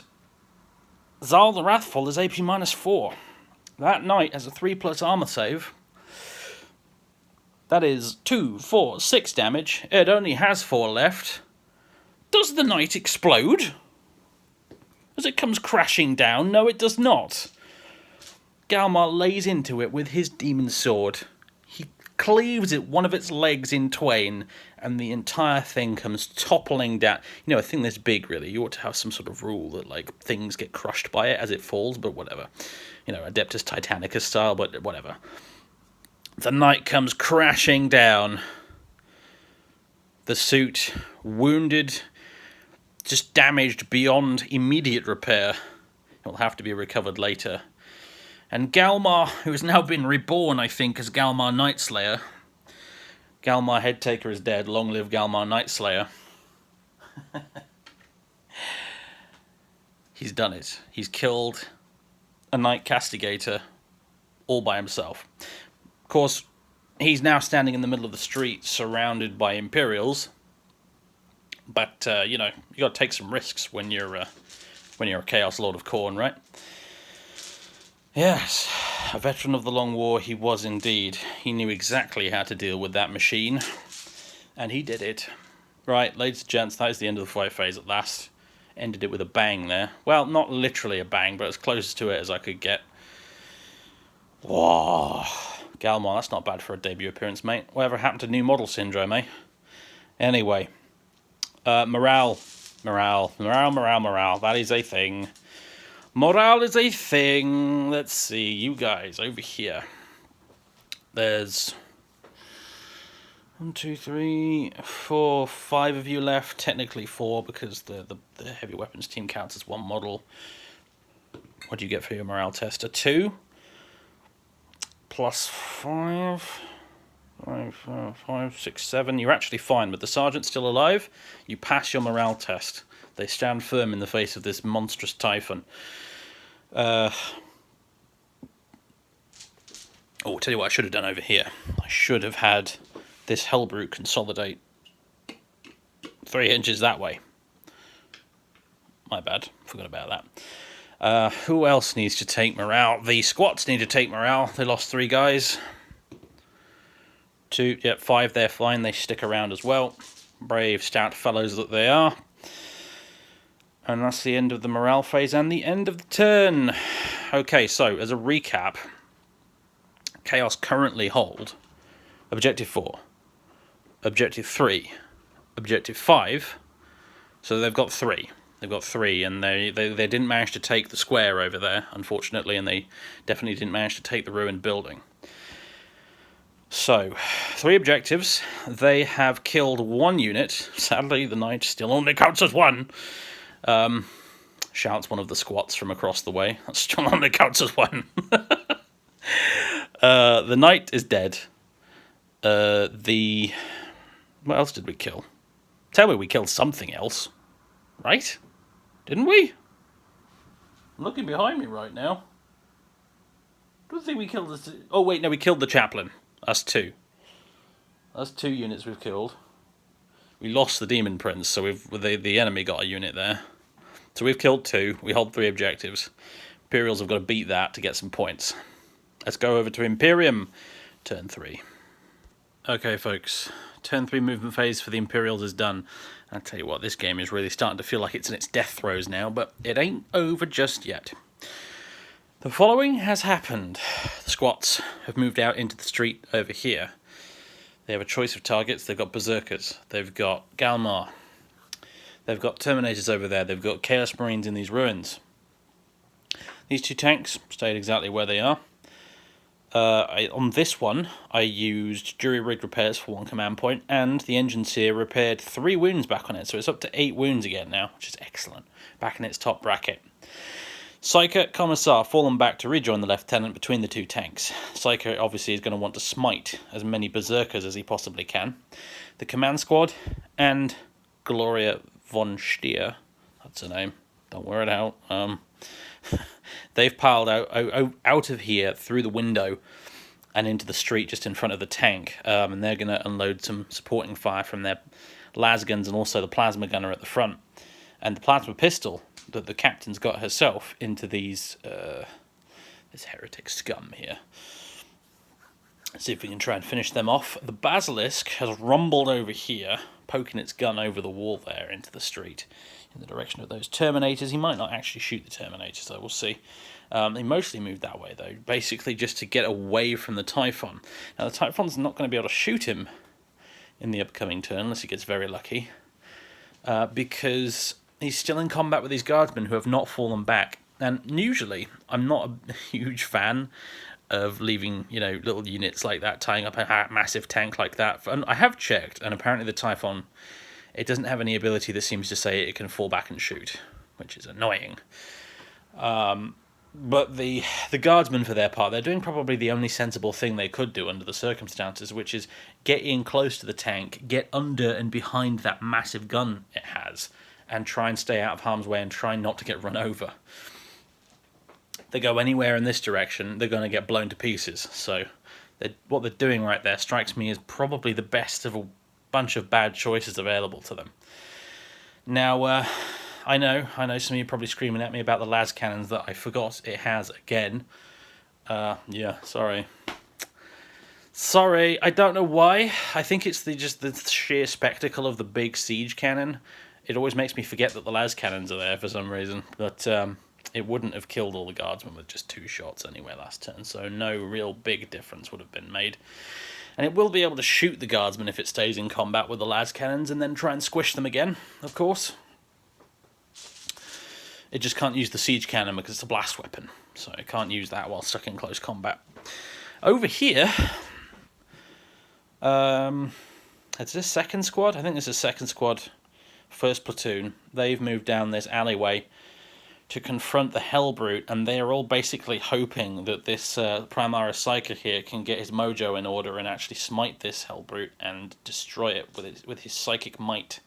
Zal the Wrathful is AP -4. That knight has a 3+ armor save. That is 2, 4, 6 damage. It only has 4 left. Does the knight explode as it comes crashing down? No, it does not. Galmar lays into it with his demon sword. He cleaves it, one of its legs in twain, and the entire thing comes toppling down. You know, a thing this big, really, you ought to have some sort of rule that, like, things get crushed by it as it falls, but whatever. You know, Adeptus Titanicus style, but whatever. The knight comes crashing down. The suit, wounded, just damaged beyond immediate repair. It will have to be recovered later. And Galmar, who has now been reborn, I think, as Galmar Nightslayer. Galmar Headtaker is dead. Long live Galmar Nightslayer. He's done it. He's killed a Knight Castigator all by himself. Of course, he's now standing in the middle of the street, surrounded by Imperials. But you know, you got to take some risks when you're a Chaos Lord of Khorne, right? Yes, a veteran of the Long War he was indeed. He knew exactly how to deal with that machine, and he did it. Right, ladies and gents, that is the end of the fight phase at last. Ended it with a bang there. Well, not literally a bang, but as close to it as I could get. Whoa. Galmar, that's not bad for a debut appearance, mate. Whatever happened to new model syndrome, eh? Anyway. Morale. That is a thing. Morale is a thing. Let's see, you guys over here. There's 1, 2, 3, 4, 5 of you left. Technically 4 because the heavy weapons team counts as one model. What do you get for your morale test? A 2 plus 5. 5, 6, 7. You're actually fine, but the sergeant's still alive. You pass your morale test. They stand firm in the face of this monstrous typhon. Oh, I'll tell you what I should have done over here. I should have had this Hellbrute consolidate 3 inches that way. My bad. Forgot about that. Who else needs to take morale? The squats need to take morale. They lost 3 guys. 2, yep, 5, they're fine. They stick around as well. Brave, stout fellows that they are. And that's the end of the morale phase and the end of the turn. Okay, so as a recap, Chaos currently hold Objective 4, Objective 3, Objective 5. So they've got 3. They've got 3, and they didn't manage to take the square over there, unfortunately, and they definitely didn't manage to take the ruined building. So, 3 objectives. They have killed 1 unit. Sadly, the knight still only counts as 1. Shouts one of the squats from across the way. That still only counts as 1. The knight is dead. What else did we kill? Tell me we killed something else. Right? Didn't we? I'm looking behind me right now. I don't think we killed the... Oh, wait, no, we killed the chaplain. That's 2. That's 2 units we've killed. We lost the Demon Prince, so the enemy got a unit there. So we've killed 2. We hold 3 objectives. Imperials have got to beat that to get some points. Let's go over to Imperium. Turn 3. Okay, folks. Turn 3 movement phase for the Imperials is done. I'll tell you what, this game is really starting to feel like it's in its death throes now, but it ain't over just yet. The following has happened. The squats have moved out into the street over here. They have a choice of targets. They've got Berserkers. They've got Galmar. They've got Terminators over there. They've got Chaos Marines in these ruins. These 2 tanks stayed exactly where they are. On this one, I used jury-rig repairs for 1 command point, and the engine seer repaired 3 wounds back on it, so it's up to 8 wounds again now, which is excellent. Back in its top bracket. Psyker, Commissar, fallen back to rejoin the Lieutenant between the 2 tanks. Psyker obviously is going to want to smite as many Berserkers as he possibly can. The Command Squad and Gloria von Stier, that's her name, don't wear it out, they've piled out of here through the window and into the street just in front of the tank, and they're going to unload some supporting fire from their lasguns and also the plasma gunner at the front. And the plasma pistol that the captain's got herself into these this heretic scum here. Let's see if we can try and finish them off. The Basilisk has rumbled over here, poking its gun over the wall there into the street in the direction of those Terminators. He might not actually shoot the Terminators, though, we'll see. He mostly moved that way, though, basically just to get away from the Typhon. Now, the Typhon's not going to be able to shoot him in the upcoming turn, unless he gets very lucky, because he's still in combat with these guardsmen who have not fallen back. And usually, I'm not a huge fan of leaving, little units like that, tying up a massive tank like that. And I have checked, and apparently the Typhon, it doesn't have any ability that seems to say it can fall back and shoot, which is annoying. But the guardsmen, for their part, they're doing probably the only sensible thing they could do under the circumstances, which is get in close to the tank, get under and behind that massive gun it has, and try and stay out of harm's way and try not to get run over. They go anywhere in this direction, they're going to get blown to pieces. So What they're doing right there strikes me as probably the best of a bunch of bad choices available to them. Now, I know some of you are probably screaming at me about the las cannons that I forgot it has again. Yeah, sorry. Sorry, I don't know why. I think it's just the sheer spectacle of the big siege cannon. It always makes me forget that the las cannons are there for some reason. But it wouldn't have killed all the guardsmen with just 2 shots anyway last turn, so no real big difference would have been made. And it will be able to shoot the guardsmen if it stays in combat with the las cannons and then try and squish them again, of course. It just can't use the siege cannon because it's a blast weapon, so it can't use that while stuck in close combat. Over here... it's this second squad? I think this is second squad, first platoon. They've moved down this alleyway to confront the Hellbrute, and they are all basically hoping that this Primaris Psyker here can get his mojo in order and actually smite this Hellbrute and destroy it with his psychic might.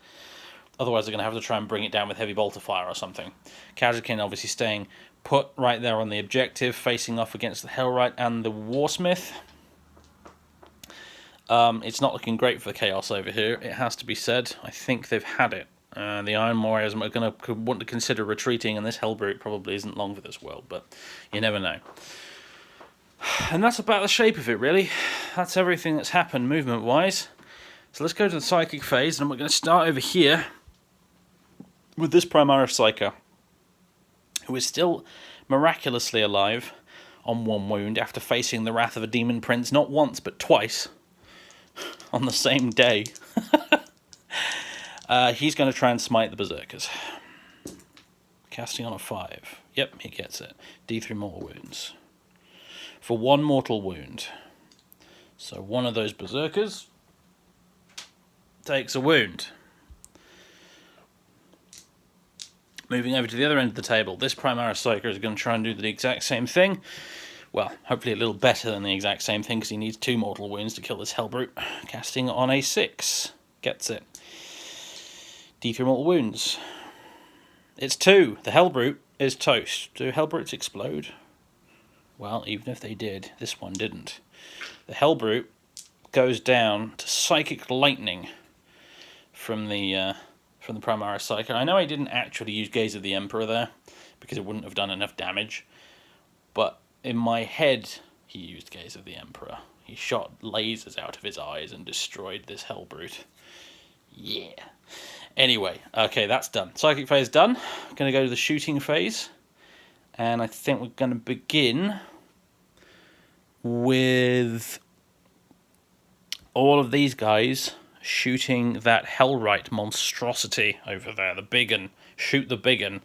Otherwise they're going to have to try and bring it down with heavy bolter fire or something. Kazakin obviously staying put right there on the objective, facing off against the Hellwright and the Warsmith. It's not looking great for the Chaos over here, it has to be said. I think they've had it. The Iron Warriors are going to want to consider retreating, and this Hellbrute probably isn't long for this world, but you never know. And that's about the shape of it, really. That's everything that's happened movement-wise. So let's go to the Psychic phase, and we're going to start over here with this Primaris Psyker, who is still miraculously alive on 1 wound after facing the wrath of a Demon Prince not once, but twice on the same day. He's going to try and smite the Berserkers. Casting on a 5. Yep, he gets it. D3 mortal wounds. For 1 mortal wound. So one of those Berserkers takes a wound. Moving over to the other end of the table, this Primaris Psyker is going to try and do the exact same thing. Well, hopefully a little better than the exact same thing, because he needs 2 mortal wounds to kill this Hellbrute. Casting on a 6. Gets it. D3 mortal wounds. It's 2. The Hellbrute is toast. Do Hellbrutes explode? Well, even if they did, this one didn't. The Hellbrute goes down to Psychic Lightning from the Primaris Psyker. I know I didn't actually use Gaze of the Emperor there, because it wouldn't have done enough damage, but in my head he used Gaze of the Emperor. He shot lasers out of his eyes and destroyed this Hellbrute. Yeah. Anyway, okay, that's done. Psychic phase done. I'm going to go to the shooting phase. And I think we're going to begin with all of these guys shooting that Hellwright monstrosity over there. The big un. Shoot the big un.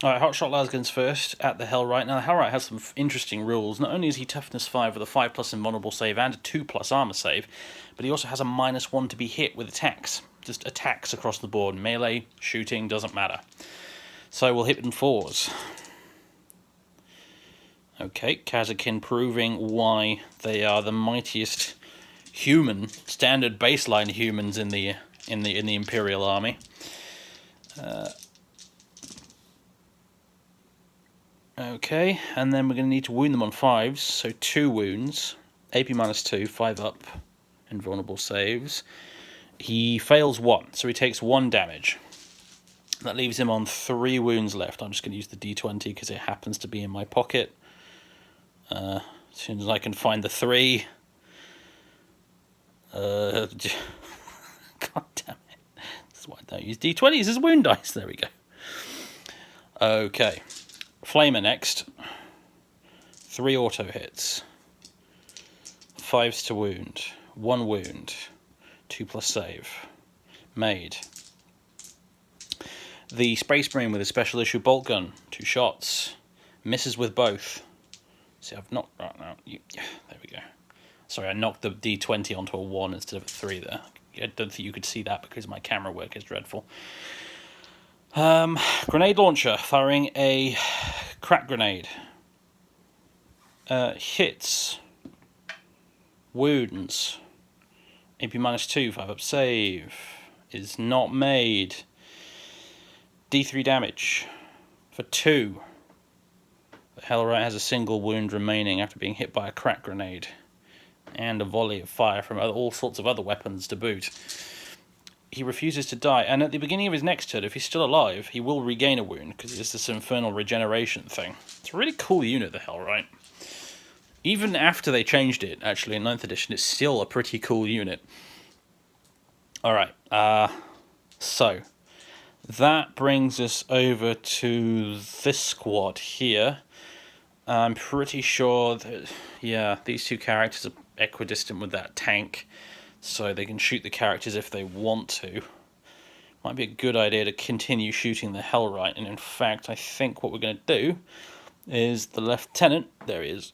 Alright, Hotshot Lasguns first at the Hellwright. Now, the Hellwright has some interesting rules. Not only is he Toughness 5 with a 5+ invulnerable save and a 2+ armor save, but he also has a -1 to be hit with attacks. Just attacks across the board. Melee, shooting, doesn't matter. So we'll hit in 4s. Okay, Kazakin proving why they are the mightiest human, standard baseline humans in the Imperial army. Okay, and then we're going to need to wound them on 5s, so 2 wounds. AP -2, 5 up, invulnerable saves. He fails 1, so he takes 1 damage. That leaves him on 3 wounds left. I'm just going to use the D20 because it happens to be in my pocket. As soon as I can find the 3. God damn it. That's why I don't use D20s as wound dice. There we go. Okay. Flamer next. 3 auto hits. 5s to wound. 1 wound. 2+ save. Made. The Space Marine with a special issue bolt gun. 2 shots. Misses with both. See, I've knocked... Right now. There we go. Sorry, I knocked the D20 onto a 1 instead of a 3 there. I don't think you could see that because my camera work is dreadful. Grenade launcher, firing a crack grenade. Hits. Wounds. AP -2, 5 up save. Is not made. D3 damage. For 2. The Hellwright has a single wound remaining after being hit by a crack grenade. and a volley of fire from all sorts of other weapons to boot. He refuses to die, and at the beginning of his next turn, if he's still alive, he will regain a wound, because it's this infernal regeneration thing. It's a really cool unit, the Hellright. Even after they changed it, actually, in 9th edition, it's still a pretty cool unit. Alright, so that brings us over to this squad here. I'm pretty sure that, yeah, these two characters are equidistant with that tank, so they can shoot the characters if they want to. Might be a good idea to continue shooting the Hellright, and in fact, I think what we're going to do is the Lieutenant, there he is,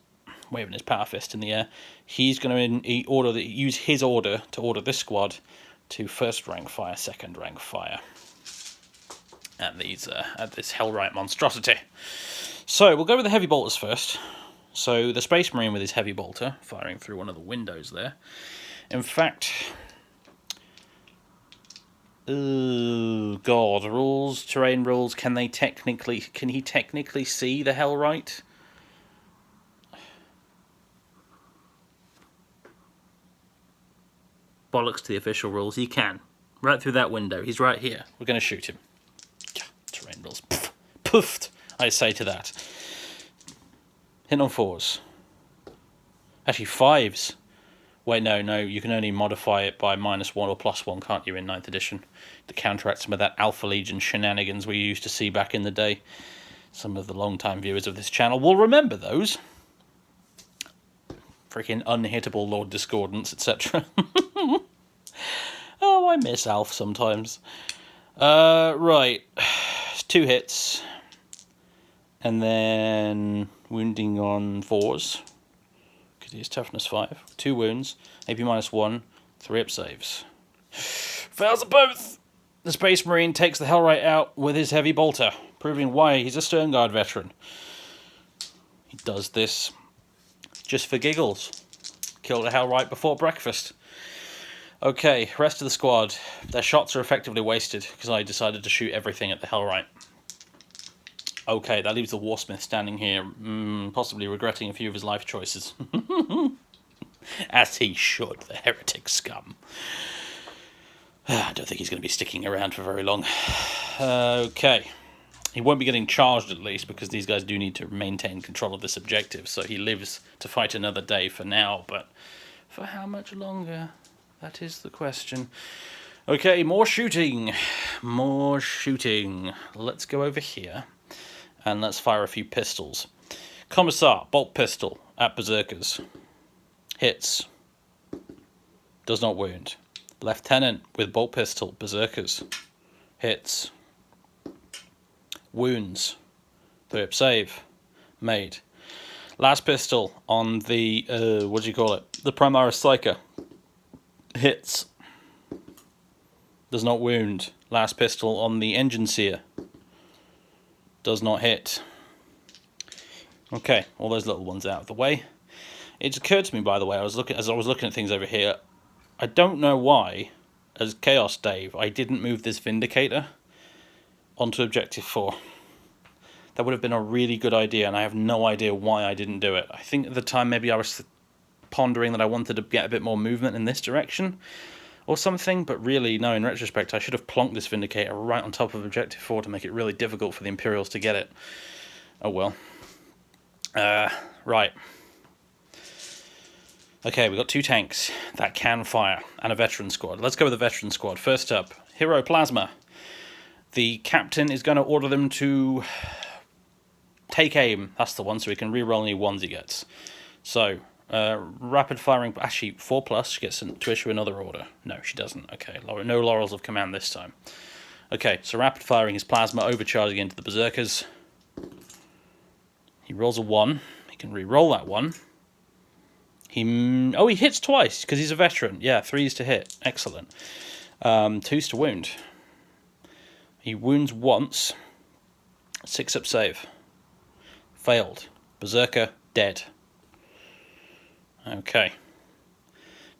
waving his power fist in the air, he's going to use his order to order this squad to 1st rank fire, 2nd rank fire at this Hellright monstrosity. So we'll go with the heavy bolters first. So the Space Marine with his heavy bolter firing through one of the windows there. In fact, oh god, rules, terrain rules. Can he technically see the Hellright? Bollocks to the official rules. He can. Right through that window. He's right here. We're going to shoot him. Yeah, terrain rules. Poofed, I say to that. Hit on 4s. Actually, 5s. Wait, no, you can only modify it by -1 or +1, can't you, in 9th edition? To counteract some of that Alpha Legion shenanigans we used to see back in the day. Some of the long-time viewers of this channel will remember those. Freaking unhittable Lord Discordance, etc. Oh, I miss Alf sometimes. Right. 2 hits. And then wounding on 4s. Because he has toughness 5. 2 wounds. AP -1. 3 up saves. Fails at both! The Space Marine takes the Hellright out with his heavy bolter, proving why he's a Stern Guard veteran. He does this just for giggles. Killed a Hellright before breakfast. Okay, rest of the squad. Their shots are effectively wasted because I decided to shoot everything at the Hellright. Okay, that leaves the Warsmith standing here, possibly regretting a few of his life choices. As he should, the heretic scum. I don't think he's going to be sticking around for very long. Okay. He won't be getting charged, at least, because these guys do need to maintain control of this objective, so he lives to fight another day for now, but for how much longer? That is the question. Okay, more shooting. More shooting. Let's go over here, and let's fire a few pistols. Commissar, bolt pistol, at Berserkers. Hits. Does not wound. Lieutenant with bolt pistol, Berserkers. Hits. Wounds. 3 up save. Made. Last pistol on the, what do you call it? The Primaris Psyker. Hits. Does not wound. Last pistol on the Engine Seer. Does not hit. Okay, all those little ones out of the way. It occurred to me, by the way, as I was looking at things over here, I don't know why, as Chaos Dave, I didn't move this Vindicator onto Objective 4. That would have been a really good idea, and I have no idea why I didn't do it. I think at the time maybe I was pondering that I wanted to get a bit more movement in this direction or something, but really, no, in retrospect, I should have plonked this Vindicator right on top of Objective 4 to make it really difficult for the Imperials to get it. Oh well. Right. Okay, we've got 2 tanks that can fire, and a veteran squad. Let's go with the veteran squad. First up, Hero Plasma. The captain is going to order them to take aim. That's the one, so he can reroll any ones he gets. So, rapid firing, actually 4+, she gets to issue another order. No, she doesn't. Okay, no laurels of command this time. Okay, so rapid firing his plasma, overcharging into the Berserkers. He rolls a 1. He can re-roll that 1. He hits twice because he's a veteran. Yeah, 3s to hit. Excellent. 2s to wound. He wounds once. 6 up save. Failed. Berserker dead. Okay.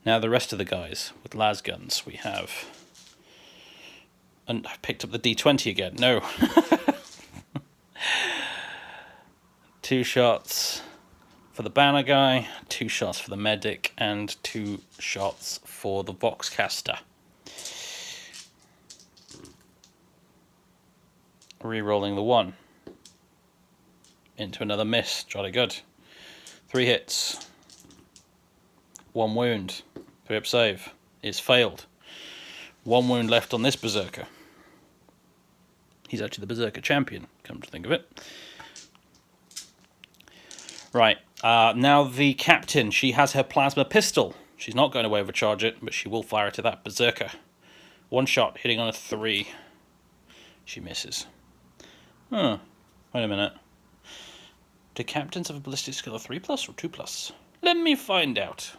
Now the rest of the guys with las guns. We have... And I picked up the D20 again. No. 2 shots. for the banner guy, 2 shots for the medic, and 2 shots for the Voxcaster. Re-rolling the 1. Into another miss. Jolly good. 3 hits. 1 wound. 3-up save. It's failed. 1 wound left on this Berserker. He's actually the Berserker champion, come to think of it. Right, now the captain, she has her plasma pistol. She's not going to overcharge it, but she will fire it at that Berserker. 1 shot, hitting on a 3. She misses. Huh, wait a minute. Do captains have a ballistic skill of 3+ or 2+? Let me find out.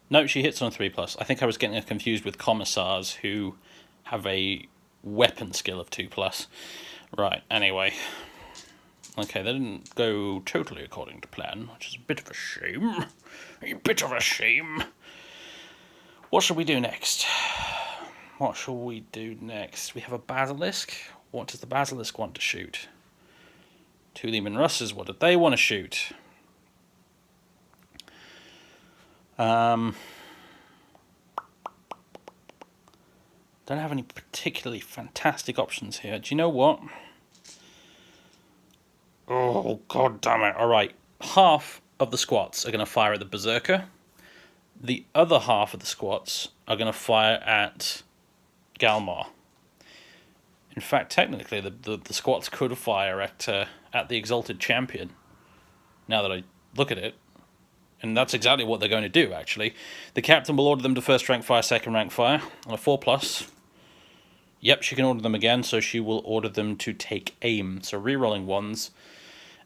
No, she hits on a 3+. I think I was getting confused with commissars who have a weapon skill of 2+. Right, anyway. Okay, that didn't go totally according to plan, which is a bit of a shame. A bit of a shame. What shall we do next? What shall we do next? We have a Basilisk. What does the Basilisk want to shoot? 2 Lehman Russes, what did they want to shoot? Don't have any particularly fantastic options here. Do you know what? Oh, god damn it. Alright, half of the squats are going to fire at the Berserker. The other half of the squats are going to fire at Galmar. In fact, technically, the squats could fire at the Exalted Champion, now that I look at it. And that's exactly what they're going to do, actually. The captain will order them to first rank fire, second rank fire, on a 4+. Yep, she can order them again, so she will order them to take aim. So re-rolling 1s.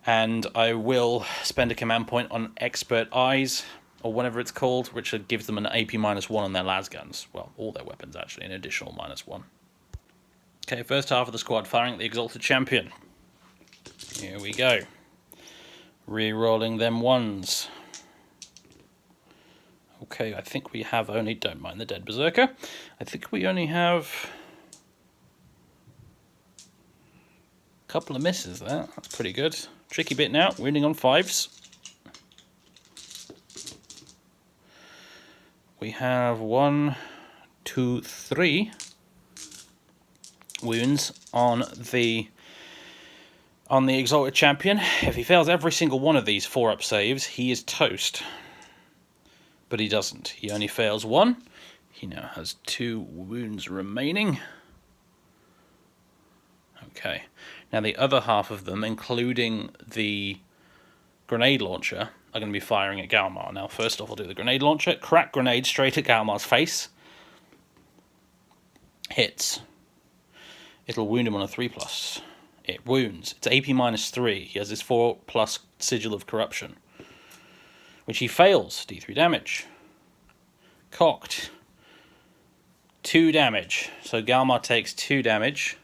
And I will spend a command point on Expert Eyes, or whatever it's called, which gives them an AP -1 on their las guns. Well, all their weapons, actually, an additional -1. Okay, first half of the squad firing at the Exalted Champion. Here we go. Re-rolling them 1s. Okay, I think we have only... Don't mind the dead Berserker. I think we only have... a couple of misses there. That's pretty good. Tricky bit now. Wounding on 5s. We have 1, 2, 3 wounds on the Exalted Champion. If he fails every single one of these 4-up saves, he is toast. But he doesn't. He only fails 1. He now has 2 wounds remaining. Okay. Now the other half of them, including the grenade launcher, are going to be firing at Galmar. Now first off, I'll do the grenade launcher. Crack grenade straight at Galmar's face. Hits. It'll wound him on a 3+. It wounds. It's AP -3. He has his 4+ Sigil of Corruption, which he fails. D3 damage. Cocked. 2 damage. So Galmar takes 2 damage.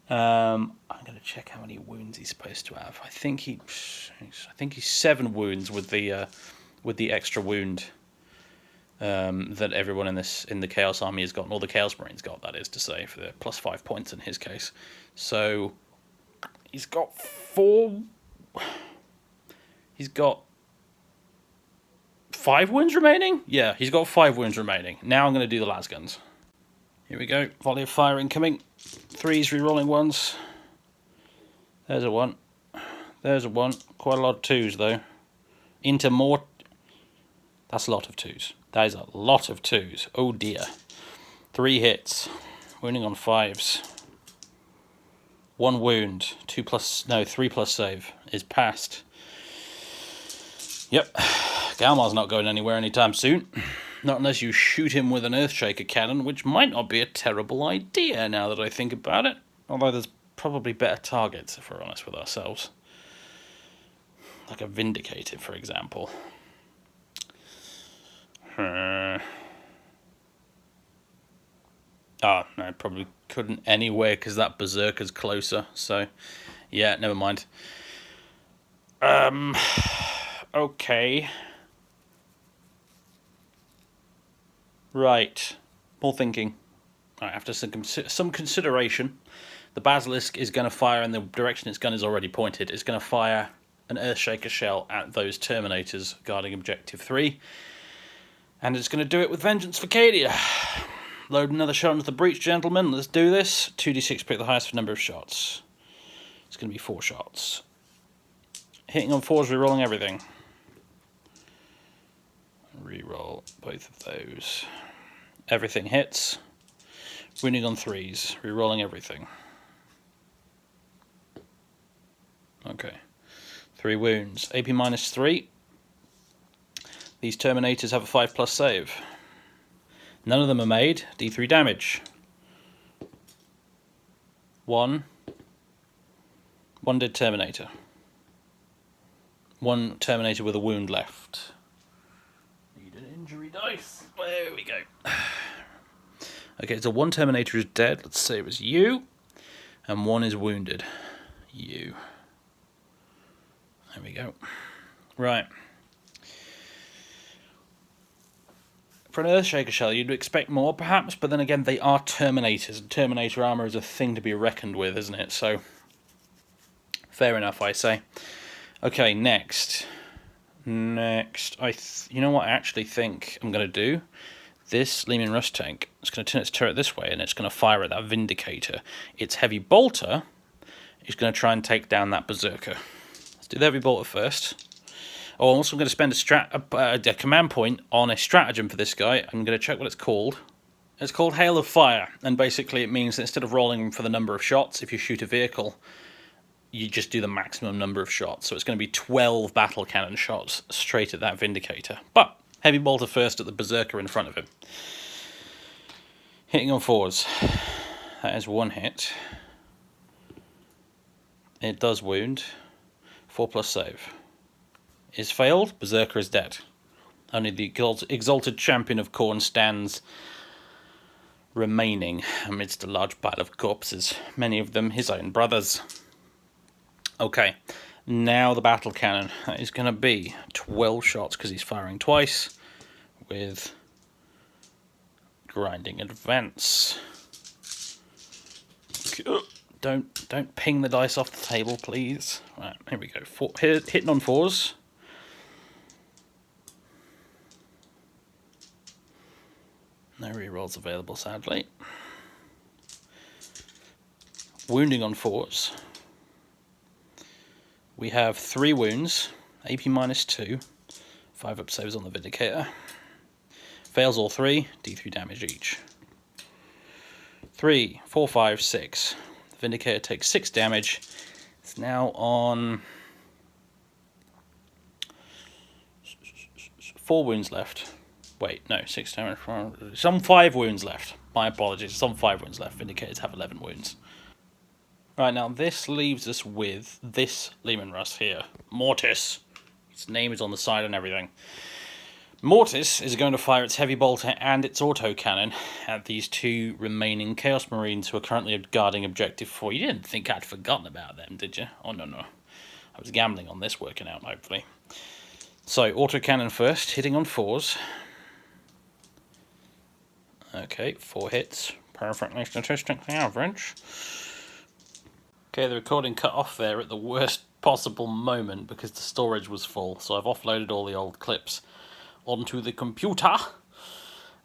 I'm going to check how many wounds he's supposed to have. I think he's 7 wounds with the extra wound that everyone in the Chaos Army has gotten, or the Chaos Marines got, that is to say, for the +5 points in his case. So he's got 4. He's got 5 wounds remaining? Yeah, he's got 5 wounds remaining. Now I'm going to do the las guns. Here we go. Volley of fire incoming. 3s, re-rolling 1s. There's a 1. There's a 1. Quite a lot of 2s, though. Into more... That's a lot of 2s. That is a lot of 2s. Oh, dear. 3 hits. Wounding on 5s. 1 wound. 3+ save is passed. Yep. Galmar's not going anywhere anytime soon. Not unless you shoot him with an Earthshaker cannon, which might not be a terrible idea now that I think about it. Although there's probably better targets, if we're honest with ourselves. Like a Vindicator, for example. Oh, no, probably couldn't anyway, because that Berserker's closer. So, yeah, never mind. Okay. Right, more thinking. Right, after some consideration, the Basilisk is going to fire in the direction its gun is already pointed. It's going to fire an Earthshaker shell at those Terminators guarding Objective 3. And it's going to do it with vengeance for Cadia. Load another shot into the breach, gentlemen. Let's do this. 2d6, pick the highest for number of shots. It's going to be 4 shots. Hitting on 4s, rerolling everything. Reroll both of those. Everything hits. Wounding on 3s, rerolling everything. Okay. 3 wounds. AP -3. These Terminators have a 5+ save. None of them are made. D3 damage. 1 dead Terminator. 1 Terminator with a wound left. Need an injury dice. There we go. Okay, so 1 Terminator is dead. Let's say it was you. And 1 is wounded. You. There we go. Right. For an Earthshaker shell, you'd expect more, perhaps, but then again, they are Terminators, and Terminator armor is a thing to be reckoned with, isn't it? So, fair enough, I say. Okay, next. You know what I actually think I'm going to do? This Leman Russ tank, it's going to turn its turret this way, and it's going to fire at that Vindicator. Its Heavy Bolter is going to try and take down that Berserker. Let's do the Heavy Bolter first. Oh, I'm also going to spend a command point on a stratagem for this guy. I'm going to check what it's called. It's called Hail of Fire, and basically it means that instead of rolling for the number of shots, if you shoot a vehicle, you just do the maximum number of shots. So it's going to be 12 battle cannon shots straight at that Vindicator. But Heavy Bolter first at the Berserker in front of him. Hitting on 4s. That is 1 hit. It does wound. 4+ save. Is failed. Berserker is dead. Only the exalted champion of Khorne stands remaining amidst a large pile of corpses, many of them his own brothers. Okay, now the battle cannon. That is going to be 12 shots because he's firing twice with grinding advance. Don't ping the dice off the table, please. Right, here we go. Hitting on 4s. No rerolls available, sadly. Wounding on 4s. We have 3 wounds, AP -2, 5 up saves on the Vindicator. Fails all 3, D3 damage each. 3, 4, 5, 6. The Vindicator takes 6 damage. It's now on 4 wounds left. Wait, no, 6 damage. Some 5 wounds left. My apologies, some 5 wounds left. Vindicators have 11 wounds. Right, now this leaves us with this Leman Russ here. Mortis. Its name is on the side and everything. Mortis is going to fire its Heavy Bolter and its autocannon at these 2 remaining Chaos Marines who are currently guarding Objective 4. You didn't think I'd forgotten about them, did you? Oh, no. I was gambling on this working out, hopefully. So, autocannon first, hitting on 4s. Okay, 4 hits. Perfectly statistically average. Okay, the recording cut off there at the worst possible moment because the storage was full. So I've offloaded all the old clips onto the computer.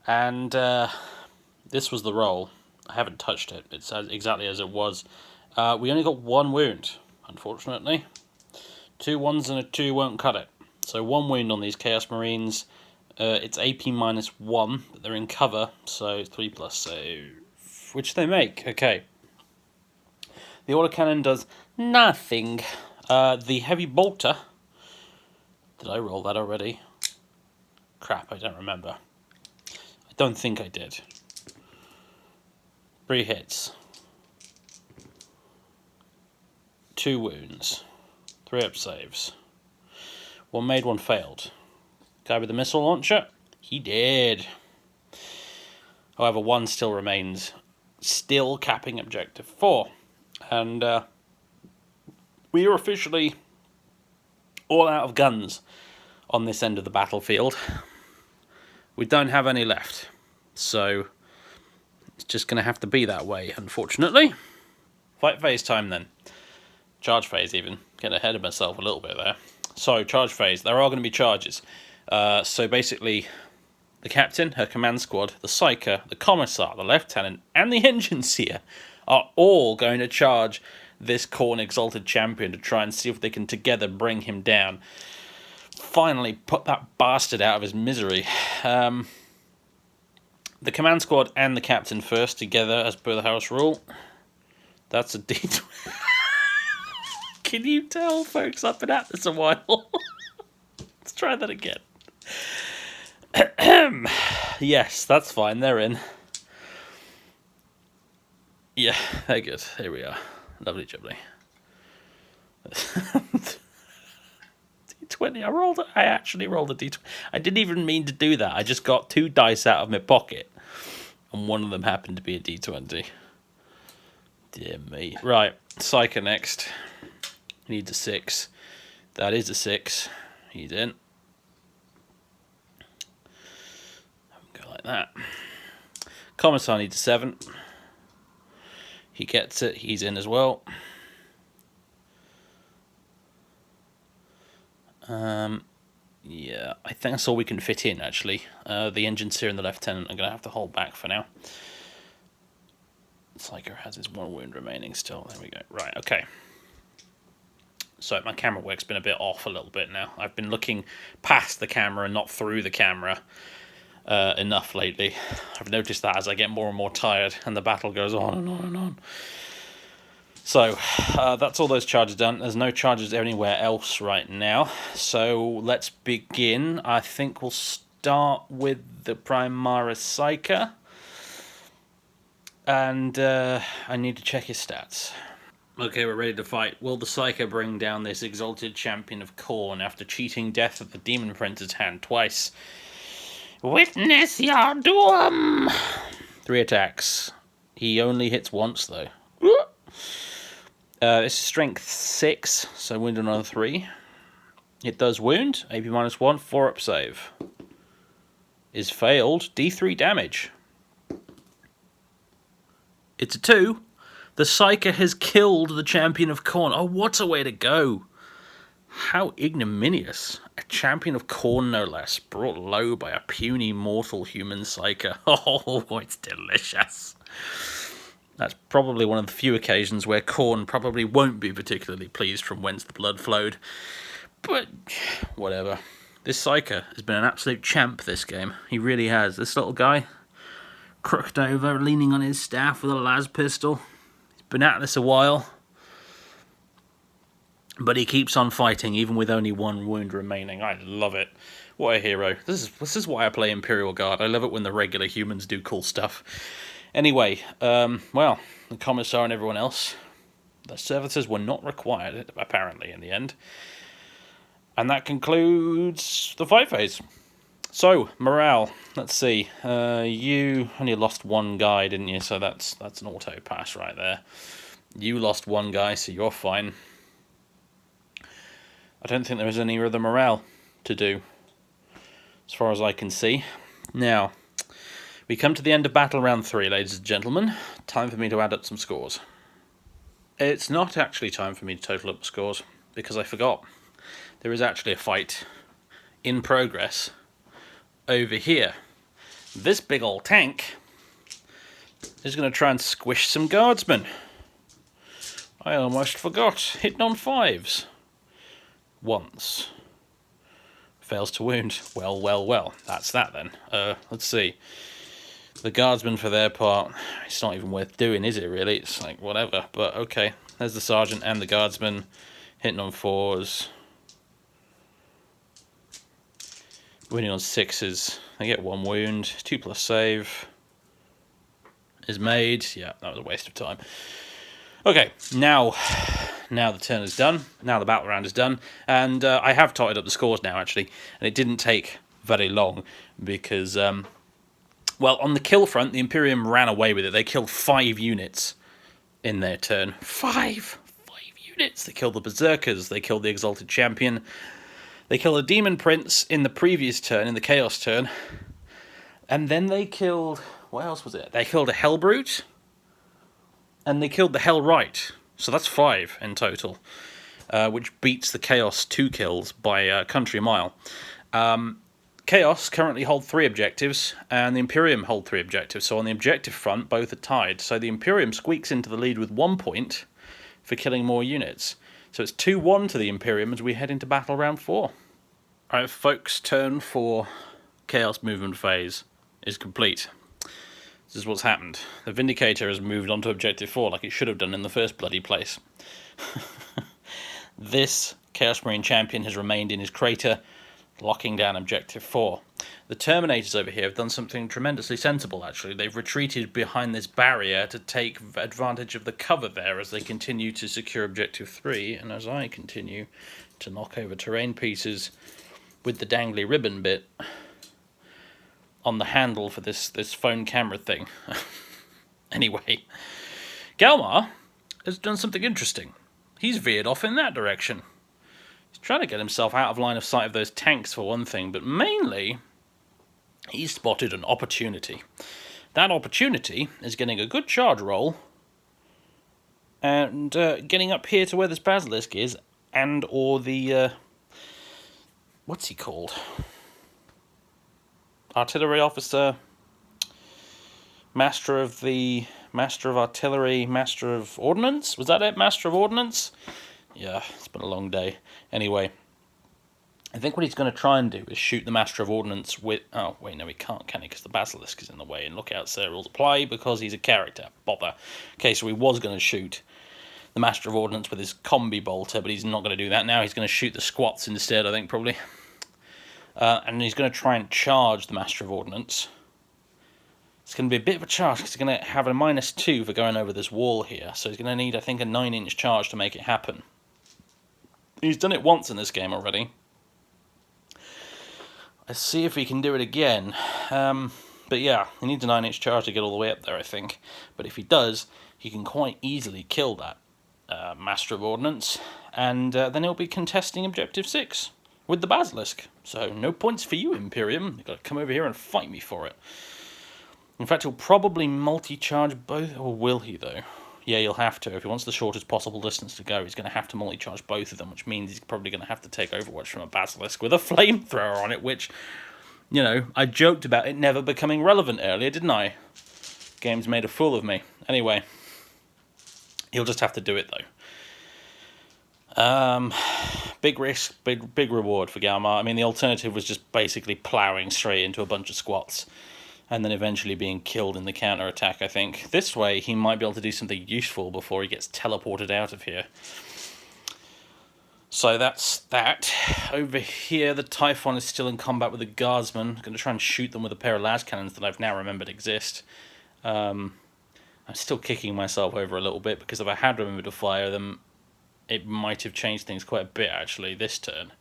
And this was the roll. I haven't touched it. It's exactly as it was. We only got 1 wound, unfortunately. 2 1s and a 2 won't cut it. So 1 wound on these Chaos Marines. It's AP -1, but they're in cover, so 3+ save, which they make. Okay. The autocannon does nothing. The Heavy Bolter. Did I roll that already? Crap, I don't remember. I don't think I did. 3 hits. 2 wounds. 3 up saves. 1 made, 1 failed. Guy with the missile launcher, he did. However, 1 still remains, still capping Objective 4. And we are officially all out of guns on this end of the battlefield. We don't have any left. So it's just going to have to be that way, unfortunately. Fight phase time then. Charge phase even. Getting ahead of myself a little bit there. So, charge phase. There are going to be charges. So basically, the captain, her command squad, the psyker, the commissar, the lieutenant, and the engine seer are all going to charge this Khorne Exalted Champion to try and see if they can together bring him down. Finally put that bastard out of his misery. The command squad and the captain first together as per the house rule. That's a D20. Can you tell, folks? I've been at this a while. Let's try that again. Yes, that's fine. They're in. Yeah, they're good. Here we are. Lovely jubbly. D20. I actually rolled a D20. I didn't even mean to do that. I just got 2 dice out of my pocket, and one of them happened to be a D20. Dear me. Right, Psyker next. He needs a 6. That is a 6. He's in. Go like that. Commissar needs a 7. He gets it. He's in as well. Yeah, I think that's all we can fit in, actually. The engine seer and the lieutenant are going to have to hold back for now. Psyker has his 1 wound remaining still. There we go. Right, okay. So my camera work's been a bit off a little bit now. I've been looking past the camera and not through the camera enough lately. I've noticed that as I get more and more tired and the battle goes on and on and on. So that's all those charges done. There's no charges anywhere else right now. So let's begin. I think we'll start with the Primaris Psyker. And I need to check his stats. Okay, we're ready to fight. Will the Psyker bring down this Exalted Champion of Khorne after cheating death at the Demon Prince's hand twice? Witness your doom! 3 attacks. He only hits once, though. This is strength 6, so wound another 3. It does wound, AP -1, 4 up save. Is failed, D3 damage. It's a 2. The Psyker has killed the Champion of Khorne. Oh, what a way to go. How ignominious. A Champion of Khorne, no less, brought low by a puny mortal human Psyker. Oh, it's delicious. That's probably one of the few occasions where Khorne probably won't be particularly pleased from whence the blood flowed. But, whatever. This Psyker has been an absolute champ this game. He really has. This little guy, crooked over, leaning on his staff with a las pistol. He's been at this a while. But he keeps on fighting, even with only 1 wound remaining. I love it. What a hero. This is why I play Imperial Guard. I love it when the regular humans do cool stuff. Anyway, well, the Commissar and everyone else, their services were not required, apparently, in the end. And that concludes the fight phase. So, morale. Let's see. You only lost 1 guy, didn't you? So that's an auto pass right there. You lost 1 guy, so you're fine. I don't think there is any other morale to do, as far as I can see. Now, we come to the end of battle round 3, ladies and gentlemen. Time for me to add up some scores. It's not actually time for me to total up the scores, because I forgot. There is actually a fight in progress over here. This big old tank is going to try and squish some guardsmen. I almost forgot. Hitting on 5s. Once. Fails to wound. Well. That's that then. Let's see. The guardsmen, for their part, it's not even worth doing, is it, really? It's like, whatever. But, okay. There's the sergeant and the guardsman. Hitting on 4s. Wounding on 6s. They get 1 wound. 2+ save. Is made. Yeah, that was a waste of time. Okay, now the turn is done. Now the battle round is done. And I have totted up the scores now, actually. And it didn't take very long because... well, on the kill front, the Imperium ran away with it. They killed 5 units in their turn. 5 units! They killed the Berserkers. They killed the Exalted Champion. They killed a Demon Prince in the previous turn, in the Chaos turn. And then they killed... what else was it? They killed a Hellbrute. And they killed the Hellright. So that's 5 in total, which beats the Chaos 2 kills by a country mile. Chaos currently hold 3 objectives, and the Imperium hold 3 objectives. So on the objective front, both are tied. So the Imperium squeaks into the lead with 1 point for killing more units. So it's 2-1 to the Imperium as we head into battle round 4. Alright, folks, turn for Chaos movement phase is complete. This is what's happened. The Vindicator has moved on to Objective 4 like it should have done in the first bloody place. This Chaos Marine champion has remained in his crater, locking down Objective 4. The Terminators over here have done something tremendously sensible, actually. They've retreated behind this barrier to take advantage of the cover there as they continue to secure Objective 3, and as I continue to knock over terrain pieces with the dangly ribbon bit on the handle for this phone camera thing. Anyway, Galmar has done something interesting. He's veered off in that direction. He's trying to get himself out of line of sight of those tanks for one thing, but mainly he's spotted an opportunity. That opportunity is getting a good charge roll and getting up here to where this Basilisk is, and or the what's he called? Artillery officer, Master of Artillery, Master of Ordnance? Was that it? Master of Ordnance? Yeah, it's been a long day. Anyway, I think what he's going to try and do is shoot the Master of Ordnance with... Oh, wait, no, he can't, can he? Because the Basilisk is in the way. And look out, sir, rules apply because he's a character. Bother. Okay, so he was going to shoot the Master of Ordnance with his combi bolter, but he's not going to do that now. He's going to shoot the squats instead, I think, probably. And he's going to try and charge the Master of Ordnance. It's going to be a bit of a charge because he's going to have a -2 for going over this wall here. So he's going to need, I think, a 9-inch charge to make it happen. He's done it once in this game already. Let's see if he can do it again. But yeah, he needs a 9-inch charge to get all the way up there, I think. But if he does, he can quite easily kill that Master of Ordnance. And then he'll be contesting Objective 6 with the Basilisk. So no points for you, Imperium. You've got to come over here and fight me for it. In fact, he'll probably multi-charge both. Or will he, though? Yeah, he'll have to. If he wants the shortest possible distance to go, he's going to have to multi-charge both of them, which means he's probably going to have to take Overwatch from a Basilisk with a flamethrower on it, which, you know, I joked about it never becoming relevant earlier, didn't I? Game's made a fool of me. Anyway, he'll just have to do it, though. Big risk, big reward for Galmar. I mean, the alternative was just basically ploughing straight into a bunch of squats and then eventually being killed in the counter-attack, I think. This way, he might be able to do something useful before he gets teleported out of here. So that's that. Over here, the Typhon is still in combat with the Guardsmen. I'm going to try and shoot them with a pair of las cannons that I've now remembered exist. I'm still kicking myself over a little bit, because if I had remembered to fire them, it might have changed things quite a bit, actually, this turn.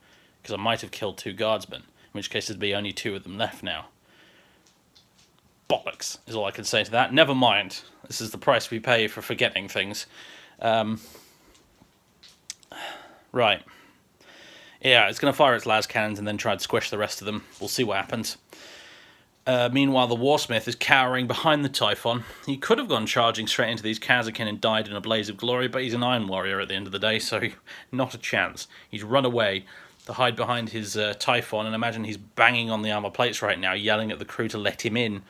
Because I might have killed 2 Guardsmen, in which case there'd be only 2 of them left now. Bollocks, is all I can say to that. Never mind. This is the price we pay for forgetting things. Right. Yeah, it's going to fire its las cannons and then try to squish the rest of them. We'll see what happens. Meanwhile, the Warsmith is cowering behind the Typhon. He could have gone charging straight into these Kazakin and died in a blaze of glory, but he's an Iron Warrior at the end of the day, so not a chance. He's run away to hide behind his Typhon, and imagine he's banging on the armor plates right now, yelling at the crew to let him in.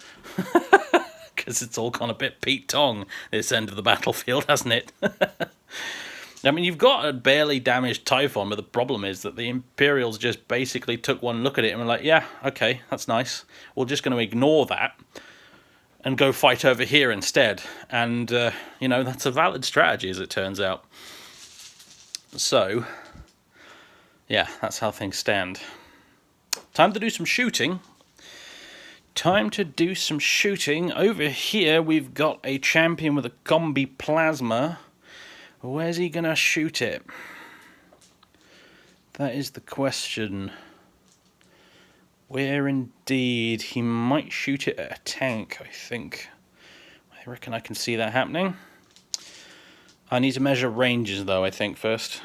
Because it's all gone a bit Pete Tong, this end of the battlefield, hasn't it? I mean, you've got a barely damaged Typhon, but the problem is that the Imperials just basically took one look at it and were like, yeah, okay, that's nice. We're just going to ignore that and go fight over here instead. And, you know, that's a valid strategy, as it turns out. So, yeah, that's how things stand. Time to do some shooting. Over here, we've got a champion with a combi plasma. Where's he going to shoot it? That is the question. Where indeed? He might shoot it at a tank, I think. I reckon I can see that happening. I need to measure ranges, though, I think, first.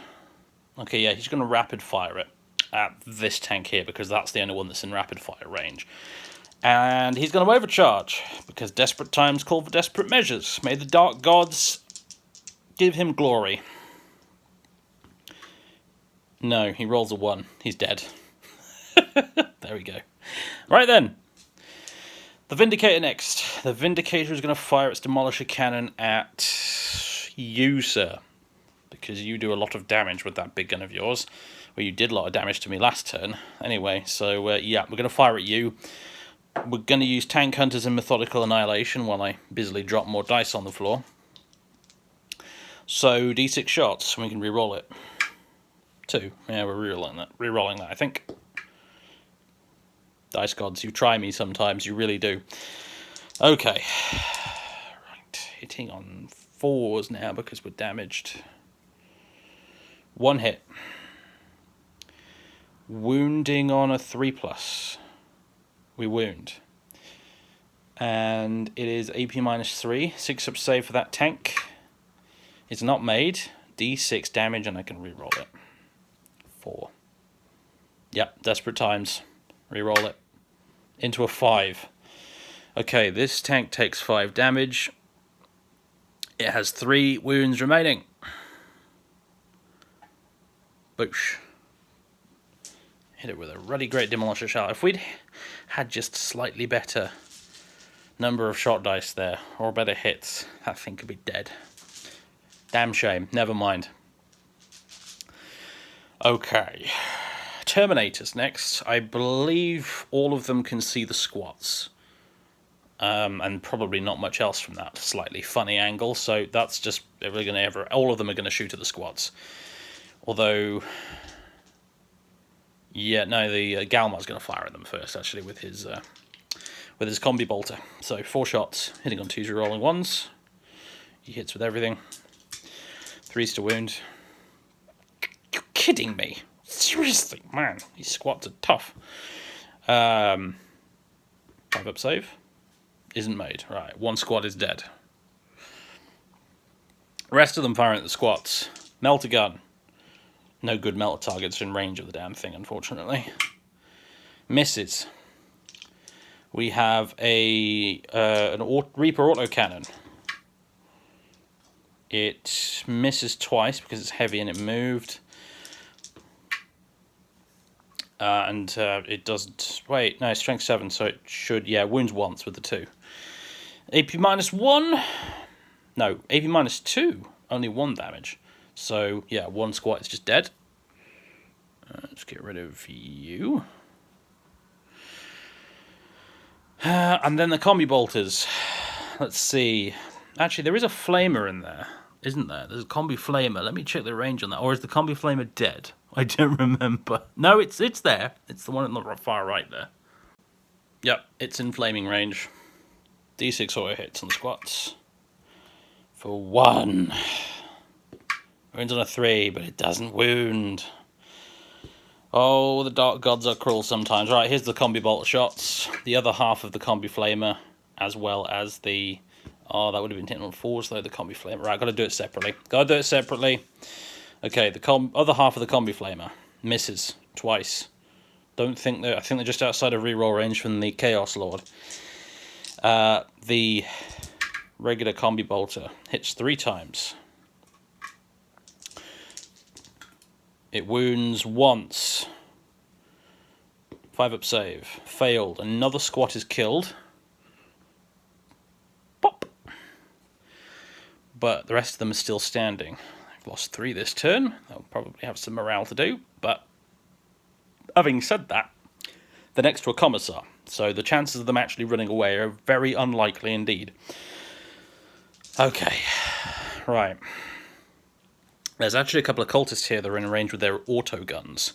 Okay, yeah, he's going to rapid fire it at this tank here, because that's the only one that's in rapid fire range. And he's going to overcharge, because desperate times call for desperate measures. May the Dark Gods Give him glory. No, he rolls a 1. He's dead. There we go. Right then. The Vindicator next. The Vindicator is going to fire its Demolisher Cannon at you, sir. Because you do a lot of damage with that big gun of yours. Well, you did a lot of damage to me last turn. Anyway, so yeah, we're going to fire at you. We're going to use Tank Hunters and Methodical Annihilation while I busily drop more dice on the floor. So, D6 shots, we can re-roll it. 2. Yeah, we're re-rolling that, I think. Dice gods, you try me sometimes, you really do. Okay. Right, hitting on 4s now because we're damaged. 1 hit. Wounding on a 3+. We wound. And it is AP -3. 6-up save for that tank. It's not made. D6 damage and I can re-roll it. 4. Yep, desperate times. Re-roll it. Into a 5. Okay, this tank takes 5 damage. It has 3 wounds remaining. Boosh. Hit it with a ruddy great demolisher shot. If we'd had just slightly better number of shot dice there, or better hits, that thing could be dead. Damn shame. Never mind. Okay. Terminators next. I believe all of them can see the squats. And probably not much else from that slightly funny angle, so that's just all of them are going to shoot at the squats. Although, yeah, no, the Galmar's going to fire at them first, actually, with his combi bolter. So 4 shots, hitting on 2s, rolling 1s. He hits with everything. 3s to wound. You're kidding me? Seriously, man, these squats are tough. 5-up save. Isn't made. Right, 1 squad is dead. Rest of them firing at the squats. Melter gun. No good melter targets in range of the damn thing, unfortunately. Misses. We have a Reaper autocannon. It misses twice because it's heavy and it moved. It doesn't... Wait, no, strength 7, so it should... Yeah, wounds once with the 2. AP -1? No, AP -2. Only 1 damage. So, yeah, 1 squat is just dead. Let's get rid of you. And then the combi bolters. Let's see. Actually, there is a flamer in there, isn't there? There's a combi flamer. Let me check the range on that. Or is the combi flamer dead? I don't remember. No, it's there. It's the one on the far right there. Yep, it's in flaming range. D6 auto hits on the squats. For 1. Wounds on a 3, but it doesn't wound. Oh, the dark gods are cruel sometimes. Right, here's the combi bolt shots. The other half of the combi flamer, as well as the... Oh, that would have been hitting on 4s, though, the combi flamer. Right, got to do it separately. Okay, the other half of the combi flamer misses twice. I think they're just outside of reroll range from the Chaos Lord. The regular combi bolter hits 3 times. It wounds once. 5-up save. Failed. Another squat is killed. Pop! But the rest of them are still standing. I've lost 3 this turn. They'll probably have some morale to do. But having said that, they're next to a commissar. So the chances of them actually running away are very unlikely indeed. Okay. Right. There's actually a couple of cultists here that are in range with their auto guns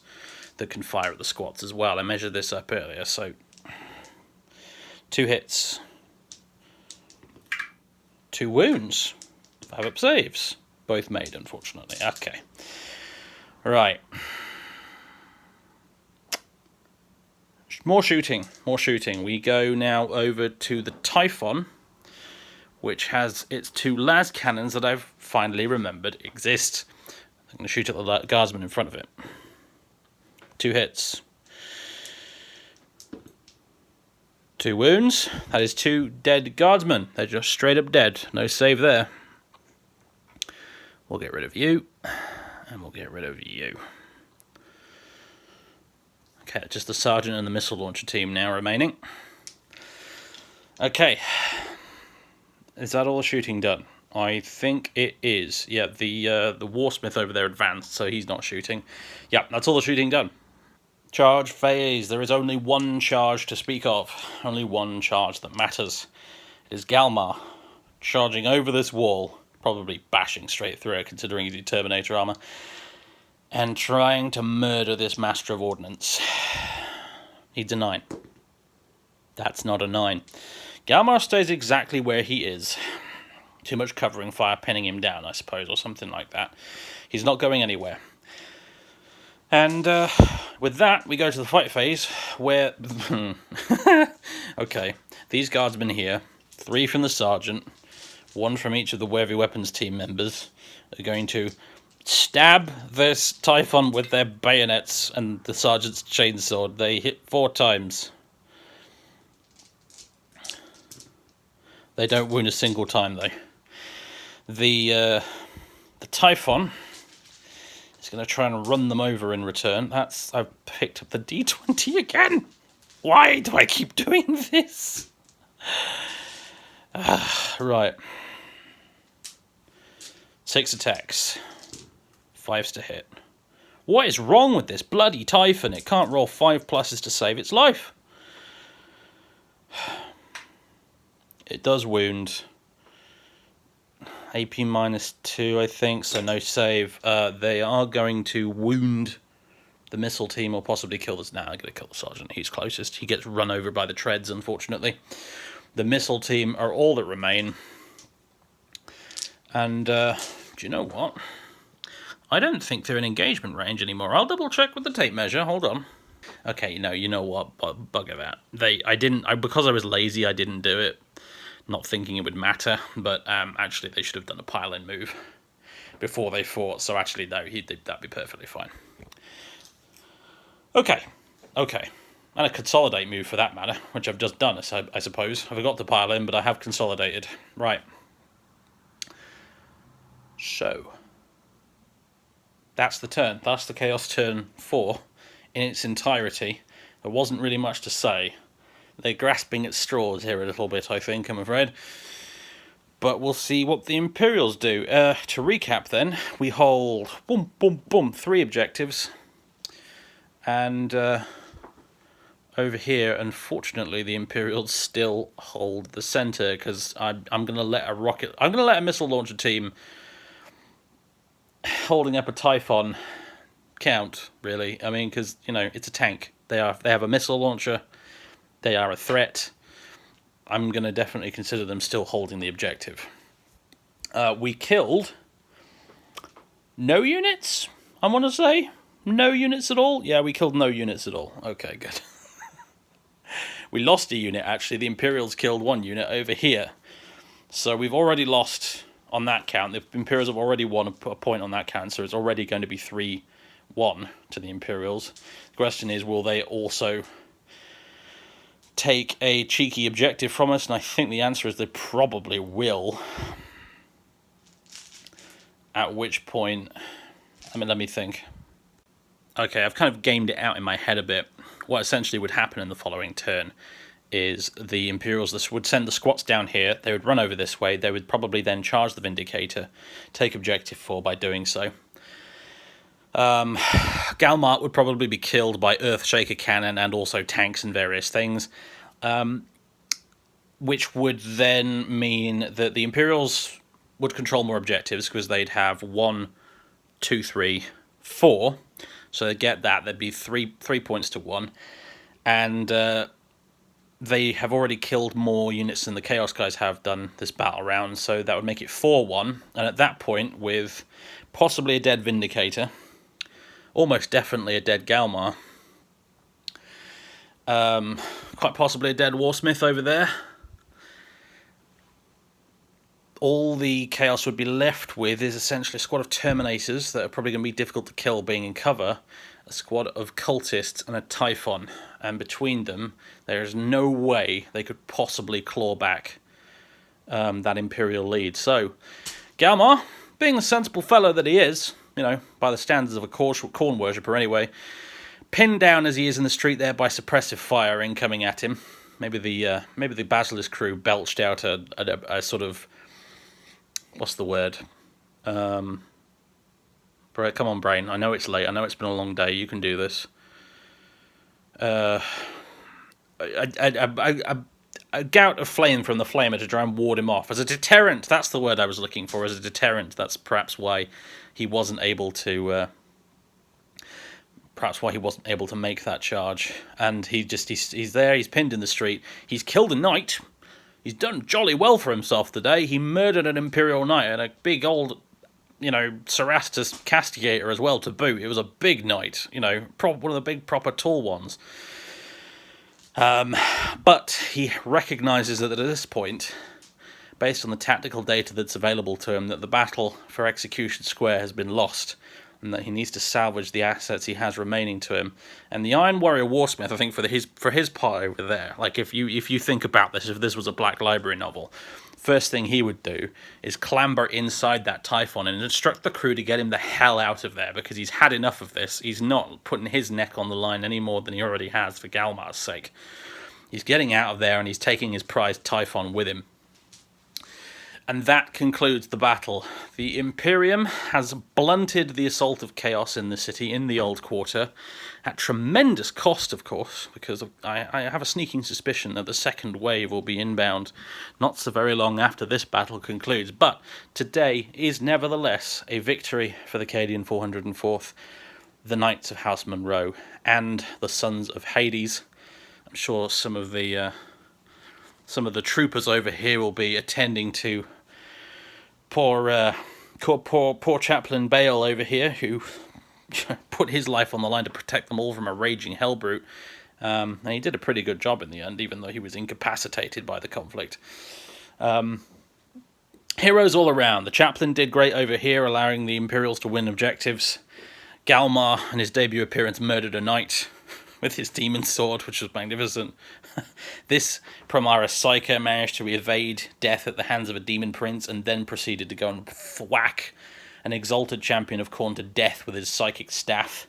that can fire at the squats as well. I measured this up earlier, so 2 hits, 2 wounds, 5-up saves, both made, unfortunately. Okay, right. More shooting. We go now over to the Typhon, which has its 2 las cannons that I've finally remembered exist. I'm going to shoot at the guardsman in front of it. 2 hits. 2 wounds. That is 2 dead guardsmen. They're just straight up dead. No save there. We'll get rid of you, and we'll get rid of you. Okay, just the sergeant and the missile launcher team now remaining. Okay, is that all the shooting done? I think it is. Yeah, the warsmith over there advanced, so he's not shooting. Yeah, that's all the shooting done. Charge phase. There is only one charge to speak of. Only one charge that matters. It is Galmar charging over this wall, probably bashing straight through it, considering his Terminator armor, and trying to murder this Master of Ordnance. He's a 9. That's not a 9. Galmar stays exactly where he is. Too much covering fire pinning him down, I suppose, or something like that. He's not going anywhere. And with that, we go to the fight phase, where... okay, these guardsmen here, 3 from the sergeant, 1 from each of the Worthy Weapons team members, are going to stab this Typhon with their bayonets and the sergeant's chainsaw. They hit 4 times. They don't wound a single time, though. The Typhon is going to try and run them over in return. I've picked up the D20 again. Why do I keep doing this? Right. 6 attacks. 5s to hit. What is wrong with this bloody Typhon? It can't roll 5 pluses to save its life. It does wound. AP -2, I think, so no save. They are going to wound the missile team or possibly kill this. Now I'm going to kill the sergeant. He's closest. He gets run over by the treads, unfortunately. The missile team are all that remain. And, do you know what? I don't think they're in engagement range anymore. I'll double check with the tape measure. Hold on. Okay, you know what? Bugger that. Because I was lazy, I didn't do it. Not thinking it would matter, but actually they should have done a pile-in move before they fought, so actually, no, that'd be perfectly fine. Okay. And a consolidate move for that matter, which I've just done, I suppose. I forgot to pile in, but I have consolidated. Right. So, that's the turn. That's the Chaos turn 4 in its entirety. There wasn't really much to say. They're grasping at straws here a little bit, I think, I'm afraid. But we'll see what the Imperials do. To recap then, we hold 3 objectives. And over here, unfortunately, the Imperials still hold the center, because I'm going to let a missile launcher team holding up a Typhon count, really. I mean, because, it's a tank. They have a missile launcher. They are a threat. I'm going to definitely consider them still holding the objective. We killed no units, I want to say. No units at all? Yeah, we killed no units at all. Okay, good. We lost a unit, actually. The Imperials killed 1 unit over here. So we've already lost on that count. The Imperials have already won a point on that count, so it's already going to be 3-1 to the Imperials. The question is, will they also take a cheeky objective from us? And I think the answer is they probably will. At which point, let me think. Okay, I've kind of gamed it out in my head a bit. What essentially would happen in the following turn is the Imperials would send the squats down here, they would run over this way, they would probably then charge the Vindicator, take objective 4 by doing so. Galmar would probably be killed by Earthshaker Cannon and also tanks and various things, which would then mean that the Imperials would control more objectives because they'd have 1, 2, 3, 4. So they'd get that. There'd be 3 points to 1, and they have already killed more units than the Chaos guys have done this battle round. So that would make it 4-1, and at that point, with possibly a dead Vindicator, almost definitely a dead Galmar, quite possibly a dead Warsmith over there, all the Chaos would be left with is essentially a squad of Terminators that are probably going to be difficult to kill being in cover, a squad of Cultists, and a Typhon. And between them, there is no way they could possibly claw back that Imperial lead. So, Galmar, being the sensible fellow that he is, you know, by the standards of a corn worshipper anyway, pinned down as he is in the street there by suppressive fire incoming at him. Maybe the Basilisk crew belched out a sort of, what's the word? Come on, brain. I know it's late. I know it's been a long day. You can do this. A gout of flame from the flamer to try and ward him off as a deterrent. That's the word I was looking for. As a deterrent. That's perhaps why he wasn't able to. Perhaps why he wasn't able to make that charge. And he's there. He's pinned in the street. He's killed a knight. He's done jolly well for himself today. He murdered an Imperial knight and a big old, you know, Cerastus castigator as well to boot. It was a big knight, you know, one of the big proper tall ones. But he recognises that at this point, based on the tactical data that's available to him, that the battle for Execution Square has been lost, and that he needs to salvage the assets he has remaining to him. And the Iron Warrior Warsmith, I think, for his part over there, like if you think about this, if this was a Black Library novel, first thing he would do is clamber inside that Typhon and instruct the crew to get him the hell out of there, because he's had enough of this. He's not putting his neck on the line any more than he already has for Galmar's sake. He's getting out of there and he's taking his prized Typhon with him. And that concludes the battle. The Imperium has blunted the assault of chaos in the city, in the Old Quarter, at tremendous cost, of course, because I have a sneaking suspicion that the second wave will be inbound not so very long after this battle concludes. But today is nevertheless a victory for the Cadian 404th, the Knights of House Munro, and the Sons of Hades. I'm sure some of the troopers over here will be attending to poor Chaplain Bale over here, who put his life on the line to protect them all from a raging hellbrute. And he did a pretty good job in the end, even though he was incapacitated by the conflict. Heroes all around. The Chaplain did great over here, allowing the Imperials to win objectives. Galmar, in his debut appearance, murdered a knight with his demon sword, which was magnificent. This Primaris Psyker managed to evade death at the hands of a demon prince, and then proceeded to go and thwack an exalted champion of Khorne to death with his psychic staff.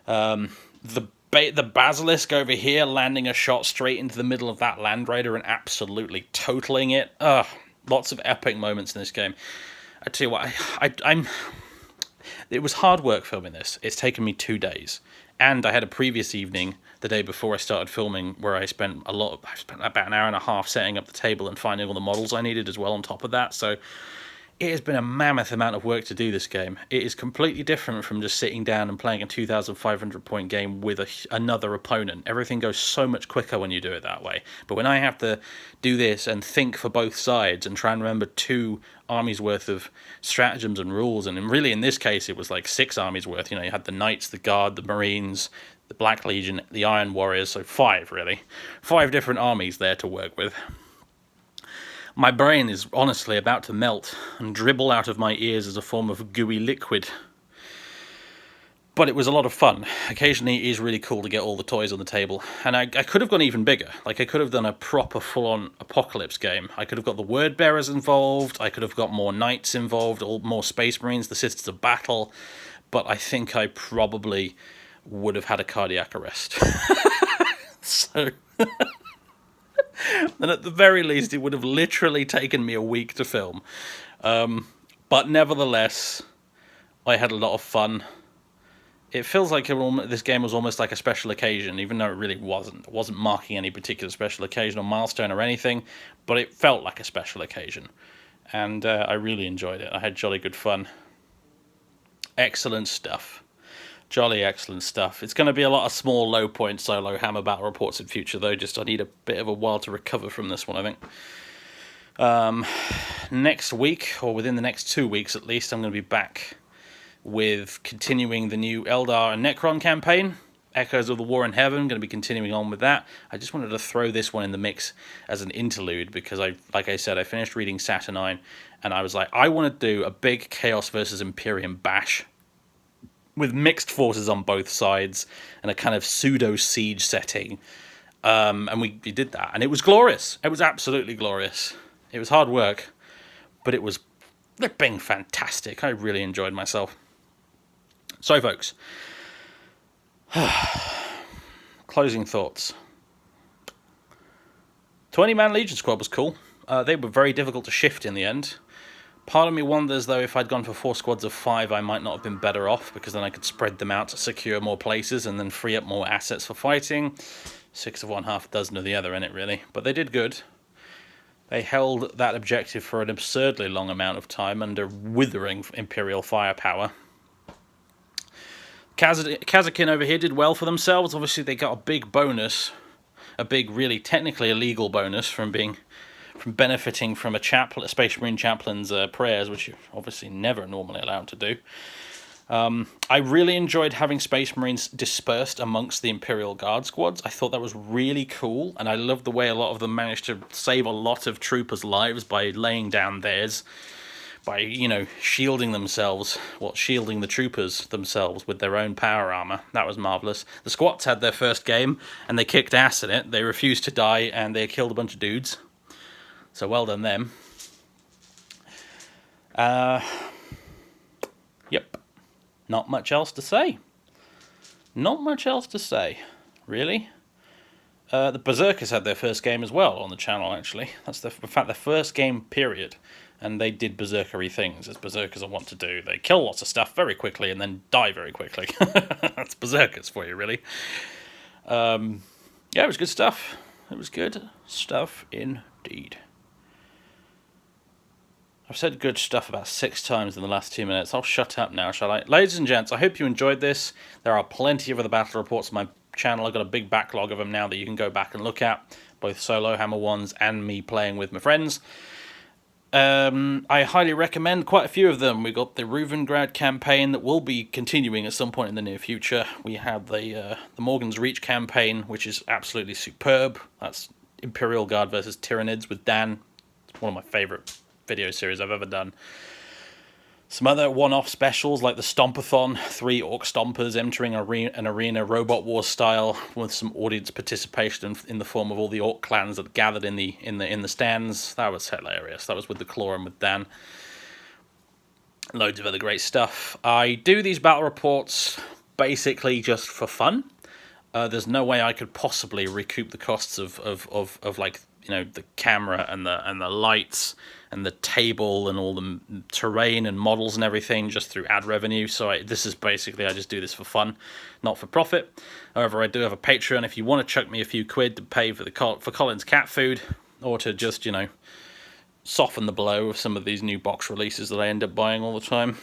The Basilisk over here landing a shot straight into the middle of that Land Raider and absolutely totaling it. Lots of epic moments in this game. I tell you what, it was hard work filming this. It's taken me 2 days. And I had a previous evening, the day before I started filming, where I spent about an hour and a half setting up the table and finding all the models I needed as well on top of that. So it has been a mammoth amount of work to do this game. It is completely different from just sitting down and playing a 2,500 point game with another opponent. Everything goes so much quicker when you do it that way. But when I have to do this and think for both sides and try and remember 2 armies worth of stratagems and rules, and really in this case it was like 6 armies worth. You know, you had the Knights, the Guard, the Marines, the Black Legion, the Iron Warriors, so 5 really. 5 different armies there to work with. My brain is honestly about to melt and dribble out of my ears as a form of gooey liquid. But it was a lot of fun. Occasionally it is really cool to get all the toys on the table. And I could have gone even bigger. Like, I could have done a proper full-on apocalypse game. I could have got the Word Bearers involved. I could have got more Knights involved, more Space Marines, the Sisters of Battle. But I think I probably would have had a cardiac arrest. So... And at the very least, it would have literally taken me a week to film. But nevertheless, I had a lot of fun. It feels like this game was almost like a special occasion, even though it really wasn't. It wasn't marking any particular special occasion or milestone or anything, but it felt like a special occasion. And I really enjoyed it. I had jolly good fun. Excellent stuff. Jolly excellent stuff. It's going to be a lot of small, low-point solo hammer battle reports in future, though. Just I need a bit of a while to recover from this one, I think. Next week, or within the next 2 weeks at least, I'm going to be back with continuing the new Eldar and Necron campaign. Echoes of the War in Heaven, going to be continuing on with that. I just wanted to throw this one in the mix as an interlude, because like I said, I finished reading Saturnine, and I was like, I want to do a big Chaos versus Imperium bash with mixed forces on both sides and a kind of pseudo-siege setting. And we did that, and it was glorious. It was absolutely glorious. It was hard work, but it was flipping fantastic. I really enjoyed myself. So, folks, closing thoughts. 20-man Legion squad was cool. They were very difficult to shift in the end. Part of me wonders, though, if I'd gone for 4 squads of 5, I might not have been better off, because then I could spread them out to secure more places and then free up more assets for fighting. 6 of one, half a dozen of the other in it, really. But they did good. They held that objective for an absurdly long amount of time under withering Imperial firepower. Kazakin over here did well for themselves. Obviously, they got a big bonus, a big, really technically illegal bonus from benefiting from a Space Marine chaplain's prayers, which you're obviously never normally allowed to do. I really enjoyed having Space Marines dispersed amongst the Imperial Guard squads. I thought that was really cool, and I loved the way a lot of them managed to save a lot of troopers' lives by laying down theirs, by, you know, shielding themselves, shielding the troopers themselves with their own power armor. That was marvelous. The squats had their first game, and they kicked ass in it. They refused to die, and they killed a bunch of dudes. So well done them. Yep. Not much else to say. Not much else to say, really. The Berserkers had their first game as well on the channel, actually. That's, in fact, their first game, period. And they did berserkery things, as Berserkers are wont to do. They kill lots of stuff very quickly and then die very quickly. That's Berserkers for you, really. Yeah, it was good stuff. It was good stuff indeed. I've said good stuff about 6 times in the last 2 minutes. I'll shut up now, shall I? Ladies and gents, I hope you enjoyed this. There are plenty of other battle reports on my channel. I've got a big backlog of them now that you can go back and look at. Both Solohammer ones and me playing with my friends. I highly recommend quite a few of them. We've got the Reuvengrad campaign that will be continuing at some point in the near future. We have the Morgan's Reach campaign, which is absolutely superb. That's Imperial Guard versus Tyranids with Dan. It's one of my favourite video series I've ever done. Some other one-off specials like the Stompathon, 3 Orc Stompers entering an arena Robot Wars style with some audience participation in the form of all the Orc clans that gathered in the stands. That was hilarious. That was with the Claw and with Dan. Loads of other great stuff. I do these battle reports basically just for fun. There's no way I could possibly recoup the costs of like, you know, the camera and the lights and the table and all the terrain and models and everything just through ad revenue. So this is basically, I just do this for fun, not for profit. However, I do have a Patreon if you want to chuck me a few quid to pay for Colin's cat food, or to just, you know, soften the blow of some of these new box releases that I end up buying all the time.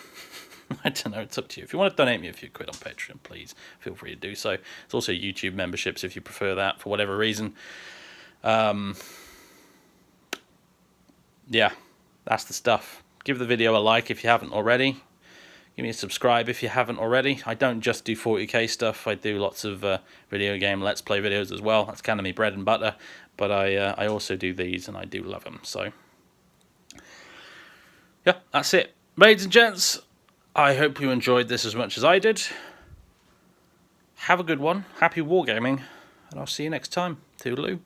I don't know, it's up to you. If you want to donate me a few quid on Patreon, please feel free to do so. There's also YouTube memberships if you prefer that for whatever reason. Yeah, that's the stuff. Give the video a like if you haven't already. Give me a subscribe if you haven't already. I don't just do 40k stuff. I do lots of video game Let's Play videos as well. That's kind of me bread and butter. But I also do these, and I do love them. So, yeah, that's it. Ladies and gents, I hope you enjoyed this as much as I did. Have a good one. Happy wargaming. And I'll see you next time. Toodaloo.